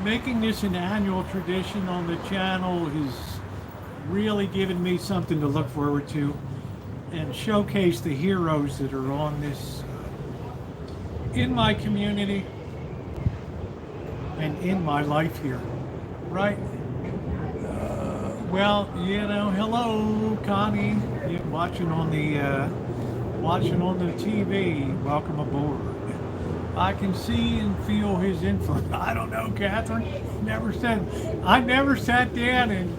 making this an annual tradition on the channel has really given me something to look forward to and showcase the heroes that are on this in my community and in my life here, right? Well, you know, hello, Connie. You're watching on the TV. Welcome aboard. I can see and feel his influence. I don't know, Catherine. I never sat down and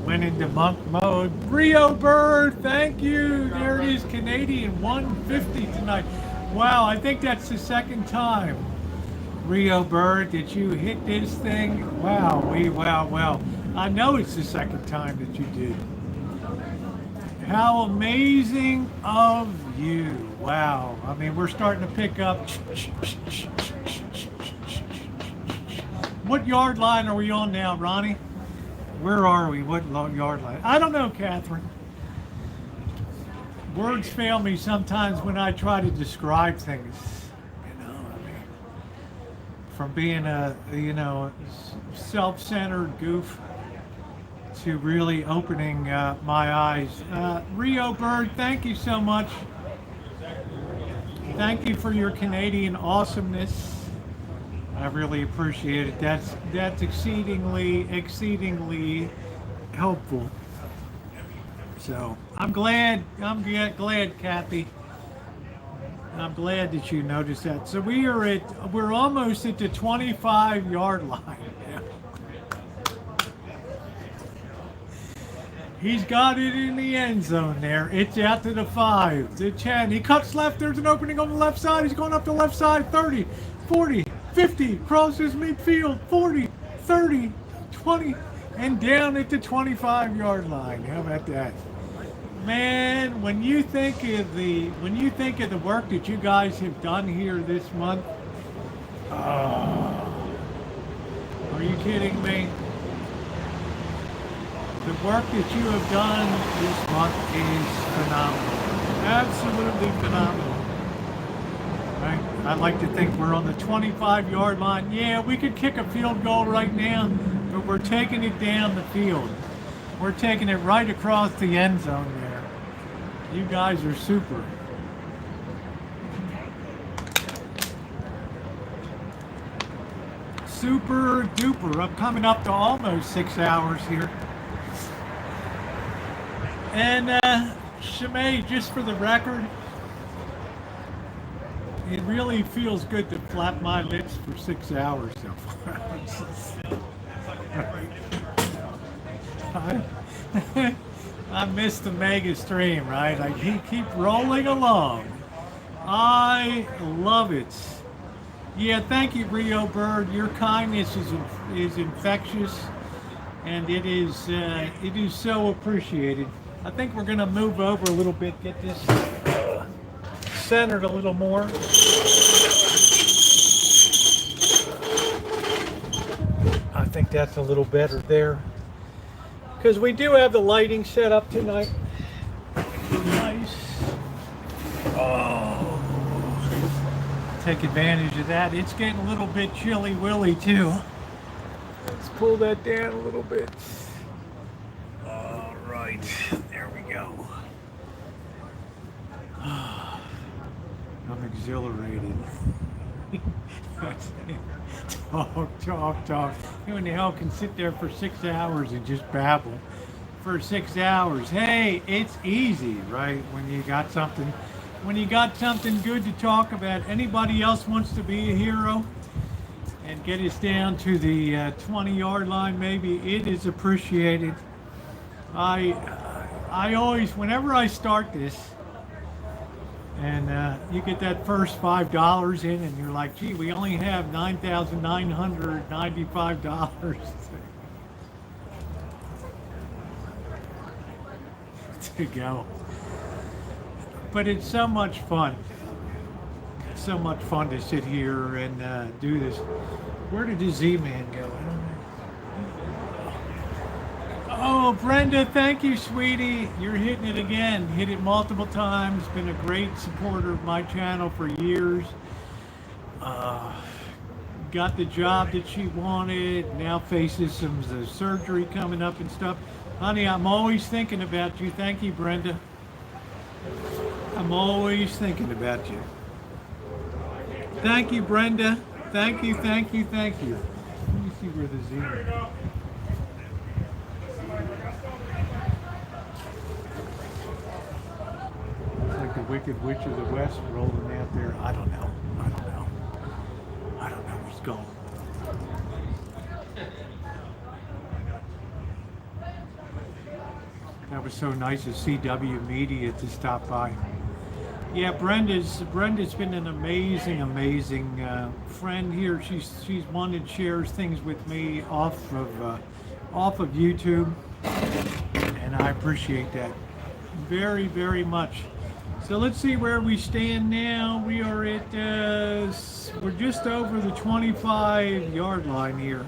went into monk mode. Rio Bird, thank you. There it is, Canadian 150 tonight. Wow, I think that's the second time. Rio Bird, did you hit this thing? Wow, wow. I know it's the second time that you did. How amazing of you. Wow. I mean, we're starting to pick up. What yard line are we on now, Ronnie? Where are we? What yard line? I don't know, Catherine. Words fail me sometimes when I try to describe things. You know, I mean, from being a, self-centered goof to really opening my eyes. Rio Bird, thank you so much. Thank you for your Canadian awesomeness. I really appreciate it. That's exceedingly helpful. So I'm glad, Kathy. I'm glad that you noticed that. So we're almost at the 25-yard line. He's got it in the end zone there. It's out to the 5, the 10. He cuts left. There's an opening on the left side. He's going up the left side. 30, 40, 50. Crosses midfield. 40, 30, 20, and down at the 25-yard line. How about that? Man, when you think of the work that you guys have done here this month, are you kidding me? The work that you have done this month is phenomenal. Absolutely phenomenal. Right? I'd like to think we're on the 25-yard line. Yeah, we could kick a field goal right now, but we're taking it down the field. We're taking it right across the end zone there. You guys are super. Super duper. I'm coming up to almost 6 hours here. And Shimei, just for the record, it really feels good to flap my lips for 6 hours so far. I missed the mega stream, right? I keep rolling along. I love it. Yeah, thank you, Rio Bird. Your kindness is infectious, and it is so appreciated. I think we're gonna move over a little bit, get this centered a little more. I think that's a little better there, because we do have the lighting set up tonight. Nice. Oh, take advantage of that. It's getting a little bit chilly willy too. Let's pull that down a little bit. All right, there we go. I'm exhilarated. Talk. Who in the hell can sit there for 6 hours and just babble for 6 hours? Hey, it's easy, right? When you got something good to talk about. Anybody else wants to be a hero and get us down to the 20-yard line, maybe? It is appreciated. I always, whenever I start this, and you get that first $5 in, and you're like, gee, we only have $9,995 to go. But it's so much fun. It's so much fun to sit here and do this. Where did the Z-Man go? I don't know. Oh, Brenda, thank you, sweetie. You're hitting it again. Hit it multiple times. Been a great supporter of my channel for years. Got the job that she wanted. Now faces some surgery coming up and stuff. Honey, I'm always thinking about you. Thank you, Brenda. I'm always thinking about you. Thank you, Brenda. Thank you. Let me see where the Z is. Like the Wicked Witch of the West rolling out there. I don't know what's going. That was so nice of CW Media to stop by. Yeah, Brenda's been an amazing friend here. She's one that shares things with me off of YouTube, and I appreciate that very, very much. So let's see where we stand now. We are at, we're just over the 25-yard line here,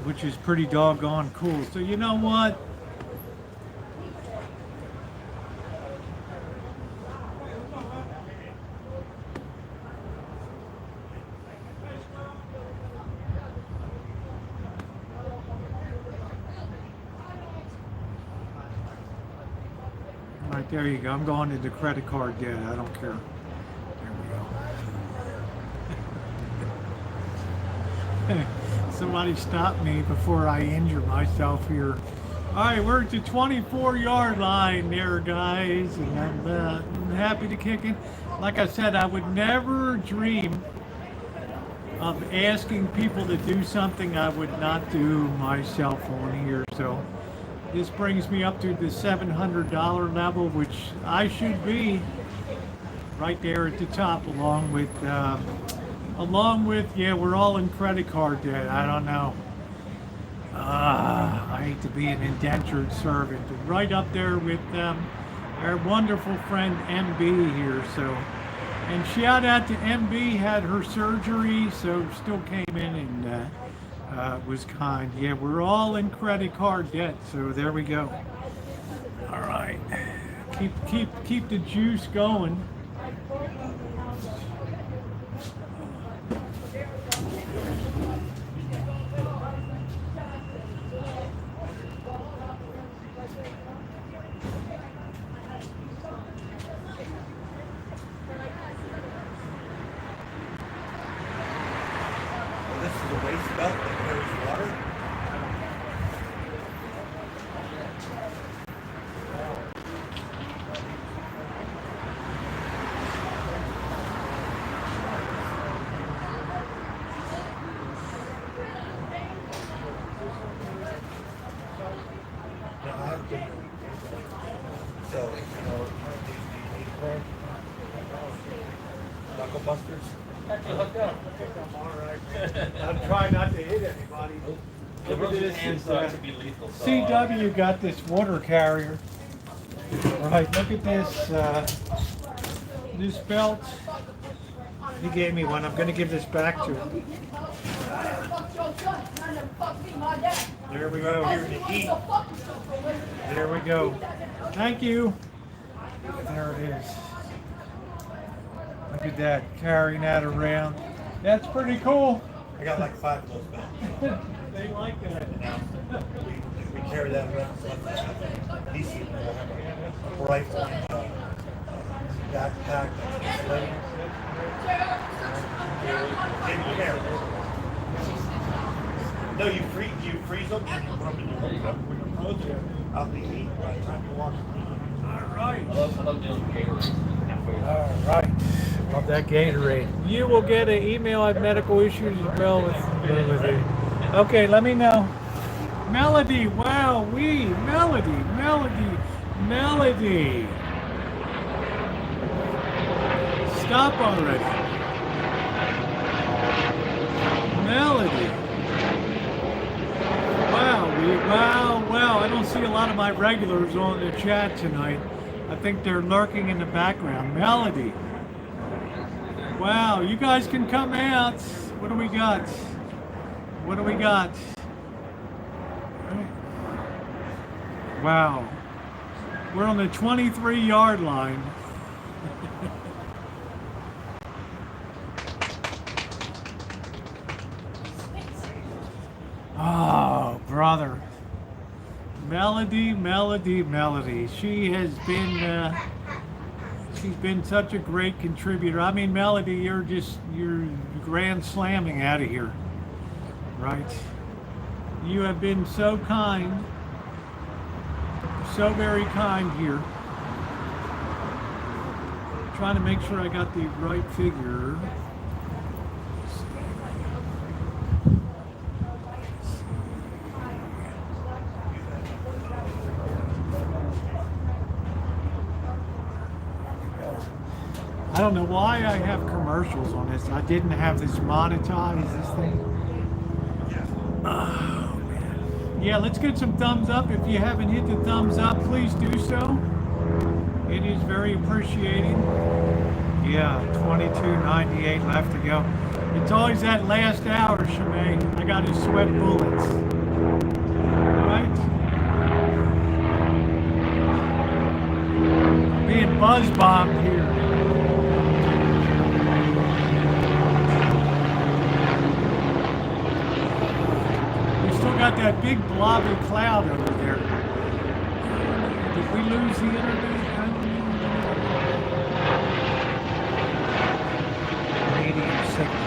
which is pretty doggone cool. So you know what? Right, there you go. I'm going into credit card debt. I don't care. There we go. Somebody stop me before I injure myself here. All right, we're at the 24-yard line there, guys, and I'm happy to kick in. Like I said, I would never dream of asking people to do something I would not do myself on here. So this brings me up to the $700 level, which I should be right there at the top, along with, yeah, we're all in credit card debt. I don't know. I hate to be an indentured servant. Right up there with our wonderful friend MB here. So, and shout out to MB, had her surgery, so still came in and was kind. Yeah, we're all in credit card debt, so there we go. All right, keep the juice going. This is a waste belt that carries water. Knuckle busters. I'm trying not to hit anybody. Look at this. CW got this water carrier. Right, look at this. This belt. He gave me one. I'm going to give this back to him. There we go. Here to eat. There we go. Thank you. There it is. Look at that, carrying that around. That's pretty cool. I got like 5 of those belts. They like that. We carry that around. So at least a rifle, backpack, sling. No, you freeze them and you put them in your hookup. When you close them, out the heat by the time you wash them. All right. I love doing Gatorade. All right. Love that Gatorade. You will get an email at medical issues as well with it. Okay, let me know. Melody, wow, Melody. Stop already. Melody. Wow. I don't see a lot of my regulars on the chat tonight. I think they're lurking in the background. Melody. Wow, you guys can come out. What do we got? Wow. We're on the 23-yard line. Oh, brother. Melody. She has been, she's been such a great contributor. I mean, Melody, you're grand slamming out of here, right? You have been so kind, so very kind here. Trying to make sure I got the right figure. I don't know why I have commercials on this. I didn't have this monetized, this thing. Oh, man. Yeah, let's get some thumbs up. If you haven't hit the thumbs up, please do so. It is very appreciated. Yeah, 22.98 left to go. It's always that last hour, Shemay. I got to sweat bullets. Right? Being buzz bombed here. Got that big blobby cloud over there. Did we lose the internet? Medium signal.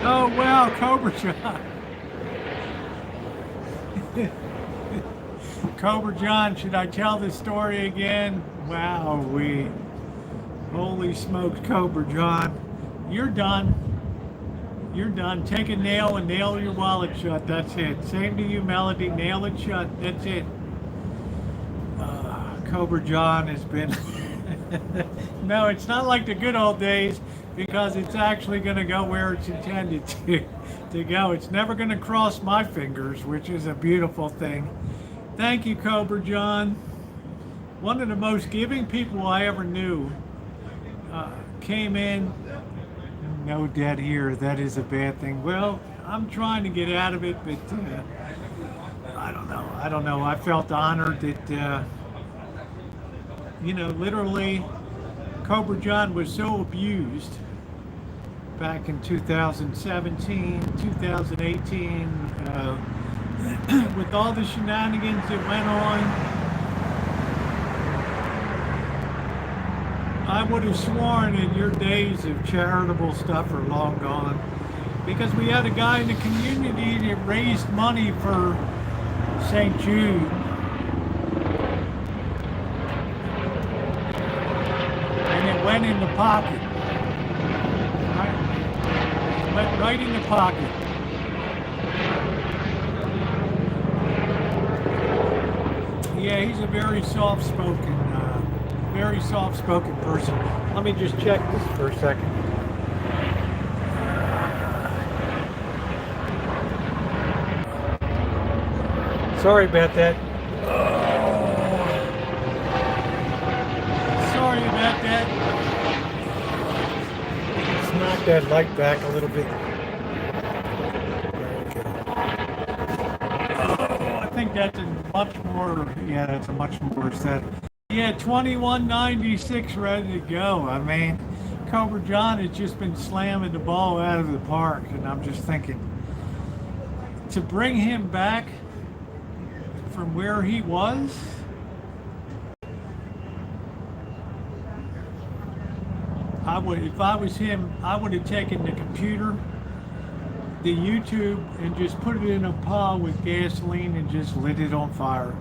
Oh wow, Cobra John. Cobra John, should I tell this story again? Wow, holy smokes, Cobra John. You're done. You're done. Take a nail and nail your wallet shut. That's it. Same to you, Melody. Nail it shut. That's it. Cobra John has been... No, it's not like the good old days because it's actually going to go where it's intended to go. It's never going to cross my fingers, which is a beautiful thing. Thank you, Cobra John. One of the most giving people I ever knew came in. No debt here. That is a bad thing. Well, I'm trying to get out of it, but I don't know. I felt honored that, literally, Cobra John was so abused back in 2017, 2018, with all the shenanigans that went on. I would have sworn that your days of charitable stuff are long gone, because we had a guy in the community that raised money for St. Jude. And it went in the pocket. Right? It went right in the pocket. Yeah, he's a very soft-spoken person. Let me just check this for a second. Sorry about that. Sorry about that. Let's knock that light back a little bit. I think that's a much more, yeah, that's a much more set. Yeah, 2196 ready to go. I mean, Cobra John has just been slamming the ball out of the park, and I'm just thinking, to bring him back from where he was, I would, if I was him, I would have taken the computer, the YouTube, and just put it in a pot with gasoline and just lit it on fire.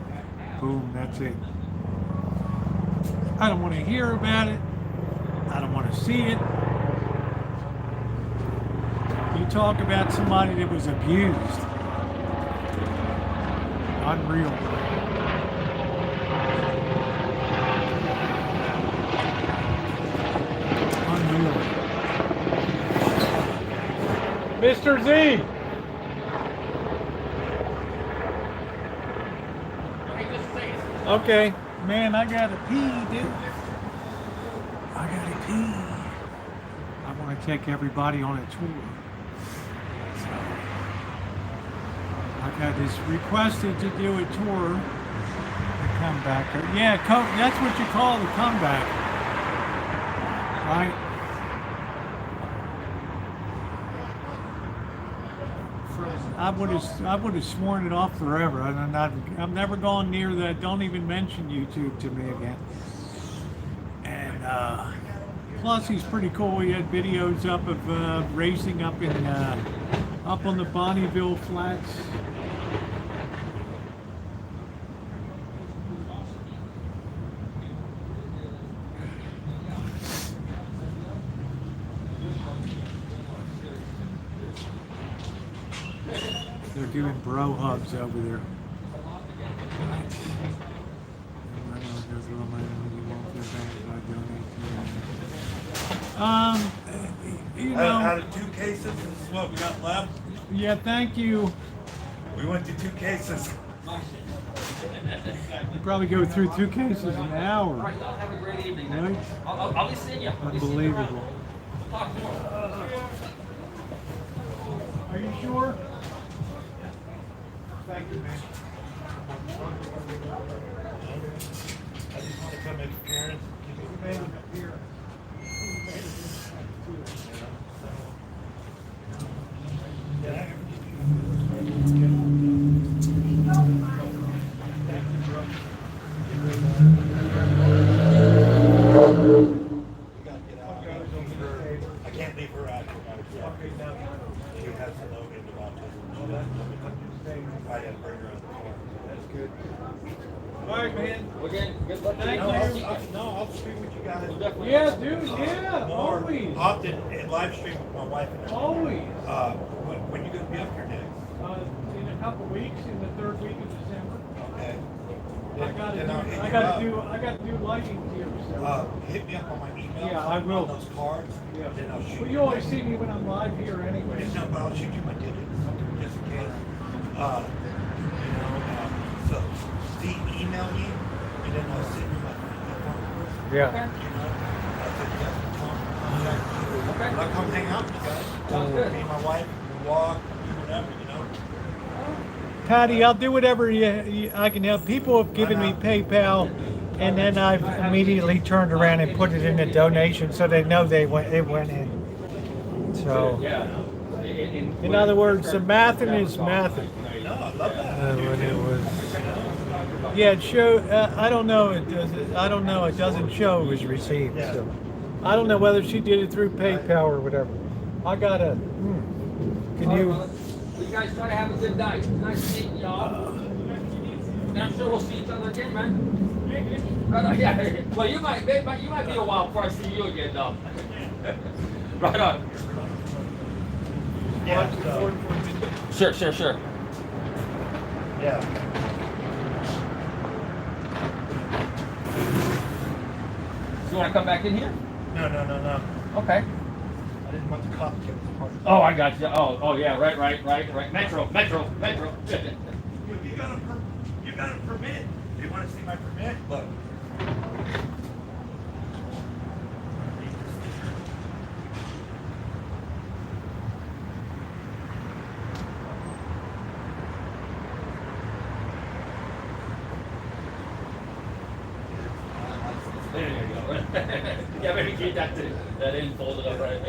Boom, that's it. I don't want to hear about it. I don't want to see it. You talk about somebody that was abused. Unreal. Unreal. Mr. Z! Okay. Man, I gotta pee, dude. I gotta pee. I want to take everybody on a tour. So, I got this requested to do a tour. The comeback. Yeah, that's what you call the comeback. Right? I would have sworn it off forever. I'm never going near that. Don't even mention YouTube to me again. And plus, he's pretty cool. He had videos up of racing up in up on the Bonneville Flats. They're doing bro hugs over there. You know. Out of 2 cases, this is what we got left. Yeah, thank you. We went to 2 cases. You probably go through 2 cases an hour. Right, y'all have a great evening. Right? I'll be seeing you. Unbelievable. Talk more. Are you sure? Thank you, man. I just want to come in here and give you a Here. I can't leave her out. She has to know into autism. I had to bring her on the car. That's good. All right, man. Okay, good luck. Thank you. I'll stream with you guys. Yeah, dude. Yeah, More always. often and live stream with my wife and everything. Always. When you gonna be up here next? In a couple weeks, in the 3rd week of December. Okay. I got Then I'll hit you to do lighting here. So. Hit me up on my email. Yeah, I will. On those cards. Yeah. Then I'll shoot Well, you always see me when I'm live here anyway. No, but I'll shoot you my digits just in case. So email me and then I'll send you my phone. Yeah. I'll take you guys to contact you. Okay. I'll come hang out with you guys. Sounds good. Me and my wife, we walk, do whatever, Patty, I'll do whatever I can help. People have given me PayPal, and then I've immediately turned around and put it in a donation so they know it went in. So, Yeah. in other words, the mathin' is mathin'. No, I love that. When it was, yeah, it showed. I don't know. I don't know. It doesn't show it was received. So, I don't know whether she did it through PayPal or whatever. I gotta. Can you? You guys try to have a good night. Nice meeting y'all. And I'm sure we'll see each other again, man. Right on, yeah. Well, you might be a while before I see you again, though. Right on. Yeah. Sure. Yeah. want to come back in here? No. Okay. I didn't want the cop to get the part. Oh, I got you. Oh, yeah. Right. Metro. You got a permit. They want to see my permit? Look. There you go. Yeah, maybe keep that in, fold it up right.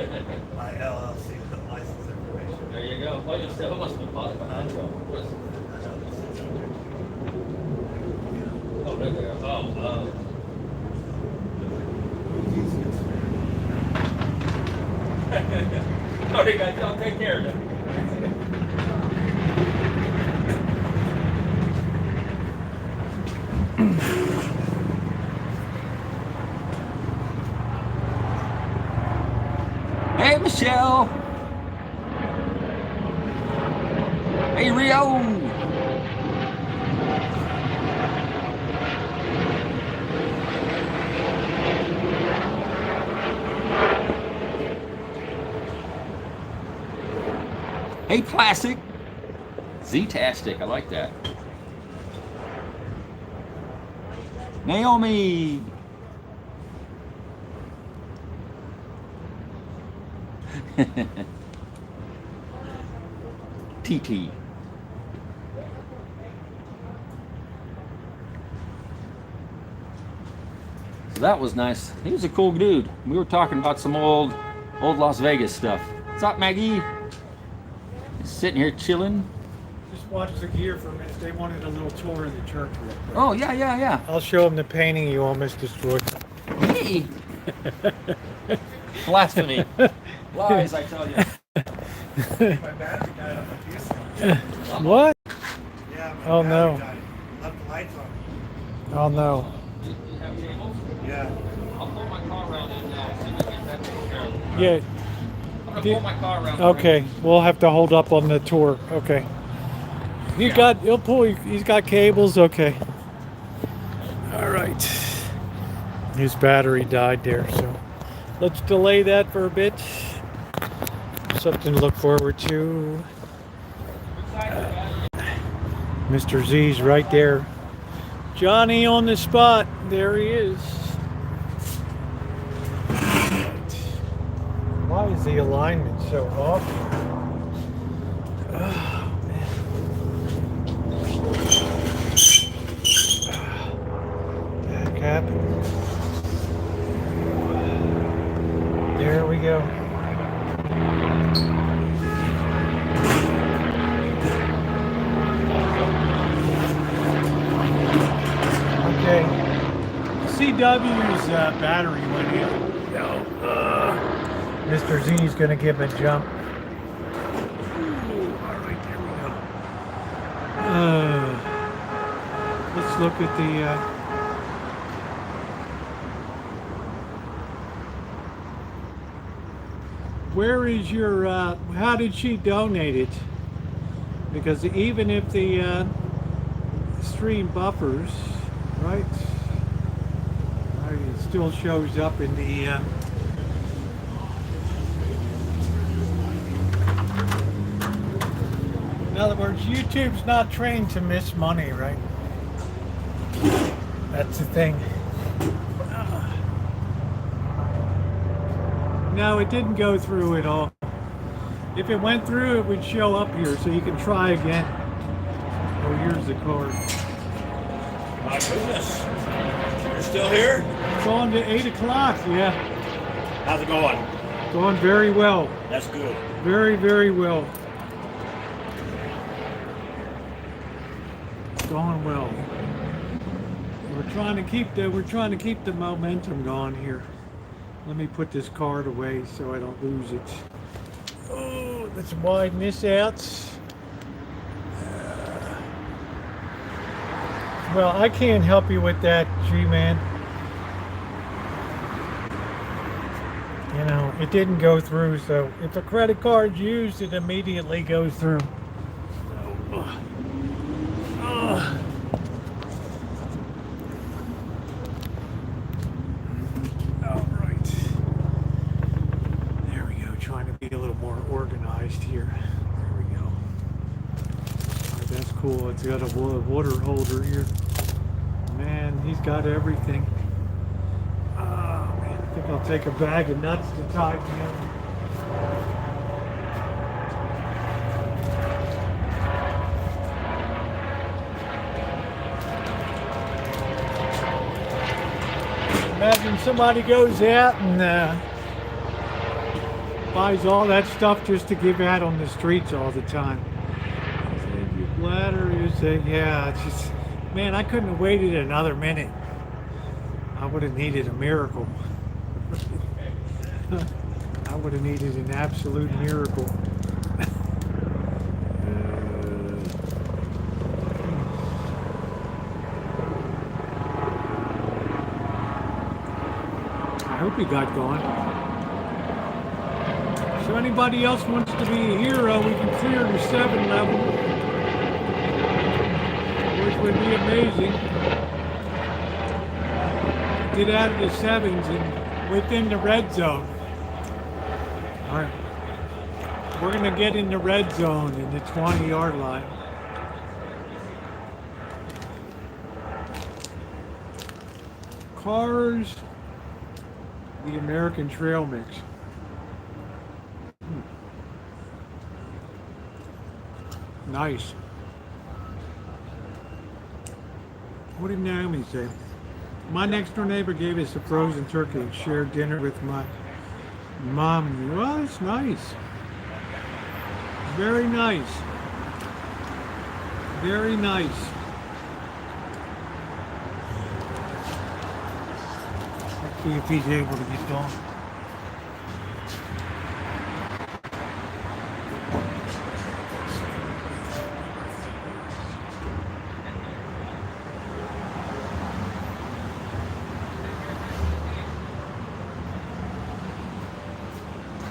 My LLC with the license information. There you go. Oh, you still must have been bought behind you. Oh, there they are. Oh, they got. I'll take care of them. Hey, Michelle. Hey, Rio. Hey, Classic. Z-tastic. I like that. Naomi. TT. So that was nice. He was a cool dude. We were talking about some old Las Vegas stuff. What's up, Maggie? Just sitting here chilling. Just watch the gear for a minute. They wanted a little tour of the church real quick. Oh, yeah. I'll show them the painting you almost destroyed. Hey! Blasphemy. Lies, I tell you. My battery died on my fuse. What? Yeah, my Oh, no. battery died. Left the lights on. Oh no. You have cables? Yeah. I'll pull my car around in now. See if I can get that taken care of. Yeah. I'm gonna pull my car around. Okay. We'll have to hold up on the tour. Okay. He'll pull. He's got cables. Okay. All right. His battery died there, so let's delay that for a bit. Something to look forward to. Mr. Z's right there. Johnny on the spot. There he is. Why is the alignment so off? Oh, man. Back happened. There we go. Okay. CW's battery went in. No. Mr. Z's gonna give it a jump. Ooh, all right, there we go. Let's look at the. Where is your? How did she donate it? Because even if the stream buffers, right? It still shows up in the. In other words, YouTube's not trained to miss money, right? That's the thing. No, it didn't go through at all. If it went through, it would show up here, so you can try again. Oh, here's the card. My goodness. You're still here? It's on to 8 o'clock, yeah. How's it going? Going very well. That's good. Very, very well. Going well. We're trying to keep the momentum going here. Let me put this card away so I don't lose it. Oh, let's widen this out. Well, I can't help you with that, G-Man. You know, it didn't go through, so if a credit card's used, it immediately goes through. cool. It's got a water holder here. Man, he's got everything. Oh man, I think I'll take a bag of nuts to tie together. Imagine somebody goes out and buys all that stuff just to give out on the streets all the time. Save your bladder, you say, yeah, it's just, man, I couldn't have waited another minute. I would have needed a miracle. I would have needed an absolute miracle. I hope he got going. So anybody else wants to be a hero, we can clear the 7 level, which would be amazing. Get out of the 7s and within the red zone. All right, we're gonna get in the red zone in the 20-yard line. Cars, the American Trail Mix. Nice. What did Naomi say? My next door neighbor gave us a frozen turkey and shared dinner with my mom. Well, that's nice. Very nice. Very nice. Let's see if he's able to get going.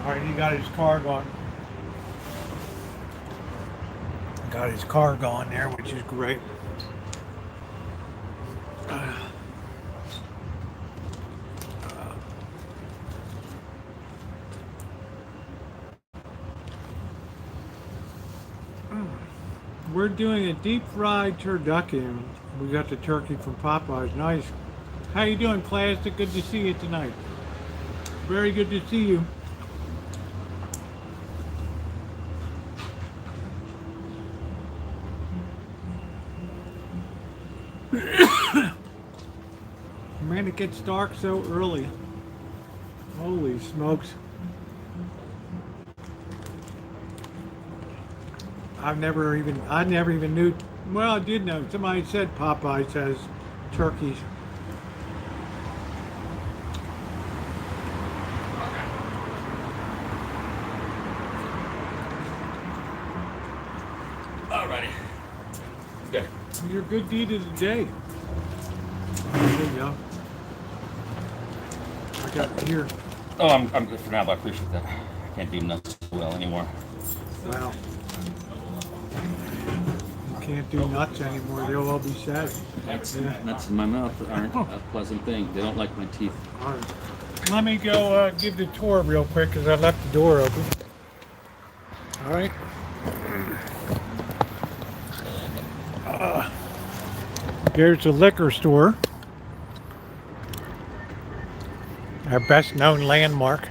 All right, he got his car going. Got his car going there, which is great. We're doing a deep fried turducken. We got the turkey from Popeyes. Nice. How you doing, Plastic? Good to see you tonight. Very good to see you. Man, it gets dark so early. Holy smokes. I never even knew, well, I did know. Somebody said Popeyes has turkeys. Alrighty. Good. Your good deed of the day. There you go. I got here. Oh, I'm good for now, but I appreciate that. I can't do nuts well anymore. Wow. You can't do nuts anymore. They'll all be sad. Nuts, Yeah. nuts in my mouth aren't a pleasant thing. They don't like my teeth. All right. Let me go give the tour real quick because I left the door open. All right. There's the liquor store. Our best known landmark.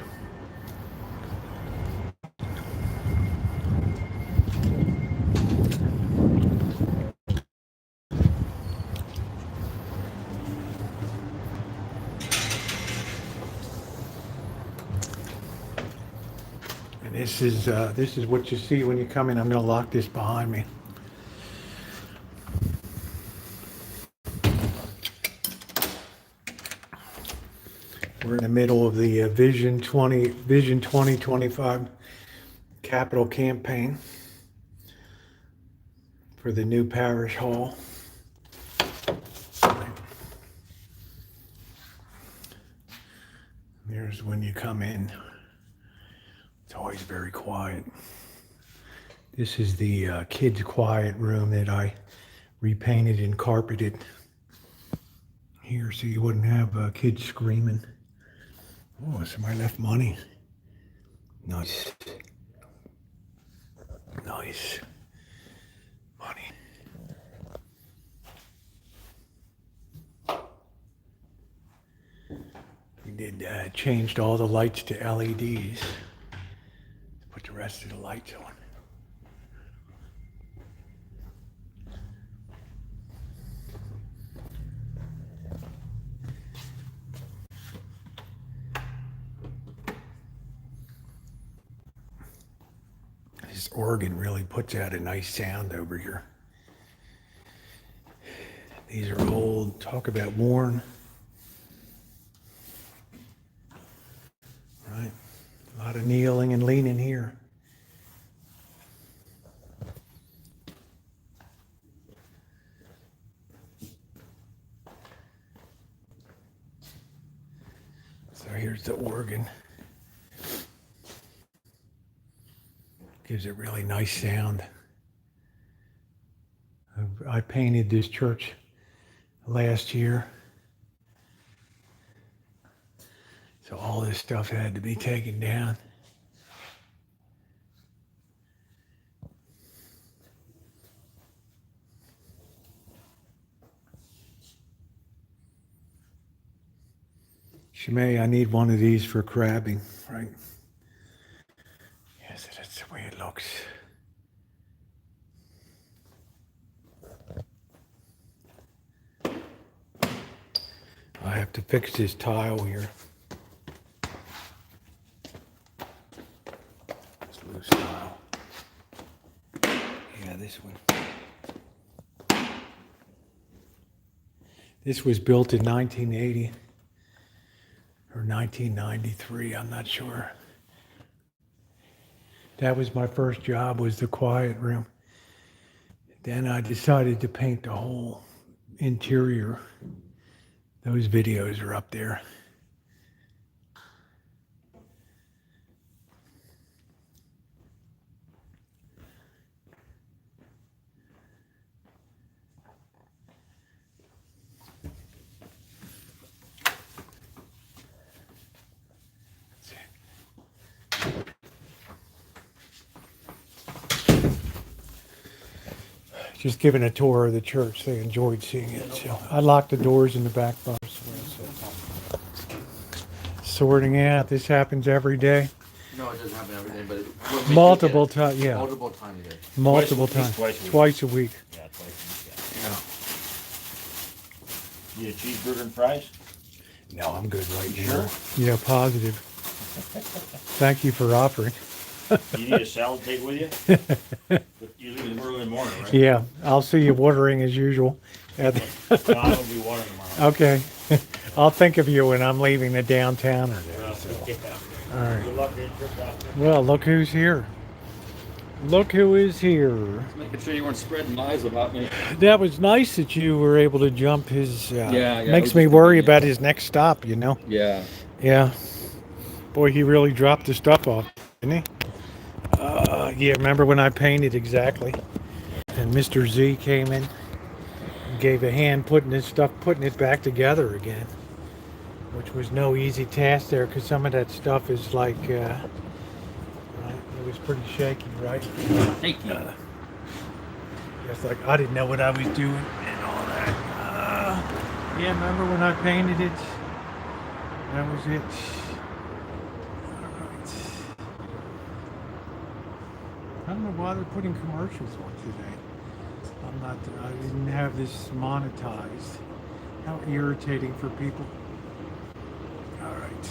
And this is what you see when you come in. I'm going to lock this behind me. We're in the middle of the Vision 2025 capital campaign for the new parish hall. There's when you come in. It's always very quiet. This is the kids' quiet room that I repainted and carpeted here so you wouldn't have kids screaming. Oh, somebody left money. Nice. Nice. Money. We did changed all the lights to LEDs. Put the rest of the lights on. This organ really puts out a nice sound over here. These are old, talk about worn. Right, a lot of kneeling and leaning here. So here's the organ. Gives a really nice sound. I painted this church last year. So all this stuff had to be taken down. Shimei, I need one of these for crabbing, right? Yes, that's the way it looks. I have to fix this tile here. This loose tile. Yeah, this one. This was built in 1980 or 1993, I'm not sure. That was my first job, was the quiet room. Then I decided to paint the whole interior. Those videos are up there. Just giving a tour of the church. They enjoyed seeing it. So I locked the doors in the back bar as well. So. Sorting out. This happens every day. No, it doesn't happen every day, but Multiple times. Yeah. multiple times a day. Multiple Twice a week, times. twice a week. Twice a week. Yeah, twice a week. Yeah. You a cheeseburger and fries? No, I'm good right You now. sure? Yeah, positive. Thank you for offering. You need a salad take with you? You leave it early in the morning, right? Yeah, I'll see you watering as usual. No, I'm gonna be watering tomorrow. Okay. I'll think of you when I'm leaving the downtown or there. So. Yeah. All right. Good luck in trip out there. Well, look who's here. Look who is here. Making sure you weren't spreading lies about me. That was nice that you were able to jump his. Yeah, it Makes was me just worry convenient. about his next stop, you know? Yeah. Yeah. Boy, he really dropped the stuff off, didn't he? Yeah, remember when I painted exactly? And Mr. Z came in and gave a hand putting it back together again. Which was no easy task there, because some of that stuff is like, right, it was pretty shaky, right? Thank you. Just like I didn't know what I was doing and all that. Yeah, remember when I painted it? That was it. I don't know why they're putting commercials on today. I didn't have this monetized. How irritating for people. All right.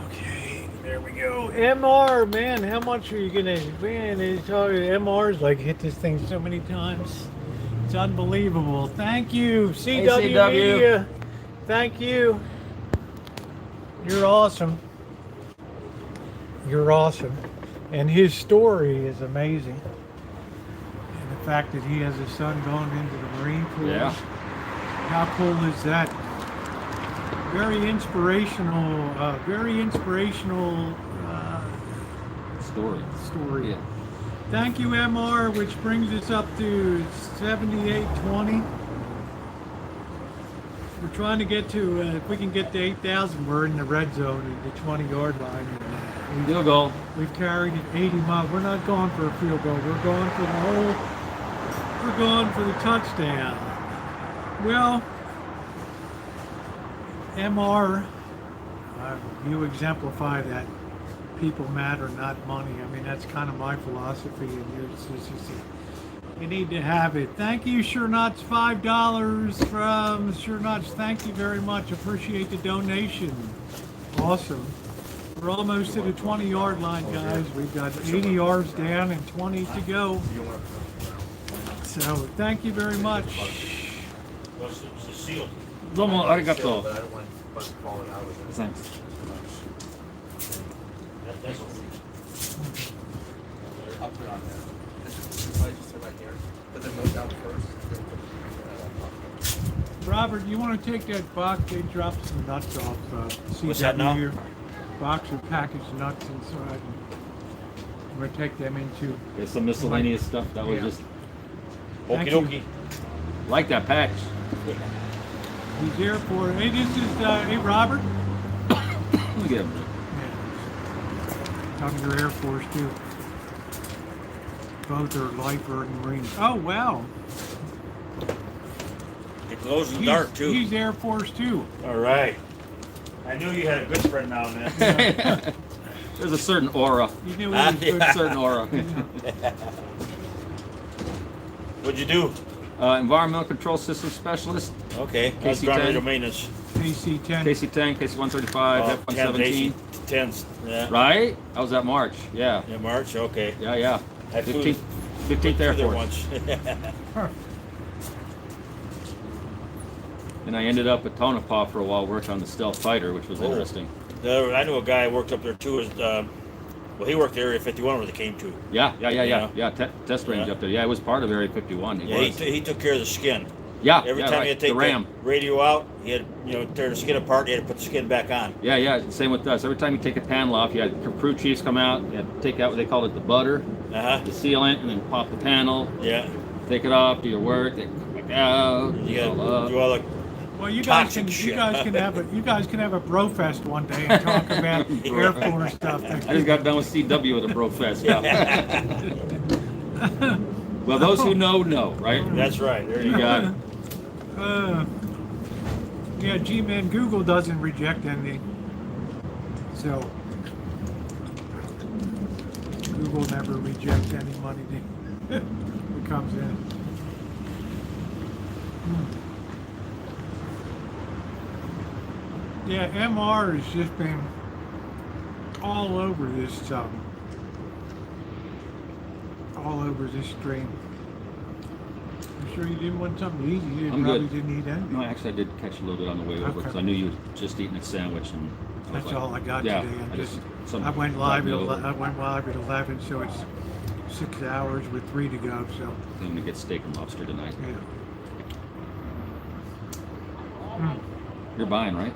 Okay, there we go. MR, man, how much are you gonna, man, it's talking, MR's like hit this thing so many times. It's unbelievable. Thank you, CW CW. Media. Thank you. You're awesome. You're awesome. And his story is amazing. And the fact that he has a son going into the Marine Corps. Yeah. How cool is that? Very inspirational, story. Yeah. Thank you, MR, which brings us up to 7820. We're trying to get to, if we can get to 8,000, we're in the red zone at the 20-yard line. Field goal. We've carried it 80 miles. We're not going for a field goal. We're going for the whole, we're going for the touchdown. Well, MR, you exemplify that people matter, not money. I mean, that's kind of my philosophy, and you need to have it. Thank you, Sure Nuts, $5 from Sure Nuts. Thank you very much. Appreciate the donation. Awesome. We're almost to the 20-yard line, guys. We've got 80 yards down and 20 to go. So thank you very much. Domo arigato. Thanks. I'll put it on there. This is probably just right here. Put the note down first. Robert, you want to take that box? They dropped some nuts off. What's that now? here. Box of packaged nuts inside. I'm going to take them into. There's some miscellaneous stuff that was Yeah. just Thank Okie you. dokie. like that patch. He's here for. Hey, this is hey Robert. Let me get him. Yeah. Talking to your Air Force too. Both are lifer and Marines. Oh wow. It glows in the dark too. He's Air Force too. All right. I knew you had a good friend now, man. There's a certain aura. You knew he was good. A certain aura. What'd you do? Environmental Control System Specialist. Okay. I was KC-10. ground radio maintenance. KC-10. KC-10, KC-135, F-117. 10s. Yeah. Right? I was at March. Yeah. Yeah, March. Okay. Yeah. I flew 15th Air there Force. once. And I ended up at Tonopah for a while, working on the stealth fighter, which was interesting. I knew a guy who worked up there too. Well, he worked at Area 51 where they came to. Yeah. Test range Yeah. up there. Yeah, it was part of Area 51. Yeah, he took care of the skin. Yeah, Every yeah, time right. he had to take the ram. the radio out, he had tear the skin apart. He had to put the skin back on. Yeah. Same with us. Every time you take a panel off, you had crew chiefs come out. You had to take out what they called it the butter, the sealant, and then pop the panel. Yeah. Take it off, do your work. They come back out. You it's all got up. do all the Well, you guys toxic can shit. you guys can have a Brofest one day and talk about Air Force stuff. I just got done with CW at the Brofest. Well, those who know, right? That's right. There You got it. Yeah, G-Man, Google doesn't reject anything. So, Google never rejects any money that comes in. Yeah, MR has just been all over this, all over this stream. I'm sure you didn't want something easy. You I'm probably good. didn't eat anything. No, actually, I did catch a little bit on the way over because I knew you had just eaten a sandwich, and I was That's like, all I got yeah, today. something I went live brought at me over. 11, so it's 6 hours with 3 to go. So I'm gonna get steak and lobster tonight. yeah. You're buying, right?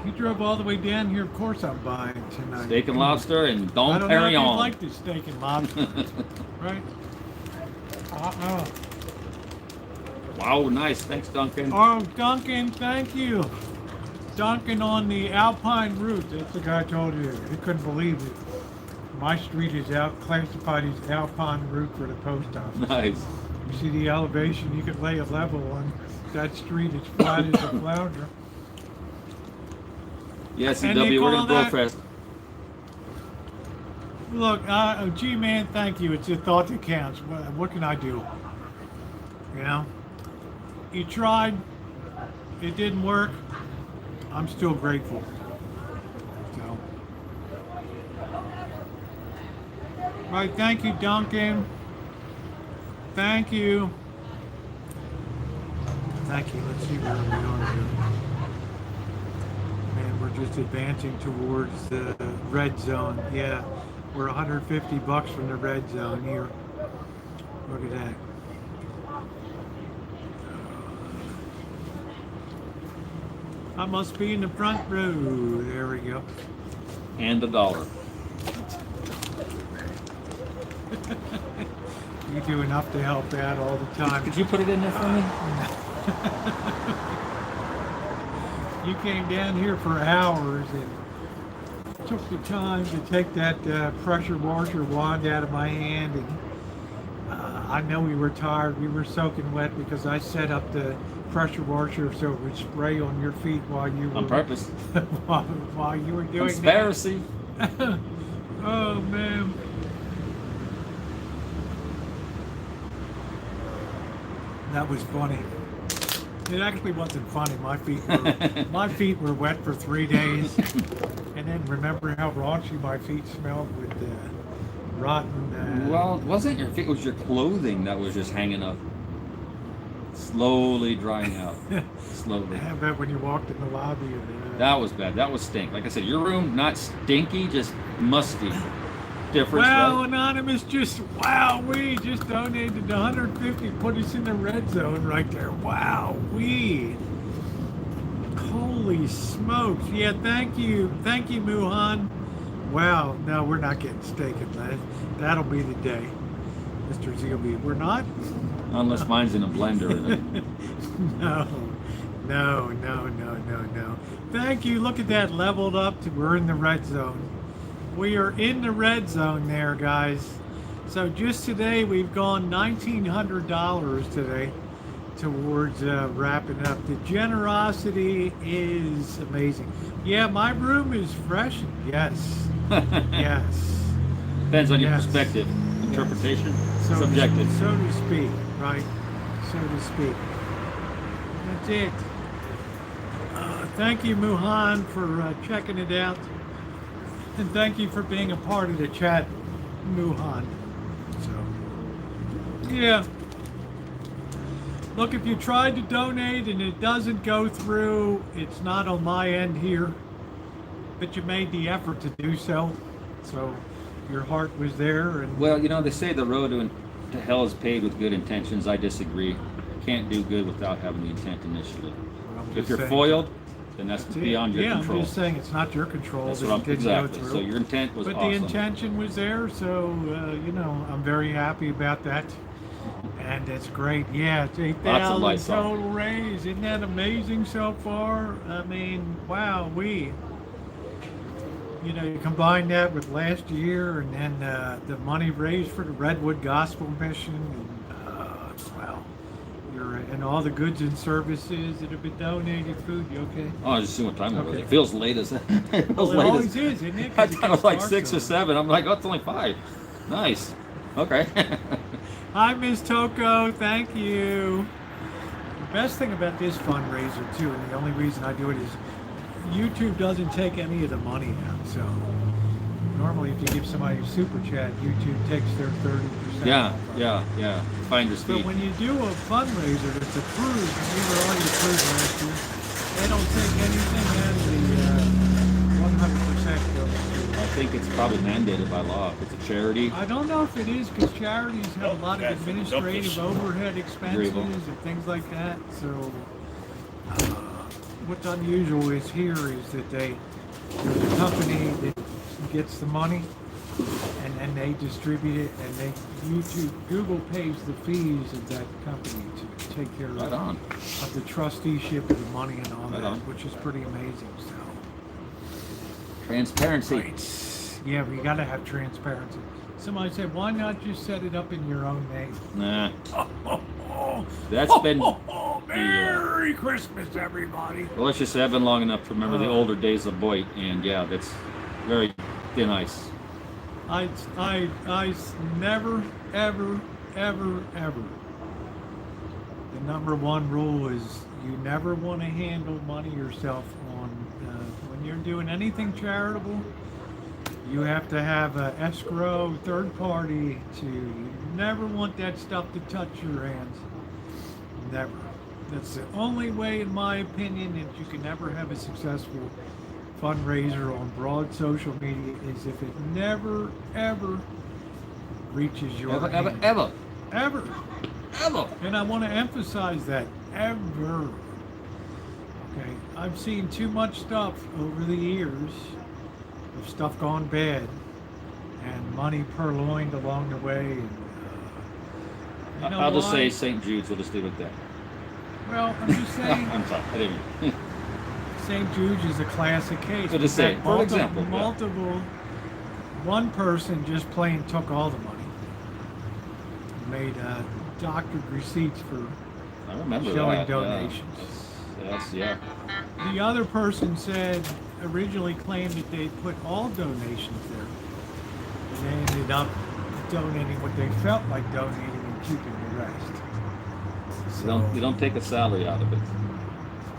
You drove all the way down here. Of course, I'm buying tonight. Steak and lobster and I Dom don't know if you Perignon. like the steak and lobster, right? Wow, nice. Thanks, Duncan. Oh, Duncan, thank you. Duncan on the Alpine route. That's the guy I told you. He couldn't believe it. My street is classified as Alpine route for the post office. Nice. You see the elevation, you could lay a level on that street. It's flat as a flounder. Yeah, And they CW, we're call gonna that- Brofest. Look, G-Man, thank you. It's a thought that counts. What can I do? You know? You tried. It didn't work. I'm still grateful. So. Right, thank you, Duncan. Thank you. Thank you. Let's see where we are here. Man, we're just advancing towards the red zone. Yeah, we're 150 bucks from the red zone here. Look at that. I must be in the front row. There we go. And $1. You do enough to help out all the time. Could you put it in there for me? You came down here for hours and took the time to take that pressure washer wand out of my hand, and I know we were tired. We were soaking wet because I set up the pressure washer so it would spray on your feet while you were On purpose. while you were doing Conspiracy. that. Oh man. That was funny. It actually wasn't funny. My feet were wet for 3 days, and then remember how raunchy my feet smelled with rotten. Well, it wasn't your feet, it was your clothing that was just hanging up. Slowly drying out. Slowly. How about when you walked in the lobby? That was bad. That was stink. Like I said, your room, not stinky, just musty. Difference, Well, right? Anonymous we just donated 150, put us in the red zone right there. Wow-wee. Holy smokes. Yeah, thank you, Muhan. Wow, no, we're not getting steak and lettuce. That'll be the day. Mr. Zealby, we're not? Unless mine's in a blender. No. Thank you. Look at that, leveled up. We're in the red zone. We are in the red zone there, guys. So just today, we've gone $1,900 today towards wrapping up. The generosity is amazing. Yeah, my room is fresh. Yes. Yes. Depends on your Yes. perspective. Interpretation. So Subjective. so to speak, right? So to speak. That's it. Thank you, Muhan, for checking it out. And thank you for being a part of the chat, Muhan. So, yeah. Look, if you tried to donate and it doesn't go through, it's not on my end here. But you made the effort to do so. So, your heart was there. And Well, you know, they say the road to hell is paved with good intentions. I disagree. Can't do good without having the intent initially. I'm If just you're saying- foiled, then that's That's it. beyond your control. I'm just saying it's not your control. That's that what it I'm didn't exactly. go through. So your intent was But awesome. the intention was there, so I'm very happy about that, and it's great. Yeah, it's Lots of 8,000 lights on. total raise. Isn't that amazing so far? I mean, wow, you combine that with last year, and then the money raised for the Redwood Gospel Mission, and wow, and all the goods and services that have been donated. Food, you okay? Oh, I was just seeing what time it was. Okay. It feels late as it feels Well, it late always as, is, isn't it? 'Cause I it thought it gets was like dark 6 or over. 7. I'm like, oh, it's only 5. Nice. Okay. Hi, Miss Toko. Thank you. The best thing about this fundraiser, too, and the only reason I do it is YouTube doesn't take any of the money out. So normally, if you give somebody a super chat, YouTube takes their 30%. Yeah. Finder's But fee. when you do a fundraiser that's approved, we were already approved last year, they don't take anything out of the 100% goes to. I think it's probably mandated by law. If it's a charity, I don't know if it is, because charities have a lot of Okay, so administrative don't push. overhead expenses Agreeable. and things like that. So what's unusual is here is that there's a company that gets the money, and then they distribute it, and Google pays the fees of that company to take care right on. of the trusteeship of the money and all Right that, on. which is pretty amazing. So. Transparency. Right. Yeah, we gotta have transparency. Somebody said, why not just set it up in your own name? Nah. Oh, That's been. Merry Christmas, everybody. Well, let's just say I've been long enough to remember the older days of Boyd, and yeah, that's very thin ice. I never, ever. The number one rule is you never want to handle money yourself on, when you're doing anything charitable, you have to have an escrow, third party you never want that stuff to touch your hands. Never. That's the only way, in my opinion, that you can ever have a successful fundraiser on broad social media is if it never, ever reaches your hand. Ever. And I want to emphasize that, ever. Okay, I've seen too much stuff over the years of stuff gone bad and money purloined along the way. And, you know I'll just why? say St. Jude's. We'll just leave it at that. Well, I'm just saying. I'm sorry. I didn't mean. St. Jude's is a classic case. So just say it, for example, yeah. Multiple, one person just plain took all the money, made doctored receipts for I remember showing that. donations. Yeah. The other person said, originally claimed that they put all donations there. And they ended up donating what they felt like donating and keeping the rest. You don't take a salary out of it.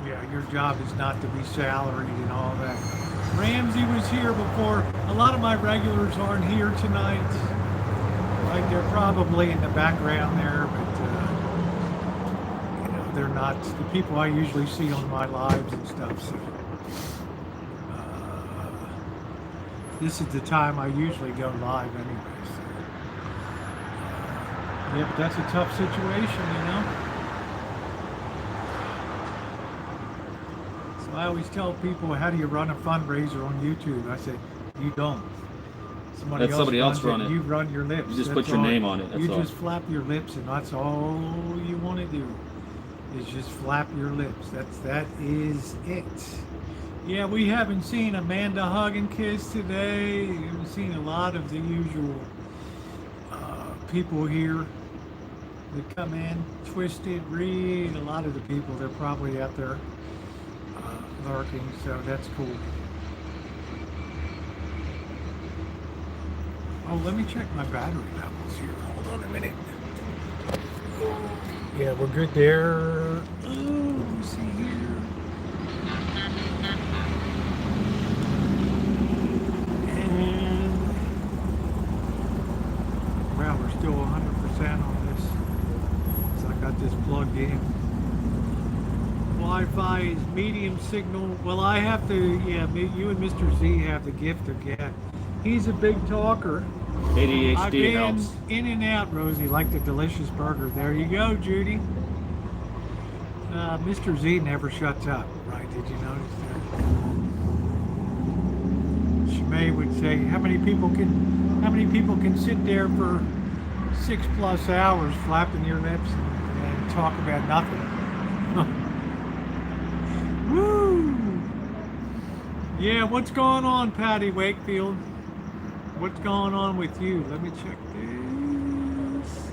Yeah, your job is not to be salaried and all that. Ramsey was here before. A lot of my regulars aren't here tonight. Right, they're probably in the background there, but they're not the people I usually see on my lives and stuff. So this is the time I usually go live anyway. So, yeah, but that's a tough situation, So I always tell people, how do you run a fundraiser on YouTube? I say, you don't. Let somebody else run it. You run your lips. You just That's put your all. name on it. That's You all. just flap your lips, and that's all you want to do. Is just flap your lips. That is it. Yeah, we haven't seen Amanda hug and kiss today. We haven't seen a lot of the usual people here that come in. Twisted, Reed, a lot of the people, they're probably out there lurking, so that's cool. Oh, let me check my battery levels here. Hold on a minute. Yeah, we're good there. Oh, let me see here. And wow, we're still 100% on this. So I got this plugged in. Wi-Fi is medium signal. Well, I have to, you and Mr. Z have the gift of gab. He's a big talker. I've ADHD been helps. in and out, Rosie, like the delicious burger. There you go, Judy. Mr. Z never shuts up, right? Did you notice that? Shmay would say, how many people can sit there for 6+ hours flapping your lips and talk about nothing? Woo! Yeah, what's going on, Patty Wakefield? What's going on with you? Let me check this.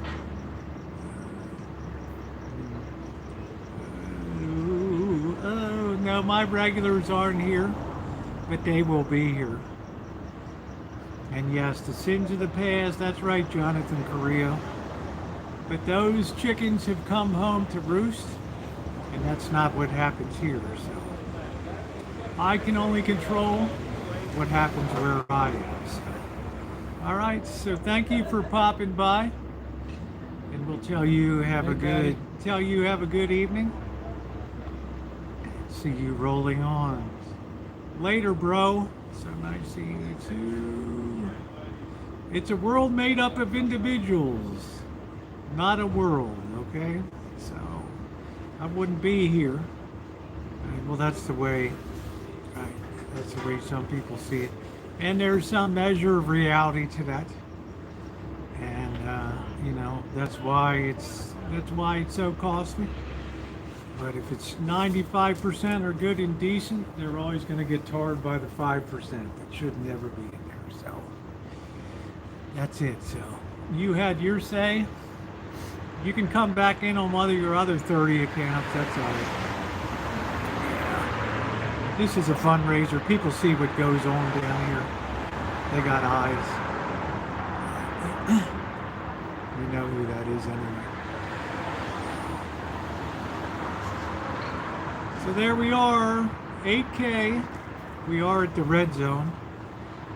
Oh, no, my regulars aren't here, but they will be here. And yes, the sins of the past, that's right, Jonathan Correa. But those chickens have come home to roost, and that's not what happens here. So I can only control what happens where I am. So. All right, so thank you for popping by, and we'll tell you have a good evening. See you rolling on. Later, bro. So nice seeing you too. It's a world made up of individuals, not a world, okay? So I wouldn't be here. Right, well, that's the way, right? That's the way some people see it. And there's some measure of reality to that, and that's why it's so costly. But if it's 95% are good and decent, they're always going to get tarred by the 5% that should never be in there. So that's it. So you had your say. You can come back in on one of your other 30 accounts. That's all right. This is a fundraiser. People see what goes on down here. They got eyes. You know who that is anyway. So there we are, 8K. We are at the red zone.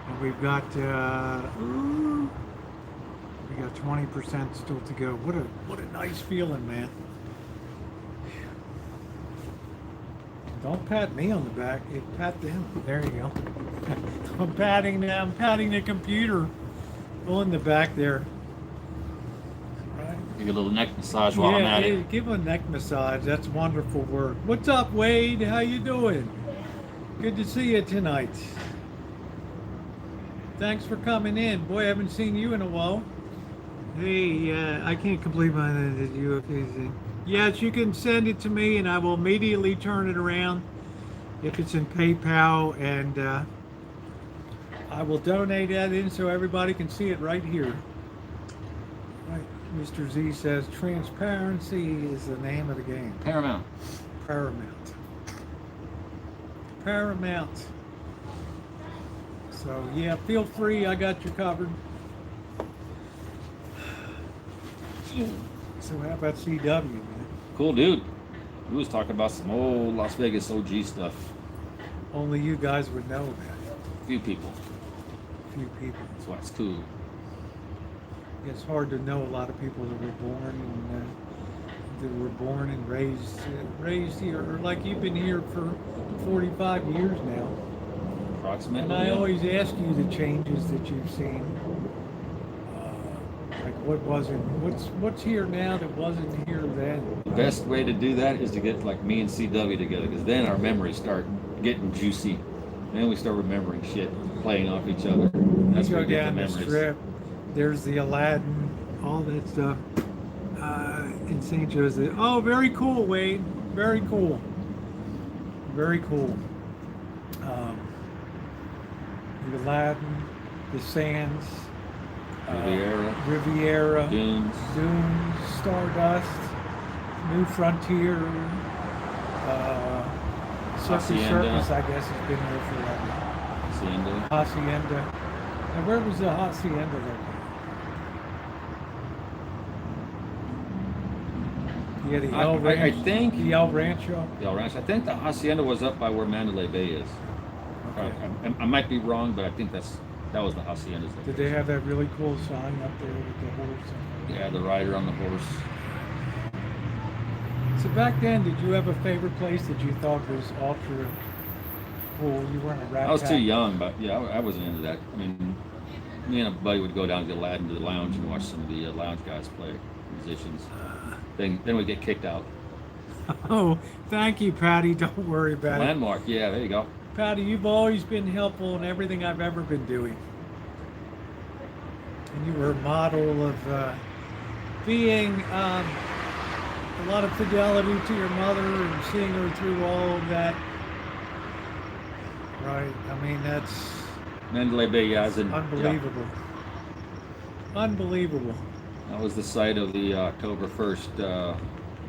And we've got 20% still to go. What a nice feeling, man. Don't pat me on the back. You pat them. There you go. I'm patting them. I'm patting the computer on the back there. Right. Give you a little neck massage while I'm at it. Give a neck massage. That's wonderful work. What's up, Wade? How you doing? Good to see you tonight. Thanks for coming in. Boy, I haven't seen you in a while. Hey, I can't complete my UFA thing. Yes, you can send it to me and I will immediately turn it around if it's in PayPal, and I will donate that in so everybody can see it right here. Right. Mr. Z says transparency is the name of the game. Paramount. Paramount. Paramount. So yeah, feel free. I got you covered. So how about CW, man? Cool dude. We was talking about some old Las Vegas OG stuff. Only you guys would know that. Few people. Few people. That's why it's cool. It's hard to know a lot of people that were born and raised here, or like you've been here for 45 years now. Approximately. And I yeah. always ask you the changes that you've seen. Like what's here now that wasn't here then? The best way to do that is to get like me and CW together, because then our memories start getting juicy. Then we start remembering shit, playing off each other. That's You where go we get the down the memories. strip. There's the Aladdin, all that stuff in St. Joseph. Oh, very cool, Wade. Very cool. Very cool. The Aladdin, the Sands, Riviera, Dunes. Stardust, New Frontier, Circus, I guess, has been there forever. Hacienda. Hacienda. And where was the Hacienda located? Yeah, the El Rancho. I think the El Rancho. the Rancho. I think the Hacienda was up by where Mandalay Bay is. Okay. I might be wrong, but I think that was the Hacienda's. Did they have that really cool sign up there with the horse? Yeah, the rider on the horse. So back then, did you have a favorite place that you thought was ultra cool? You weren't a rat I was pack? too young, but yeah, I wasn't into that. I mean, me and a buddy would go down to the Aladdin to the lounge and watch some of the lounge guys play, musicians. Then we'd get kicked out. Oh, thank you, Patty. Don't worry about it. Landmark, yeah, there you go. Patty, you've always been helpful in everything I've ever been doing. And you were a model of being a lot of fidelity to your mother and seeing her through all of that. Right. I mean, that's Mandalay Bay, yeah, as in unbelievable. Yeah, Unbelievable. that was the site of the October 1st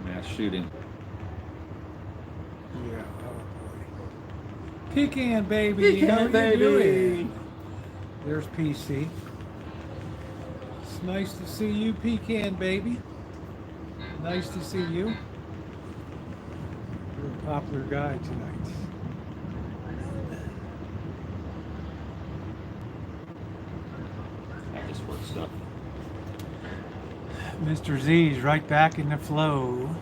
mass shooting. Yeah. Oh boy. Pecan baby. Pecan how you baby. doing? There's PC. It's nice to see you, Pecan baby. Nice to see you. You're a popular guy tonight. That just work stuff. Mr. Z's right back in the flow.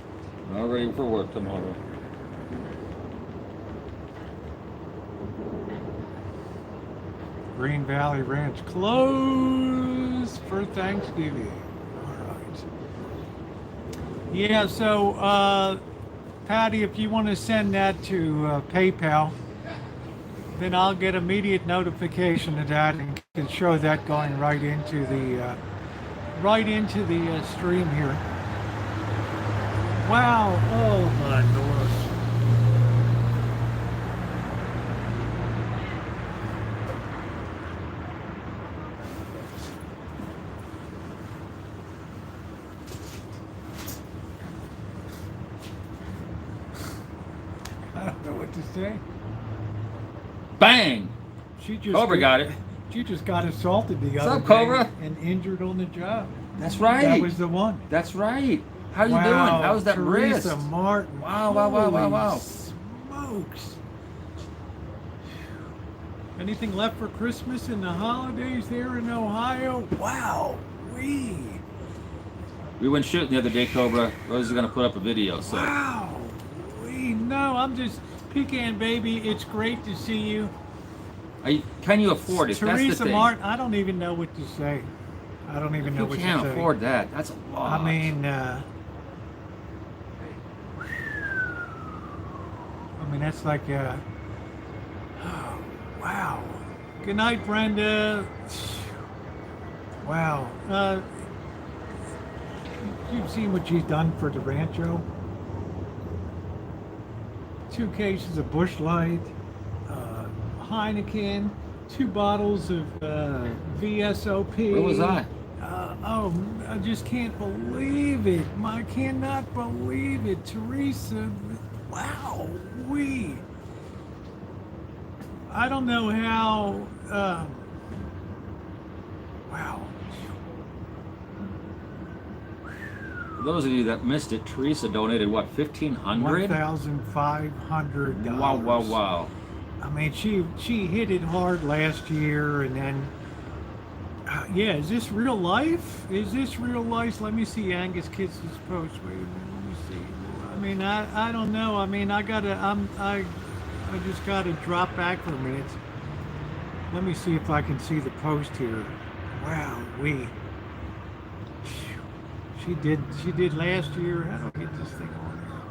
All ready for work tomorrow. Green Valley Ranch closed for Thanksgiving. All right. Yeah, so Patty, if you want to send that to PayPal, then I'll get immediate notification of that and can show that going right into the stream here. Wow! Oh my lord! I don't know what to say. Bang! She just Cobra got it. She just got assaulted the other up, day Cobra? and injured on the job. That's right. That was the one. That's right. How you Wow, doing? How's that Teresa wrist? Martin. Wow, wow, wow, wow, wow. Holy smokes. Anything left for Christmas and the holidays there in Ohio? Wow. We We went shooting the other day, Cobra. Rosie's gonna put up a video, so. Wow. We know. I'm just Pecan baby. It's great to see you. Can you afford it? That's the Teresa thing. Martin, I don't even know what to say. I don't even know You what can't to say. afford that. That's a lot. I mean, that's like, oh, wow. Good night, Brenda. Wow. You've seen what she's done for the Rancho. 2 cases of Busch Light, Heineken, 2 bottles of VSOP. Where was I? Oh, I just can't believe it. I cannot believe it. Teresa, wow, I don't know how, wow. For those of you that missed it, Teresa donated what, 1,500? $1,500. Wow, wow, wow. I mean, she hit it hard last year, and then, yeah, is this real life? Is this real life? Let me see Angus Kids' post. Wait a minute, let me see. I mean, I don't know. I mean, I just gotta drop back for a minute. Let me see if I can see the post here. Wow, she did last year. How do I get this thing on here?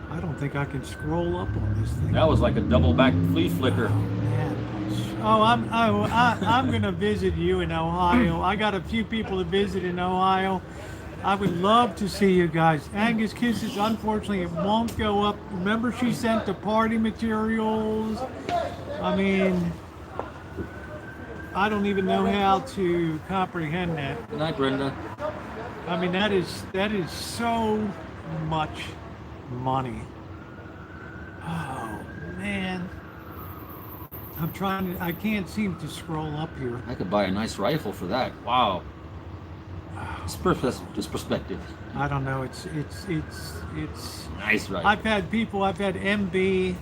I don't think I can scroll up on this thing. That was like a double back flea flicker. Man. Oh, I'm gonna visit you in Ohio. I got a few people to visit in Ohio. I would love to see you guys. Angus Kisses, unfortunately, it won't go up. Remember, she sent the party materials. I mean, I don't even know how to comprehend that. Good night, Brenda. I mean, that is so much money. Oh man, I can't seem to scroll up here. I could buy a nice rifle for that. Wow. It's perspective. I don't know. It's Nice rifle. I've had people. I've had MB,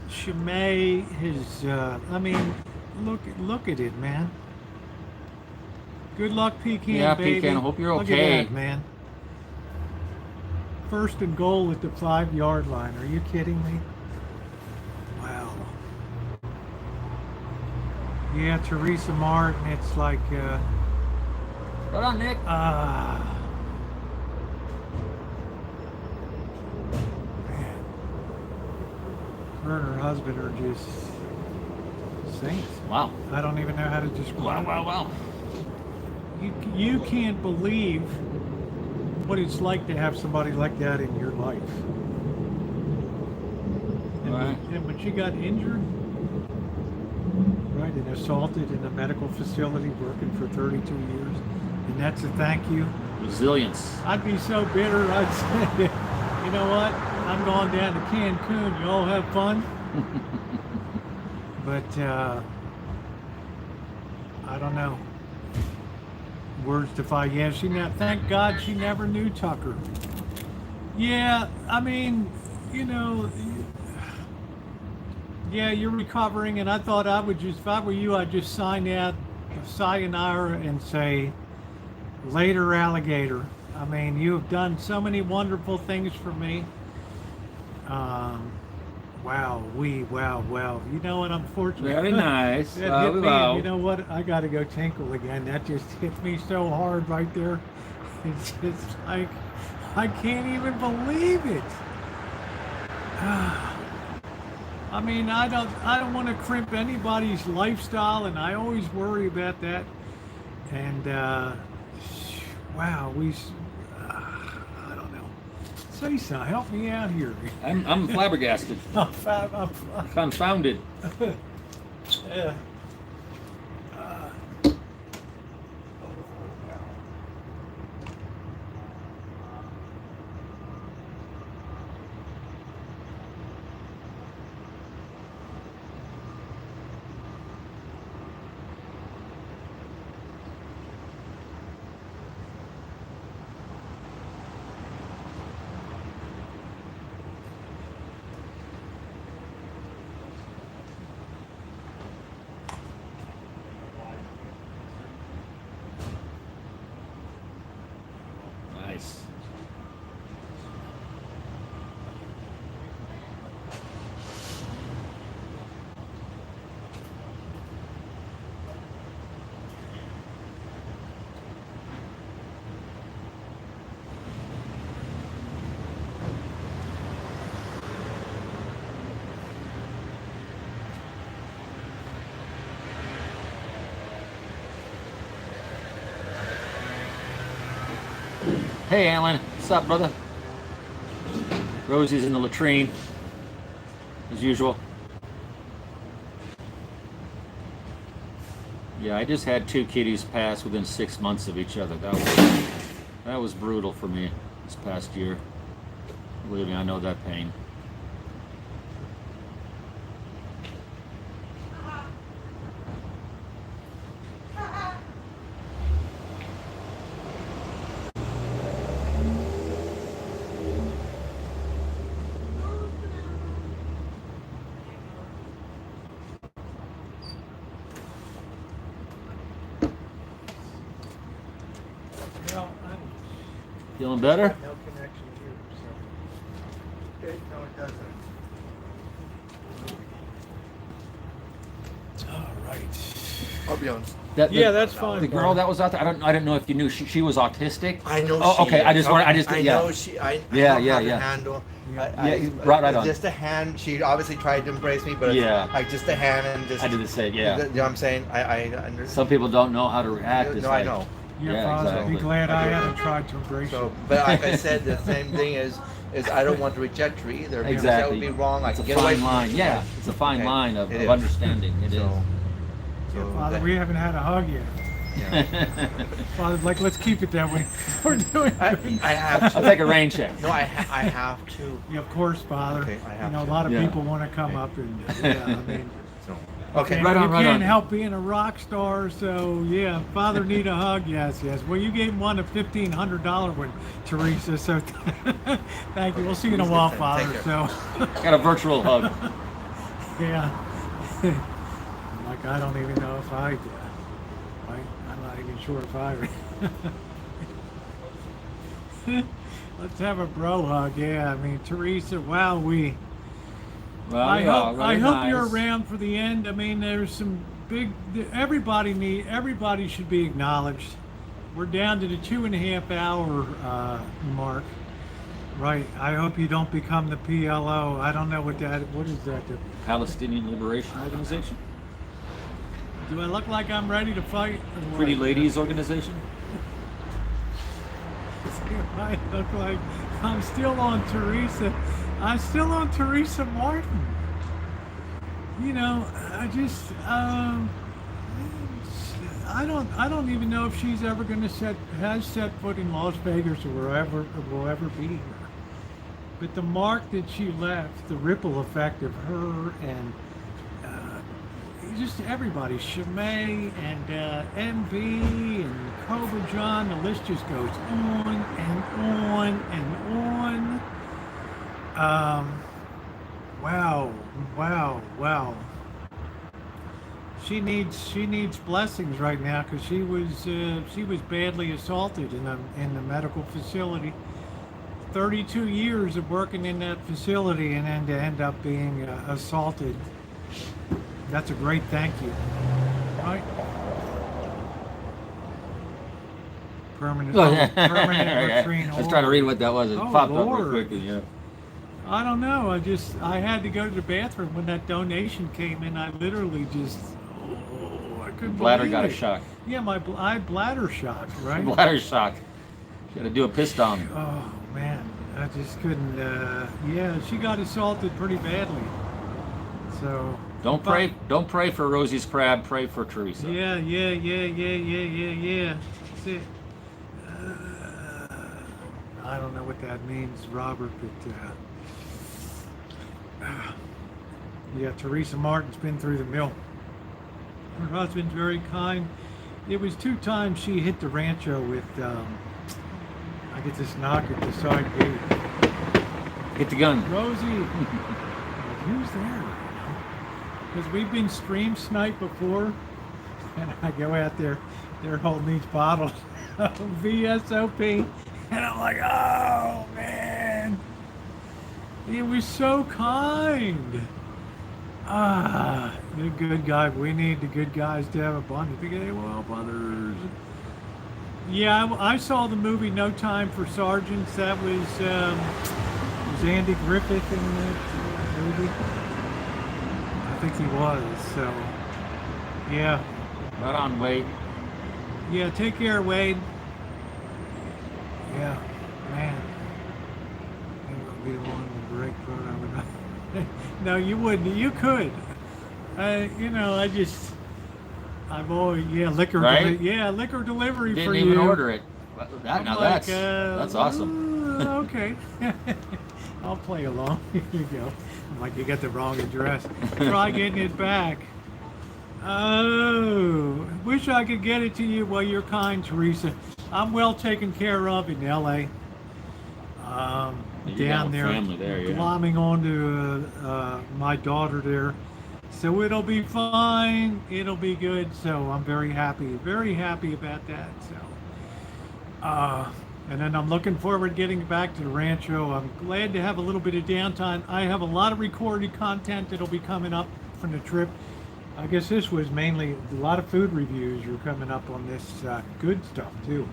Shimei. I mean, look at it, man. Good luck, Pecan. Yeah, baby. Pecan. I hope you're Look okay. at that, man. First and goal at the 5-yard line. Are you kidding me? Wow. Yeah, Teresa Martin. It's like. Right on, Nick. Man. Her and her husband are just saints. Wow. I don't even know how to describe Wow. You can't believe what it's like to have somebody like that in your life. But she got injured, right, and assaulted in a medical facility working for 32 years. And that's a thank you. Resilience. I'd be so bitter. I'd say, you know what? I'm going down to Cancun. You all have fun. But I don't know. Words defy. Yeah, thank God she never knew Tucker. Yeah, I mean, you know, yeah, you're recovering, and I thought I would just, if I were you, I'd just sign out sayonara and say, later, alligator. I mean, you have done so many wonderful things for me. Wow. You know what? Unfortunately, Very nice. that hit me. You know what? I got to go tinkle again. That just hit me so hard right there. It's just like I can't even believe it. I mean, I don't want to crimp anybody's lifestyle, and I always worry about that. And wow, I don't know. Say something. Help me out here. I'm flabbergasted. I'm Confounded. yeah. Nice. Hey, Alan. What's up, brother? Rosie's in the latrine, as usual. Yeah, I just had 2 kitties pass within 6 months of each other. That was brutal for me this past year. Believe me, I know that pain. Well, Feeling better? no connection here, so. Okay, no, it doesn't. All right. I'll be honest. Yeah, that's fine. The girl that was out there, I didn't know if you knew she was autistic. I know. Oh, she okay. is. I just I yeah. know she. I Yeah, don't yeah, have yeah. a handle. Right on. Just a hand. She obviously tried to embrace me, but Yeah. like just a hand and just. I did the same. Yeah. You know what I'm saying? I understand. Some people don't know how to react. It's No, I like- know. Your Yeah, father, exactly. be glad I I do. haven't tried to embrace So, you. but like I said, the same thing is I don't want to reject her either. Because that would Exactly. be wrong. I It's a can get away fine from line. her. Yeah, it's a fine Okay. line of It is. understanding. It is. So Father, that- we haven't had a hug yet. Father, like, let's keep it that way. We're doing good. I have I'll to. take a rain check. No, I have to. Yeah, of course, Father. Okay, I have A to. lot of Yeah. people want to come up and, yeah, I mean, So, okay. Right on, you right can't on. help being a rock star, so yeah, Father need a hug, yes. Well, you gave one a $1,500 one, Teresa, so thank you. We'll see you in a while, Take Father, care. so, Got a virtual hug. yeah. Like, I don't even know if I did. I'm not even sure if I. Let's have a bro hug, yeah. I mean, Teresa, wow, Well, I yeah, hope really you're nice. around for the end. I mean, there's some big. Everybody should be acknowledged. We're down to the 2.5 hour mark. Right. I hope you don't become the PLO. I don't know what that. What is that? Palestinian Liberation Organization. Do I look like I'm ready to fight? or what? Pretty Ladies Organization. I look like I'm still on Teresa. I'm still on Teresa Martin. You know, I don't even know if she's ever going to has set foot in Las Vegas or wherever will ever be here. But the mark that she left, the ripple effect of her and just everybody, Shimei and MV and Cobra John, the list just goes on and on and on. Wow. She needs blessings right now because she was badly assaulted in the medical facility. 32 years of working in that facility and then to end up being assaulted. That's a great thank you, right? Permanent latrine. I was trying to read what that was. It Oh, popped up Lord. real quickly. Yeah. I don't know. I had to go to the bathroom when that donation came in. I literally just, I couldn't Bladder believe got a it. shock. Yeah, I had bladder shock, right? Bladder shock. Got to do a piss down. Oh man, I just couldn't. Yeah, she got assaulted pretty badly. So. Don't pray for Rosie's crab. Pray for Teresa. Yeah. That's it. I don't know what that means, Robert, but yeah, Teresa Martin's been through the mill. Her husband's very kind. It was 2 times she hit the Rancho with, I get this knock at the side gate. Get the gun. Rosie, who's there? Because we've been stream sniped before, and I go out there, they're holding these bottles of VSOP, and I'm like, oh man, it was so kind. The good guy. We need the good guys to have a bunch. They will help others. Yeah, I saw the movie No Time for Sergeants. That was Andy Griffith in that movie. I think he was, so yeah. Right on, Wade. Yeah, take care, Wade. Yeah, man. I would be the one to break program. No, you wouldn't. You could. I've always, yeah, liquor, Right? liquor delivery Didn't for even you. order it. I'm Now like, that's awesome. Okay. I'll play along. Here you go. I'm like, you got the wrong address. Try getting it back. Oh, wish I could get it to you. Well, you're kind, Teresa. I'm well taken care of in L.A. You're Down with there, family there, yeah. glomming onto my daughter there. So it'll be fine. It'll be good. So I'm very happy about that. So, and then I'm looking forward to getting back to the Rancho. I'm glad to have a little bit of downtime. I have a lot of recorded content that'll be coming up from the trip. I guess this was mainly a lot of food reviews are coming up on this good stuff too.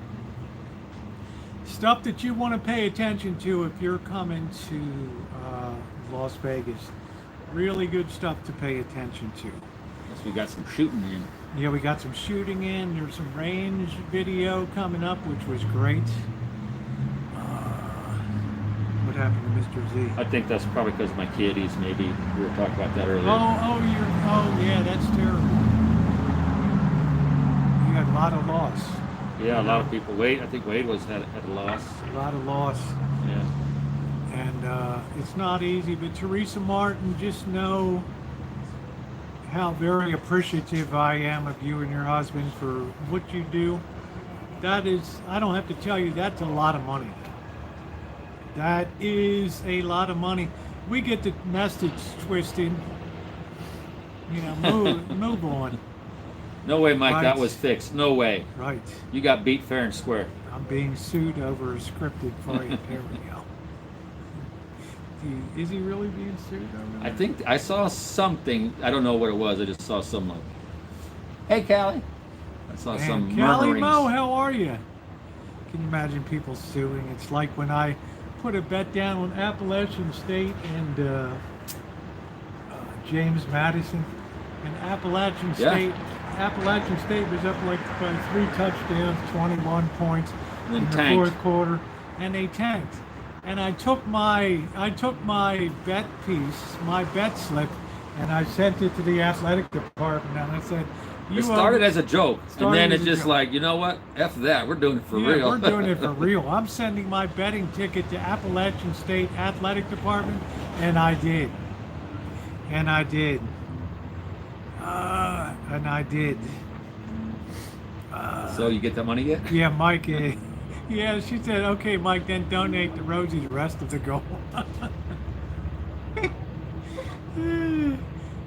Stuff that you want to pay attention to if you're coming to Las Vegas. Really good stuff to pay attention to. Guess we got some shooting in. Yeah, we got some shooting in. There's some range video coming up, which was great. What happened to Mr. Z? I think that's probably because of my kiddies, maybe. We were talking about that earlier. Oh, yeah, that's terrible. You had a lot of loss. Yeah, a lot of people. I think Wade had a loss. A lot of loss. Yeah. And it's not easy, but Teresa Martin, just know how very appreciative I am of you and your husband for what you do. That is, I don't have to tell you, that's a lot of money. That is a lot of money. We get the message twisted. You know, move on. No way, Mike, Right. that was fixed. No way. Right. You got beat fair and square. I'm being sued over a scripted fight. There we go. Is he really being sued over that? I think I saw something. I don't know what it was. I just saw some like, "Hey, Callie." I saw some Callie murmurings. Mo, how are you? Can you imagine people suing? It's like when I put a bet down on Appalachian State and James Madison, and Appalachian State was up like by 3 touchdowns, 21 points And then in the tanked. fourth quarter, and they tanked. And I took my bet piece, my bet slip, and I sent it to the athletic department, and I said, It started as a joke, and Started then as it's a just joke. like, you know what? F that. We're doing it for yeah, real. we're doing it for real. I'm sending my betting ticket to Appalachian State Athletic Department, and I did. And I did. So you get that money yet? Yeah, Mike. Yeah, she said, okay, Mike, then donate to Rosie the rest of the goal.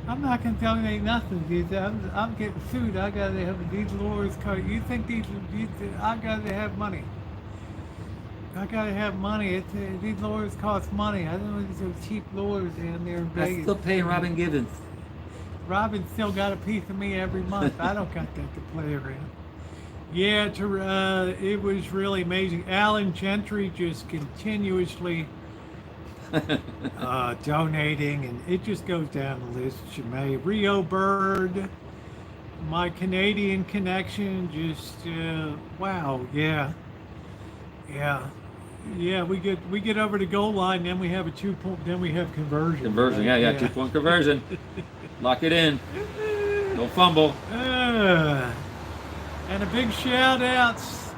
I'm not going to donate nothing. Dude. I'm getting sued. I got to have these lawyers card. You think I got to have money. I got to have money. These lawyers cost money. I don't know these are cheap lawyers down there in I'm Vegas. still paying Robin Givens. Robin still got a piece of me every month. I don't got that to play around. Yeah, it was really amazing. Alan Gentry just continuously donating, and it just goes down the list. Shemay, Rio Bird, my Canadian connection, just wow, yeah. We get over the goal line, then we have a 2-point, then we have conversion. Conversion, right? yeah, 2-point conversion. Lock it in. Don't fumble. And a big shout outs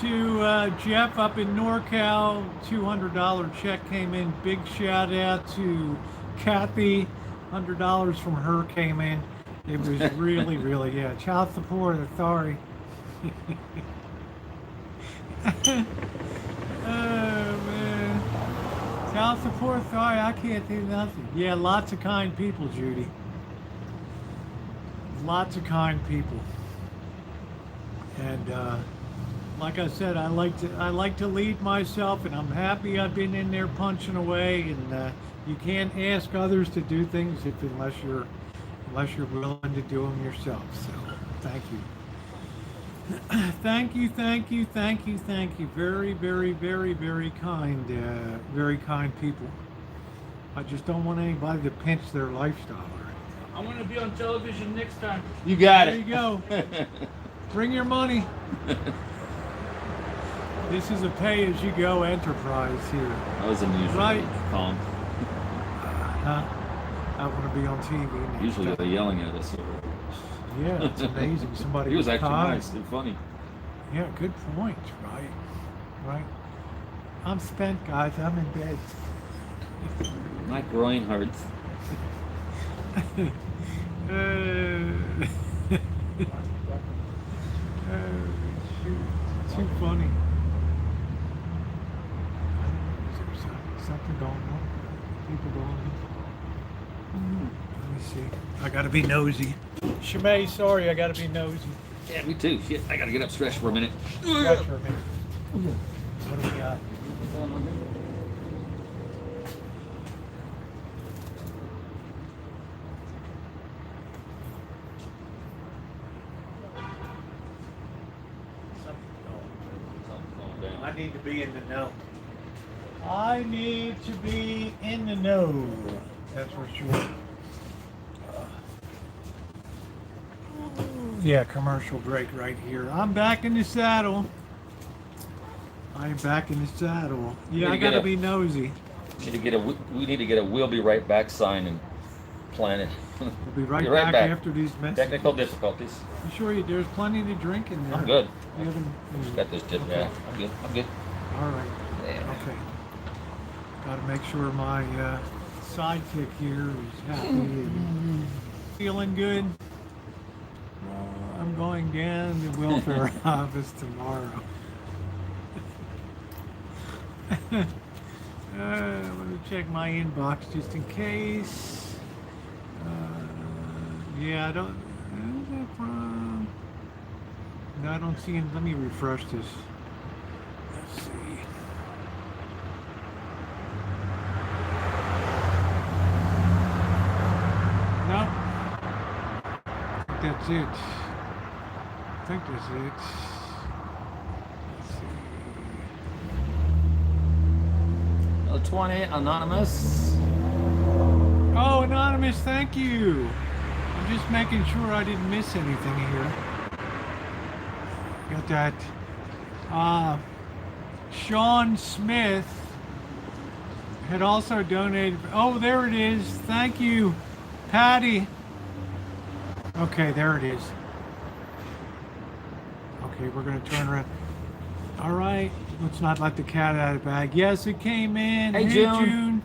to Jeff up in NorCal. $200 check came in. Big shout out to Kathy. $100 from her came in. It was really, yeah. Child support authority. Oh man. Child support authority, I can't do nothing. Yeah, lots of kind people, Judy. Lots of kind people. And like I said, I like to lead myself, and I'm happy I've been in there punching away. And you can't ask others to do things unless you're willing to do them yourself. So thank you. Thank you. Very, very, very, very kind people. I just don't want anybody to pinch their lifestyle. I want to be on television next time. You got There it. you go. Bring your money. This is a pay-as-you-go enterprise here. That was unusual. Right. Calm. Huh? I want to be on TV next Usually time. they're yelling at us. Yeah, it's amazing. Somebody He was actually caught. nice and funny. Yeah, good point. Right, right. I'm spent, guys. I'm in bed. My groin hurts. Shoot. Too funny. Is there something going on? People going on? Let me see. I gotta be nosy. Shimei, sorry, I gotta be nosy. Yeah, me too. Shit, I gotta get up stretch for a minute. Stretch for a minute. What do we got? I need to be in the know. I need to be in the know. That's for sure. Yeah, commercial break right here. I'm back in the saddle. I'm back in the saddle. Yeah, I gotta be nosy. We need to get a "We'll be right back" sign and plan it. We'll be right, Be right back back. after these messages. Technical difficulties. You sure there's plenty to drink in there? I'm good. You haven't, Just got this tip. Okay. Yeah, I'm good. I'm good. All right. Yeah. Okay. Got to make sure my sidekick here is happy and feeling good. I'm going down to welfare office tomorrow. Let me check my inbox just in case. Yeah, I don't. Is that from? No, I don't see it. Let me refresh this. Let's see. No. I think that's it. I think that's it. Let's see. Oh, 20 anonymous. Oh, Anonymous, thank you. I'm just making sure I didn't miss anything here. Got that. Sean Smith had also donated. Oh, there it is. Thank you, Patty. Okay, there it is. Okay, we're going to turn around. All right, let's not let the cat out of the bag. Yes, it came in. Hey, June.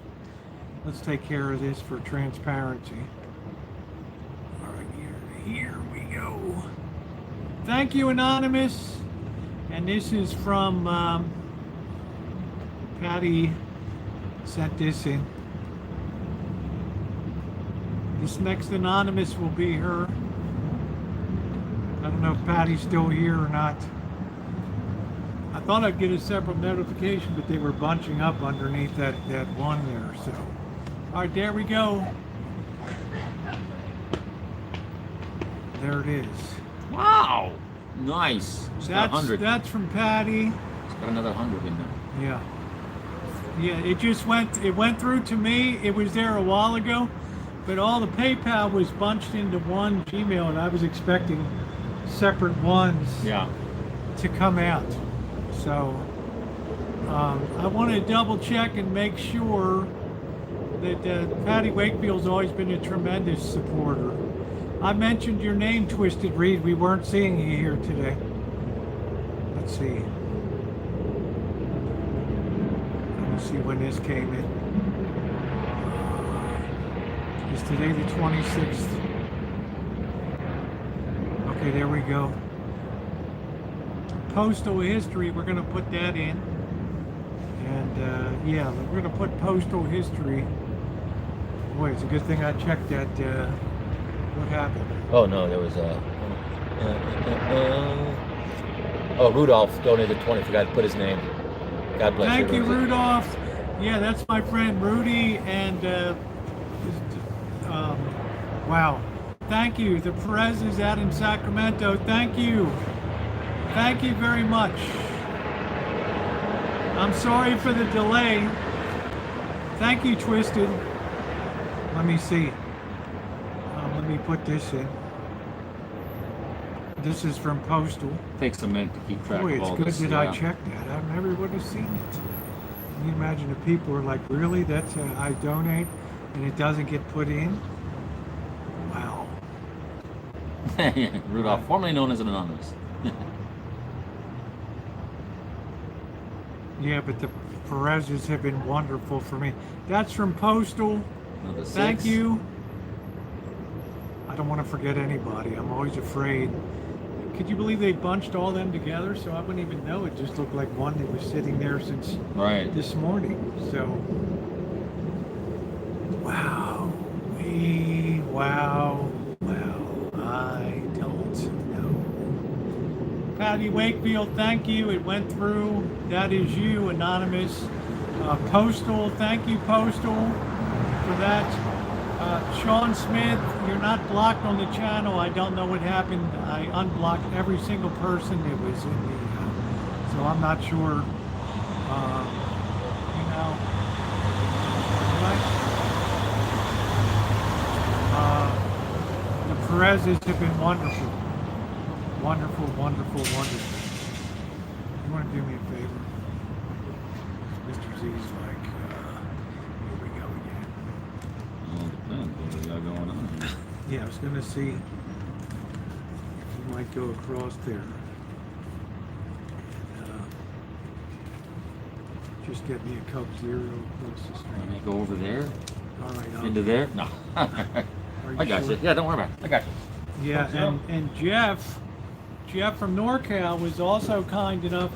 Let's take care of this for transparency. All right, here we go. Thank you, Anonymous. And this is from Patty sent this in. This next Anonymous will be her. I don't know if Patty's still here or not. I thought I'd get a separate notification, but they were bunching up underneath that one there. So, all right, there we go. There it is. Wow. Nice. It's got 100. That's from Patty. It's got another 100 in there. Yeah. Yeah, it went through to me. It was there a while ago, but all the PayPal was bunched into one Gmail, and I was expecting separate ones to come out. So I want to double check and make sure that Patty Wakefield's always been a tremendous supporter. I mentioned your name, Twisted Reed. We weren't seeing you here today. Let's see. Let me see when this came in. Is today the 26th? Okay, there we go. Postal history, we're going to put that in. And yeah, we're going to put postal history. Boy, it's a good thing I checked that. What happened? Oh no, there was a. Oh, Rudolph donated 20. Forgot to put his name. God bless you. Thank you, Rudolph. Yeah, that's my friend Rudy. And wow, thank you. The Perez is out in Sacramento. Thank you. Thank you very much. I'm sorry for the delay. Thank you, Twisted. Let me see. Let me put this in. This is from Postal. Takes a minute to keep track Boy, of it's all good this. that I checked that. I never would have seen it. Can you imagine if people are like, really? That's I donate and it doesn't get put in? Wow. Rudolph, formerly known as an anonymous. Yeah, but the Perez's have been wonderful for me. That's from Postal. Another 6. Thank you. I don't want to forget anybody. I'm always afraid. Could you believe they bunched all them together so I wouldn't even know? It just looked like one that was sitting there since Right. this morning. So, wow. Wow. I don't know. Patty Wakefield, thank you. It went through. That is you, Anonymous. Postal, thank you, Postal, for that. Sean Smith, you're not blocked on the channel. I don't know what happened. I unblocked every single person that was in the, so I'm not sure, you know, what? The Perez's have been wonderful. Wonderful. You want to do me a favor? Mr. Z's like, here we go again. Well, it depends what we got going on here. Yeah, I was going to see if you might go across there. And, just get me a Coke Zero across the Let street. me go over there. All right. Into there? No. Are I got sure? you. Yeah, don't worry about it. I got you. Yeah, Coke Zero? and Jeff from NorCal was also kind enough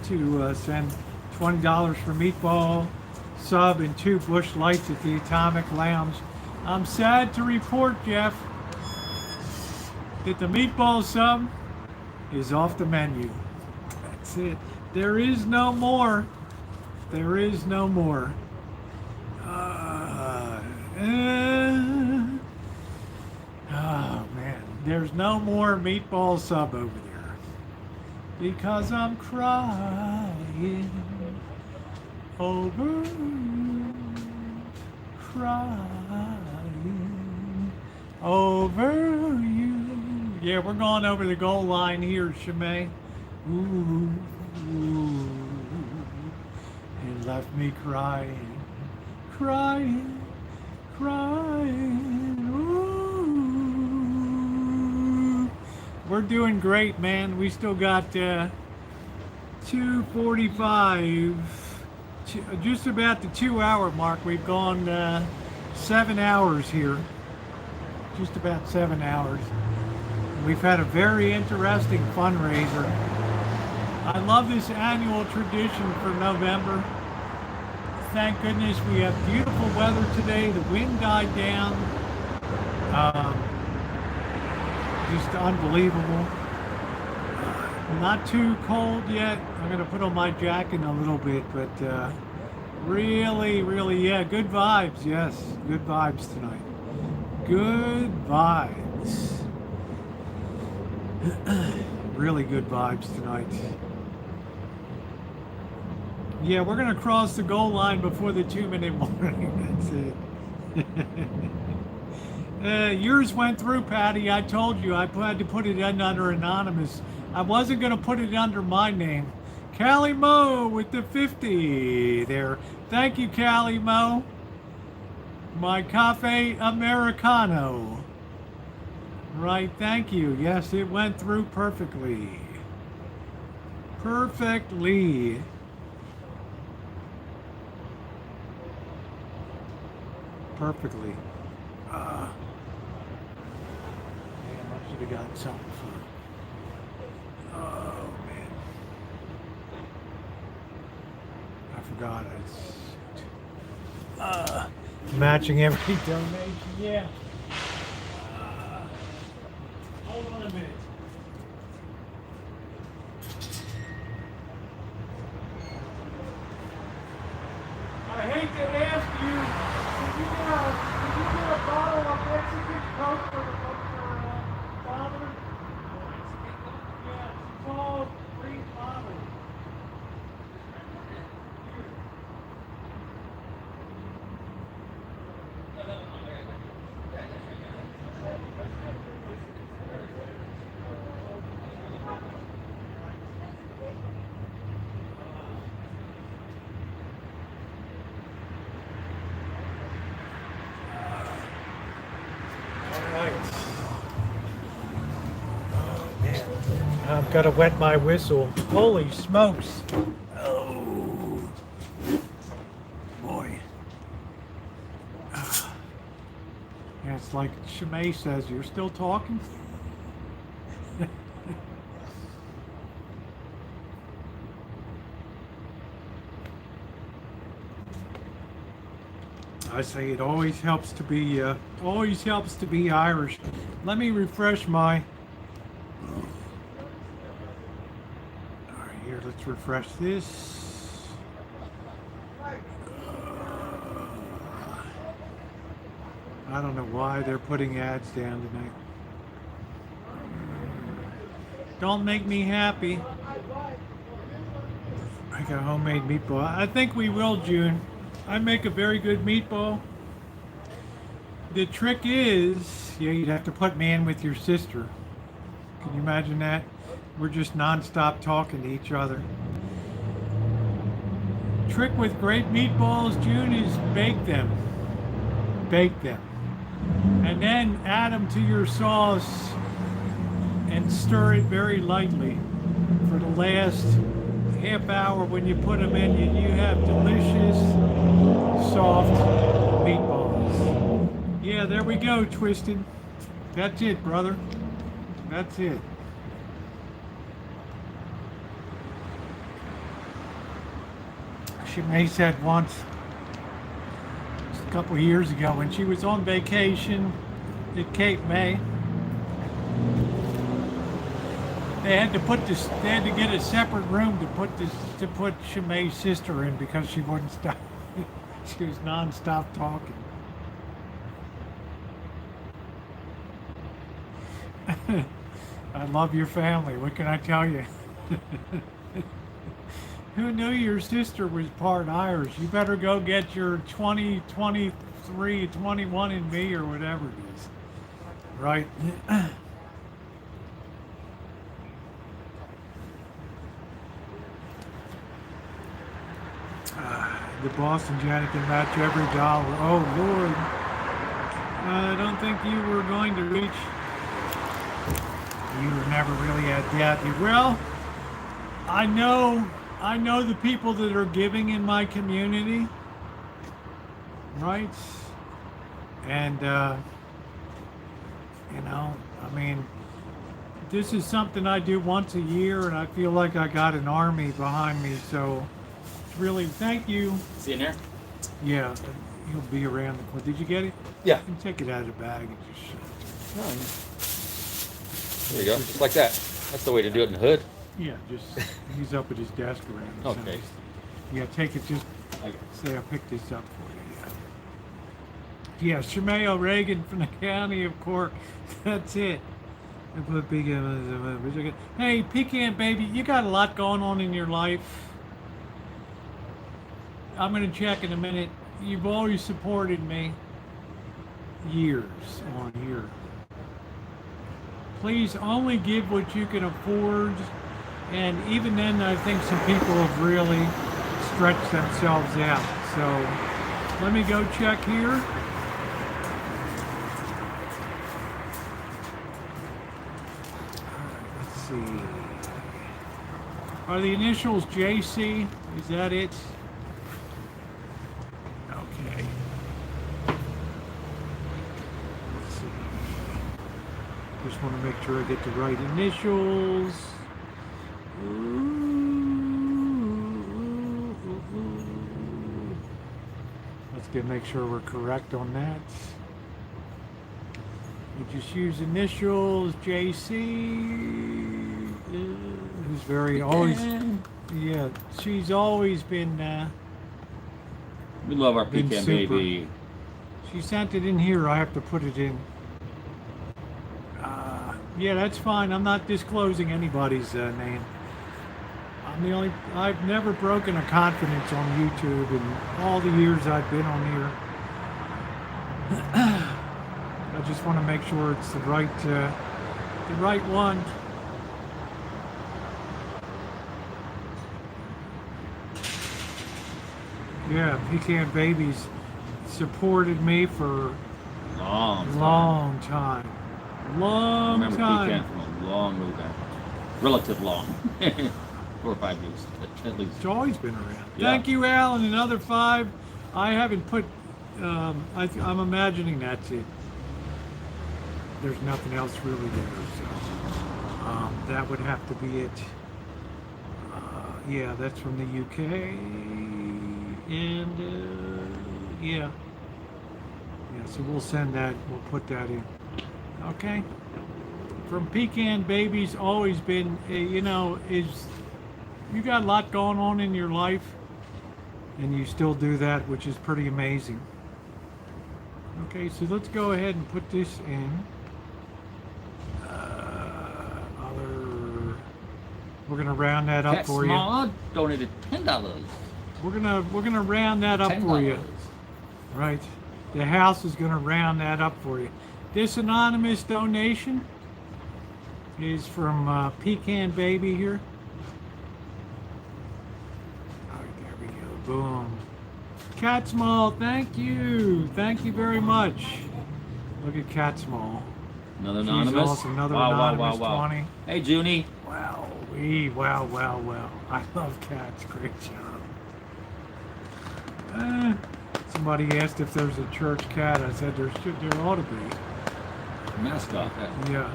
to send $20 for meatball sub and 2 Busch Lights at the Atomic Lounge. I'm sad to report, Jeff, that the meatball sub is off the menu. That's it. There is no more. There is no more. Oh man, there's no more meatball sub over there because I'm crying over you, crying over you. Yeah, we're going over the goal line here, Shimei. Ooh, and left me crying. Ooh. We're doing great, man. We still got 2:45, just about the 2-hour mark. We've gone 7 hours here, just about 7 hours. We've had a very interesting fundraiser. I love this annual tradition for November. Thank goodness we have beautiful weather today. The wind died down. Just unbelievable. Not too cold yet. I'm going to put on my jacket in a little bit, but really, yeah, good vibes. Yes, good vibes tonight. Good vibes. Really good vibes tonight. Yeah, we're gonna cross the goal line before the 2-minute warning. That's it. Yours went through, Patty. I told you I had to put it in under anonymous. I wasn't gonna put it under my name. Callie Mo with the 50 there. Thank you, Callie Mo. My cafe americano. Right, thank you. Yes, it went through perfectly. Perfectly. Perfectly. Damn, I should have gotten something for it. Oh, man. I forgot. It's matching every donation. Yeah. Hold on a minute. I hate to ask you, did you get a bottle of Mexican Coke for father? Yeah, it's a tall green bottle. Right. Oh, man. I've got to wet my whistle. Holy smokes. Oh, boy. Yeah, it's like Shimei says, you're still talking? I say it always helps to be Irish. Let me refresh my. All right, here, let's refresh this. I don't know why they're putting ads down tonight. Don't make me happy. I got homemade meatball. I think we will, June. I make a very good meatball. The trick is, yeah, you'd have to put me in with your sister. Can you imagine that? We're just nonstop talking to each other. Trick with great meatballs, June, is bake them. Bake them. And then add them to your sauce and stir it very lightly for the last half hour. When you put them in, you have delicious, soft meatballs. Yeah, there we go, Twisted. That's it, brother. That's it. Shimei said once, a couple of years ago, when she was on vacation at Cape May, they had to get a separate room to put Shimei's sister in because she wouldn't stop. She was non-stop talking. I love your family. What can I tell you? Who knew your sister was part Irish? You better go get your 20, 23, 21 and me or whatever it is. Right? The Boston Janet can match every dollar. Oh, Lord. I don't think you were going to reach. You were never really at that. Well, I know the people that are giving in my community, right? And, you know, I mean, this is something I do once a year, and I feel like I got an army behind me, so it's really, thank you. See in there? Yeah, he'll be around the corner. Did you get it? Yeah. You can take it out of the bag and just shove it. There you go. Just like that. That's the way to do it in the hood. Yeah, just, he's up at his desk around. Okay. Yeah, take it, just say I picked this up for you. Yeah, Shimei O'Regan from the county of Cork. That's it. I put big, hey, Pecan Baby, you got a lot going on in your life. I'm going to check in a minute. You've always supported me. Years on here. Please only give what you can afford. And even then, I think some people have really stretched themselves out. So let me go check here. Let's see. Are the initials JC? Is that it? Okay. Let's see. Just want to make sure I get the right initials. Let's make sure we're correct on that. We just use initials. JC, who's very always, yeah, she's always been. We love our Been pecan super. baby. She sent it in here. I have to put it in. Yeah, that's fine. I'm not disclosing anybody's name. I've never broken a confidence on YouTube in all the years I've been on here. I just want to make sure it's the right one. Yeah, Pecan Babies supported me for Long time. Long time. I Long remember time. Pecan from a long way back. Relative long. 4 or 5 years, at least. It's always been around. Yeah. Thank you, Alan. Another 5. I haven't put. I'm imagining that's it. There's nothing else really there, so that would have to be it. Yeah, that's from the UK, and yeah. So we'll send that. We'll put that in. Okay. From Pecan Baby's always been, is you got a lot going on in your life, and you still do that, which is pretty amazing. Okay, so let's go ahead and put this in. We're gonna round that up Cat for you. Small donated $10. We're gonna round that up for you. Right. The house is gonna round that up for you. This anonymous donation is from Pecan Baby here. All right, there we go. Boom. Cat Small, thank you. Thank you very much. Look at Cat Small. Another She's anonymous. awesome. Another wow, anonymous wow, wow, 20. wow. Hey, Junie. Wow. Wow. I love cats. Great job. Somebody asked if there's a church cat. I said there ought to be. Mascot. Yeah.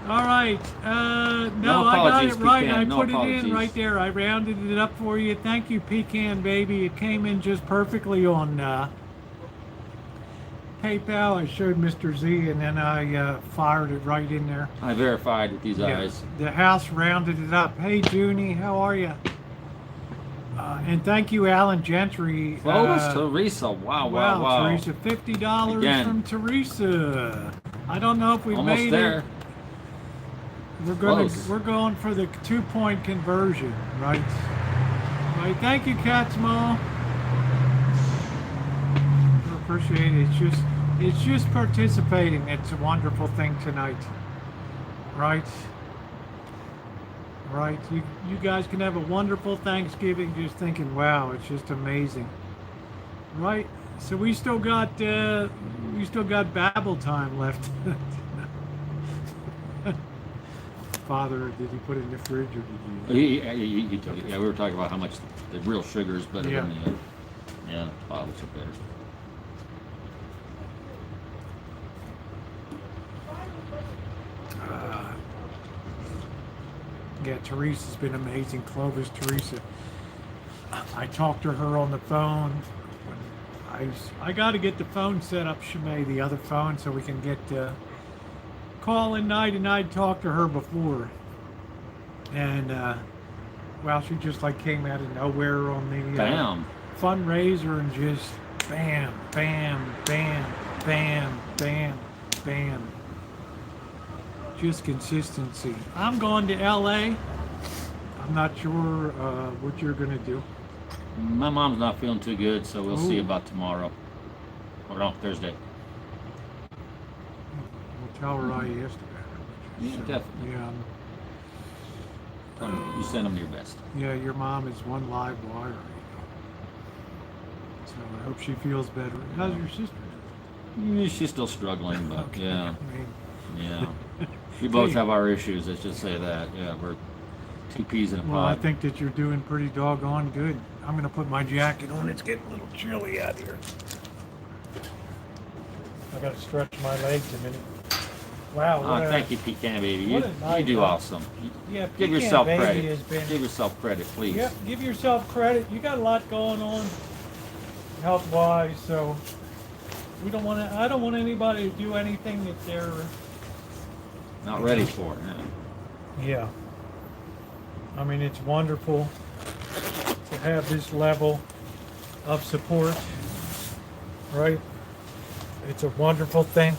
All right. No, No I got apologies, it right. Pecan. I No put it in apologies. right there. I rounded it up for you. Thank you, Pecan Baby. It came in just perfectly on PayPal. I showed Mr. Z, and then I fired it right in there. I verified with these eyes. The house rounded it up. Hey, Junie, how are you? And thank you, Alan Gentry. Clovis, Teresa. Wow. Teresa, $50 Again. from Teresa. I don't know if we Almost made there. it. Close. We're going for the 2-point conversion, right? Right. Thank you, Catsmall. I appreciate it. It's just participating. It's a wonderful thing tonight, right? Right. You guys can have a wonderful Thanksgiving. Just thinking, wow, it's just amazing, right? So we still got Babble time left. Father, did you put it in the fridge or did you? He took it. Yeah, we were talking about how much the real sugar is better Yeah. than the bottles are better. Yeah, Teresa's been amazing. Clovis, Teresa. I talked to her on the phone. I got to get the phone set up, Shimei, the other phone, so we can get call in night, and I'd talked to her before. And, well, she just like came out of nowhere on the Bam. fundraiser and just bam, bam, bam, bam, bam, bam. Just consistency. I'm going to LA. I'm not sure what you're going to do. My mom's not feeling too good, so we'll see Ooh. about tomorrow. Or no, Thursday. We'll tell her I asked about her. Yeah, definitely. Yeah, You send them your best. yeah, your mom is one live wire. So I hope she feels better. How's your sister? She's still struggling, but Okay, yeah, I mean, yeah. We both have our issues, let's just say that. Yeah, we're 2 peas in a well, I pod. think that you're doing pretty doggone good. I'm going to put my jacket on. It's getting a little chilly out here. I got to stretch my legs a minute. Wow. Oh, thank you, Pecan Baby. You, what a night, you do huh? awesome. Yeah, Give Pecan yourself Baby credit. has been- Give yourself credit, please. Yep, give yourself credit. You got a lot going on health-wise, so we don't want to. I don't want anybody to do anything that they're. Not ready for. Yeah. Yeah. I mean, it's wonderful to have this level of support, right? It's a wonderful thing.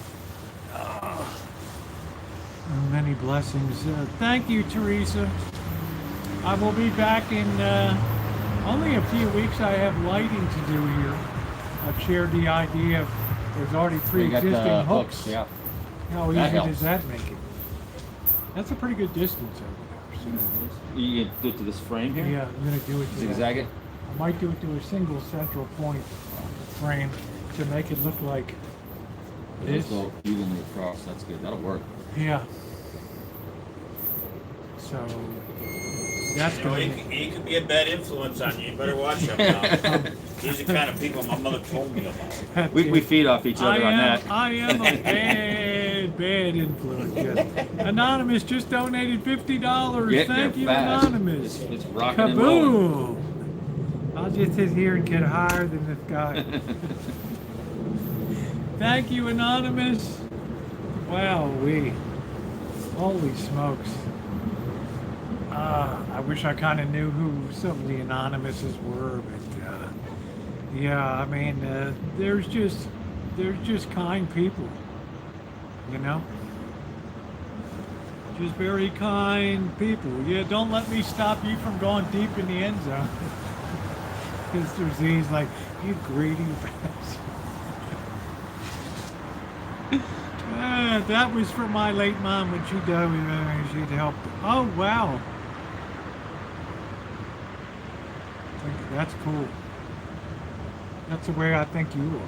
Many blessings. Thank you, Teresa. I will be back in only a few weeks. I have lighting to do here. I've shared the idea of there's already You got pre-existing the hooks. Yeah. How That easy helps. does that make it? That's a pretty good distance over there. So, You can do it to this frame here? yeah, I'm going to do it. to Zigzag that. it? I might do it to a single central point frame to make it look like Let's go evenly across. That's good. That'll work. Yeah. So that's You know, going he could be a bad influence on you. You better watch him now. These are the kind of people my mother told me about. We feed off each other on that. I am a bad influence. Yes. Anonymous just donated $50. Get Thank there you, fast. Anonymous. It's rocking and rolling. Kaboom! I'll just sit here and get higher than this guy. Thank you, Anonymous. Wow, holy smokes. I wish I kind of knew who some of the Anonymouses were, but yeah, I mean, there's just kind people, you know? Just very kind people. Yeah, don't let me stop you from going deep in the end zone. Mr. Z's like, you greedy bastard. That was for my late mom when she died. She'd helped. Oh, wow. That's cool. That's the way I think you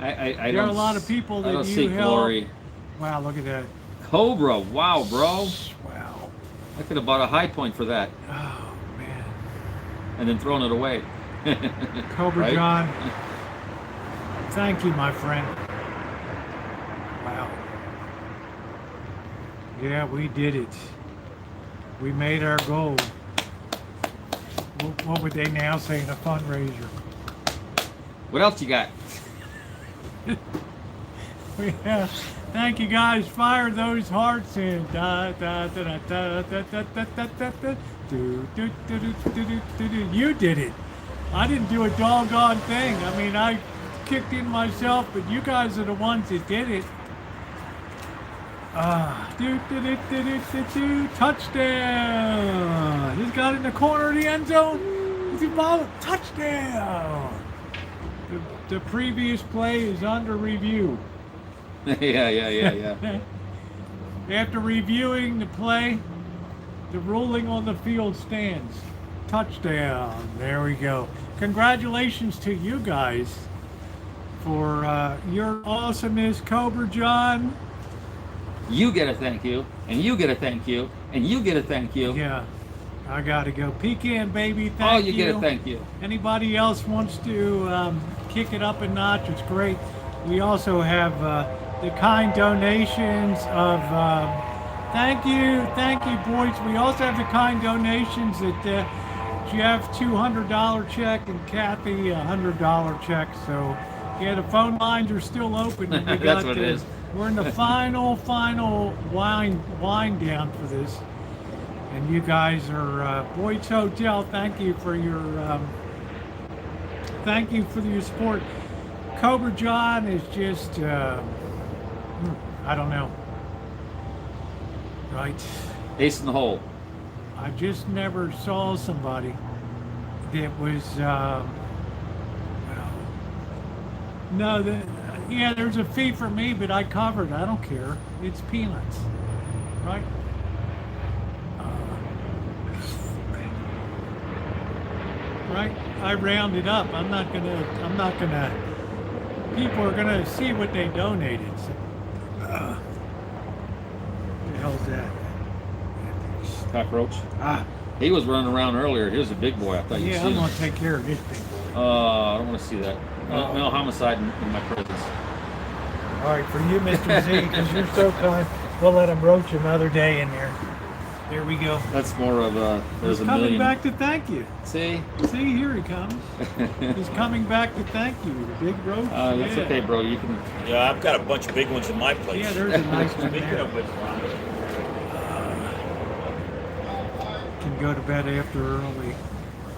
are. I There are don't a lot of people I that don't you seek help. glory. Wow, look at that. Cobra, wow, bro. Wow. I could have bought a high point for that Oh, man. and then thrown it away. Cobra Right? John, thank you, my friend. Wow. Yeah, we did it. We made our goal. What would they now say in a fundraiser? What else you got? Yeah. Thank you guys. Fire those hearts in. Da, da, da, da, da, da, da, da, da, da, da. Do, do, do, do, do, do, do, do. You did it. I didn't do a doggone thing. I mean, I kicked in myself, but you guys are the ones that did it. Do, do, do, do, do, do, do. Touchdown. Just got in the corner of the end zone. Touchdown. The previous play is under review. yeah. After reviewing the play, the ruling on the field stands. Touchdown. There we go. Congratulations to you guys for your awesomeness, Cobra John. You get a thank you, and you get a thank you, and you get a thank you. Yeah, I gotta go. Pecan baby, thank Oh, you. you get a thank you. Anybody else wants to kick it up a notch? It's great. We also have the kind donations of thank you boys. We also have the kind donations that Jeff $200 check and Kathy $100 check. So yeah, the phone lines are still open. And we That's what it is. We're in the final wind down for this, and you guys are Boyd's Hotel. Thank you for your support. Cobra John is just I don't know, right? Ace in the hole. I just never saw somebody that was well, no, yeah, there's a fee for me, but I covered. I don't care. It's peanuts, right? Right? I round it up. I'm not gonna. People are gonna see what they donated. So, what the hell's that? Cockroach. Ah, He was running around earlier. He was a big boy. I thought you yeah, seen I'm him. gonna take care of this thing. I don't want to see that. No homicide in my presence. All right, for you, Mr. Z, because you're so kind, we'll let him roach another day in there. There we go. That's more of a. There's He's a coming million. back to thank you. See? See, here he comes. He's coming back to thank you, the big roach. That's Yeah. okay, bro. You can. Yeah, I've got a bunch of big ones in my place. Yeah, there's a nice one Speaking there. of which, Ron, Can go to bed after early.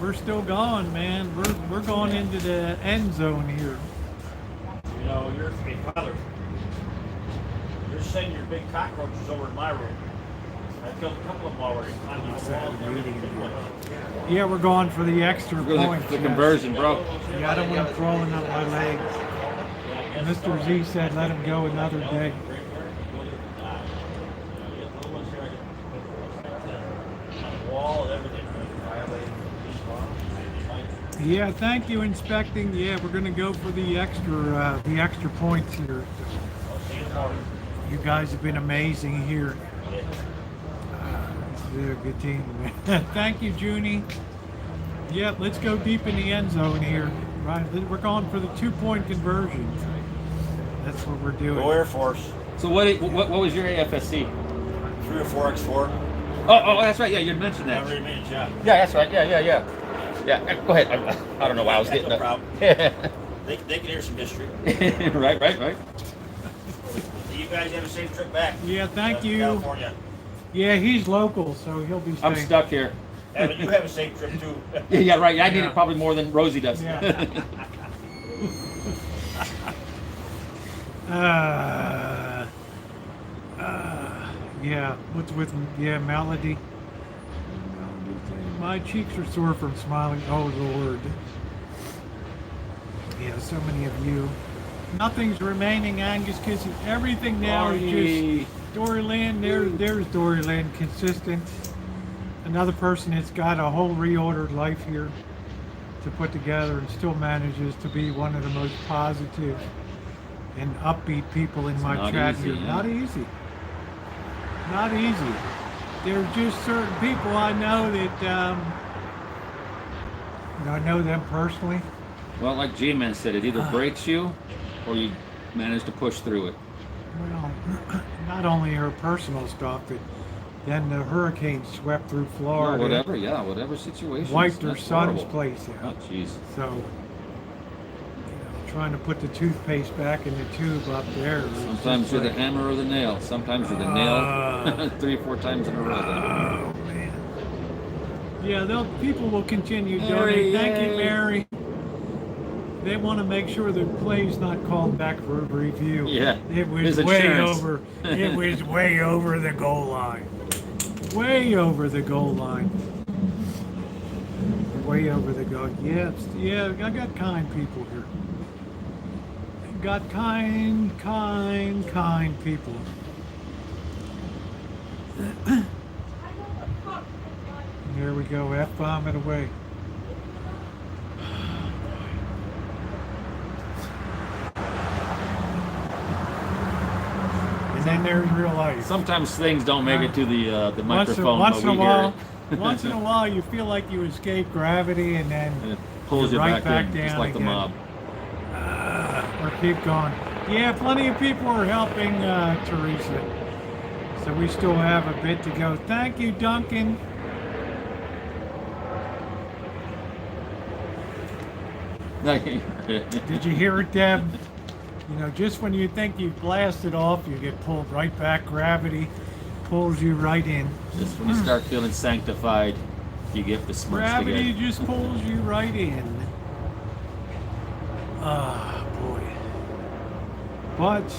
We're still going, man. We're going into the end zone here. you know, hey, Tyler, you're sending your big cockroaches over to my room. I killed a couple of them already. Climbing the walls and everything. Yeah, we're going for the extra points. The yes. conversion, bro. Yeah, I don't want him crawling up my legs. Mr. Z said let him go another day. Wall and everything. Yeah, thank you, inspecting. Yeah, we're gonna go for the extra points here. I'll see you tomorrow. You guys have been amazing here. They're a good team. Thank you, Junie. Yeah, let's go deep in the end zone here. Right, we're going for the 2-point conversion. That's what we're doing. Go Air Force. So what was your AFSC? 3 or 4x4. Oh, that's right. Yeah, you mentioned that. That remains, yeah. Yeah, that's right. Yeah. Yeah, go ahead. I don't know why I was That's getting no that. problem. They can hear some history. right. You guys have a safe trip back. Yeah, thank to you. California. Yeah, he's local, so he'll be staying. I'm stuck here. Evan, you have a safe trip too. Yeah, right. I need Yeah. it probably more than Rosie does. Yeah. Yeah, what's with Melody? My cheeks are sore from smiling. Oh Lord. Yeah, so many of you. Nothing's remaining, Angus, because everything now is just Dory Lynn. There's Dory Lynn, consistent. Another person that's got a whole reordered life here to put together and still manages to be one of the most positive and upbeat people in my not chat easy, here. yeah. Not easy. Not easy. There's just certain people I know that I know them personally. Well, like G-Man said, it either breaks you or you manage to push through it. Well, not only her personal stuff, but then the hurricane swept through Florida. Whatever situation. Wiped her That's son's horrible. place Oh, out. jeez. So, trying to put the toothpaste back in the tube up there. was Sometimes just you're the like, hammer or the nail. Sometimes you're the nail 3 or 4 times in a row. oh man. Yeah, people will continue Mary, donating. Thank you, yay. Mary. They want to make sure the play's not called back for a review. Yeah, It was his way insurance. over. It was way over the goal line. Way over the goal line. Way over the goal. Yeah, I got kind people here. Got kind people. There we go. F-bomb it away. And then there's real life. Sometimes things don't make it to the microphone, Once but in a we while, hear it. once in a while, you feel like you escape gravity, and then And it pulls you right back, back in, just down like the again. mob. Or keep going. Yeah, plenty of people are helping Teresa, so we still have a bit to go. Thank you, Duncan. Did you hear it, Deb? You know, just when you think you've blasted off, you get pulled right back. Gravity pulls you right in. Just when you start feeling sanctified, you get the smirks Gravity again. just pulls you right in. Ah, boy. But,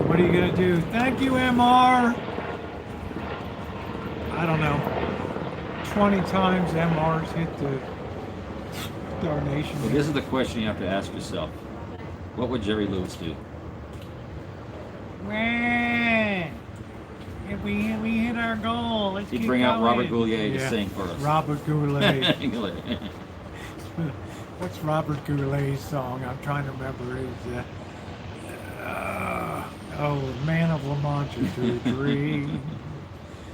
what are you going to do? Thank you, MR. I don't know. 20 times MR's hit the donation. Well, this is the question you have to ask yourself. What would Jerry Lewis do? Well, if we hit our goal, let's He'd keep bring out going. Robert Goulet to Yeah, sing for us. Robert Goulet. What's Robert Goulet's song? I'm trying to remember. Is Man of La Mancha to a dream.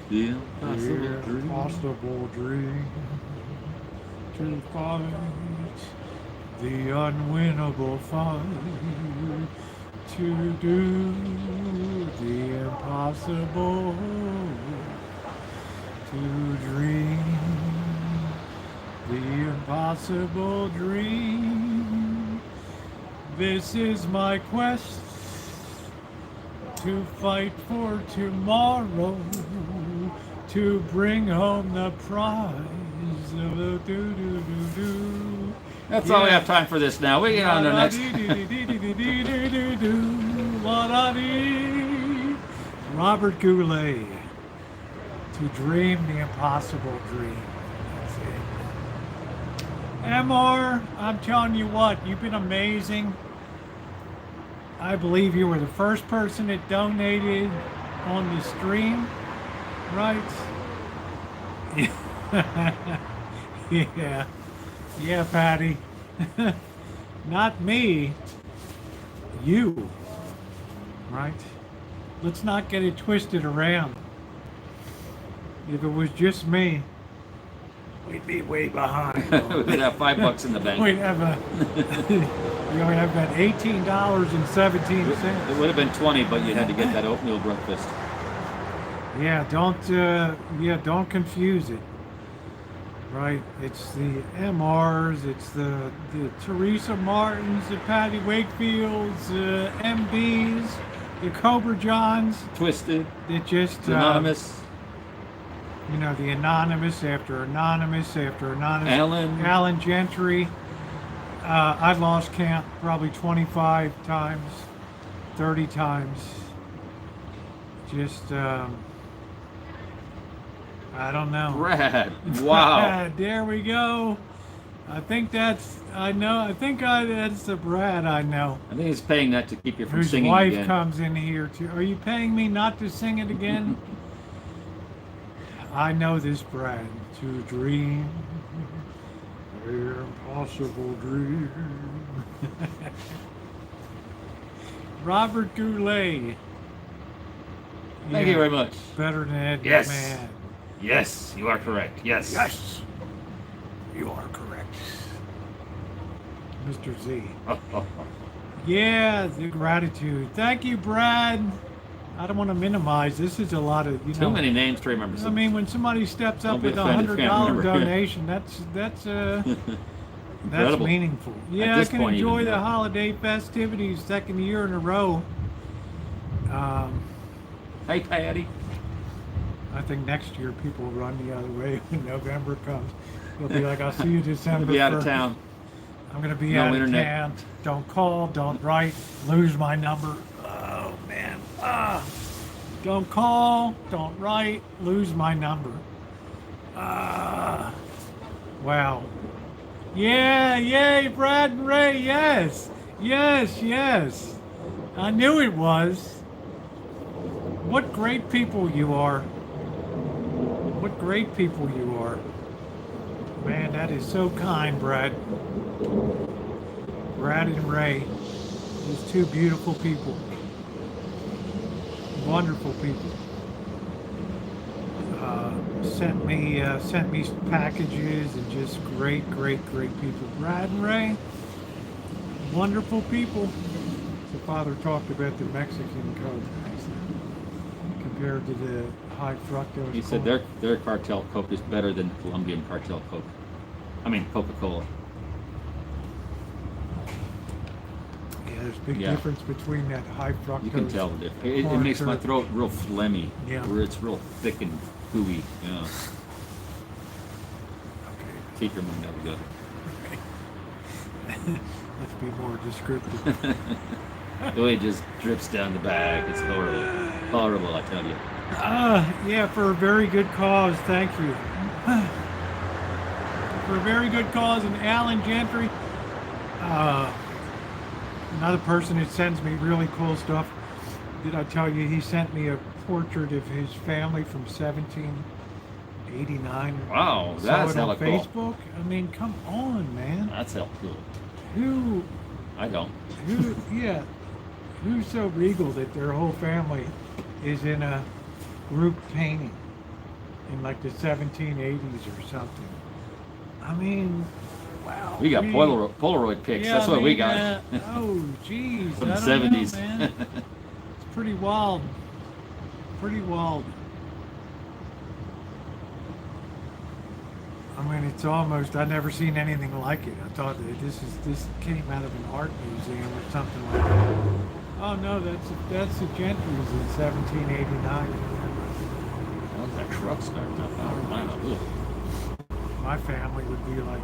The impossible dream. Impossible dream to fight the unwinnable fight, to do the impossible, to dream the impossible dream. This is my quest to fight for tomorrow, to bring home the prize of the do-do-do-do. That's all we have time for this now. We get on to the next. Robert Goulet, to dream the impossible dream. That's it. MR, I'm telling you what, you've been amazing. I believe you were the first person that donated on the stream, right? Yeah. Yeah, Patty. Not me. You. Right? Let's not get it twisted around. If it was just me, we'd be way behind. We'd have $5 in the bank. We'd have we only have about $18.17. It would have been 20, but you had to get that oatmeal breakfast. Yeah, don't confuse it. Right? It's the MRs, it's the Teresa Martins, the Patty Wakefields, MBs, the Cobra Johns. Twisted. It just Anonymous. You know, the anonymous after anonymous after anonymous. Alan Gentry. I lost count probably 25 times, 30 times. Just, I don't know. Brad. Wow. There we go. I think that's the Brad I know. I think he's paying that to keep you from Whose singing wife again. comes in here too. Are you paying me not to sing it again? I know this, Brad. To dream, an impossible dream. Robert Goulet. Thank you very much. Better than Ed Yes. McMahon. Yes, you are correct. Yes. Yes, you are correct, Mr. Z. Yeah, the gratitude. Thank you, Brad. I don't want to minimize. This is a lot of Too many names to remember. I mean, when somebody steps up Don't be with a offended if you can't $100 remember. donation, that's Incredible. meaningful. At Yeah, I this can point enjoy even, the yeah. holiday festivities, second year in a row. Hey, Patty. I think next year people will run the other way when November comes. They'll be like, "I'll see you I'm December gonna be out of 1st. town. I'm gonna be No out internet. of town. Don't call, don't write, lose my number." Oh man. Don't call, don't write, lose my number. Wow. Yeah, yay, Brad and Ray, yes. Yes. I knew it was. What great people you are. What great people you are. Man, that is so kind, Brad. Brad and Ray. These two beautiful people. Wonderful people. Sent me packages and just great people. Brad and Ray, wonderful people. The father talked about the Mexican Coke compared to the high fructose. He said corn. their cartel Coke is better than Colombian cartel Coke. I mean Coca-Cola. Yeah, there's a big Yeah. difference between that high fructose. You can tell the difference. It corn makes my syrup. throat real phlegmy. Yeah. Where it's real thick and gooey. Yeah. Okay. Keep your mind out of good. Let's be more descriptive. The way it just drips down the back. It's horrible. Horrible, I tell you. Yeah, for a very good cause. Thank you. For a very good cause, and Alan Gentry, another person that sends me really cool stuff. Did I tell you he sent me a portrait of his family from 1789? Wow, Saw that's it hella on cool. Facebook. I mean, come on, man. That's hella cool. Who, I don't. yeah, who's so regal that their whole family is in a group painting in like the 1780s or something? I mean, wow. We got Polaroid pics. Yeah, That's I what we mean, got. oh, geez. From I the don't know, 70s. man. It's pretty wild. Pretty wild. I mean, it's almost, I've never seen anything like it. I thought that this came out of an art museum or something like that. Oh no, that's the Gentry's in 1789. How's that truck starting up out of mine? Ugh. My family would be like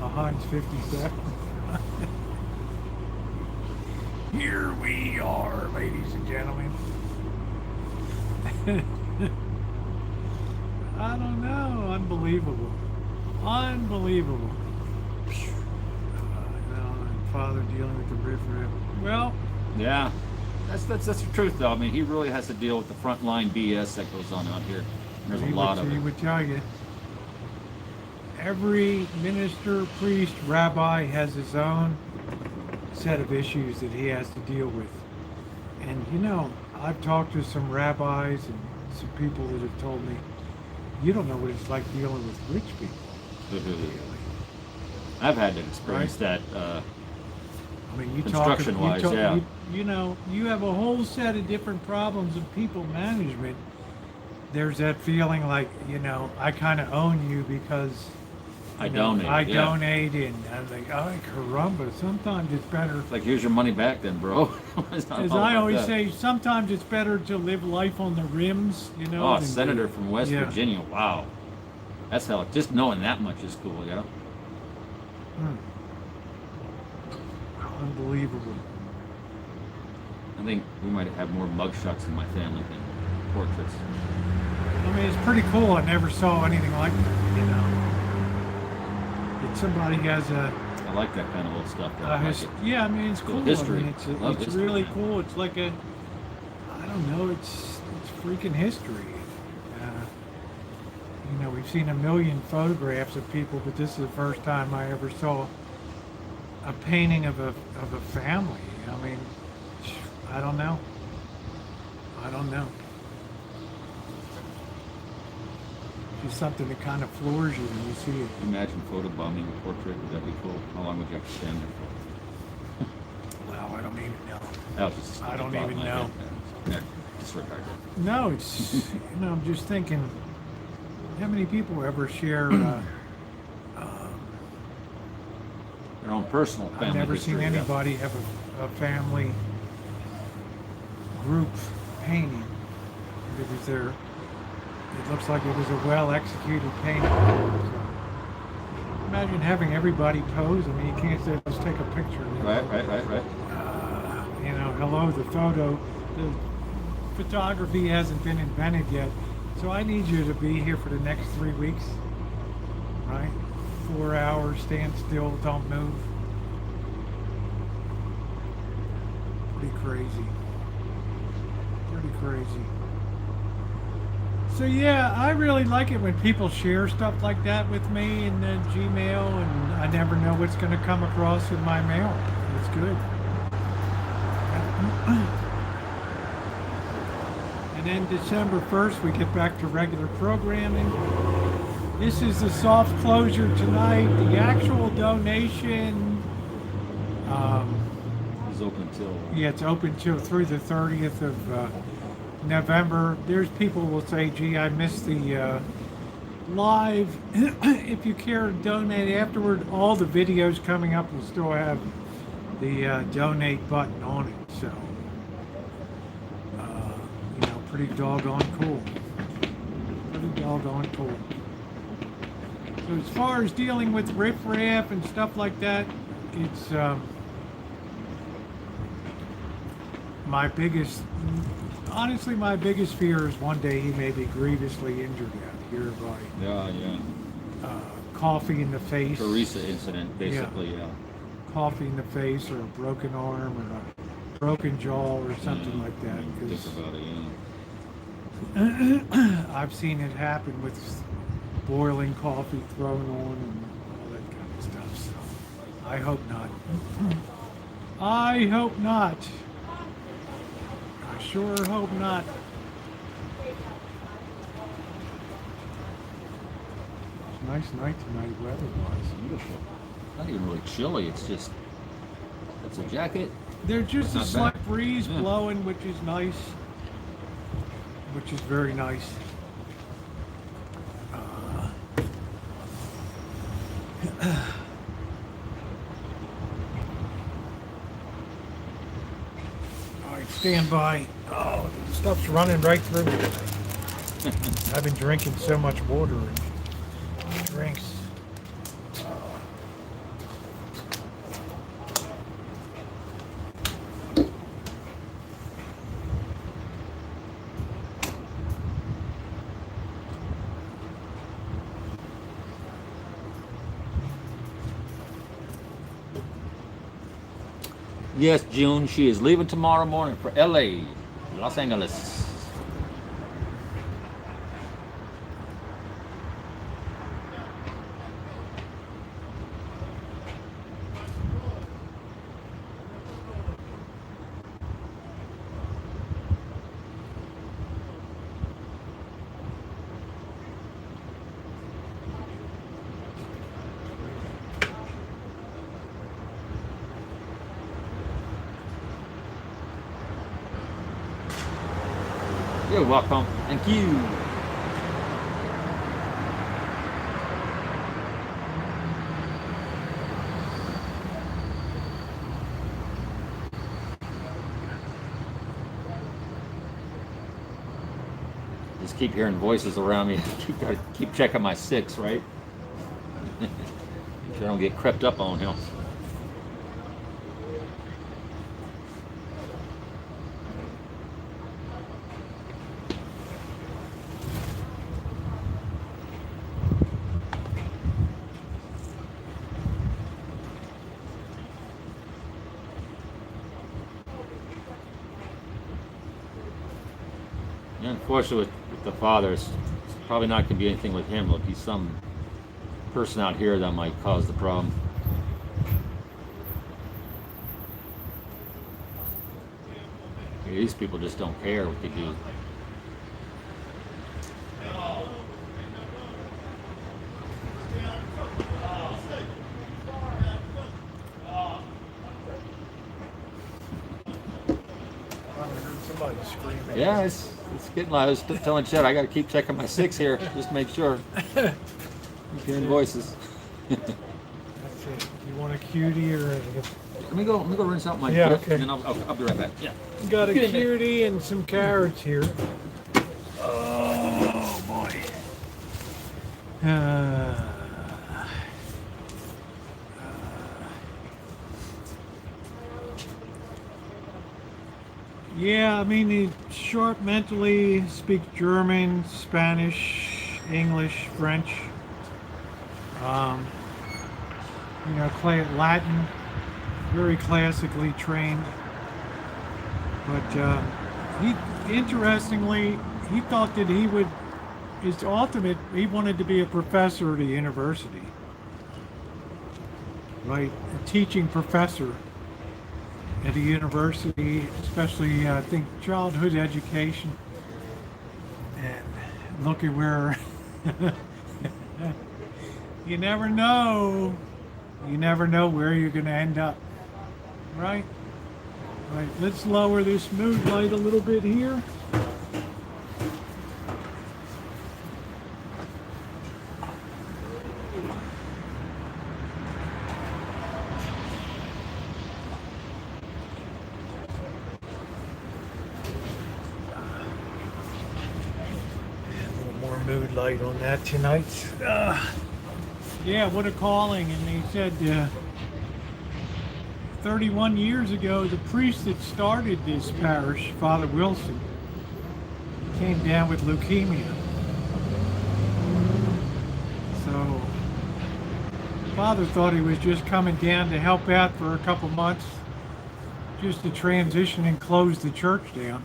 a Heinz 57. Here we are, ladies and gentlemen. I don't know. Unbelievable. Unbelievable. Father dealing with the riffraff. Well, Yeah. That's the truth, though. I mean, he really has to deal with the frontline BS that goes on out here. And there's a lot of he it. would tell you. every minister, priest, rabbi has his own set of issues that he has to deal with. And you know, I've talked to some rabbis and some people that have told me, you don't know what it's like dealing with rich people. I've had to experience that. I mean, you talk, Construction-wise, yeah. you know, you have a whole set of different problems of people management. There's that feeling like, you know, I kind of own you because I you know, donate. I yeah. donate, and I'm like, oh, caramba, sometimes it's better. It's like, here's your money back then, bro. It's not As all I about always that. say, sometimes it's better to live life on the rims, you know. Oh, a than senator to- from West yeah. Virginia. Wow. That's hell. Just knowing that much is cool, you know? Hmm. Unbelievable. I think we might have more mugshots in my family than portraits. I mean, it's pretty cool. I never saw anything like that, you know. That somebody has a I like that kind of old stuff. Though. I like it. yeah, I mean, it's Cool cool. history. I mean, it's Love it's history, really man. cool. It's like a, I don't know, it's freaking history. You know, we've seen a million photographs of people, but this is the first time I ever saw a painting of a family. I mean, I don't know. I don't know. Just something that kind of floors you when you see it. Imagine photobombing a portrait. Would that be cool? How long would you have to stand there for? Wow, I don't even know. That was just I don't thought in even my know. head, man. Yeah, disregard it. No, it's, you know, I'm just thinking, how many people ever share, Their own personal family I've never history, seen yeah. anybody have a family group painting. It was there, it looks like it was a well-executed painting. So, imagine having everybody pose. I mean, you can't say, let's take a picture. You know? Right. You know, hello, the photo. The photography hasn't been invented yet. So I need you to be here for the next 3 weeks, right? 4 hours, stand still, don't move. Pretty crazy. Pretty crazy. So yeah, I really like it when people share stuff like that with me in the Gmail, and I never know what's going to come across in my mail. It's good. And then December 1st, we get back to regular programming. This is the soft closure tonight. The actual donation, It's open till. yeah, it's open till through the 30th of November. There's people will say, gee, I missed the live. If you care to donate afterward, all the videos coming up will still have the donate button on it. So, you know, pretty doggone cool. Pretty doggone cool. So as far as dealing with riffraff and stuff like that, it's my biggest, honestly, my biggest fear is one day he may be grievously injured out here by Yeah. coffee in the face. Teresa incident, basically, yeah. Coffee in the face, or a broken arm, or a broken jaw, or something Yeah, like that. I didn't 'cause think about it, yeah. I've seen it happen with boiling coffee thrown on and all that kind of stuff. So I hope not. I hope not. I sure hope not. It's a nice night tonight, weather-wise. Beautiful. Not even really chilly. It's just. It's a jacket. There's just a Not slight bad. breeze Yeah. blowing, which is nice. Which is very nice. All right, stand by. Oh, the stuff's running right through me. I've been drinking so much water and drinks. Yes, June. She is leaving tomorrow morning for LA, Los Angeles. You're welcome. Thank you. Just keep hearing voices around me. Gotta keep checking my 6, right? Make sure I don't get crept up on him. Yeah, unfortunately, with the father, it's probably not going to be anything with him. It'll be some person out here that might cause the problem. These people just don't care what they do. I heard somebody screaming. Yeah, it's getting loud. I was telling Chet I got to keep checking my 6 here, just to make sure. Keep hearing voices. That's it. You want a cutie or Let me go rinse out my Yeah, foot, okay. and then I'll be right back. Yeah. got a Get in there. cutie and some carrots here. Oh boy. Yeah, I mean, he's sharp mentally, speaks German, Spanish, English, French. Latin, very classically trained. But interestingly, he thought that he wanted to be a professor at a university. Right? A teaching professor at a university, especially, I think, childhood education. And look at where you never know. You never know where you're going to end up. Right? Right, let's lower this mood light a little bit here. A little more mood light on that tonight. Yeah, what a calling. And he said 31 years ago, the priest that started this parish, Father Wilson, came down with leukemia. So, Father thought he was just coming down to help out for a couple months, just to transition and close the church down.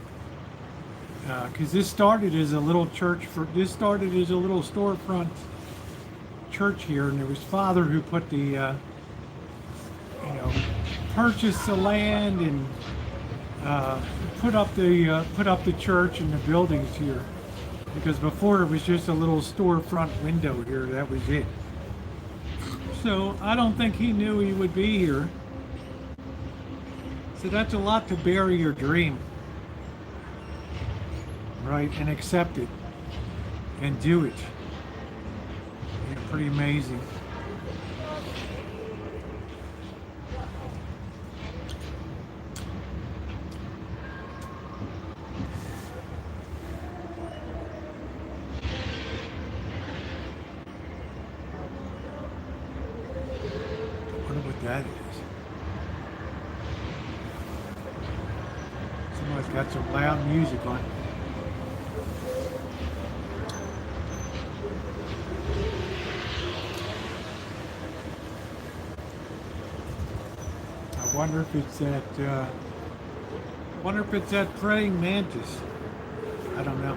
Because this started as a little storefront church here, and it was Father who put the, purchased the land and put up the church and the buildings here, because before it was just a little storefront window here. That was it. So I don't think he knew he would be here. So that's a lot to bury your dream, right? And accept it and do it. Yeah, pretty amazing. That is. Somebody's got some loud music on. I wonder if it's that praying mantis. I don't know.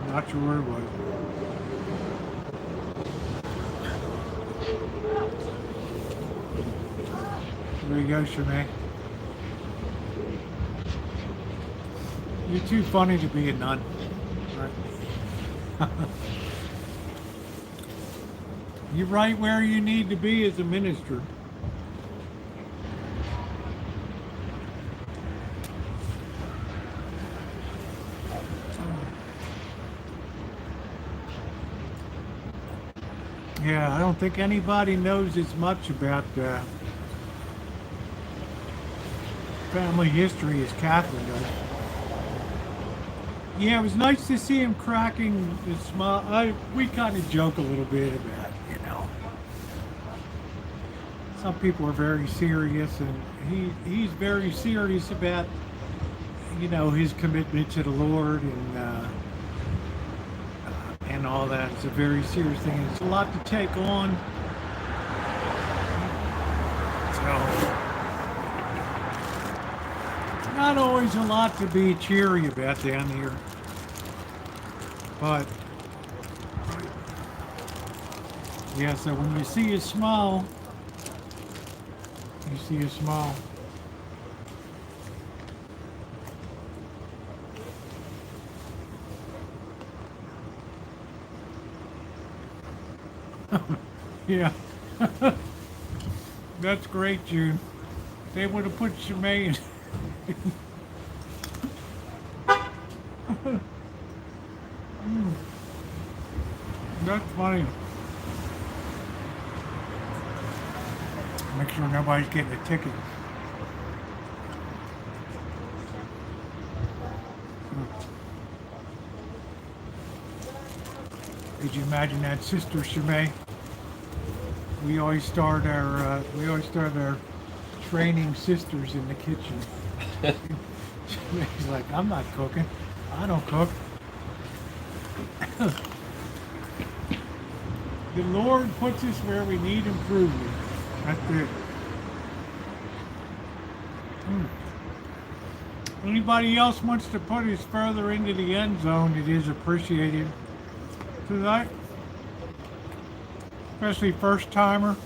Not sure where it was. There you go, Shanae. You're too funny to be a nun. Right? You're right where you need to be as a minister. Yeah, I don't think anybody knows as much about family history as Catherine does. Yeah, it was nice to see him cracking the smile. We kind of joke a little bit about, some people are very serious, and he's very serious about, his commitment to the Lord and all that. It's a very serious thing. It's a lot to take on. So, not always a lot to be cheery about down here. But, yeah, so when you see a smile, you see a smile. Yeah. That's great, June. They would have put Shemaine. That's funny. Make sure nobody's getting a ticket. Could you imagine that, Sister Shemay? We always start our training sisters in the kitchen. She's like, I'm not cooking. I don't cook. The Lord puts us where we need improvement. That's it. Anybody else wants to put us further into the end zone, it is appreciated tonight. Especially first timer.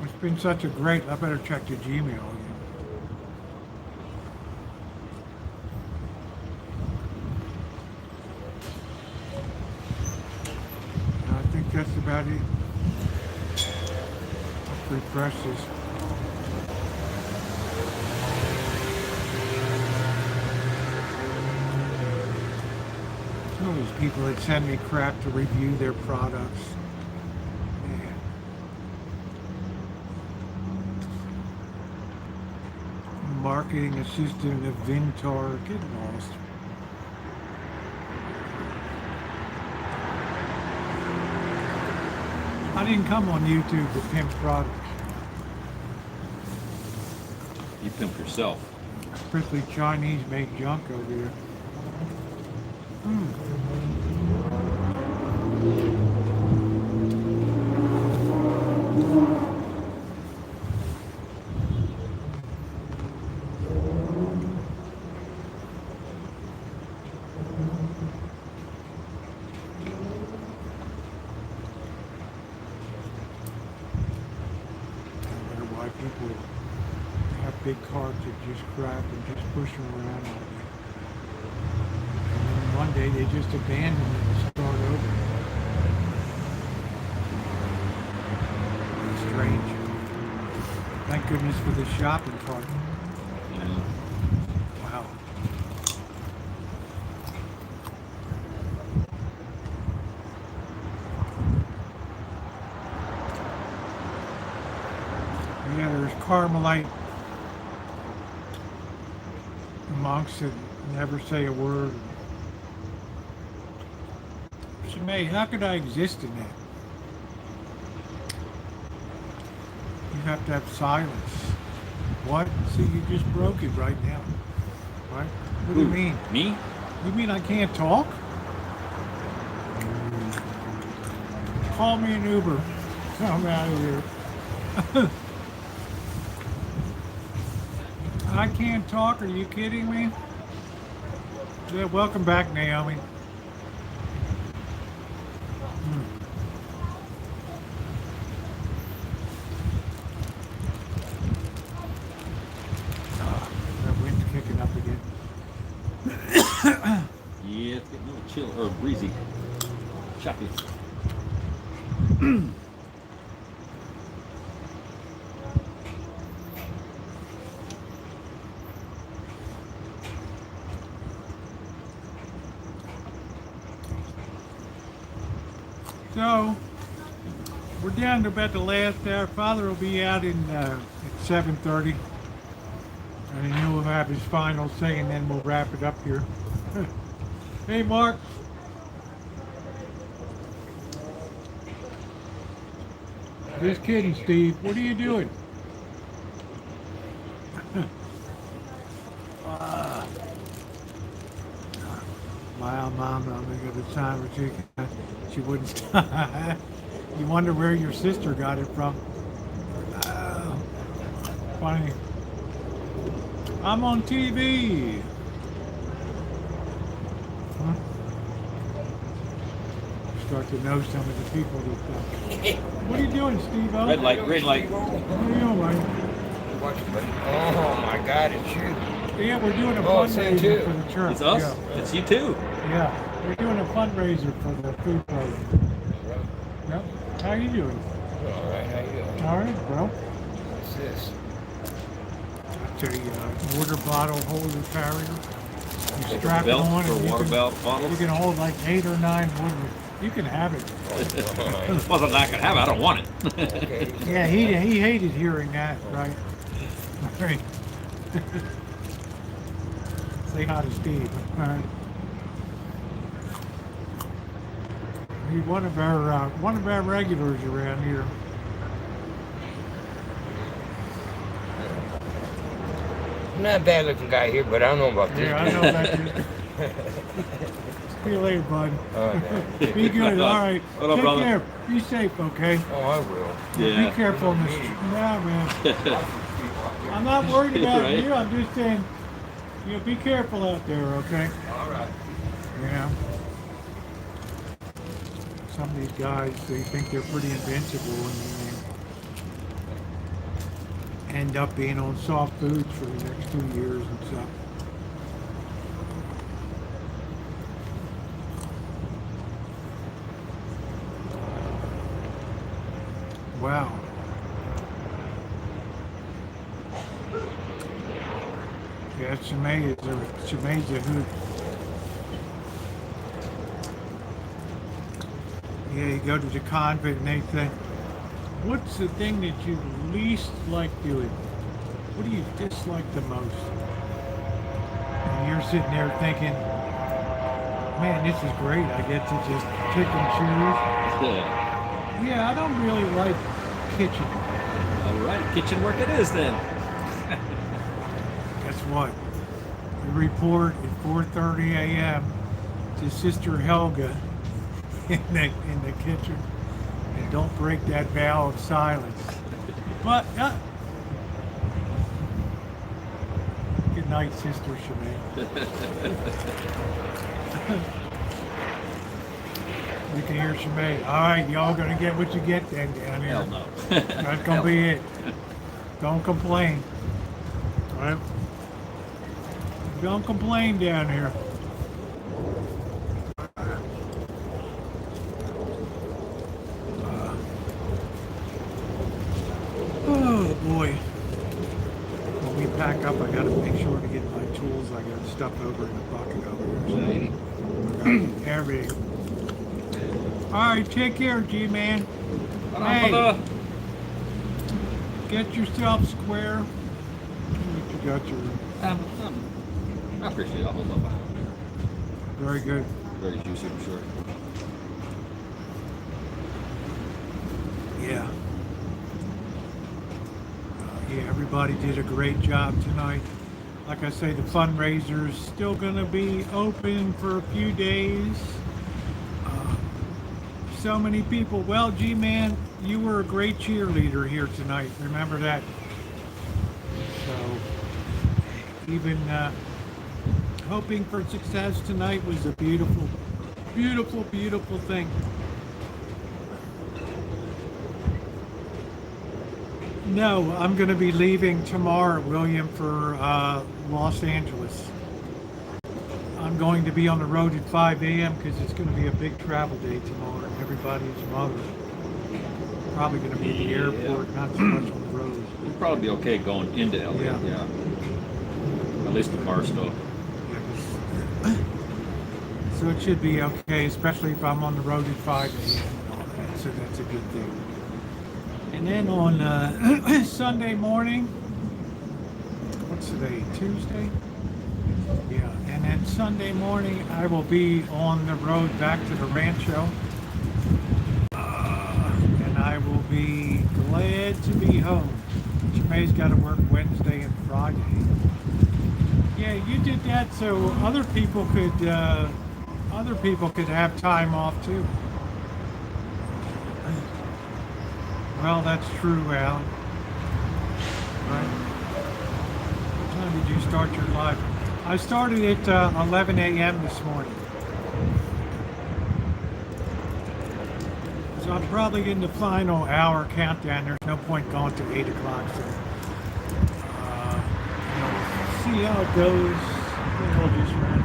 It's been such a great, I better check the Gmail again. I think that's about it. Let's refresh this. Some of those people that send me crap to review their products. Man. Marketing assistant of Vintar. Get lost. I didn't come on YouTube to pimp products. You pimp yourself. Especially Chinese made junk over here. People have big carts that just crap and just push them around all day. And then one day they just abandon it and start over. It's strange. Thank goodness for the shopping cart. Yeah. Wow. Yeah, there's Carmelite monks that never say a word. Shemay, how could I exist in that? You have to have silence. What? See, you just broke it right now. Right? What do you mean? Me? You mean I can't talk? Call me an Uber. I'm out of here. I can't talk, are you kidding me? Yeah, welcome back, Naomi. That wind's kicking up again. Yeah, it's getting a little chill or breezy. Choppy. So, we're down to about the last hour. Father will be out at 7:30. And then he'll have his final say, and then we'll wrap it up here. Hey, Mark. Just kidding, Steve. What are you doing? Wow, Mom, I'm gonna go to the time where she wouldn't stop. You wonder where your sister got it from. Funny. I'm on TV. Huh? Start to know some of the people that. What are you doing, Steve? Red light, green light. What are you doing, Mike? Oh my God, it's you. Yeah, we're doing a Oh, it's you fundraiser too. for the church. It's us. Yeah. It's you too. Yeah, we're doing a fundraiser for the food program. Yep. How you doing? All right, how you doing? All right, well, What's this? it's a water bottle holder carrier. You strap it Belt on for and you water can, bottles. you can hold like 8 or 9 water. You can have it. Wasn't that I could have it. I don't want it. Okay. Yeah, he hated hearing that, right? Right. Say hi to Steve. All right. He's one of our regulars around here. Not a bad looking guy here, but I don't know about this. Yeah, I know that. See you later, bud. Okay. Be good. All right. What up, Take brother? care. Be safe, okay? Oh, I will. Yeah. Be careful in the street. No, man. I'm not worried about Right. you. I'm just saying, be careful out there, okay? All right. Yeah. Some of these guys, they think they're pretty invincible, and then they end up being on soft foods for the next 2 years and stuff. Wow. Yeah, it's amazing. It's amazing who. Yeah, you go to the convent and they say, what's the thing that you least like doing? What do you dislike the most? And you're sitting there thinking, man, this is great. I get to just pick and choose. Yeah. Yeah, I don't really like kitchen. All right. Kitchen work it is then. Guess what? We report at 4:30 a.m. to Sister Helga in the kitchen, and don't break that vow of silence. But good night, Sister Shemaine. You can hear Shemaine. All right, y'all gonna get what you get then down here. Hell no. That's gonna be it. Don't complain. All right? Don't complain down here. Oh boy. When we pack up, I gotta make sure to get my tools. I got stuff over in the bucket over here. So everything. All right, take care, G-Man. Hey, get yourself square. You got your. I appreciate it. I'll hold up. Very good. Very juicy, I'm sure. Yeah. Yeah, everybody did a great job tonight. Like I say, the fundraiser's still going to be open for a few days. So many people. Well, G-Man, you were a great cheerleader here tonight. Remember that? So, even hoping for success tonight was a beautiful, beautiful, beautiful thing. No, I'm going to be leaving tomorrow, William, for Los Angeles. I'm going to be on the road at 5 a.m. because it's going to be a big travel day tomorrow. Everybody's mother. Probably going to be at the airport, not so much on the road. You'll probably be okay going into LA. Yeah. At least the car stuff. So it should be okay, especially if I'm on the road at 5 a.m. and all that. So that's a good thing. And then on Sunday morning, what's today? Tuesday? Yeah. And then Sunday morning, I will be on the road back to the Rancho. And I will be glad to be home. May's got to work Wednesday and Friday. Yeah, you did that so other people could have time off too. Well, that's true, Al. Right? What time did you start your live? I started at 11 a.m. this morning. So I'm probably in the final hour countdown. There's no point going to 8 o'clock. So, see how it goes. We'll just run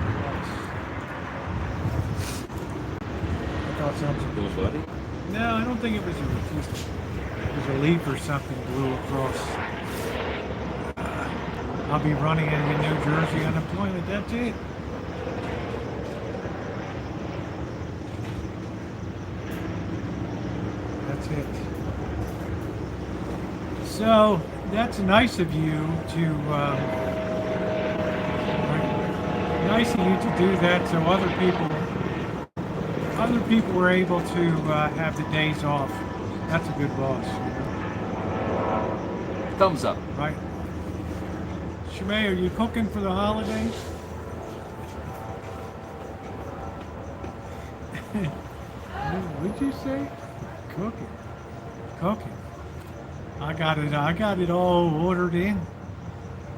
I thought something. Cool, buddy. No, I don't think it was a leaf or something blew across. I'll be running into New Jersey unemployment. That's it. That's it. So that's nice of you to do that. So other people were able to have the days off. That's a good boss. Thumbs up. Right. Shemay, are you cooking for the holidays? What'd you say? Cooking. Cooking. I got it all ordered in.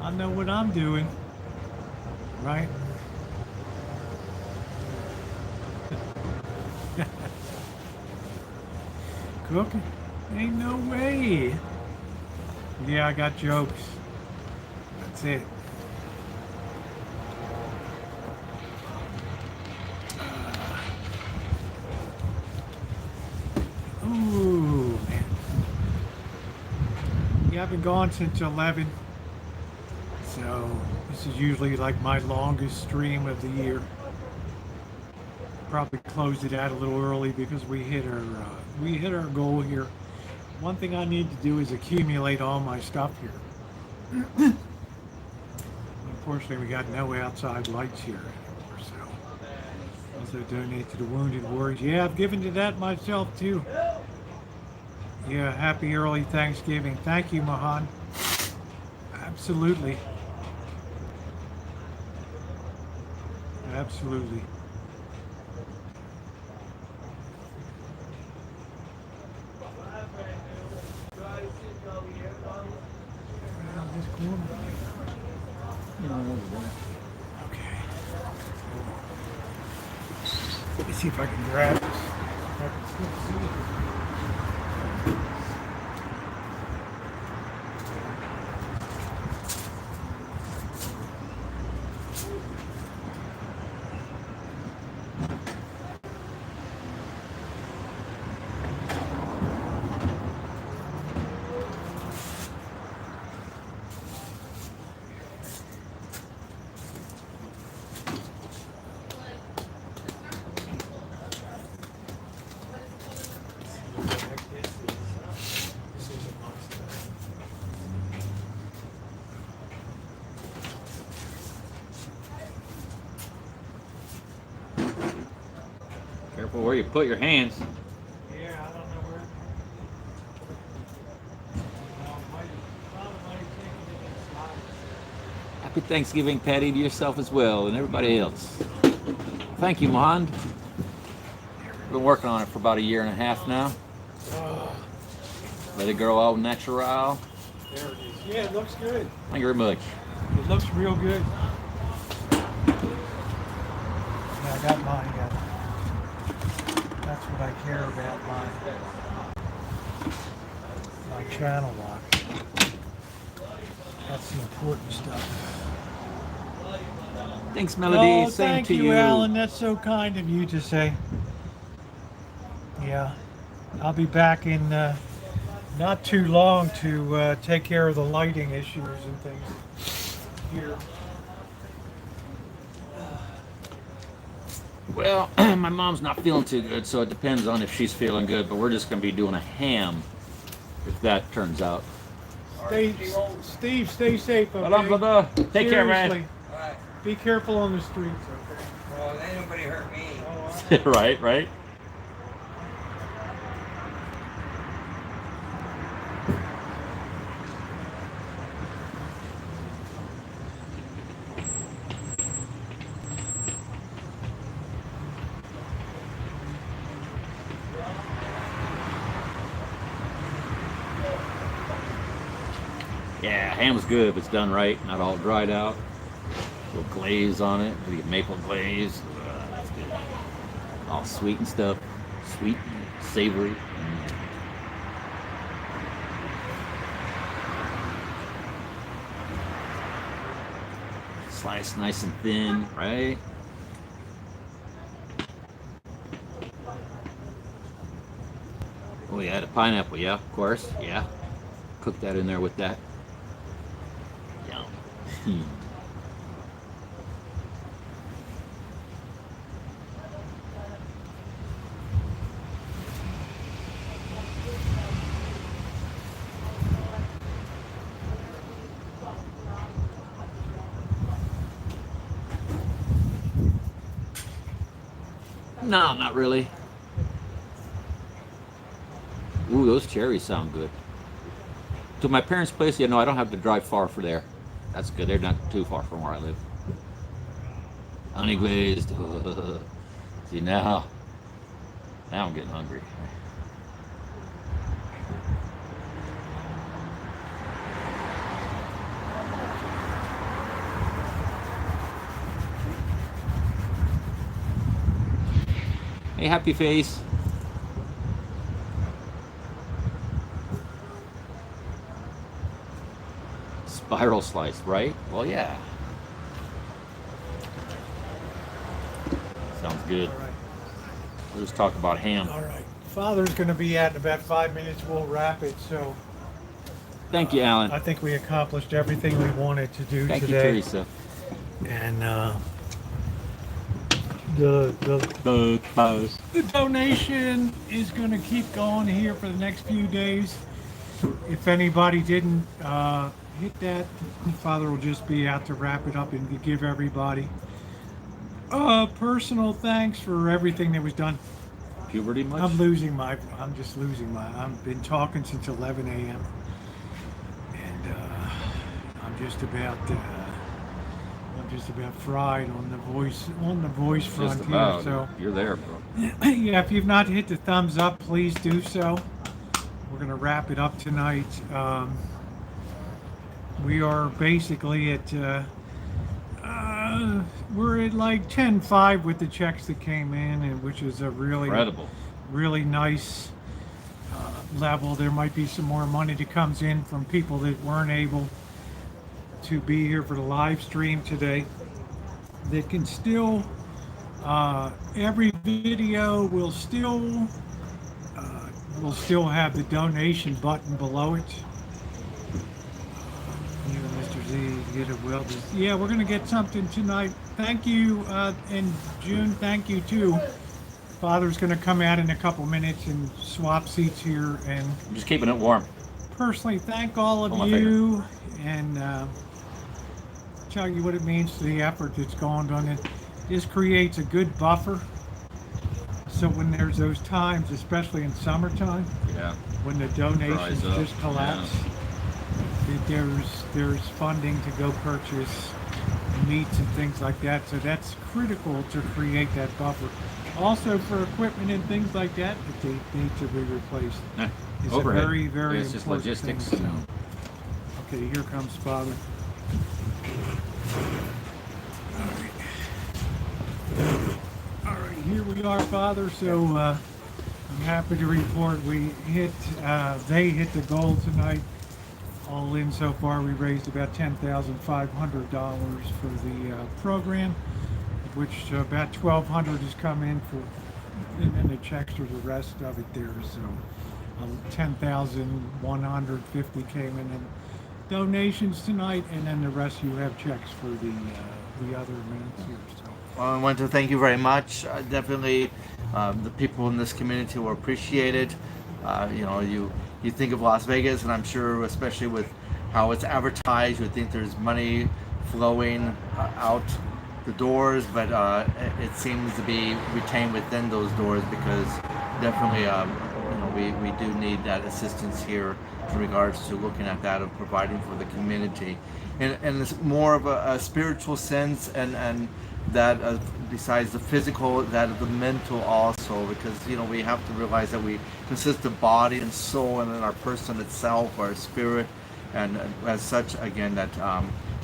I know what I'm doing. Right? Cooking? Ain't no way. Yeah, I got jokes. That's it. Ooh, man. Yeah, I've been gone since 11. So this is usually like my longest stream of the year. Probably closed it out a little early because we hit our goal here. One thing I need to do is accumulate all my stuff here. Unfortunately, we got no outside lights here anymore, so also donate to the Wounded Warriors. Yeah, I've given to that myself too. Yeah, happy early Thanksgiving. Thank you, Mahan. Absolutely. Absolutely. Okay. Let me see if I can grab this. Careful where you put your hands. Yeah, I don't know where. Happy Thanksgiving, Patty, to yourself as well, and everybody else. Thank you, Mohan. Been working on it for about 1.5 years now. Let it grow all natural. There it is. Yeah, it looks good. Thank you very much. It looks real good. Yeah, I got mine. That's what I care about, my channel lock. That's the important stuff. Thanks, Melody. Oh, Same thank to you, Alan. That's so kind of you to say. Yeah, I'll be back in not too long to take care of the lighting issues and things here. Well, my mom's not feeling too good, so it depends on if she's feeling good. But we're just gonna be doing a ham, if that turns out. Steve, stay safe, okay? Take care, man. Seriously. All right. Be careful on the streets, okay? Well, ain't nobody hurt me. Right, right. Yeah, ham's good if it's done right, not all dried out. A little glaze on it, maybe maple glaze. That's good. All sweet and stuff. Sweet and savory. Sliced nice and thin, right? Oh yeah, the pineapple, yeah, of course, yeah. Cook that in there with that. Yum. No, not really. Ooh, those cherries sound good. To my parents' place, yeah, no, I don't have to drive far for there. That's good. They're not too far from where I live. Honey glazed. See now I'm getting hungry. Hey, happy face. Spiral slice, right? Well, yeah. Sounds good. All right. We'll just talk about ham. All right. Father's going to be out in about 5 minutes. We'll wrap it. So Thank you, Alan. I think we accomplished everything we wanted to do Thank you, today. Teresa. And the donation is going to keep going here for the next few days. If anybody didn't hit that, Father will just be out to wrap it up and give everybody personal thanks for everything that was done. Puberty much? I've been talking since 11 a.m. And I'm just about fried on the voice front Just here. about. So You're there, bro. yeah, if you've not hit the thumbs up, please do so. We're gonna wrap it up tonight. We are basically at we're at like 10.5 with the checks that came in, and which is a Incredible. really nice level. There might be some more money that comes in from people that weren't able to be here for the live stream today. They can still every video will still have the donation button below it. You and Mr. Z get it well. Yeah, we're gonna get something tonight. Thank you, and June, thank you too. Father's gonna come out in a couple minutes and swap seats here, and I'm just keeping it warm. personally thank all Pull my of you and tell you what it means to the effort that's gone on it. This creates a good buffer. So when there's those times, especially in summertime, Yeah. when the donations Dries up, just collapse, there's funding to go purchase meats and things like that. So that's critical to create that buffer. Also for equipment and things like that, if they need to be replaced. Nah, It's overhead. a very, very It's just important logistics. thing, so. Okay, here comes Father. All right, here we are, Father. So I'm happy to report they hit the goal tonight. All in so far, we raised about $10,500 for the program, which about $1,200 has come in for, and then the checks for the rest of it there. So 10,150 came in donations tonight, and then the rest you have checks for the other amounts here. So Well, I want to thank you very much. Definitely, the people in this community will appreciate it. You think of Las Vegas, and I'm sure, especially with how it's advertised, you would think there's money flowing out the doors, but it seems to be retained within those doors because definitely, we do need that assistance here in regards to looking at that and providing for the community, and it's more of a spiritual sense and that besides the physical, that of the mental also, because we have to realize that we consist of body and soul, and then our person itself, our spirit, and as such, again, that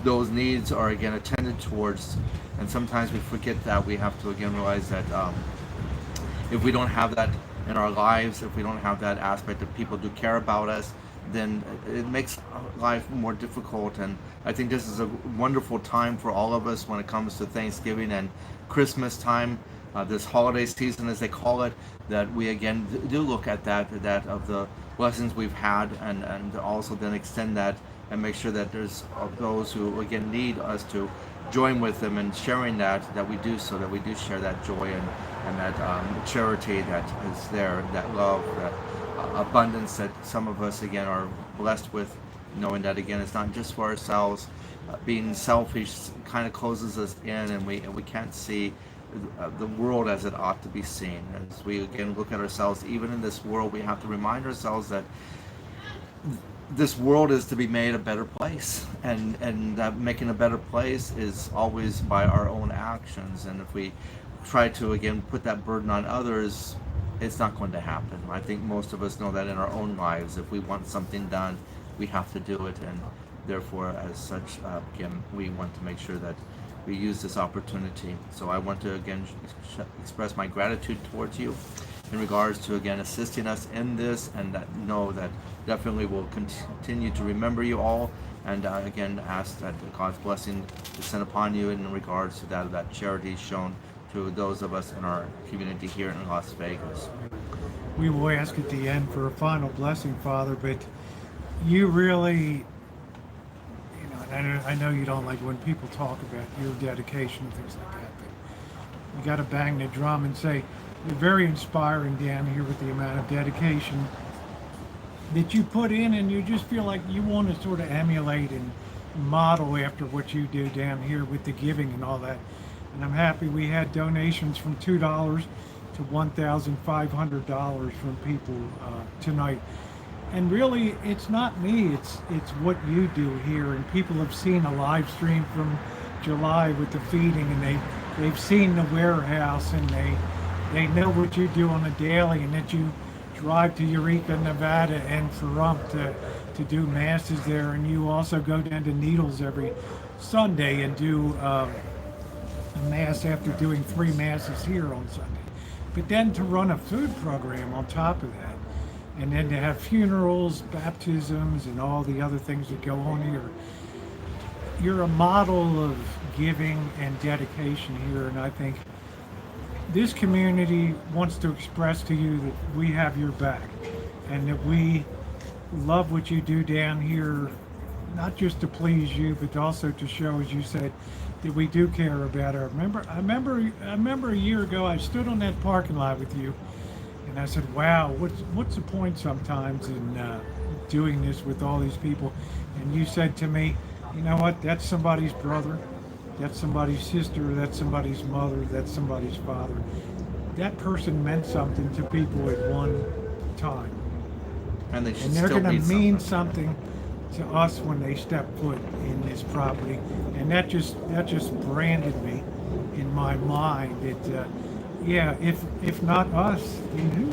those needs are again attended towards, and sometimes we forget that. We have to again realize that if we don't have that in our lives, if we don't have that aspect that people do care about us, then it makes life more difficult. And I think this is a wonderful time for all of us when it comes to Thanksgiving and Christmas time, this holiday season as they call it, that we again do look at that of the blessings we've had, and also then extend that and make sure that there's those who again need us to join with them and sharing that we do, so that we do share that joy and that charity that is there, that love, that abundance that some of us again are blessed with, knowing that again it's not just for ourselves. Being selfish kind of closes us in, and we can't see the world as it ought to be seen. As we again look at ourselves, even in this world, we have to remind ourselves that this world is to be made a better place, and that making a better place is always by our own actions. And if we try to again put that burden on others, it's not going to happen. I think most of us know that in our own lives, if we want something done, we have to do it, and therefore, as such, again, we want to make sure that we use this opportunity. So I want to again express my gratitude towards you in regards to again assisting us in this, and that know that definitely will continue to remember you all, and again ask that God's blessing descend upon you in regards to that charity shown to those of us in our community here in Las Vegas. We will ask at the end for a final blessing, Father, but you really, and I know you don't like when people talk about your dedication and things like that, but you got to bang the drum and say, you're very inspiring down here with the amount of dedication that you put in, and you just feel like you want to sort of emulate and model after what you do down here with the giving and all that. And I'm happy we had donations from $2 to $1,500 from people tonight. And really, it's not me, it's what you do here. And people have seen a live stream from July with the feeding, and they've seen the warehouse, and they know what you do on a daily, and that you drive to Eureka, Nevada and Pahrump to do masses there. And you also go down to Needles every Sunday and do a mass after doing 3 masses here on Sunday. But then to run a food program on top of that, and then to have funerals, baptisms, and all the other things that go on here. You're a model of giving and dedication here, and I think this community wants to express to you that we have your back, and that we love what you do down here, not just to please you, but also to show, as you said, that we do care about her. I remember a year ago, I stood on that parking lot with you, and I said, wow, what's the point sometimes in doing this with all these people? And you said to me, you know what, that's somebody's brother, that's somebody's sister, that's somebody's mother, that's somebody's father. That person meant something to people at one time. And they're going to mean something to us when they step foot in this property. And that just branded me in my mind that, yeah, if not us, then who?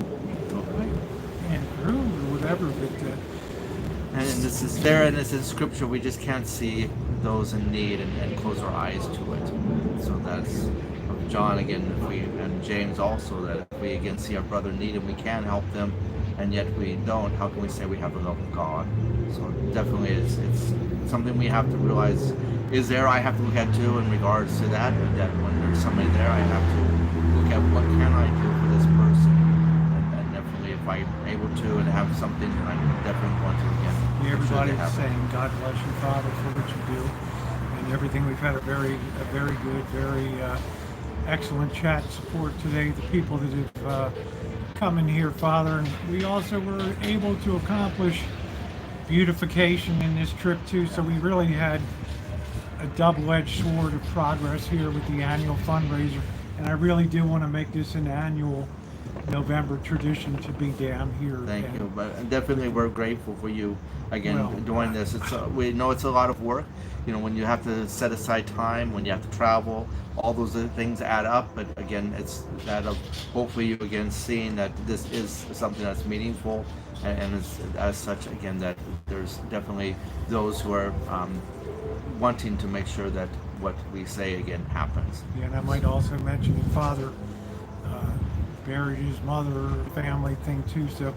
Right? And who or whatever, but and this is there, and it's in scripture. We just can't see those in need and close our eyes to it. So that's John again, and James also, that if we again see our brother in need and we can help them, and yet we don't, how can we say we have the love of God? So definitely it's something we have to realize is there. I have to look at too in regards to that, and that when there's somebody there, I have to look at what can I do for this person, and definitely if I'm able to and have something, I'm definitely going to again. Everybody's saying, God bless you, Father, for what you do and everything. We've had a very good, very excellent chat support today, the people that have come in here, Father. And we also were able to accomplish beautification in this trip too, so we really had a double-edged sword of progress here with the annual fundraiser. And I really do want to make this an annual November tradition to be down here. Thank and you, but definitely we're grateful for you again Well, doing this. It's we know it's a lot of work. You know, when you have to set aside time, when you have to travel, all those other things add up. But again, it's that of hopefully you again seeing that this is something that's meaningful, and it's, as such again that there's definitely those who are wanting to make sure that what we say again happens. Yeah, and I might also mention your father buried his mother, family thing too, so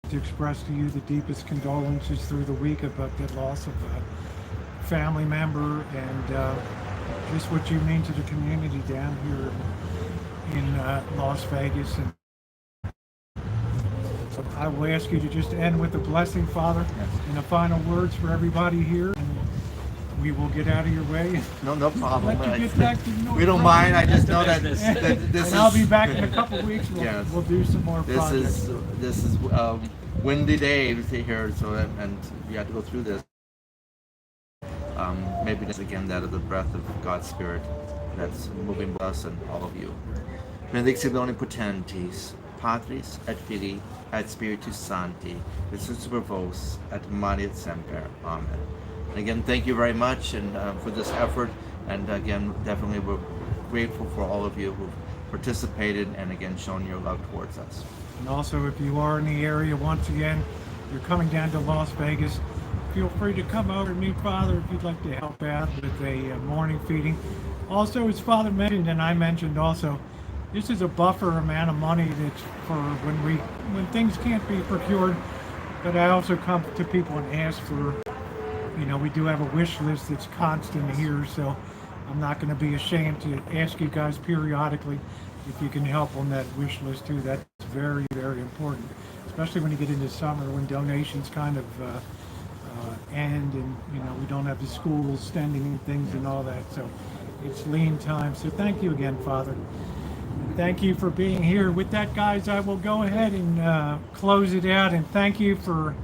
to express to you the deepest condolences through the week about the loss of a family member, and just what you mean to the community down here in Las Vegas. And so I will ask you to just end with a blessing, Father, and the final words for everybody here. And we will get out of your way. No problem. Let you get back to North We don't Carolina. mind. I just know that, Business. that this And is. I'll be back in a couple weeks. We'll, Yes. we'll do some more This projects. is windy day here, so and we had to go through this. Maybe it's again that of the breath of God's Spirit that's moving with us and all of you. Benedictio omnipotentis, Patris et Filii et Spiritus Sancti, et super vos et manet semper. Amen. And again, thank you very much and for this effort. And again, definitely we're grateful for all of you who've participated and again shown your love towards us. And also, if you are in the area, once again, you're coming down to Las Vegas, feel free to come over and meet Father if you'd like to help out with a morning feeding. Also, as Father mentioned, and I mentioned also, this is a buffer amount of money that's for when things can't be procured. But I also come to people and ask for, you know, we do have a wish list that's constant here, so I'm not going to be ashamed to ask you guys periodically if you can help on that wish list too. That's very, very important, especially when you get into summer when donations kind of end, and you know we don't have the schools standing and things and all that. So it's lean time. So thank you again, Father. And thank you for being here. With that, guys, I will go ahead and close it out. And thank you for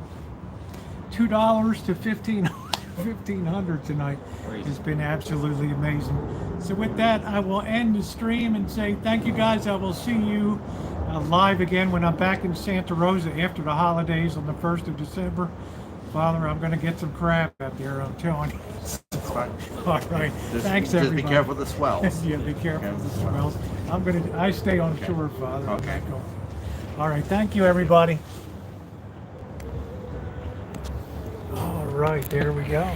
$2 to $1,500 tonight. It's been absolutely amazing. So with that, I will end the stream and say thank you, guys. I will see you live again when I'm back in Santa Rosa after the holidays on the 1st of December. Father, I'm going to get some crap out there, I'm telling you. That's fine. All right. Thanks, just everybody. be careful of the swells. Yeah, be careful of the swells. I stay on shore, Father. Okay. All right. Thank you, everybody. All right. There we go.